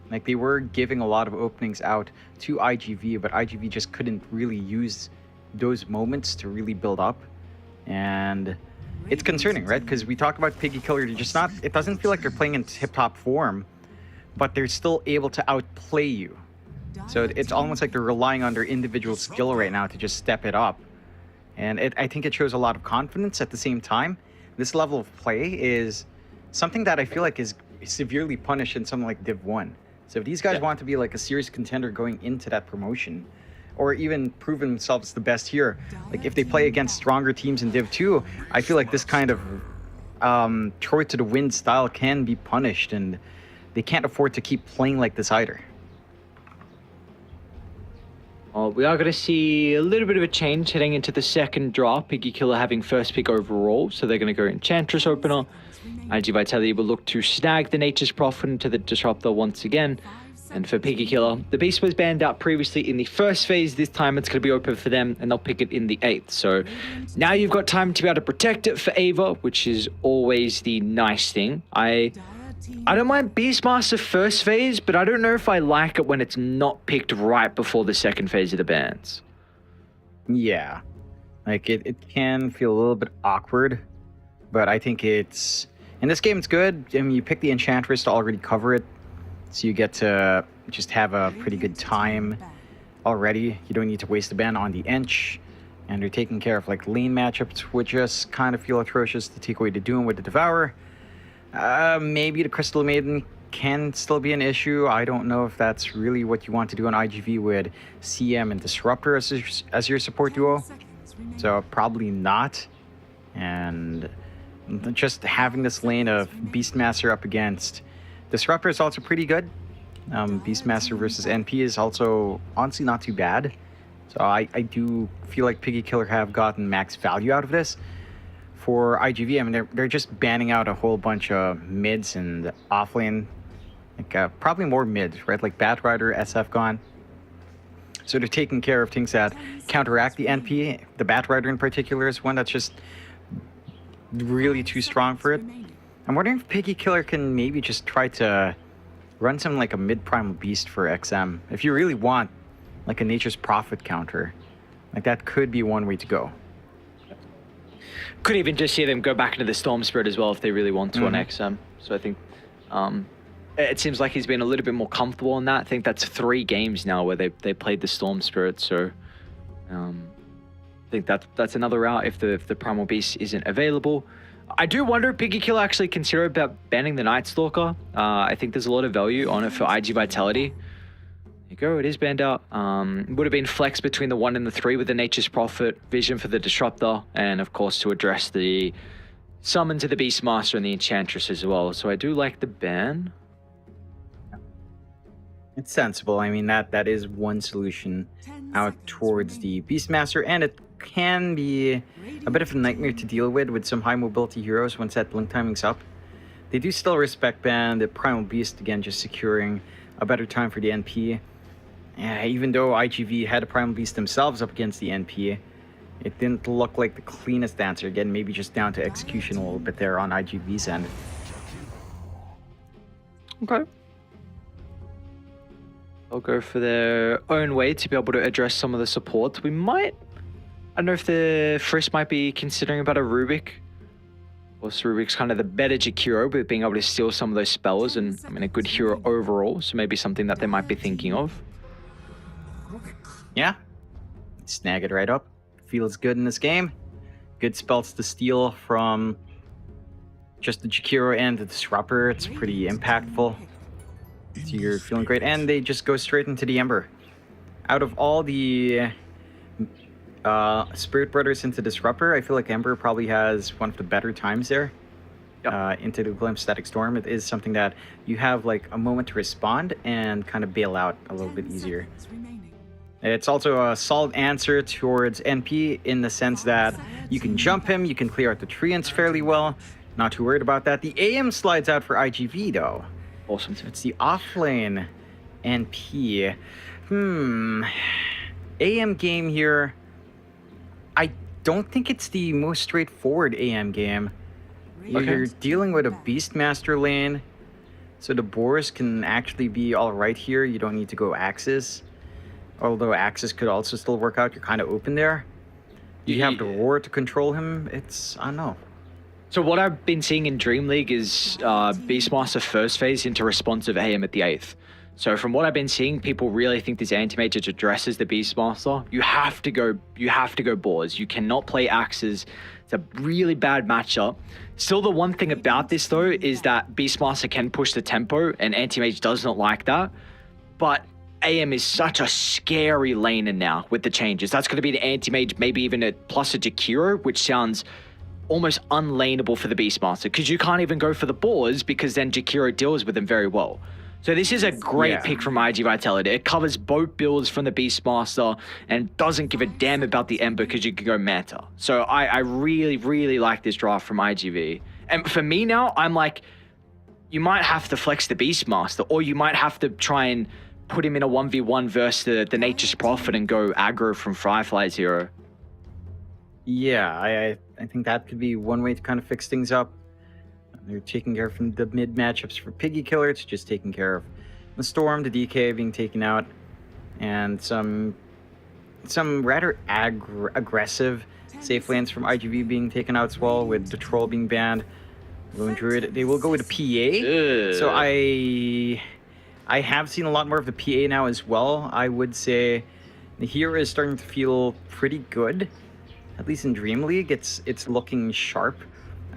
Like, they were giving a lot of openings out to IGV, but IGV just couldn't really use those moments to really build up. And it's concerning, right? Because we talk about Piggy Killer, they're just not, it doesn't feel like they're playing in tip-top form, but they're still able to outplay you. So it's almost like they're relying on their individual skill right now to just step it up. And I think it shows a lot of confidence. At the same time, this level of play is something that I feel like is severely punished in something like Div 1. So if these guys want to be like a serious contender going into that promotion, or even prove themselves the best here, like if they play against stronger teams in Div 2, I feel like this kind of Troy to the wind style can be punished, and they can't afford to keep playing like this either. We are going to see a little bit of a change heading into the second draft. Piggy Killer having first pick overall, so they're going to go Enchantress opener. IG Vitality will look to snag the Nature's Prophet into the Disruptor once again. And for Piggy Killer, the Beast was banned out previously in the first phase. This time it's going to be open for them, and they'll pick it in the 8th. So now you've got time to be able to protect it for Ava, which is always the nice thing. I don't mind Beastmaster first phase, but I don't know if I like it when it's not picked right before the second phase of the bans. Yeah, like it can feel a little bit awkward, but I think it's, in this game it's good. I mean, you pick the Enchantress to already cover it, so you get to just have a pretty good time already. You don't need to waste the ban on the Ench, and you're taking care of like lane matchups, which just kind of feel atrocious to take away the Doom with the Devourer. Maybe the Crystal Maiden can still be an issue. I don't know if that's really what you want to do on IGV with CM and Disruptor as your support duo. So probably not. And just having this lane of Beastmaster up against Disruptor is also pretty good. Beastmaster versus NP is also honestly not too bad. So I do feel like Piggy Killer have gotten max value out of this. For IGV, I mean, they're just banning out a whole bunch of mids and offlane, like probably more mids, right? Like Batrider, SF gone. So they're taking care of things that counteract the NP. The Batrider in particular is one that's just really too strong for it. I'm wondering if Piggy Killer can maybe just try to run some like a mid primal beast for XM. If you really want like a Nature's Prophet counter, like that could be one way to go. Could even just see them go back into the Storm Spirit as well if they really want to on XM. So I think it seems like he's been a little bit more comfortable in that. I think that's 3 games now where they played the Storm Spirit. So I think that's another route if the Primal Beast isn't available. I do wonder if Piggy Killer actually consider about banning the Night Stalker. I think there's a lot of value on it for IG Vitality. There you go, it is banned out. Would have been flex between the 1 and the 3 with the Nature's Prophet, Vision for the Disruptor, and of course to address the summon to the Beastmaster and the Enchantress as well. So I do like the ban. It's sensible. I mean, that is one solution out towards the Beastmaster, and it can be a bit of a nightmare to deal with some high mobility heroes once that blink timing's up. They do still respect ban the Primal Beast, again, just securing a better time for the NP. Even though IGV had a Primal Beast themselves up against the NP, it didn't look like the cleanest answer. Again, maybe just down to execution a little bit there on IGV's end. Okay. They'll go for their own way to be able to address some of the support. We might, I don't know if the Frisk might be considering about a Rubik. Of course, Rubik's kind of the better Jakiro, but being able to steal some of those spells, and I mean a good hero overall, so maybe something that they might be thinking of. Yeah. Snag it right up. Feels good in this game. Good spells to steal from just the Jakiro and the Disruptor. It's pretty impactful. So you're feeling great. And they just go straight into the Ember. Out of all the Spirit Brothers into Disruptor, I feel like Ember probably has one of the better times there. Into the Glimpse Static Storm. It is something that you have like a moment to respond and kind of bail out a little bit easier. It's also a solid answer towards NP in the sense that you can jump him, you can clear out the treants fairly well. Not too worried about that. The AM slides out for IGV though. Awesome. So it's the offlane NP. AM game here. I don't think it's the most straightforward AM game. You're dealing with a Beastmaster lane, so the Boars can actually be all right here. You don't need to go Axes. Although Axes could also still work out. You're kind of open there. You have the Roar to control him. It's, I don't know. So what I've been seeing in Dream League is Beastmaster first phase into responsive AM at the 8th. So from what I've been seeing, people really think this anti-mage addresses the Beastmaster. You have to go Boars. You cannot play Axes. It's a really bad matchup. Still, the one thing about this though is that Beastmaster can push the tempo, and anti-mage does not like that. But AM is such a scary laner now with the changes. That's going to be the anti-mage, maybe even a plus a Jakiro, which sounds almost unlaneable for the Beastmaster because you can't even go for the Boars because then Jakiro deals with them very well. So this is a great pick from IG Vitality. It covers both builds from the Beastmaster and doesn't give a damn about the Ember because you can go Manta. So I really, really like this draft from IGV. And for me now, I'm like, you might have to flex the Beastmaster, or you might have to try and put him in a 1v1 versus the Nature's Prophet and go aggro from Firefly's hero. Yeah, I think that could be one way to kind of fix things up. They're taking care of the mid matchups for Piggy Killer. It's just taking care of the Storm, the DK being taken out, and some rather aggressive safe lanes from IGV being taken out as well, with the Troll being banned. Lone Druid, they will go with a PA. So I have seen a lot more of the PA now as well. I would say the hero is starting to feel pretty good. At least in Dream League, it's looking sharp.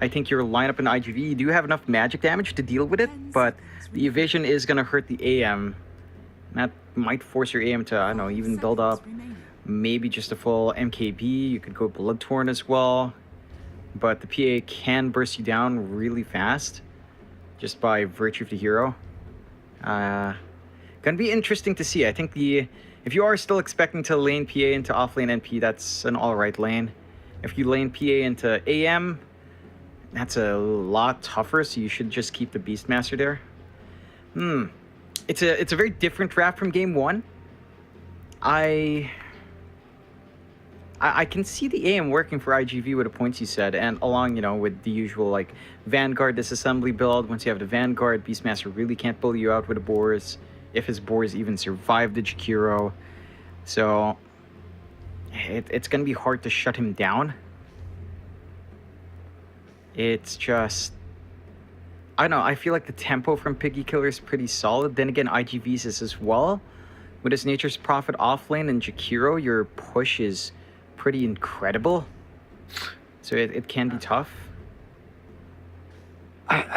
I think your lineup in IGV, you do have enough magic damage to deal with it, but the evasion is going to hurt the AM. That might force your AM to, I don't know, even build up maybe just a full MKB. You could go Bloodtorn as well, but the PA can burst you down really fast just by virtue of the hero. Gonna be interesting to see. I think if you are still expecting to lane PA into offlane NP, that's an alright lane. If you lane PA into AM, that's a lot tougher, so you should just keep the Beastmaster there. It's a very different draft from game one. I can see the AM working for IGV with the points you said, and along, with the usual like Vanguard disassembly build. Once you have the Vanguard, Beastmaster really can't bully you out with the Boars, if his Boars even survive the Jakiro. So it's gonna be hard to shut him down. It's just, I don't know, I feel like the tempo from Piggy Killer is pretty solid. Then again, IGV's is as well. With his Nature's Prophet offlane and Jakiro, your push is pretty incredible. So it can be tough.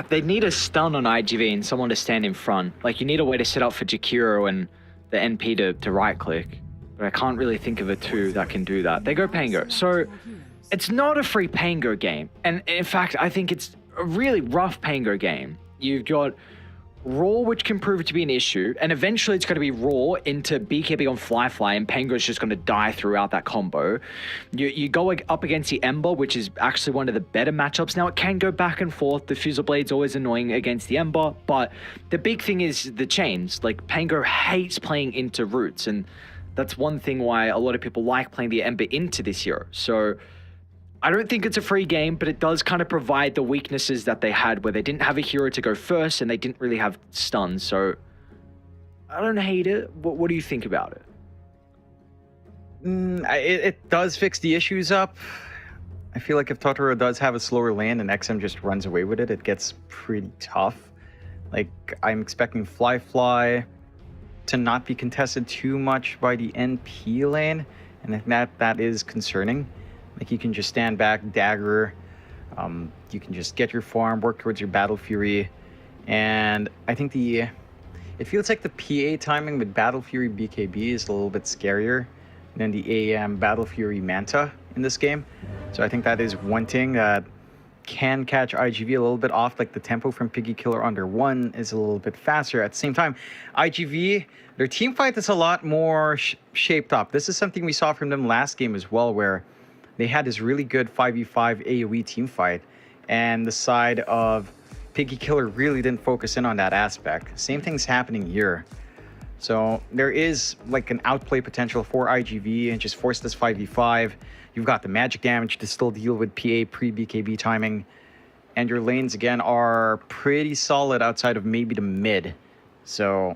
They need a stun on IGV and someone to stand in front. Like, you need a way to set up for Jakiro and the NP to right click. But I can't really think of a two that can do that. They go Pango. So it's not a free Pango game. And in fact, I think it's a really rough Pango game. You've got Raw, which can prove to be an issue, and eventually it's going to be Raw into BKB on Fly, and Pango's just going to die throughout that combo. You go up against the Ember, which is actually one of the better matchups. Now, it can go back and forth. The Fusel Blade's always annoying against the Ember, but the big thing is the chains. Like, Pango hates playing into roots, and that's one thing why a lot of people like playing the Ember into this hero. So I don't think it's a free game, but it does kind of provide the weaknesses that they had where they didn't have a hero to go first and they didn't really have stuns. So I don't hate it. What do you think about it? It does fix the issues up. I feel like if Totoro does have a slower lane and XM just runs away with it, it gets pretty tough. Like, I'm expecting Fly. to not be contested too much by the NP lane, and that is concerning. Like, you can just stand back, dagger, you can just get your farm, work towards your Battle Fury, and I think it feels like the PA timing with Battle Fury BKB is a little bit scarier than the AM Battle Fury Manta in this game. So I think that is one thing that can catch IGV a little bit off. Like, the tempo from Piggy Killer under 1 is a little bit faster. At the same time, IGV, their team fight is a lot more shaped up. This is something we saw from them last game as well, where they had this really good 5v5 AoE team fight, and the side of Piggy Killer really didn't focus in on that aspect. Same thing's happening here. So there is like an outplay potential for IGV and just force this 5v5. You've got the magic damage to still deal with PA pre-BKB timing. And your lanes, again, are pretty solid outside of maybe the mid. So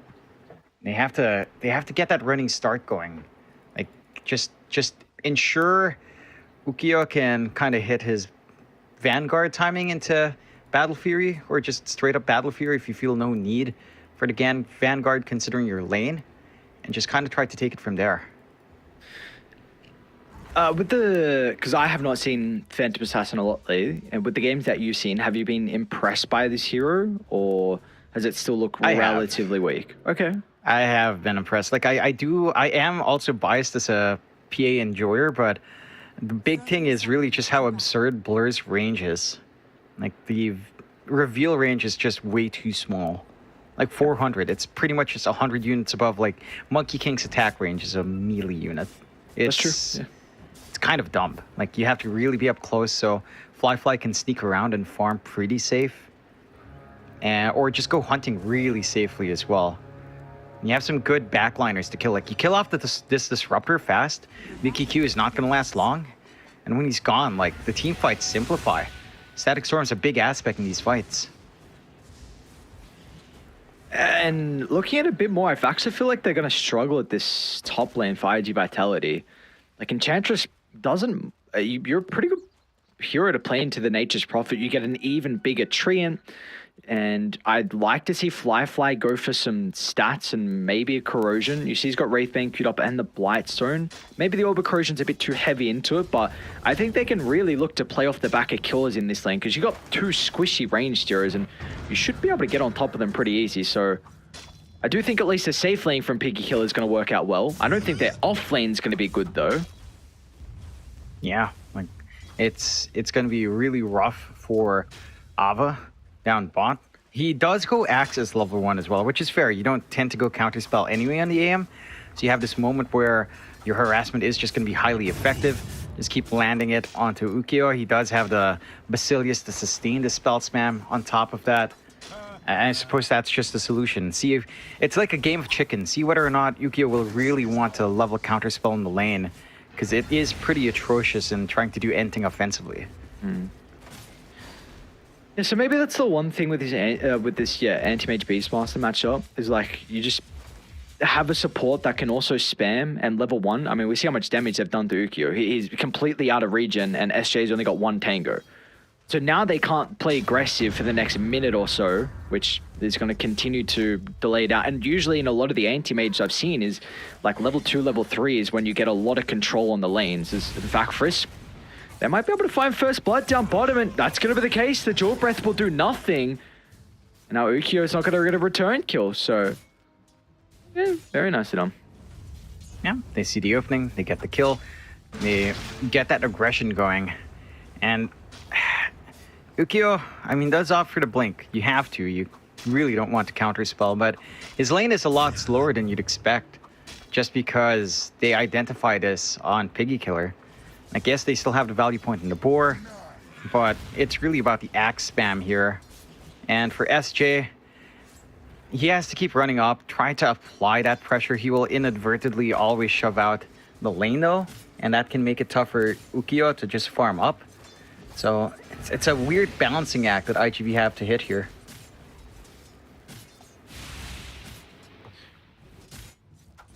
they have to get that running start going. Like, just ensure Ukiyo can kind of hit his Vanguard timing into Battle Fury, or just straight up Battle Fury if you feel no need for it again, Vanguard considering your lane, and just kind of try to take it from there. Because I have not seen Phantom Assassin a lot lately, and with the games that you've seen, have you been impressed by this hero, or does it still look relatively weak? Okay. I have been impressed. Like, I am also biased as a PA enjoyer, but the big thing is really just how absurd Blur's range is. Like, the reveal range is just way too small. Like 400, it's pretty much just 100 units above, like, Monkey King's attack range is a melee unit. That's true. Yeah. It's kind of dumb. Like, you have to really be up close so Fly can sneak around and farm pretty safe. Or just go hunting really safely as well. And you have some good backliners to kill. Like, you kill off this Disruptor fast, Mickey Q is not going to last long. And when he's gone, like, the team fights simplify. Static Storm's a big aspect in these fights. And looking at it a bit more, I actually feel like they're going to struggle at this top lane for IG Vitality. Like, Enchantress doesn't... you're a pretty good hero to play into the Nature's Prophet. You get an even bigger treant. And I'd like to see Fly go for some stats and maybe a Corrosion. You see he's got Wraithbane queued up and the Blightstone. Maybe the Orb of Corrosion's a bit too heavy into it, but I think they can really look to play off the back of killers in this lane, because you got two squishy ranged heroes and you should be able to get on top of them pretty easy. So I do think at least the safe lane from Piggy Killer is going to work out well. I don't think their off lane's going to be good though. Yeah, like, it's going to be really rough for Ava down bot. He does go Axis level 1 as well, which is fair. You don't tend to go Counterspell anyway on the AM. So you have this moment where your harassment is just going to be highly effective. Just keep landing it onto Ukiyo. He does have the Basilius to sustain the spell spam on top of that. And I suppose that's just the solution. See if it's like a game of chicken. See whether or not Ukiyo will really want to level Counterspell in the lane, because it is pretty atrocious in trying to do anything offensively. Yeah, so maybe that's the one thing with this Anti-Mage Beastmaster matchup is, like, you just have a support that can also spam and level 1. I mean, we see how much damage they've done to Ukiyo. He's completely out of regen and SJ's only got 1 Tango. So now they can't play aggressive for the next minute or so, which is going to continue to delay it out. And usually in a lot of the anti-mages I've seen is like level 2, level 3 is when you get a lot of control on the lanes. As Vakfris, they might be able to find first blood down bottom, and that's going to be the case. The Jaw Breath will do nothing. And now Ukiyo is not going to get a return kill, so yeah, very nice of them. Yeah, they see the opening, they get the kill, they get that aggression going. And Ukiyo, I mean, does opt for the blink. You have to. You really don't want to counterspell, but his lane is a lot slower than you'd expect, just because they identify this on Piggy Killer. I guess they still have the value point in the boar, but it's really about the axe spam here. And for SJ, he has to keep running up, try to apply that pressure. He will inadvertently always shove out the lane though, and that can make it tough for Ukiyo to just farm up. So it's a weird balancing act that IGV have to hit here.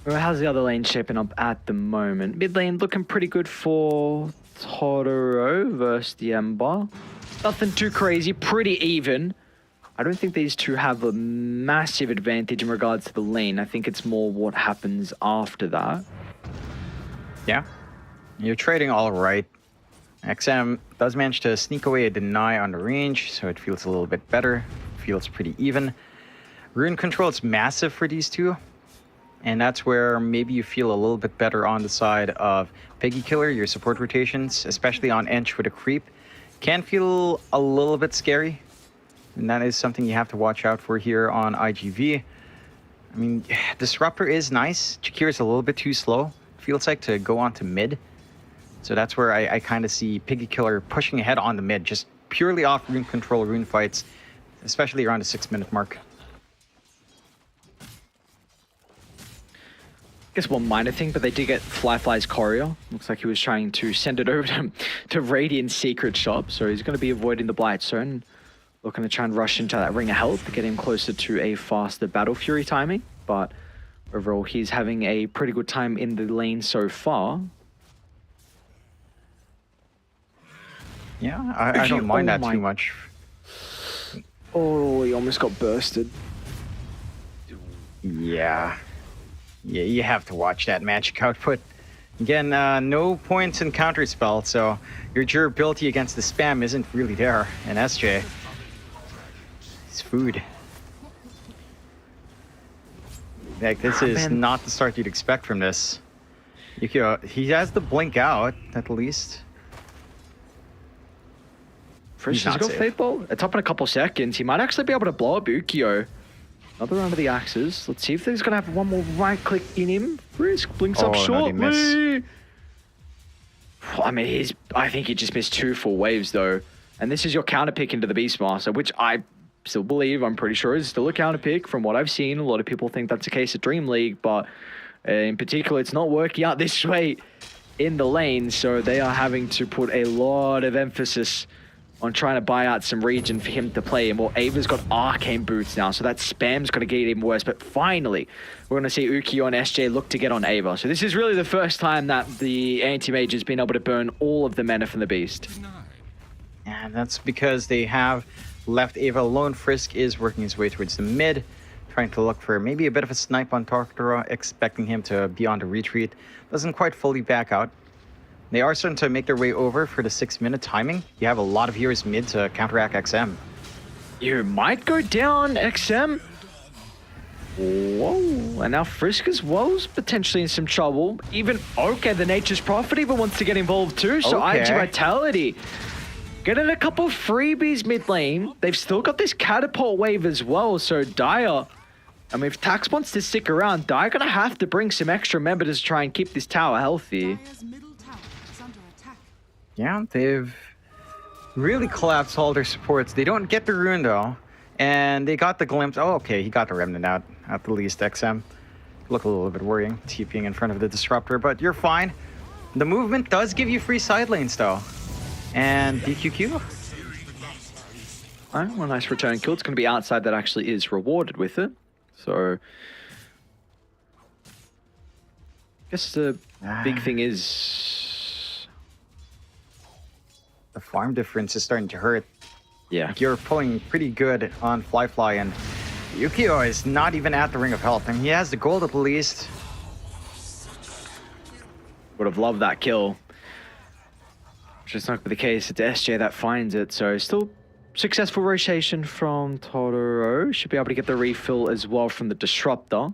Well, how's the other lane shaping up at the moment? Mid lane looking pretty good for Totoro versus the Ember. Nothing too crazy, pretty even. I don't think these two have a massive advantage in regards to the lane. I think it's more what happens after that. Yeah, you're trading all right. XM does manage to sneak away a deny on the range, so it feels a little bit better. Feels pretty even. Rune control is massive for these two, and that's where maybe you feel a little bit better on the side of Piggy Killer. Your support rotations, especially on Ench with a creep, can feel a little bit scary, and that is something you have to watch out for here on IGV. I mean, Disruptor is nice. Jakir is a little bit too slow, feels like, to go on to mid. So that's where I kind of see Piggy Killer pushing ahead on the mid, just purely off rune control, rune fights, especially around the 6-minute mark. I guess one minor thing, but they did get Fly's courier. Looks like he was trying to send it over to Radiant's secret shop, so he's going to be avoiding the Blight Zone. Looking to try and rush into that Ring of Health to get him closer to a faster Battle Fury timing, but overall he's having a pretty good time in the lane so far. Yeah, I don't mind that too much. Oh, he almost got bursted. Yeah, you have to watch that magic output. Again, no points in counterspell, so your durability against the spam isn't really there. And SJ, it's food. Like, this is not the start you'd expect from this. Yukio, he has the blink out, at least. Frisch has got Fate Bolt. It's up in a couple seconds. He might actually be able to blow up Ukio. Another round of the axes. Let's see if he's going to have one more right click in him. Frisch blinks up shortly. I mean, I think he just missed 2 full waves, though. And this is your counter pick into the Beastmaster, which I still believe, I'm pretty sure, is still a counter pick from what I've seen. A lot of people think that's the case at Dream League, but in particular, it's not working out this way in the lane. So they are having to put a lot of emphasis on trying to buy out some region for him to play. And well, Ava's got arcane boots now, so that spam's going to get even worse. But finally, we're going to see Ukio and SJ look to get on Ava. So this is really the first time that the anti-mage has been able to burn all of the mana from the beast. And that's because they have left Ava alone. Frisk is working his way towards the mid, trying to look for maybe a bit of a snipe on Tarktora, expecting him to be on the retreat. Doesn't quite fully back out. They are starting to make their way over for the 6-minute timing. You have a lot of heroes mid to counteract XM. You might go down, XM. Whoa, and now Frisk as well is potentially in some trouble. Even, okay, the Nature's Prophet even wants to get involved too, so IG Vitality getting a couple freebies mid lane. They've still got this catapult wave as well, so Dire, I mean, if Tax wants to stick around, Dire gonna have to bring some extra members to try and keep this tower healthy. Yeah, they've really collapsed all their supports. They don't get the rune though, and they got the glimpse. Oh, okay, he got the remnant out at the least. XM look a little bit worrying, TPing in front of the disruptor, but you're fine. The movement does give you free side lanes though, and DQQ. Oh, well, nice return kill. It's going to be outside that actually is rewarded with it. So, I guess the big thing is the farm difference is starting to hurt. Yeah. You're pulling pretty good on Fly, and Yukio is not even at the Ring of Health, and he has the gold at least. Would have loved that kill. Which is not going to be the case. It's SJ that finds it, so still successful rotation from Totoro. Should be able to get the refill as well from the Disruptor.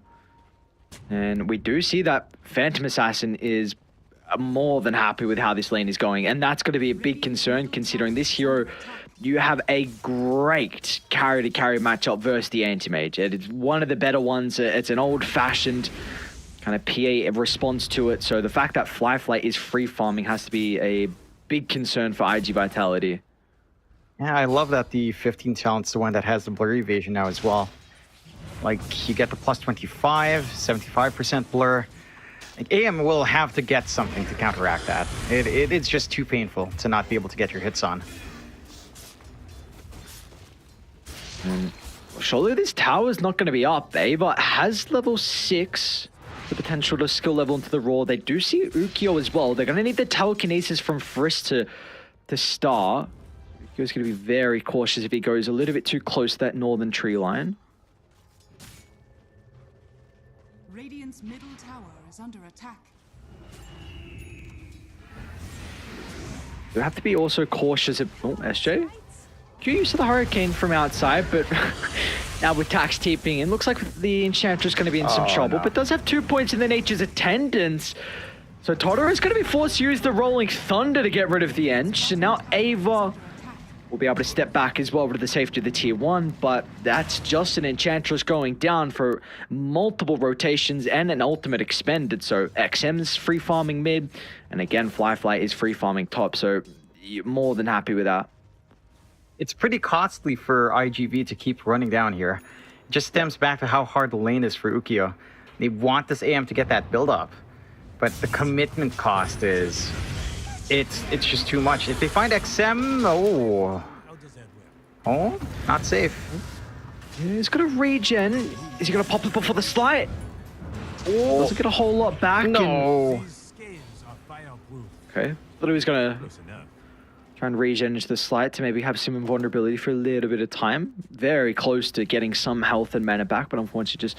And we do see that Phantom Assassin is more than happy with how this lane is going, and that's going to be a big concern considering this hero, you have a great carry-to-carry matchup versus the anti-mage. It's one of the better ones. It's an old-fashioned kind of PA response to it, so the fact that Fly is free farming has to be a big concern for IG Vitality. Yeah, I love that the 15 talent's the one that has the blur evasion now as well. Like, you get the plus 25, 75% blur. Like, AM will have to get something to counteract that. It's just too painful to not be able to get your hits on. Surely this tower is not going to be up. Ava has level 6, the potential to skill level into the Raw. They do see Ukio as well. They're going to need the telekinesis from Frisk to start. He's going to be very cautious if he goes a little bit too close to that northern tree line. Radiant's middle tower is under attack. You have to be also cautious of... Oh, SJ? Good use of the Hurricane from outside, but now with Tax TPing in, looks like the Enchantress going to be in some trouble, but does have 2 points in the Nature's Attendance. So Totoro is going to be forced to use the Rolling Thunder to get rid of the Ench, and now Ava will be able to step back as well to the safety of the tier 1, but that's just an Enchantress going down for multiple rotations and an ultimate expended. So XM's free farming mid, and again, Fly is free farming top, so you're more than happy with that. It's pretty costly for IGV to keep running down here. It just stems back to how hard the lane is for Ukiyo. They want this AM to get that build up, but the commitment cost is... It's just too much. If they find XM, not safe. Yeah, he's got a regen. Is he going to pop it before the slide? Oh, Doesn't get a whole lot back. no. Okay, thought he was going to try and regen into the slide to maybe have some invulnerability for a little bit of time. Very close to getting some health and mana back, but unfortunately just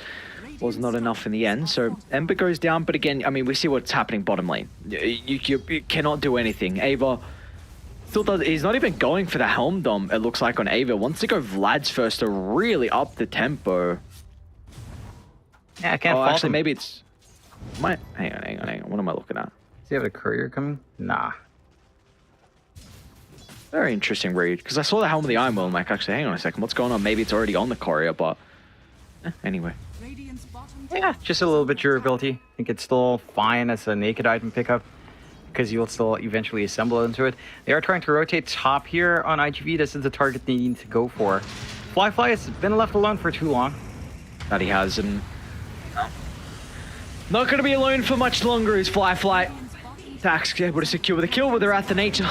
was not enough in the end. So Ember goes down, but again, I mean, we see what's happening bottom lane. You cannot do anything. Ava still does. He's not even going for the Helm Dom, it looks like, on Ava. Wants to go Vlad's first to really up the tempo. Yeah, I can't fault actually, him. maybe it's... Hang on. What am I looking at? Does he have a courier coming? Nah. Very interesting read, because I saw the Helm of the Iron Will. I'm like, actually, hang on a second. What's going on? Maybe it's already on the courier, but... anyway. Radiant's bottom Yeah, just a little bit durability. I think it's still fine as a naked item pickup, because you'll still eventually assemble into it. They are trying to rotate top here on IGV. This is the target they need to go for. Fly has been left alone for too long. That he has, and... Not going to be alone for much longer is Fly. Tax able to secure the kill with her at the nature.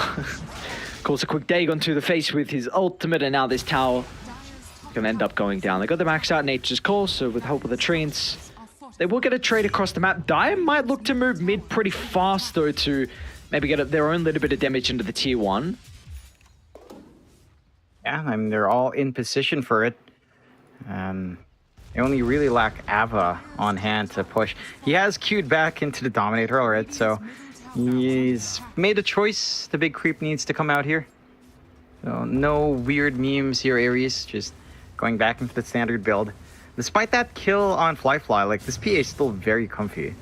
Calls a quick Dagon to the face with his ultimate, and now this tower going to end up going down. They got the max out Nature's Call, so with help of the treants, they will get a trade across the map. Dire might look to move mid pretty fast, though, to maybe get their own little bit of damage into the tier 1. Yeah, I mean, they're all in position for it. They only really lack Ava on hand to push. He has queued back into the Dominator already, so he's made a choice. The big creep needs to come out here. So no weird memes here, Ares. Just going back into the standard build. Despite that kill on Fly, like, this PA is still very comfy.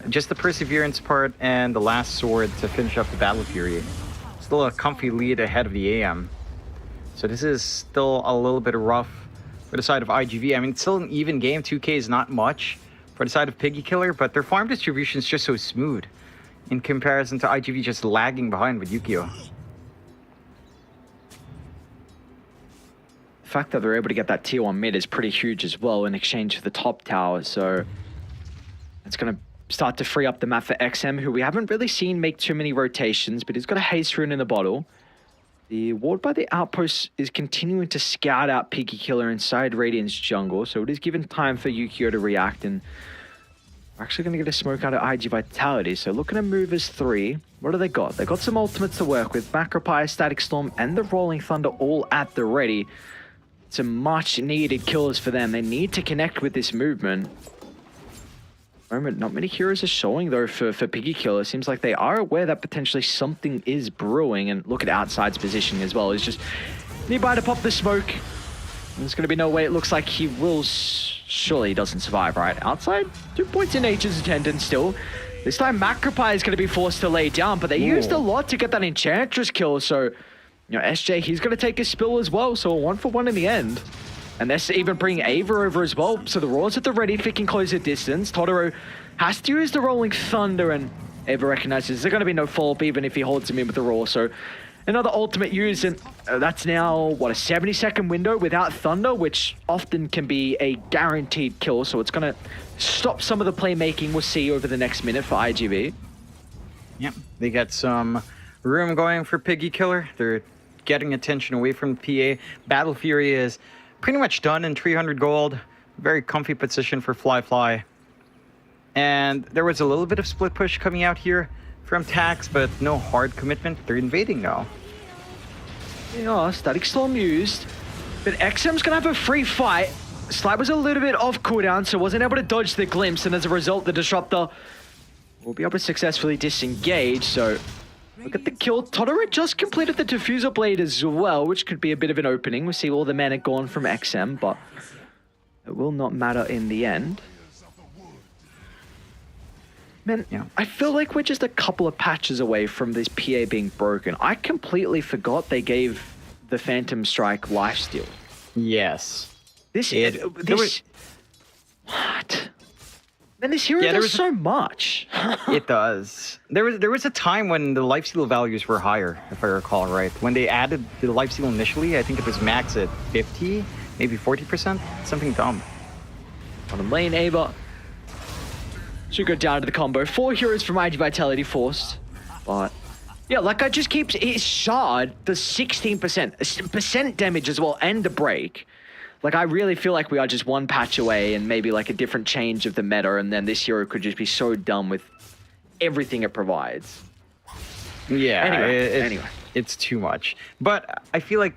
Just the Perseverance part and the last sword to finish up the Battle Fury. Still a comfy lead ahead of the AM. So this is still a little bit rough for the side of IGV. I mean, it's still an even game. 2K is not much for the side of Piggy Killer, but their farm distribution is just so smooth in comparison to IGV just lagging behind with Ukiyo. The fact that they're able to get that tier 1 mid is pretty huge as well in exchange for the top tower, so it's going to start to free up the map for XM, who we haven't really seen make too many rotations, but he's got a haste rune in the bottle. The ward by the outpost is continuing to scout out Piggy Killer inside Radiant's jungle, so it is given time for Ukiyo to react, and we're actually going to get a smoke out of IG Vitality. So looking at move as 3, what do they got? They got some ultimates to work with, Macropire, Static Storm, and the Rolling Thunder all at the ready. Some much needed kills for them. They need to connect with this movement. Moment, not many heroes are showing though for Piggy Killer. Seems like they are aware that potentially something is brewing, and look at Outside's positioning as well. He's just nearby to pop the smoke. There's going to be no way. It looks like he will. Surely he doesn't survive, right? Outside, 2 points in Nature's Attendance still. This time Macropie is going to be forced to lay down, but they used a lot to get that Enchantress kill. So, you know, SJ, he's going to take a spill as well. So a 1-for-1 in the end. And that's even bringing Ava over as well. So the Raw's at the ready if he can close the distance. Totoro has to use the Rolling Thunder, and Ava recognizes there's going to be no follow-up even if he holds him in with the Raw. So another ultimate use, and that's now, what, a 70-second window without Thunder, which often can be a guaranteed kill. So it's going to stop some of the playmaking we'll see over the next minute for IGV. Yep, they got some room going for Piggy Killer. They're getting attention away from the PA. Battle Fury is pretty much done in 300 gold. Very comfy position for Fly. And there was a little bit of split push coming out here from Tax, but no hard commitment. They're invading now. Yeah, Static Storm used. But XM's gonna have a free fight. Slide was a little bit off cooldown, so wasn't able to dodge the glimpse, and as a result, the Disruptor will be able to successfully disengage. So look at the kill. Totoro just completed the Diffuser Blade as well, which could be a bit of an opening. We see all the mana gone from XM, but it will not matter in the end. Man, Yeah. I feel like we're just a couple of patches away from this PA being broken. I completely forgot they gave the Phantom Strike lifesteal. Yes. What? Man, this hero Yeah, there does was so much. It does. There was a time when the lifesteal values were higher, if I recall right. When they added the lifesteal initially, I think it was max at 50, maybe 40%, something dumb. Bottom lane, Ava should go down to the combo. 4 heroes from IG Vitality forced, but yeah, like I just keep his shard does 16% damage as well, and the break. Like, I really feel like we are just one patch away and maybe like a different change of the meta, and then this hero could just be so done with everything it provides. Yeah, Anyway. It's too much. But I feel like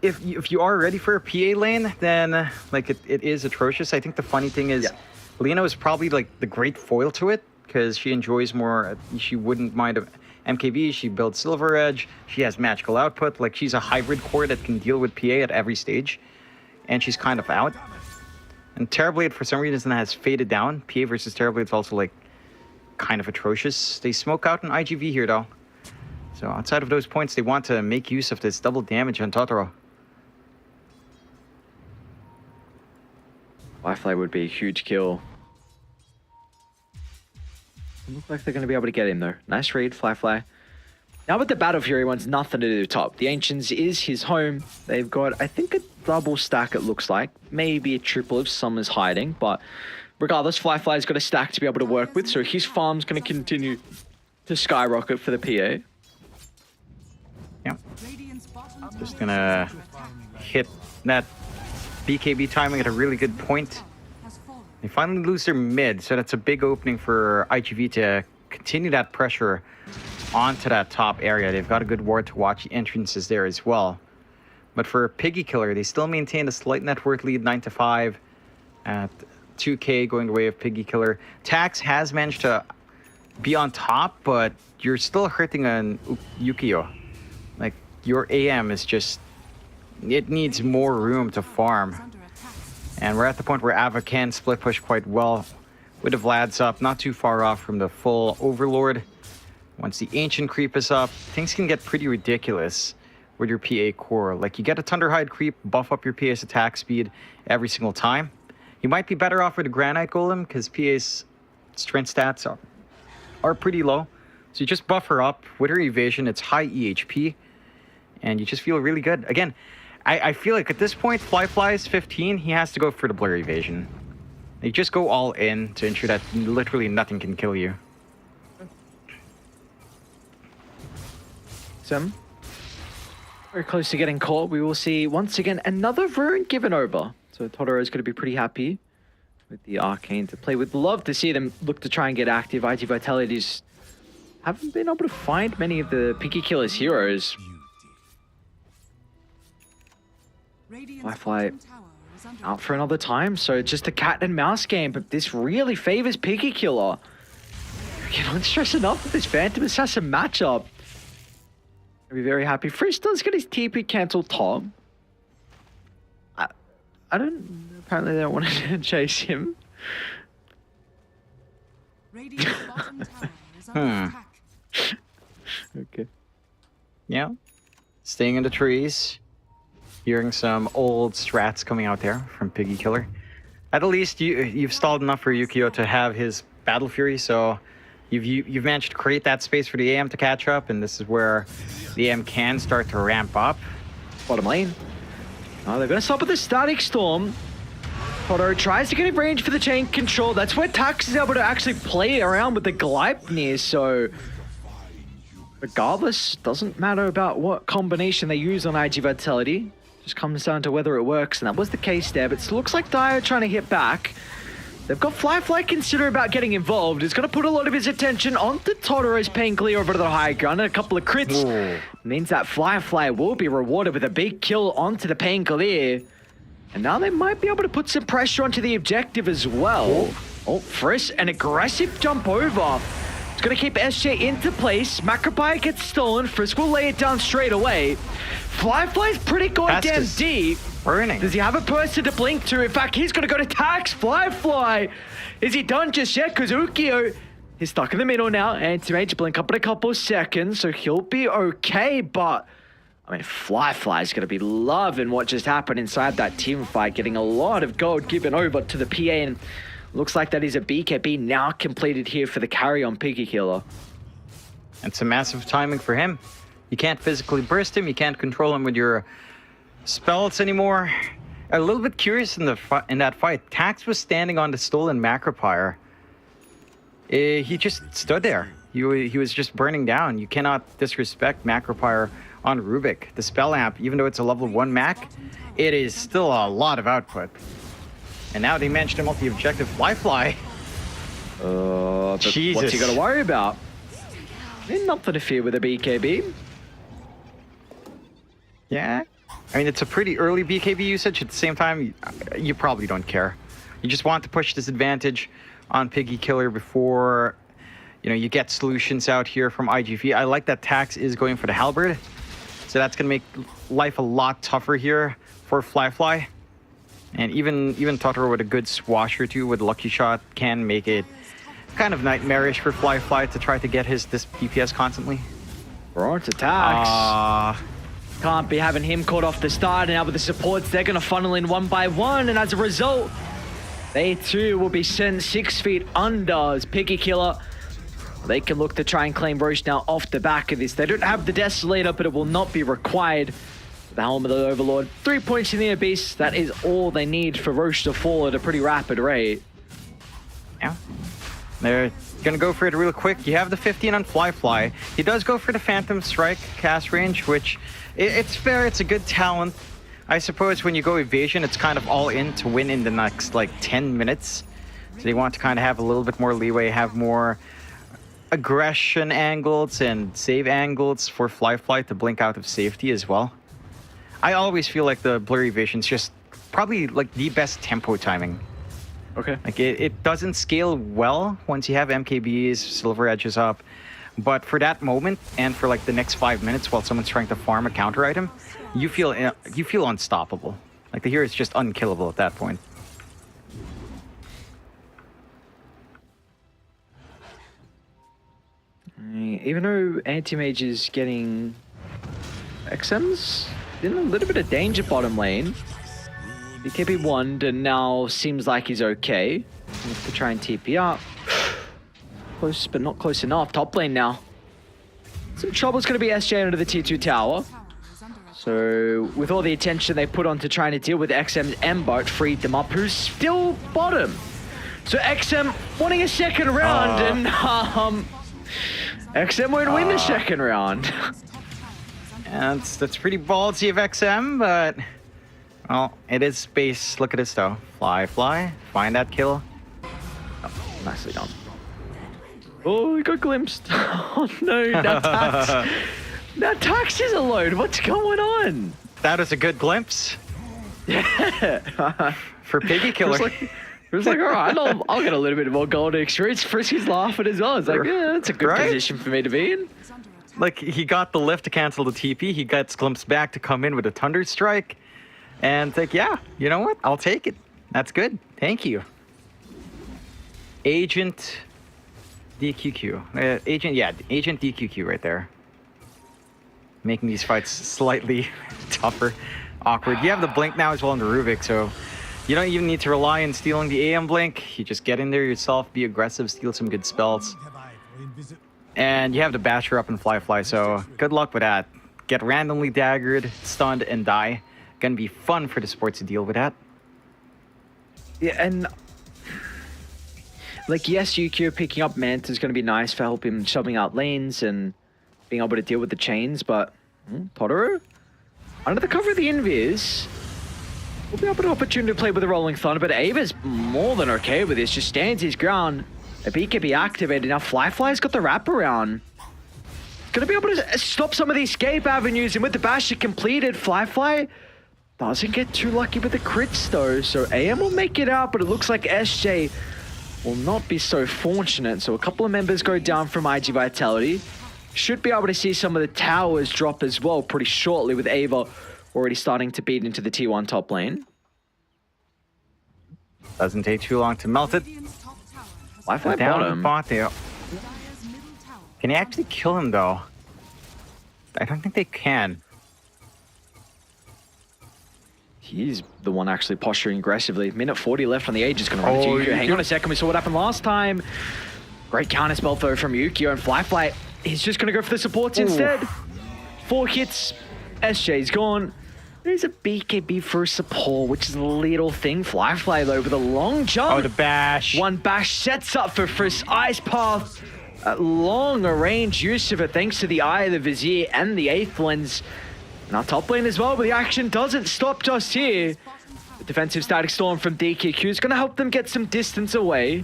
if you are ready for a PA lane, then like it is atrocious. I think the funny thing is, Lena is probably like the great foil to it, because she enjoys more, she wouldn't mind a MKV, she builds Silver Edge, she has magical output, like she's a hybrid core that can deal with PA at every stage. And she's kind of out. And Terrorblade, for some reason, has faded down. PA versus Terrorblade is also, like, kind of atrocious. They smoke out an IGV here, though. So outside of those points, they want to make use of this double damage on Totoro. Firefly would be a huge kill. Look like they're going to be able to get him, though. Nice read, Firefly. Now with the Battle Fury, wants nothing to do top. The Ancients is his home. They've got, I think, a double stack, it looks like. Maybe a triple if some is hiding, but regardless, Firefly's got a stack to be able to work with, so his farm's going to continue to skyrocket for the PA. Yeah. Just going to hit that BKB timing at a really good point. They finally lose their mid, so that's a big opening for IGV to continue that pressure onto that top area. They've got a good ward to watch the entrances there as well. But for Piggy Killer, they still maintain a slight net worth lead, 9-5 at 2K going the way of Piggy Killer. Tax has managed to be on top, but you're still hurting on Yukio. Like, your AM is just, it needs more room to farm. And we're at the point where Ava can split push quite well with the Vlad's up, not too far off from the full Overlord. Once the Ancient creep is up, things can get pretty ridiculous with your PA core. Like, you get a Thunderhide creep, buff up your PA's attack speed every single time. You might be better off with a Granite Golem, because PA's strength stats are pretty low. So you just buff her up. With her evasion, it's high EHP, and you just feel really good. Again, I feel like at this point, Fly's 15, he has to go for the Blur evasion. They just go all in to ensure that literally nothing can kill you. Sim, very close to getting caught. We will see once again another rune given over. So Totoro is going to be pretty happy with the Arcane to play with. Love to see them look to try and get active. IG Vitality's haven't been able to find many of the Piggy Killer's heroes. Firefly out for another time, so just a cat and mouse game, but this really favors Piggy Killer. I cannot stress enough that this Phantom Assassin matchup. I'll be very happy. Frisch does get his TP cancelled top. I don't, apparently they don't want to chase him. Okay. Yeah. Staying in the trees. Hearing some old strats coming out there from Piggy Killer. At least you've stalled enough for Yukio to have his Battle Fury, so you've managed to create that space for the AM to catch up, and this is where the AM can start to ramp up. Bottom lane. Oh, they're going to stop with the Static Storm. Totoro tries to get in range for the chain control. That's where Tax is able to actually play around with the Gleipnir, so regardless, doesn't matter about what combination they use on IG Vitality. Just comes down to whether it works, and that was the case there, but it looks like Dire trying to hit back. They've got Fly consider about getting involved. He's going to put a lot of his attention onto Totoro's paying clear over to the high ground, and a couple of crits. Ooh. Means that Fly will be rewarded with a big kill onto the paying clear. And now they might be able to put some pressure onto the objective as well. Oh, Frisk, an aggressive jump over. It's going to keep SJ into place. Macropie gets stolen. Frisk will lay it down straight away. Fly's pretty goddamn deep. Burning. Does he have a person to blink to? In fact, he's going to go to tax Fly. Is he done just yet? Because Ukio is stuck in the middle now. And to Mage blink up in a couple seconds, so he'll be okay. But, I mean, Fly's going to be loving what just happened inside that team fight, getting a lot of gold given over to the PA. And looks like that is a BKB now completed here for the carry on Piggy Killer. It's a massive timing for him. You can't physically burst him. You can't control him with your spells anymore. A little bit curious in that fight. Tax was standing on the stolen Macropire. He just stood there. He was just burning down. You cannot disrespect Macropire on Rubik. The spell amp, even though it's a level 1 Mac, it is still a lot of output. And now they managed to multi-objective Fly. But Jesus. what's he got to worry about? Nothing to fear with a BKB. Yeah. I mean, it's a pretty early BKB usage. At the same time, you probably don't care. You just want to push this advantage on Piggy Killer before, you get solutions out here from IGV. I like that Tax is going for the Halberd. So that's going to make life a lot tougher here for Fly. And even Totoro with a good swash or two with Lucky Shot can make it kind of nightmarish for Fly to try to get this DPS constantly. Right attacks. Can't be having him caught off the start, and now with the supports, they're going to funnel in one by one, and as a result, they too will be sent 6 feet under as Piggy Killer. They can look to try and claim Roche now off the back of this. They don't have the Desolator, but it will not be required. The Helm of the Overlord, 3 points in the Abyss. That is all they need for Roche to fall at a pretty rapid rate. Yeah. They're going to go for it real quick. You have the 15 on Fly. He does go for the Phantom Strike cast range, which it's fair. It's a good talent. I suppose when you go evasion, it's kind of all in to win in the next 10 minutes. So they want to kind of have a little bit more leeway, have more aggression angles and save angles for Fly to blink out of safety as well. I always feel like the blurry vision's just probably the best tempo timing. Okay. It doesn't scale well once you have MKBs, Silver Edges up, but for that moment and for the next 5 minutes while someone's trying to farm a counter item, you feel unstoppable. The hero is just unkillable at that point. Even though Anti-Mage is getting XM's in a little bit of danger bottom lane. BKB won and now seems like he's okay. Have to try and TP up. Close, but not close enough. Top lane now. Some trouble's going to be SJ under the T2 tower. So with all the attention they put on to trying to deal with XM's Embart, freed them up, who's still bottom. So XM wanting a second round and XM won't win the second round. And that's pretty ballsy of XM, but well, it is space. Look at this though. Fly, find that kill. Oh, nicely done. Oh, we got glimpsed. Oh no, now Tax is alone. What's going on? That was a good glimpse. Yeah. For Piggy Killer. It was like, all right, I'll get a little bit more gold experience. Frisky's laughing as well. It's like, yeah, that's a good position for me to be in. He got the lift to cancel the TP. He gets glimpsed back to come in with a Thunder Strike. And yeah, you know what? I'll take it. That's good. Thank you. Agent DQQ. Agent DQQ right there. Making these fights slightly tougher. Awkward. You have the blink now as well in the Rubik, so you don't even need to rely on stealing the AM blink. You just get in there yourself, be aggressive, steal some good spells. And you have the Basher up and Fly, so good luck with that. Get randomly daggered, stunned, and die. Gonna be fun for the sports to deal with that. Yeah, and yes, Yukio picking up Manta is going to be nice for helping shoving out lanes and being able to deal with the chains, but Totoro, under the cover of the Invis, We'll be able to opportunity to play with the Rolling Thunder, but Ava's more than okay with this. Just stands his ground. A BKB activated. Now Fly's got the wraparound. Gonna be able to stop some of the escape avenues, and with the basher completed, Fly doesn't get too lucky with the crits though. So AM will make it out, but it looks like SJ will not be so fortunate. So a couple of members go down from IG Vitality. Should be able to see some of the towers drop as well pretty shortly, with Ava already starting to beat into the T1 top lane. Doesn't take too long to melt it. Radiant's top tower has Fly Down bottom. bot there. Dire's middle tower. Can he actually kill him though? I don't think they can. He's the one actually posturing aggressively. Minute 40 left on the age. Is going to run Oh, into Yukio. Hang you- on a second. We saw what happened last time. Great counter spell though from Yukio, and Fly. He's just going to go for the supports instead. 4 hits. SJ's gone. There's a BKB for support, which is a little thing. Fly though with a long jump. Oh, the bash. One bash sets up for Frisk Ice Path. A long range use of it thanks to the Eye of the Vizier and the 8th Lens. And our top lane as well, but the action doesn't stop just here. The defensive static storm from DKQ is going to help them get some distance away.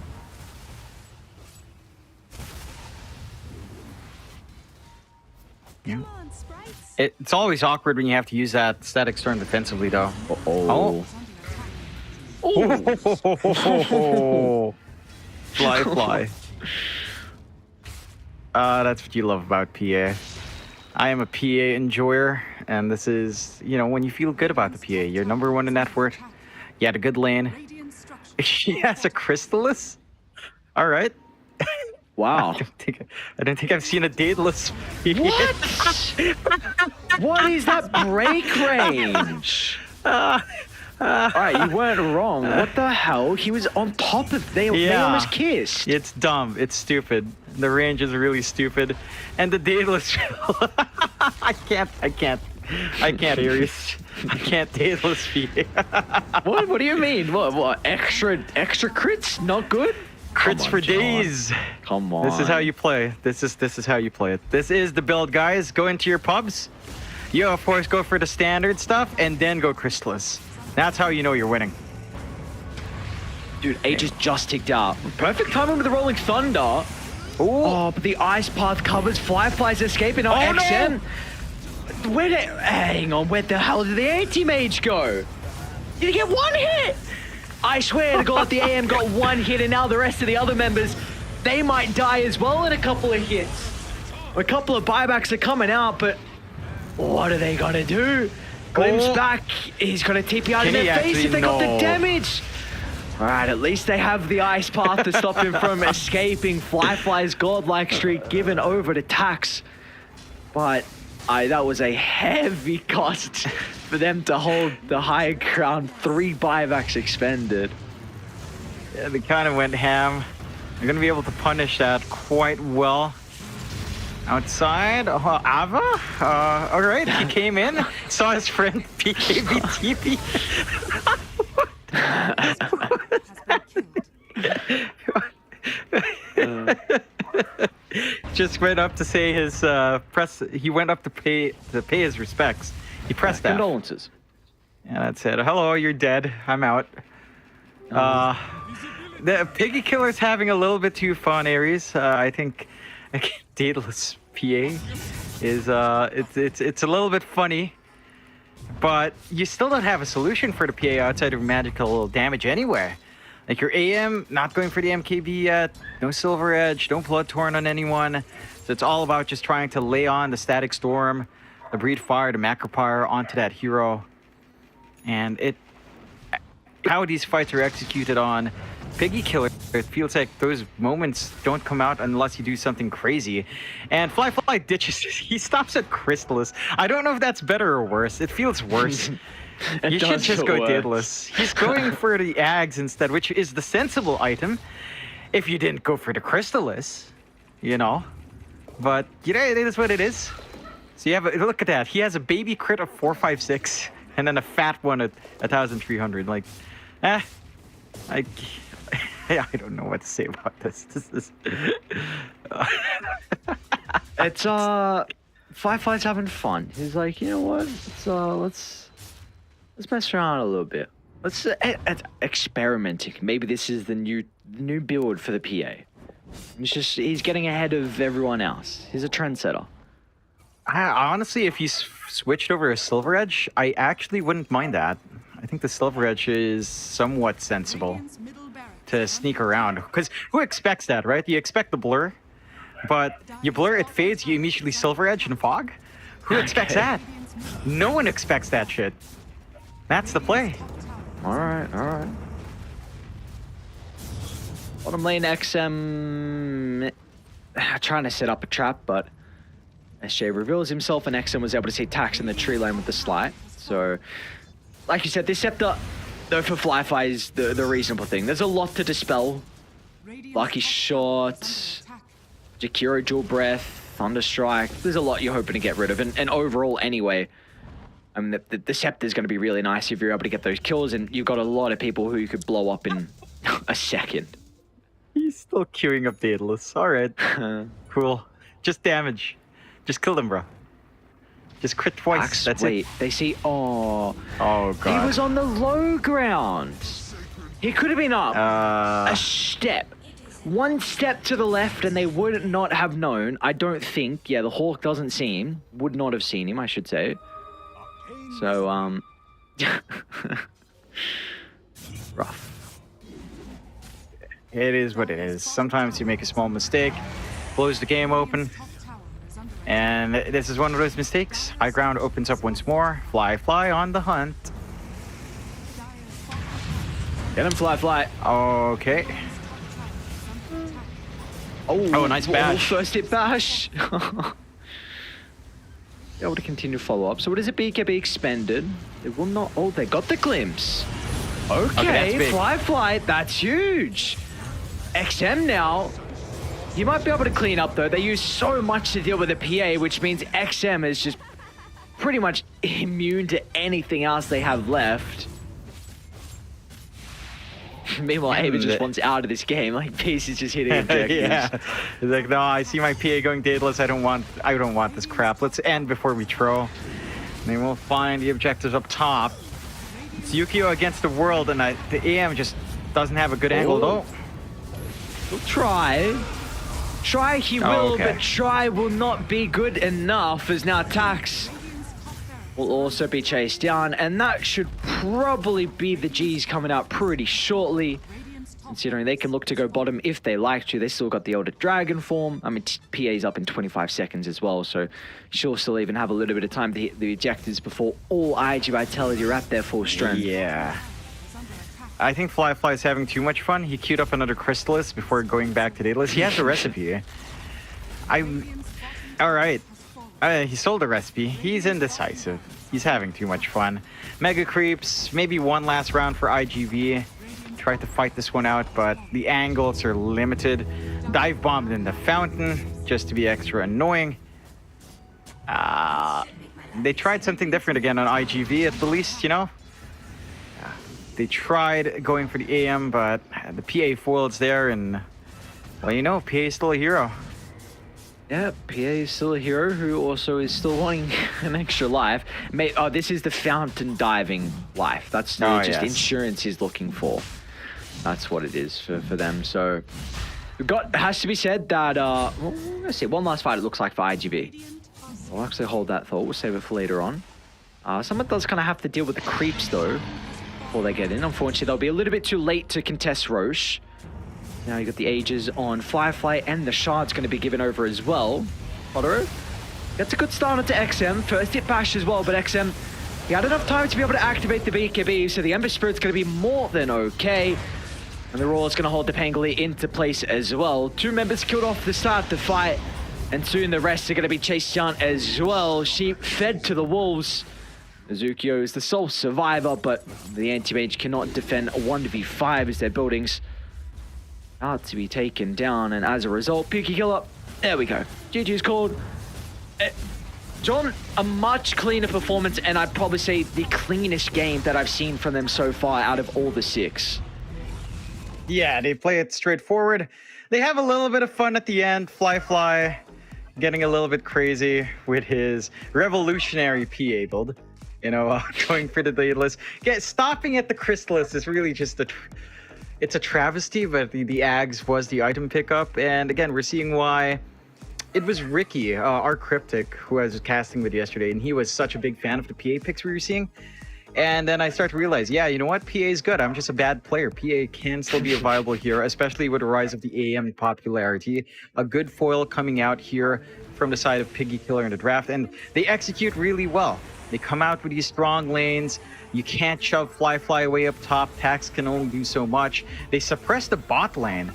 Come on, sprites. It's always awkward when you have to use that static storm defensively though. Oh. Oh. Fly. That's what you love about PA. I am a PA enjoyer, and this is, you know, when you feel good about the PA. You're number 1 in that fort. You had a good lane. Radiant structure. She has a Crystallis? Alright. Wow. I don't think I've seen a Daedalus. What? What is that break range? Alright, you weren't wrong. What the hell? He was on top of they almost kissed. It's dumb. It's stupid. The range is really stupid. And the Daedalus... I can't, Aries. I can't Daedalus PA. What do you mean? What extra crits? Not good? Crits Come on, for John. days. Come on. This is how you play. This is how you play it. This is the build, guys. Go into your pubs. You, of course, go for the standard stuff, and then go Crystallis. That's how you know you're winning. Dude, Age just ticked out. Perfect timing with the Rolling Thunder. Oh, but the Ice Path covers. Fly's escaping. Oh, Oh, no! XM. Hang on, where the hell did the anti-mage go? Did he get 1 hit? I swear to God, the AM got 1 hit, and now the rest of the other members, they might die as well in a couple of hits. A couple of buybacks are coming out, but what are they gonna do? Glimpse back. He's gonna TP out in Can he their face actually? if they got the No. damage. All right, at least they have the Ice Path to stop him from escaping. Fly's godlike streak given over to Tax. But that was a heavy cost for them to hold the high ground. 3 buybacks expended. Yeah, they kind of went ham. They're going to be able to punish that quite well. Outside, Ava? All right, he came in, saw his friend PKB TP. Has been killed. Just went up to say his he went up to pay his respects. He pressed that. Condolences. Yeah, that's it. Hello, you're dead. I'm out. The Piggy Killer's having a little bit too fun, Aries. I think Daedalus PA is it's a little bit funny, but you still don't have a solution for the PA outside of magical damage anywhere. Like your AM, not going for the MKB yet, no Silver Edge, don't Blood Torn on anyone. So it's all about just trying to lay on the Static Storm, the Breed Fire, the Macropyre onto that hero. And how these fights are executed on Piggy Killer, it feels like those moments don't come out unless you do something crazy. And Fly ditches, he stops at Crystallis. I don't know if that's better or worse. It feels worse. You should does just feel go worse. Daedalus. He's going for the Ags instead, which is the sensible item if you didn't go for the Crystallis, you know. But, you know, it is what it is. So you have look at that. He has a baby crit of 456 and then a fat one at 1,300. Like, I don't know what to say about this. This is... It's Fly's having fun. He's like, you know what? Let's mess around a little bit. Let's experimenting. Maybe this is the new build for the PA. He's getting ahead of everyone else. He's a trendsetter. Honestly, if he's switched over to Silver Edge, I actually wouldn't mind that. I think the Silver Edge is somewhat sensible Radiant's middle barracks to sneak around. Because who expects that, right? You expect the blur, but you blur, it fades, you immediately Silver Edge and fog? Who expects that? No one expects that shit. That's the play. All right. Bottom lane XM trying to set up a trap, but SJ reveals himself, and XM was able to see Tax in the tree lane with the slide. So, like you said, this scepter, though, for Flyfly is the reasonable thing. There's a lot to dispel. Radiant's Lucky top shot, tower is Jakiro dual breath, Thunderstrike. There's a lot you're hoping to get rid of, and overall, anyway. I mean, the scepter is going to be really nice if you're able to get those kills, and you've got a lot of people who you could blow up in a second. He's still queuing up Daedalus. Alright. Cool. Just damage. Just kill them, bro. Just crit twice. Axe, That's wait, it. they see. Oh, Oh, God. he was on the low ground. He could have been up a step. One step to the left, and they would not have known. I don't think. Yeah, the Hawk doesn't see him. Would not have seen him, I should say. So, rough. It is what it is. Sometimes you make a small mistake, blows the game open, top tower is under attack. and this is one of those mistakes. High ground opens up once more. Fly on the hunt. Dire's bottom Get him, Fly. Okay. tower is under attack. Oh, nice bash. First hit bash. Be able to continue follow up. So what is it? BKB expended. They will not. Oh, they got the glimpse. that's Okay, big. Fly. That's huge. XM now. You might be able to clean up though. They use so much to deal with the PA, which means XM is just pretty much immune to anything else they have left. Meanwhile, Ava just wants out of this game. Like, Peace is just hitting objectives. Yeah. He's like, no, I see my PA going Daedalus. I don't want this crap. Let's end before we throw. And then we'll find the objectives up top. It's Yukio against the world, and the AM just doesn't have a good angle though. He'll try. Try he will, Oh, okay. but try will not be good enough, as now Tax Radiant's top barracks will also be chased down, and that should probably be the G's coming out pretty shortly, Radiant's top considering they can look to go bottom if they like to. They still got the Elder Dragon form. I mean, PA's up in 25 seconds as well, so she'll still even have a little bit of time to hit the objectives before all IG Vitality are at their full strength. Yeah. is under attack. I think Fly is having too much fun. He queued up another Crystallis before going back to Daedalus. He has the recipe. Radiant's bottom All right. has fallen. He sold the recipe. He's indecisive. He's having too much fun. Mega creeps. Maybe one last round for IGV. Tried to fight this one out, but the angles are limited. Dive bombed in the fountain just to be extra annoying. They tried something different again on IGV at the least, you know? They tried going for the AM, but the PA foil's there, and, well, you know, PA is still a hero. Yeah, PA is still a hero who also is still wanting an extra life. Oh, this is the fountain diving life. That's just insurance he's looking for. That's what it is for them. So, has to be said that, well, let's see, one last fight it looks like for IGV. We'll actually hold that thought. We'll save it for later on. Someone does kind of have to deal with the creeps, though, before they get in. Unfortunately, they'll be a little bit too late to contest Roche. Now you got the Ages on Firefly, and the Shard's going to be given over as well. Otto gets a good start onto XM. First hit bash as well, but XM, he had enough time to be able to activate the BKB, so the Ember Spirit's going to be more than okay. And the Raw's going to hold the Pangoli into place as well. 2 members killed off to start the fight, and soon the rest are going to be chased down as well. Sheep fed to the wolves. Azukio is the sole survivor, but the anti-mage cannot defend 1v5 as their buildings are to be taken down, and as a result, Pukey Killer, there we go. GG's called. John, a much cleaner performance, and I'd probably say the cleanest game that I've seen from them so far out of all the 6. Yeah, they play it straightforward. They have a little bit of fun at the end. Fly getting a little bit crazy with his revolutionary PA build. You know, going for the Daedalus. Stopping at the Crystallis is really just it's a travesty, but the Ags was the item pickup. And again, we're seeing why it was Ricky, our Cryptic, who I was casting with yesterday, and he was such a big fan of the PA picks we were seeing. And then I start to realize, yeah, you know what? PA is good. I'm just a bad player. PA can still be a viable hero, especially with the rise of the AM popularity. A good foil coming out here from the side of Piggy Killer in the draft, and they execute really well. They come out with these strong lanes. You can't shove fly away up top. Tax can only do so much. They suppress the bot lane.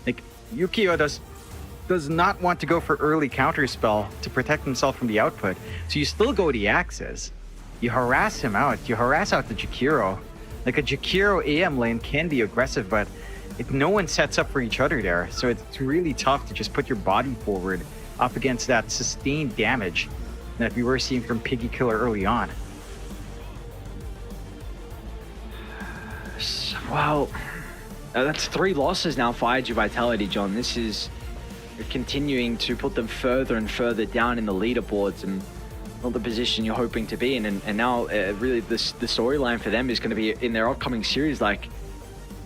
Like, Yukio does not want to go for early counter spell to protect himself from the output. So you still go the Axes. You harass him out. You harass out the Jakiro. Like, a Jakiro AM lane can be aggressive, but no one sets up for each other there. So it's really tough to just put your body forward up against that sustained damage that we were seeing from Piggy Killer early on. Wow, that's 3 losses now for IG Vitality, John. This is continuing to put them further and further down in the leaderboards and not the position you're hoping to be in. And now really the storyline for them is going to be in their upcoming series. Like,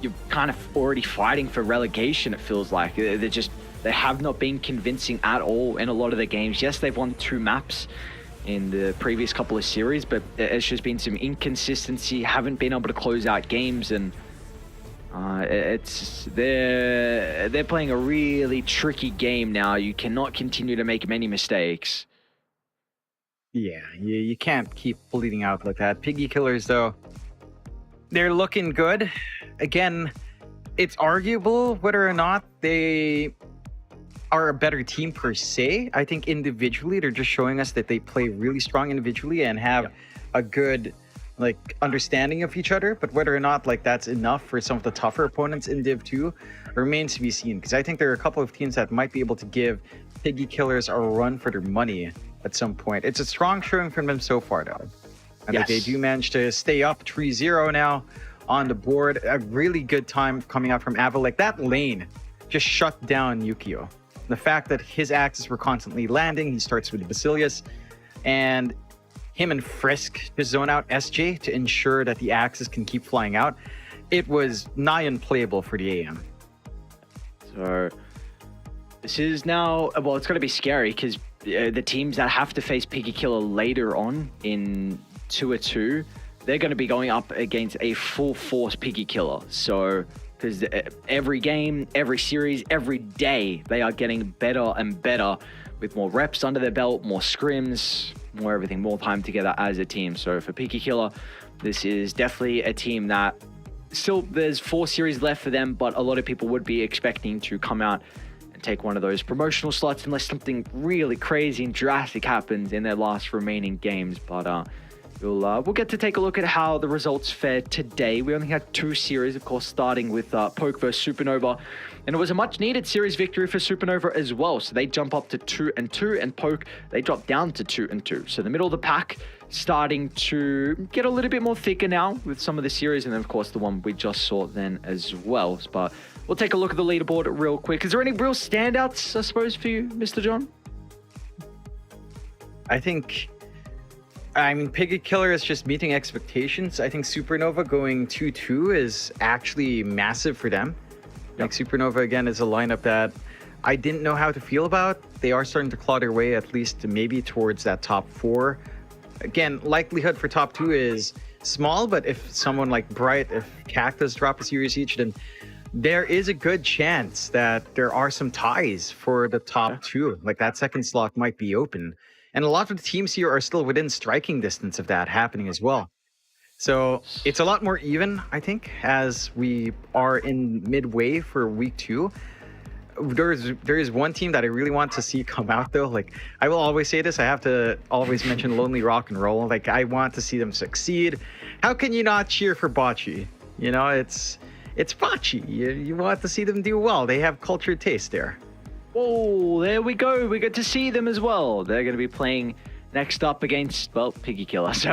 you're kind of already fighting for relegation, it feels like. They have not been convincing at all in a lot of the games. Yes, they've won 2 maps in the previous couple of series, but it's just been some inconsistency, haven't been able to close out games, and they're playing a really tricky game now. You cannot continue to make many mistakes. Yeah, you can't keep bleeding out like that. Piggy Killers, though, they're looking good. Again, it's arguable whether or not they are a better team per se. I think individually, they're just showing us that they play really strong individually and have a good understanding of each other. But whether or not that's enough for some of the tougher opponents in Div 2 remains to be seen, because I think there are a couple of teams that might be able to give Piggy Killers a run for their money at some point. It's a strong showing from them so far, though. And they do manage to stay up 3-0 now on the board. A really good time coming out from Ava. That lane just shut down Yukio. The fact that his axes were constantly landing, he starts with the Basilius, and him and Frisk just zone out SJ to ensure that the axes can keep flying out. It was nigh unplayable for the AM. So this is now, well, it's going to be scary because the teams that have to face Piggy Killer later on in 2-2, they're going to be going up against a full force Piggy Killer. So because every game, every series, every day, they are getting better and better with more reps under their belt, more scrims, more everything, more time together as a team. So for Piggy Killer, this is definitely a team that still, there's 4 series left for them, but a lot of people would be expecting to come out and take one of those promotional slots unless something really crazy and drastic happens in their last remaining games. But we'll get to take a look at how the results fared today. We only had 2 series, of course, starting with Poke versus Supernova. And it was a much needed series victory for Supernova as well. So they jump up to 2-2, and Poke, they drop down to 2-2. So the middle of the pack starting to get a little bit more thicker now with some of the series. And then, of course, the one we just saw then as well. But we'll take a look at the leaderboard real quick. Is there any real standouts, I suppose, for you, Mr. John? I mean, Piggy Killer is just meeting expectations. I think Supernova going 2-2 is actually massive for them. Like, Supernova, again, is a lineup that I didn't know how to feel about. They are starting to claw their way at least maybe towards that top 4. Again, likelihood for top 2 is small, but if someone like Bright, if Cactus drop a series each, then there is a good chance that there are some ties for the top 2. Like, that second slot might be open. And a lot of the teams here are still within striking distance of that happening as well. So it's a lot more even, I think, as we are in midway for week 2. There is one team that I really want to see come out, though. Like, I will always say this, I have to always mention Lonely Rock and Roll. Like, I want to see them succeed. How can you not cheer for Bocce? You know, it's Bocce. You want to see them do well. They have cultured taste there. Oh, there we go. We get to see them as well. They're going to be playing next up against, well, Piggy Killer. So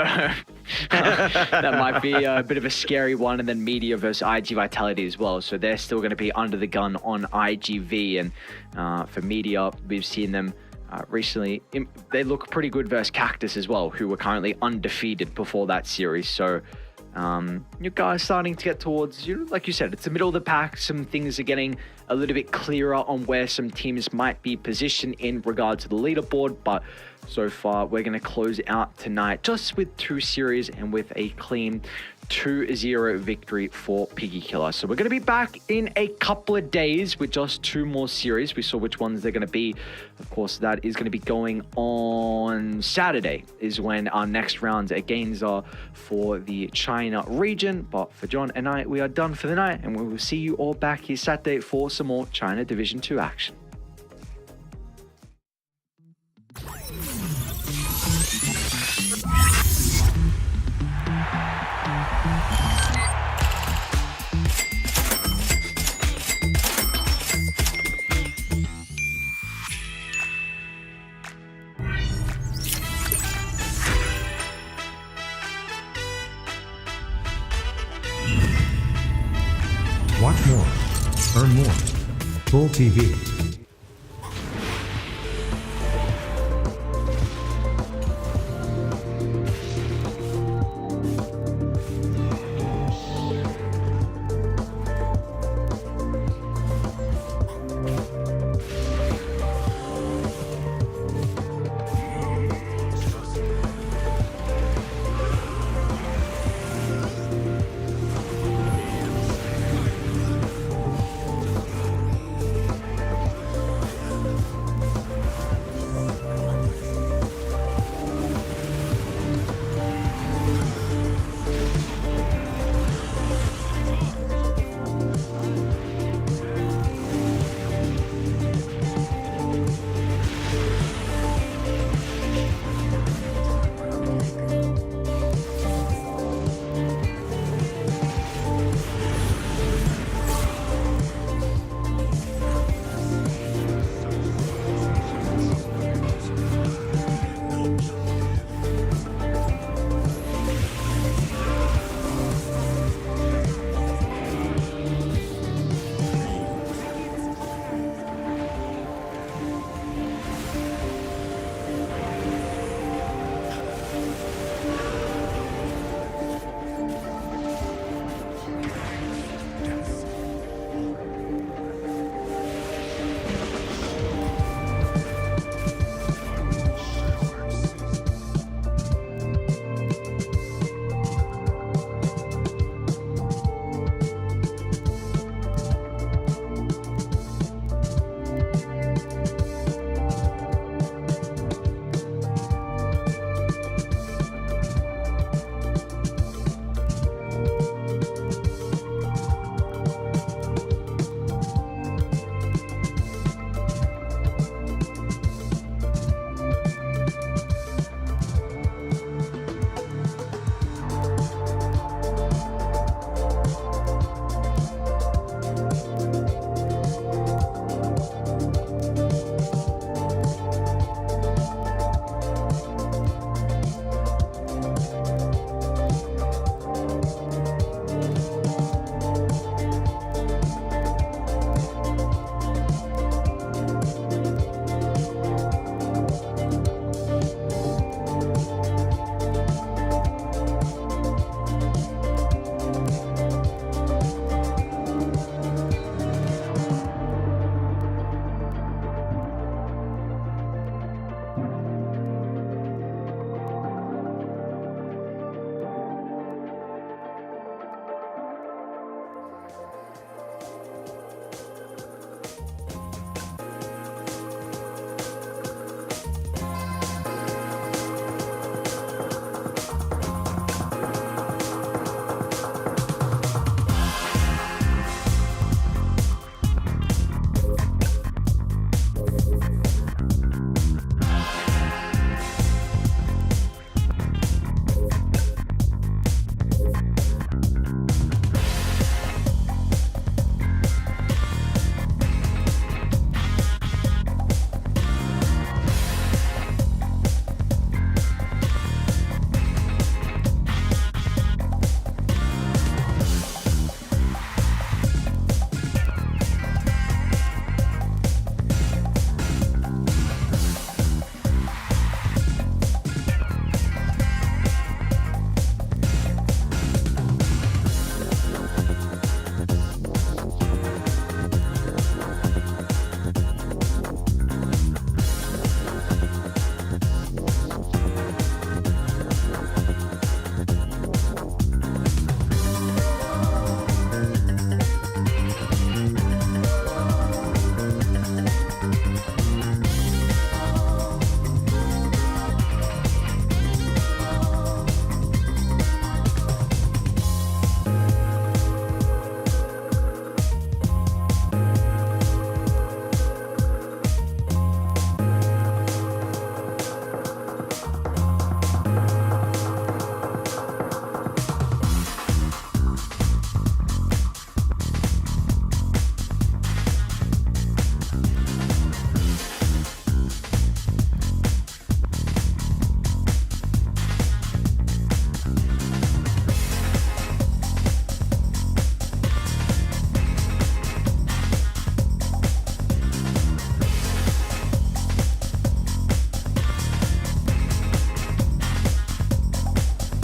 that might be a bit of a scary one. And then Media versus IG Vitality as well. So they're still going to be under the gun on IGV. And for Media, we've seen them recently. They look pretty good versus Cactus as well, who were currently undefeated before that series. So you guys starting to get towards, like you said, it's the middle of the pack. Some things are getting a little bit clearer on where some teams might be positioned in regard to the leaderboard. But so far, we're going to close out tonight just with 2 series and with a clean 2-0 victory for Piggy Killer. So we're going to be back in a couple of days with just 2 more series. We saw which ones they're going to be. Of course, that is going to be going on Saturday is when our next rounds again are for the China region. But for John and I, we are done for the night, and we will see you all back here Saturday for some more China Division 2 action. Watch more. Earn more. Full TV.